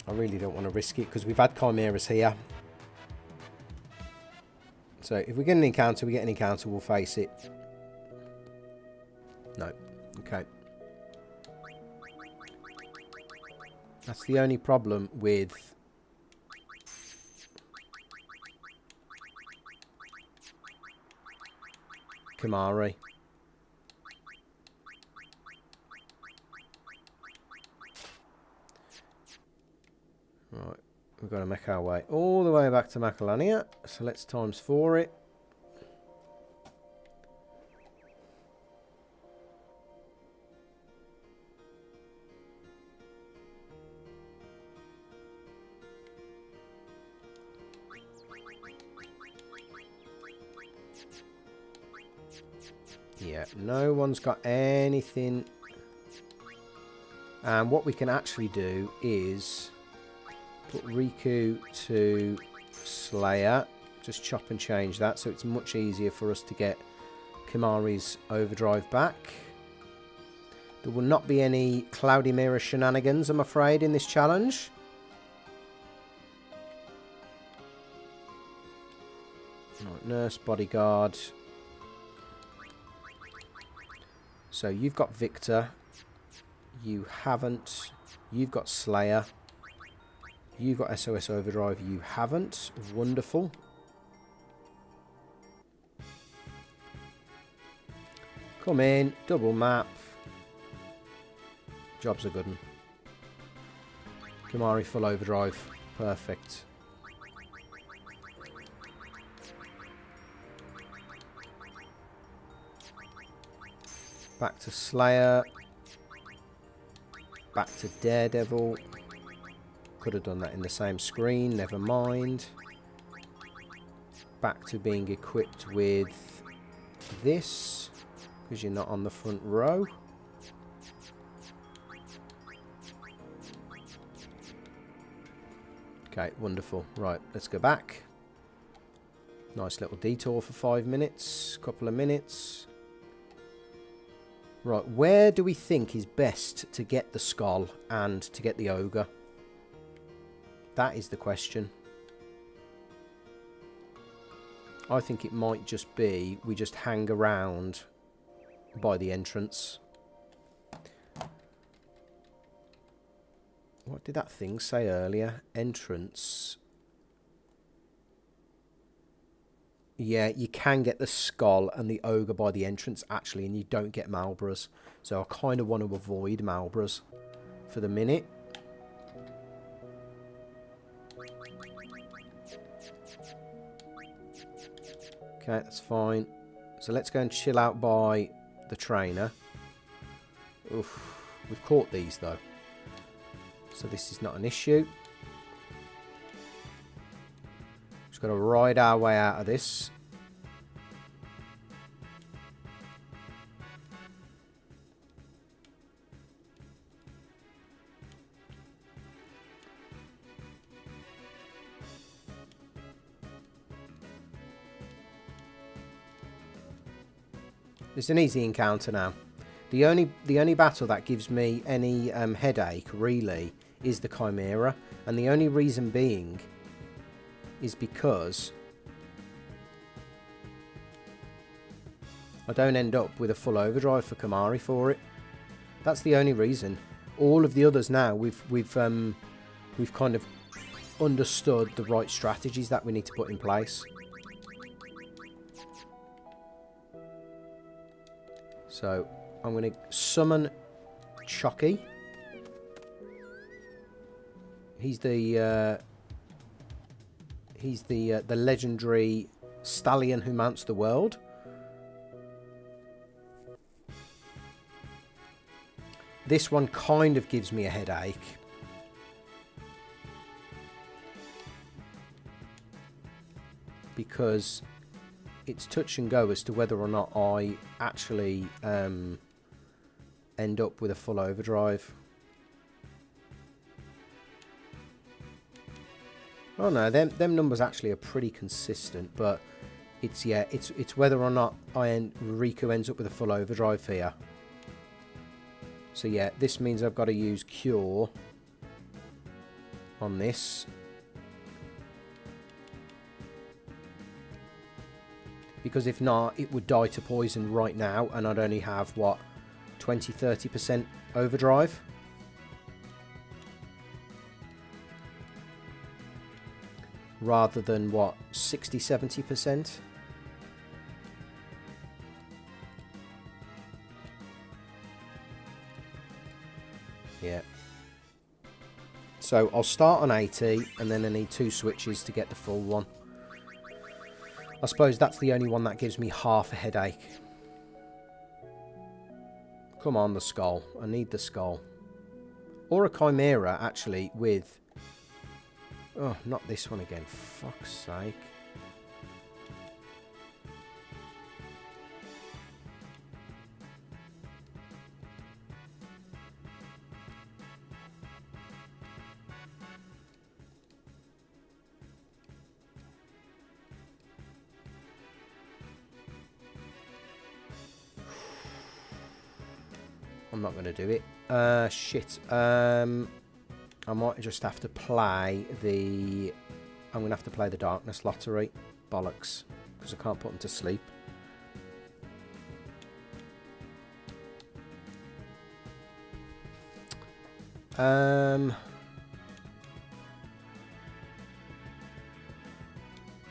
I really don't want to risk it because we've had Chimeras here. So if we get an encounter, we get an encounter, we'll face it. No. Okay. That's the only problem with Chimera. Right, we've got to make our way all the way back to Macalania. So let's ×4 it. Yeah, no one's got anything. And what we can actually do is put Riku to Slayer. Just chop and change that so it's much easier for us to get Chimera's Overdrive back. There will not be any Cloudy Mirror shenanigans, I'm afraid, in this challenge. Right, Nurse, Bodyguard. So you've got Victor. You haven't. You've got Slayer. You've got SOS Overdrive. You haven't. Wonderful. Come in. Double map. Job's a good one. Chimera full Overdrive. Perfect. Back to Slayer. Back to Daredevil. Could have done that in the same screen, never mind. Back to being equipped with this, because you're not on the front row. Okay, wonderful. Right, let's go back. Nice little detour for 5 minutes, couple of minutes. Right, where do we think is best to get the skull and to get the ogre? That is the question. I think it might just be we just hang around by the entrance. What did that thing say earlier? Entrance. Yeah, you can get the skull and the ogre by the entrance, actually, and you don't get Malboras. So I kind of want to avoid Malboras for the minute. Okay, that's fine. So let's go and chill out by the trainer. Oof, we've caught these, though. So this is not an issue. Just got to ride our way out of this. It's an easy encounter now. The only battle that gives me any headache, really, is the Chimera. And the only reason being is because I don't end up with a full overdrive for Chimera for it. That's the only reason. All of the others now, we've kind of understood the right strategies that we need to put in place. So I'm going to summon Chucky. He's the legendary stallion who mounts the world. This one kind of gives me a headache. Because it's touch and go as to whether or not I actually end up with a full overdrive. Oh no, them numbers actually are pretty consistent, but it's whether or not Riku ends up with a full overdrive here. So yeah, this means I've got to use Cure on this. Because if not, it would die to poison right now, and I'd only have, what, 20-30% overdrive? Rather than, what, 60-70%? Yeah. So I'll start on 80, and then I need 2 switches to get the full one. I suppose that's the only one that gives me half a headache. Come on, the skull. I need the skull. Or a Chimera, actually, with... Oh, not this one again. Fuck's sake. I'm not going to do it. Shit. I might just have to play the... I'm going to have to play the Darkness Lottery. Bollocks. Because I can't put them to sleep.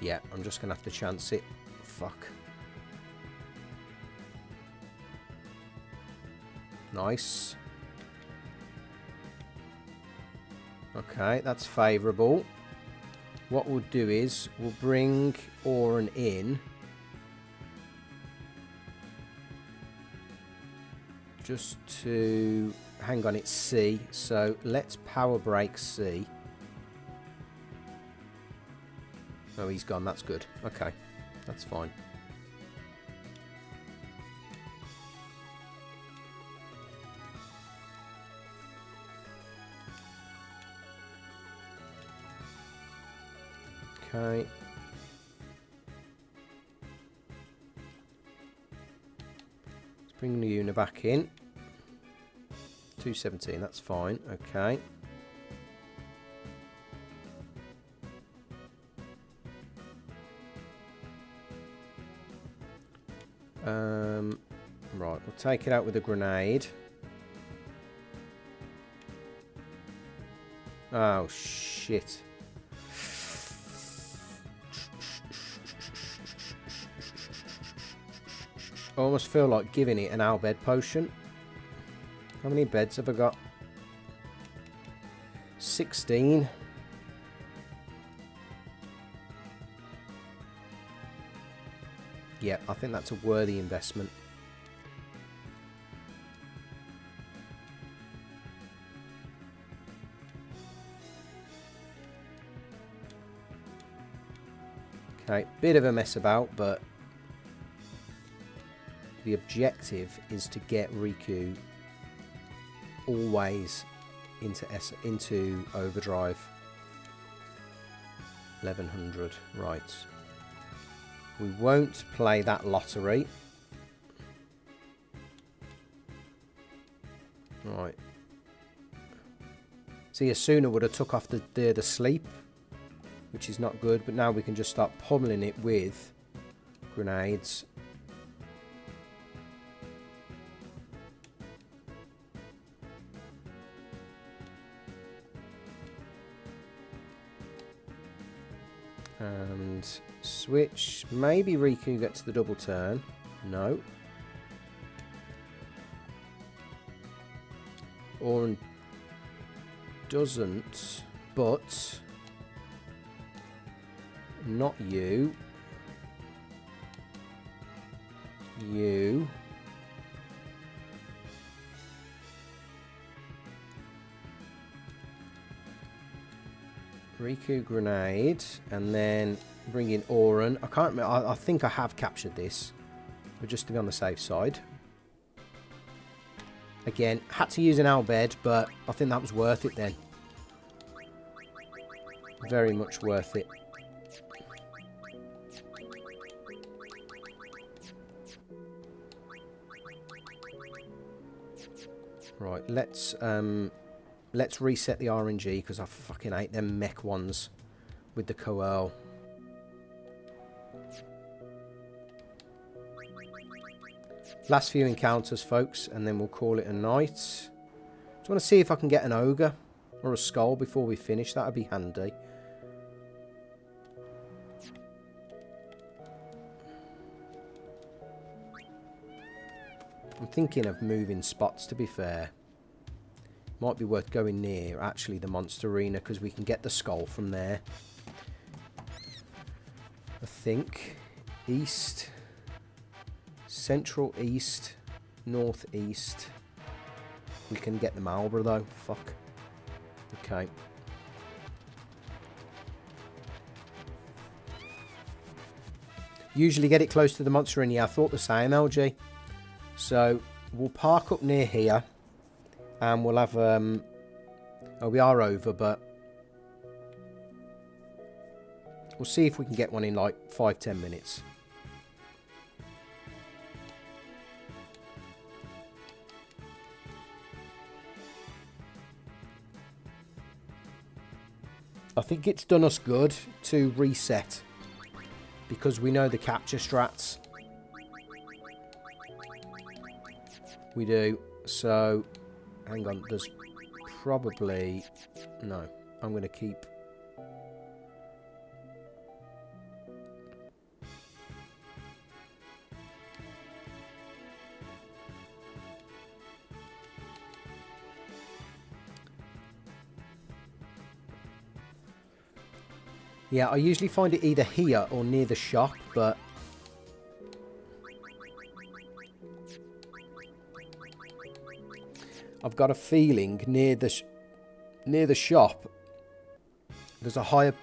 Yeah, I'm just going to have to chance it. Fuck. Nice. Okay, that's favourable. What we'll do is we'll bring Auton in. Just to... Hang on, it's C. So let's power break C. Oh, he's gone. That's good. Okay, that's fine. Okay. Let's bring Luna back in. 217, that's fine. Okay. Right, we'll take it out with a grenade. Oh, shit. I almost feel like giving it an Albed potion. How many beds have I got? 16. Yeah, I think that's a worthy investment. Okay, bit of a mess about, but the objective is to get Riku always into overdrive. 1100, right. We won't play that lottery. Right. See, Asuna would have took off the sleep, which is not good, but now we can just start pummeling it with grenades. And switch. Maybe Riku gets the double turn. No. Auton doesn't, but not you. You. Riku grenade, and then bring in Auton. I can't remember. I think I have captured this, but just to be on the safe side. Again, had to use an Albed, but I think that was worth it then. Very much worth it. Right, let's reset the RNG because I fucking hate them mech ones with the coel. Last few encounters, folks, and then we'll call it a night. Just want to see if I can get an ogre or a skull before we finish. That would be handy. I'm thinking of moving spots, to be fair. Might be worth going near, actually, the monster arena, because we can get the skull from there. I think. East. Central east. Northeast. We can get the Marlborough, though. Fuck. Okay. Usually get it close to the monster arena. I thought the same, LG. So, we'll park up near here. And we'll have, oh, we are over, but we'll see if we can get one in like 5-10 minutes. I think it's done us good to reset because we know the capture strats. We do. So, hang on. There's probably... No. I'm going to keep... Yeah, I usually find it either here or near the shop, but... I've got a feeling near the shop there's a higher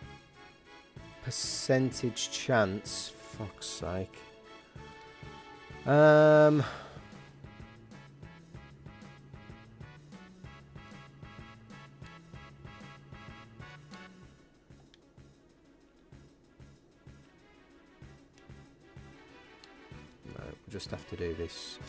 percentage chance. Fuck's sake. No, we'll just have to do this.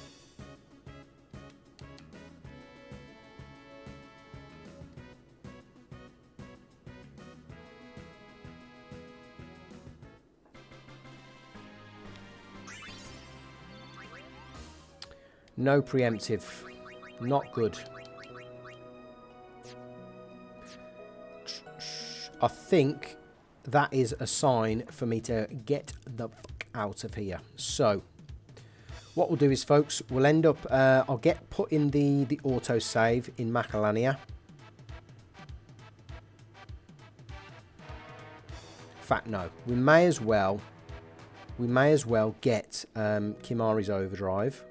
No preemptive. Not good. I think that is a sign for me to get the fuck out of here. So, what we'll do is, folks, we'll end up... I'll get put in the auto save in Macalania. In fact, no. We may as well get Chimera's Overdrive.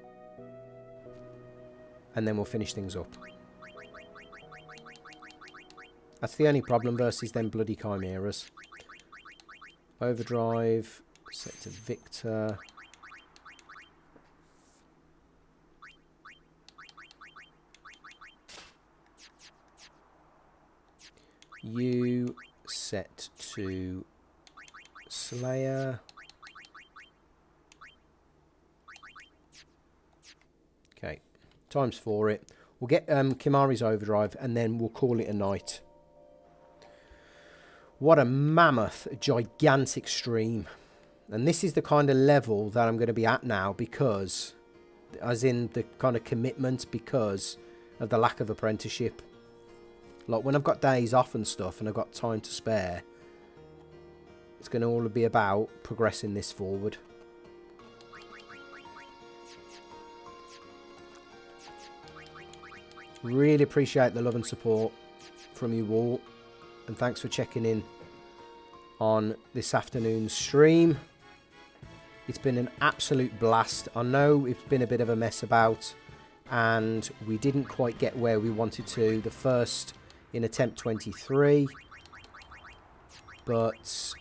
And then we'll finish things up. That's the only problem versus them bloody Chimeras. Overdrive. Set to Victor. You set to Slayer. Okay. Times 4 it. We'll get Chimera's Overdrive and then we'll call it a night. What a mammoth, gigantic stream. And this is the kind of level that I'm going to be at now because, as in the kind of commitment because of the lack of apprenticeship. Like when I've got days off and stuff and I've got time to spare, it's going to all be about progressing this forward. Really appreciate the love and support from you all. And thanks for checking in on this afternoon's stream. It's been an absolute blast. I know it's been a bit of a mess about. And we didn't quite get where we wanted to. The first in attempt 23. But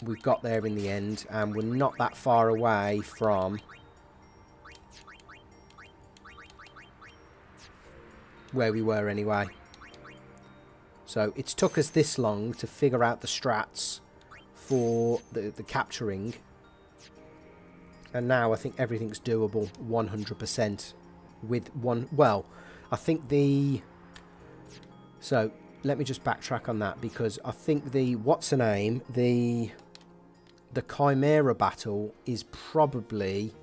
we got there in the end. And we're not that far away from... where we were anyway. So it's took us this long to figure out the strats for the capturing. And now I think everything's doable 100% with one. Well, I think the... So let me just backtrack on that, because I think the... What's her name? The Chimera battle is probably...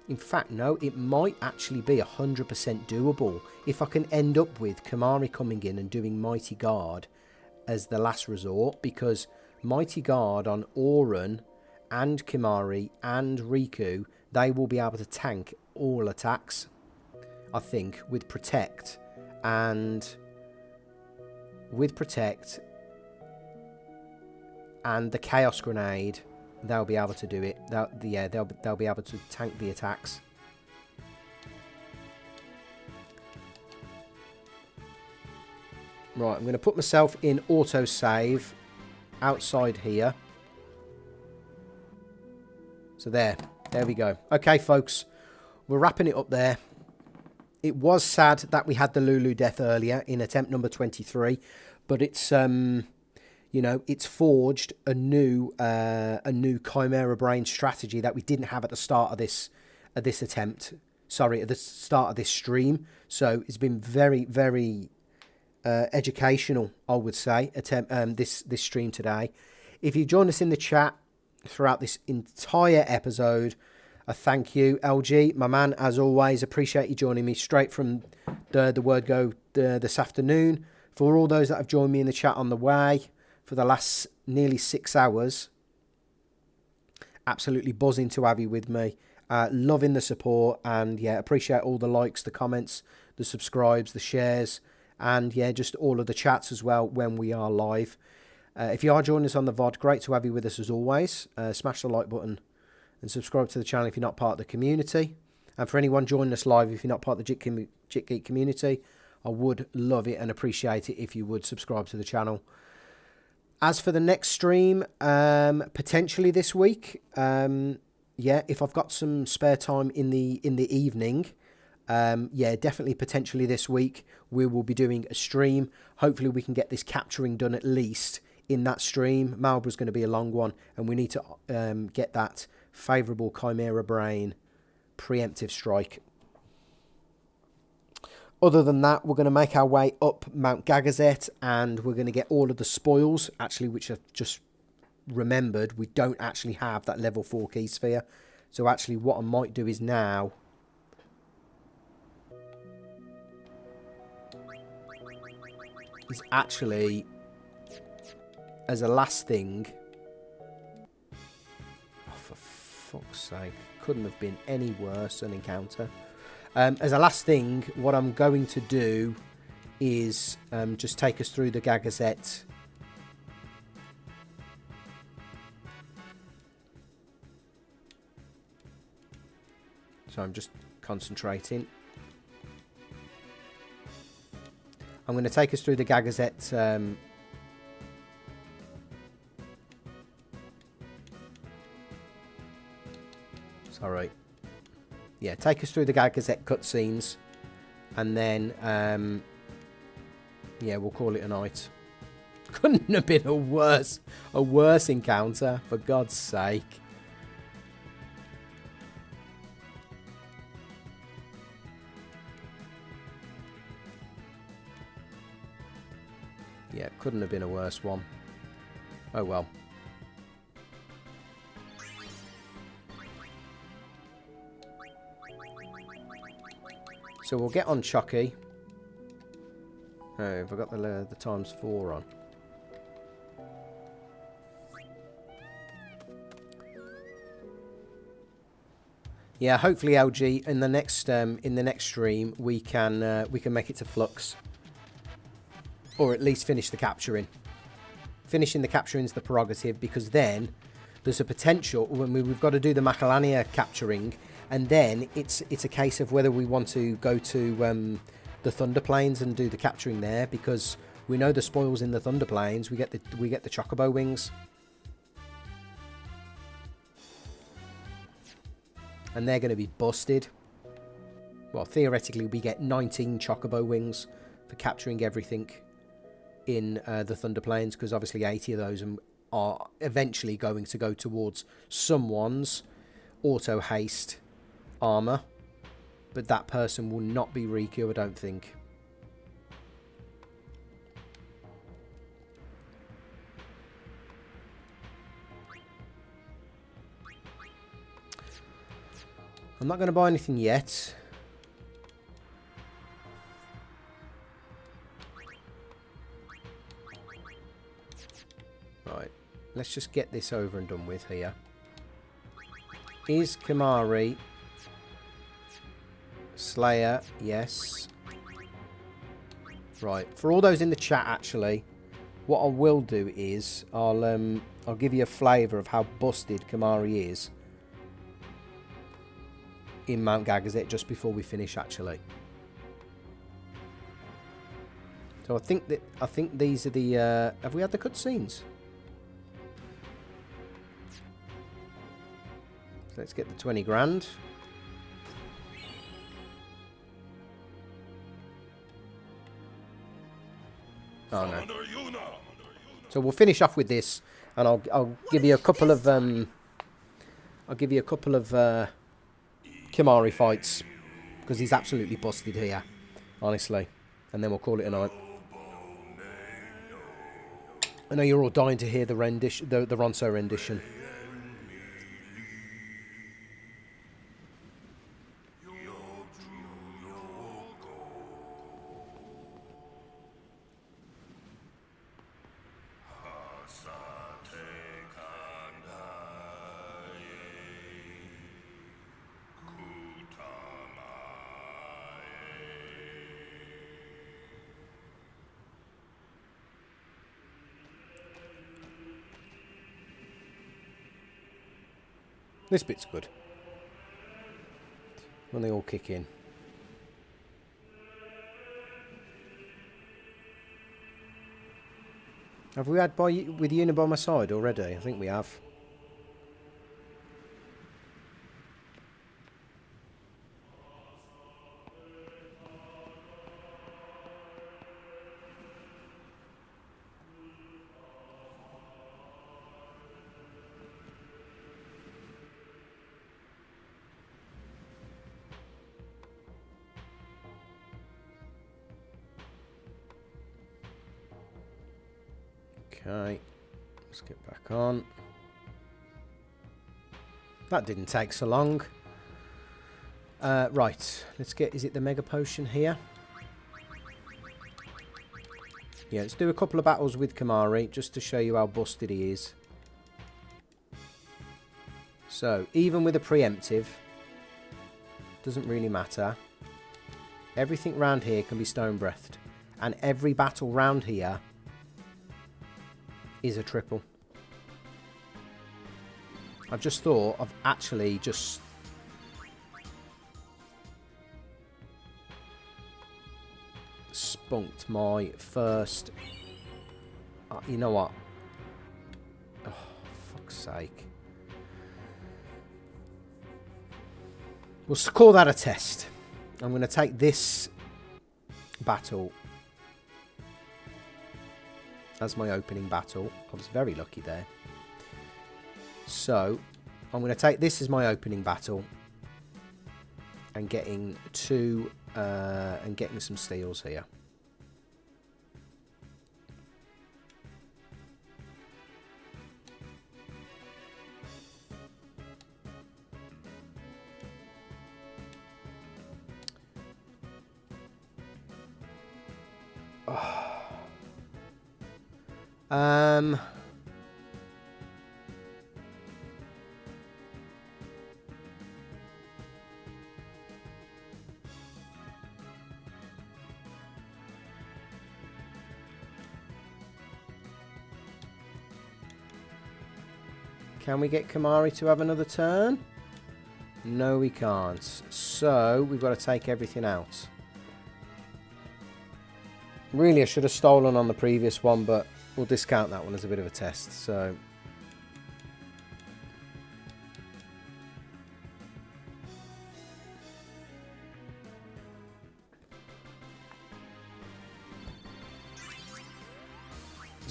In fact, no, it might actually be 100% doable if I can end up with Kimari coming in and doing Mighty Guard as the last resort, because Mighty Guard on Auron and Kimari and Riku, they will be able to tank all attacks, I think, with Protect. And with Protect and the Chaos Grenade, they'll be able to do it. They'll be able to tank the attacks. Right, I'm going to put myself in autosave outside here. So there we go. Okay, folks, we're wrapping it up there. It was sad that we had the Lulu death earlier in attempt number 23, but it's you know, it's forged a new Chimera Brain strategy that we didn't have at the start of this attempt. Sorry, at the start of this stream. So it's been very, very educational, I would say. This stream today. If you've joined us in the chat throughout this entire episode, I thank you, LG, my man. As always, appreciate you joining me straight from the word go this afternoon. For all those that have joined me in the chat on the way for the last nearly 6 hours, absolutely buzzing to have you with me. Loving the support, and yeah, appreciate all the likes, the comments, the subscribes, the shares, and yeah, just all of the chats as well when we are live. If you are joining us on the VOD, great to have you with us as always. Smash the like button and subscribe to the channel if you're not part of the community. And for anyone joining us live, if you're not part of the Jit Geek community, I would love it and appreciate it if you would subscribe to the channel. As for the next stream, potentially this week, yeah, if I've got some spare time in the evening, yeah, definitely potentially this week we will be doing a stream. Hopefully we can get this capturing done at least in that stream. Marlborough's going to be a long one, and we need to get that favourable Chimera Brain preemptive strike. Other than that, we're going to make our way up Mount Gagazet, and we're going to get all of the spoils, actually, which I've just remembered. We don't actually have that level 4 key sphere. So actually what I might do is now... is actually, as a last thing... Oh, for fuck's sake. Couldn't have been any worse an encounter. As a last thing, what I'm going to do is just take us through the Gagazet. So I'm just concentrating. I'm going to take us through the Gagazet. Sorry. Yeah, take us through the Gagazet cutscenes, and then, yeah, we'll call it a night. Couldn't have been a worse encounter, for God's sake. Yeah, couldn't have been a worse one. Oh well. So we'll get on Chucky. Oh, have I got the ×4 on? Yeah, hopefully LG in the next stream we can make it to Flux, or at least finish the capturing. Finishing the capturing is the prerogative, because then there's a potential when we've got to do the Macalania capturing. And then it's a case of whether we want to go to the Thunder Plains and do the capturing there, because We know the spoils in the Thunder Plains. We get the Chocobo wings. And they're going to be busted. Well, theoretically, we get 19 Chocobo wings for capturing everything in the Thunder Plains, because obviously 80 of those are eventually going to go towards someone's auto haste armor, but that person will not be Riku, I don't think. I'm not going to buy anything yet. Right, let's just get this over and done with here. Is Kimari Slayer? Yes. Right, for all those in the chat, actually, what I will do is I'll give you a flavour of how busted Kimari is in Mount Gagazet just before we finish, actually. So I think these are the have we had the cutscenes? Let's get the 20 grand. Oh no. So we'll finish off with this, and I'll give you a couple of Kimari fights, because he's absolutely busted here, honestly, and then we'll call it a night. I know you're all dying to hear the rendition, the Ronso rendition. This bit's good. When they all kick in. Have we had with Una by my side already? I think we have. Okay, let's get back on. That didn't take so long. Right, let's get, is it the Mega Potion here? Yeah, let's do a couple of battles with Kimari, just to show you how busted he is. So, even with a preemptive, doesn't really matter. Everything round here can be stone breathed. And every battle round here is a triple. I've just thought of actually just spunked my first. You know what? Oh, fuck's sake. We'll call that a test. I'm going to take this battle as my opening battle. I was very lucky there. So I'm going to take this as my opening battle and getting two and getting some steals here. Can we get Kimari to have another turn? No, we can't. So we've got to take everything out. Really, I should have stolen on the previous one, but we'll discount that one as a bit of a test. So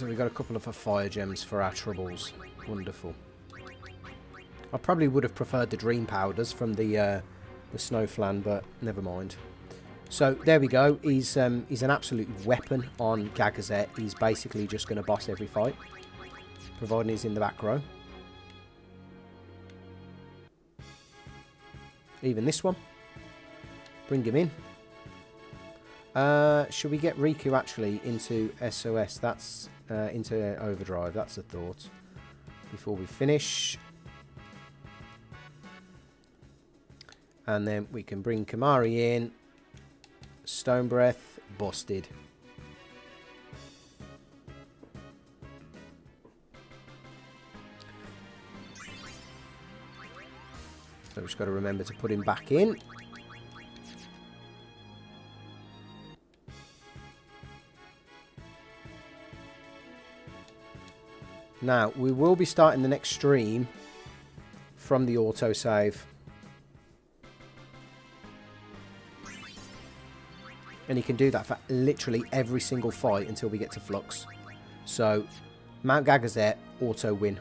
we got a couple of fire gems for our troubles. Wonderful. I probably would have preferred the dream powders from the Snowflan, but never mind. So there we go. He's an absolute weapon on Gagazet. He's basically just going to boss every fight, providing he's in the back row. Even this one. Bring him in. Should we get Riku actually into SOS? That's into Overdrive. That's a thought. Before we finish. And then we can bring Kamari in. Stone Breath, busted. So we've just got to remember to put him back in. Now, we will be starting the next stream from the autosave. And you can do that for literally every single fight until we get to Flux. So, Mount Gagazet, auto win.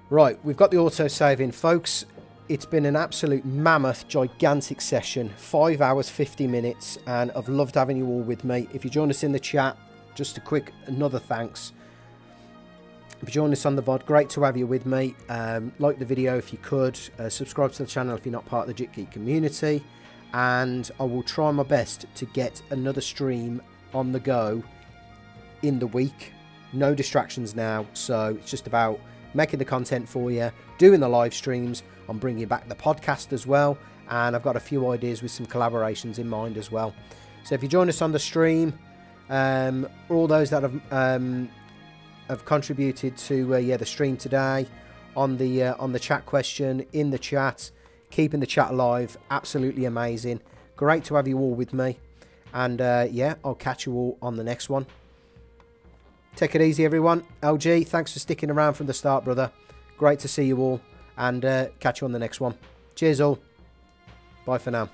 Right, we've got the autosave in, folks. It's been an absolute mammoth, gigantic session. 5 hours, 50 minutes. And I've loved having you all with me. If you join us in the chat, just a quick another thanks. If you join us on the VOD, great to have you with me. Like the video if you could. Subscribe to the channel if you're not part of the JitGeek community. And I will try my best to get another stream on the go in the week. No distractions now, so it's just about making the content for you, doing the live streams. I'm bringing back the podcast as well, and I've got a few ideas with some collaborations in mind as well. So if you join us on the stream, all those that have contributed to the stream today on the chat question in the chat. Keeping the chat alive, absolutely amazing. Great to have you all with me. And yeah, I'll catch you all on the next one. Take it easy, everyone. LG, thanks for sticking around from the start, brother. Great to see you all. And catch you on the next one. Cheers all. Bye for now.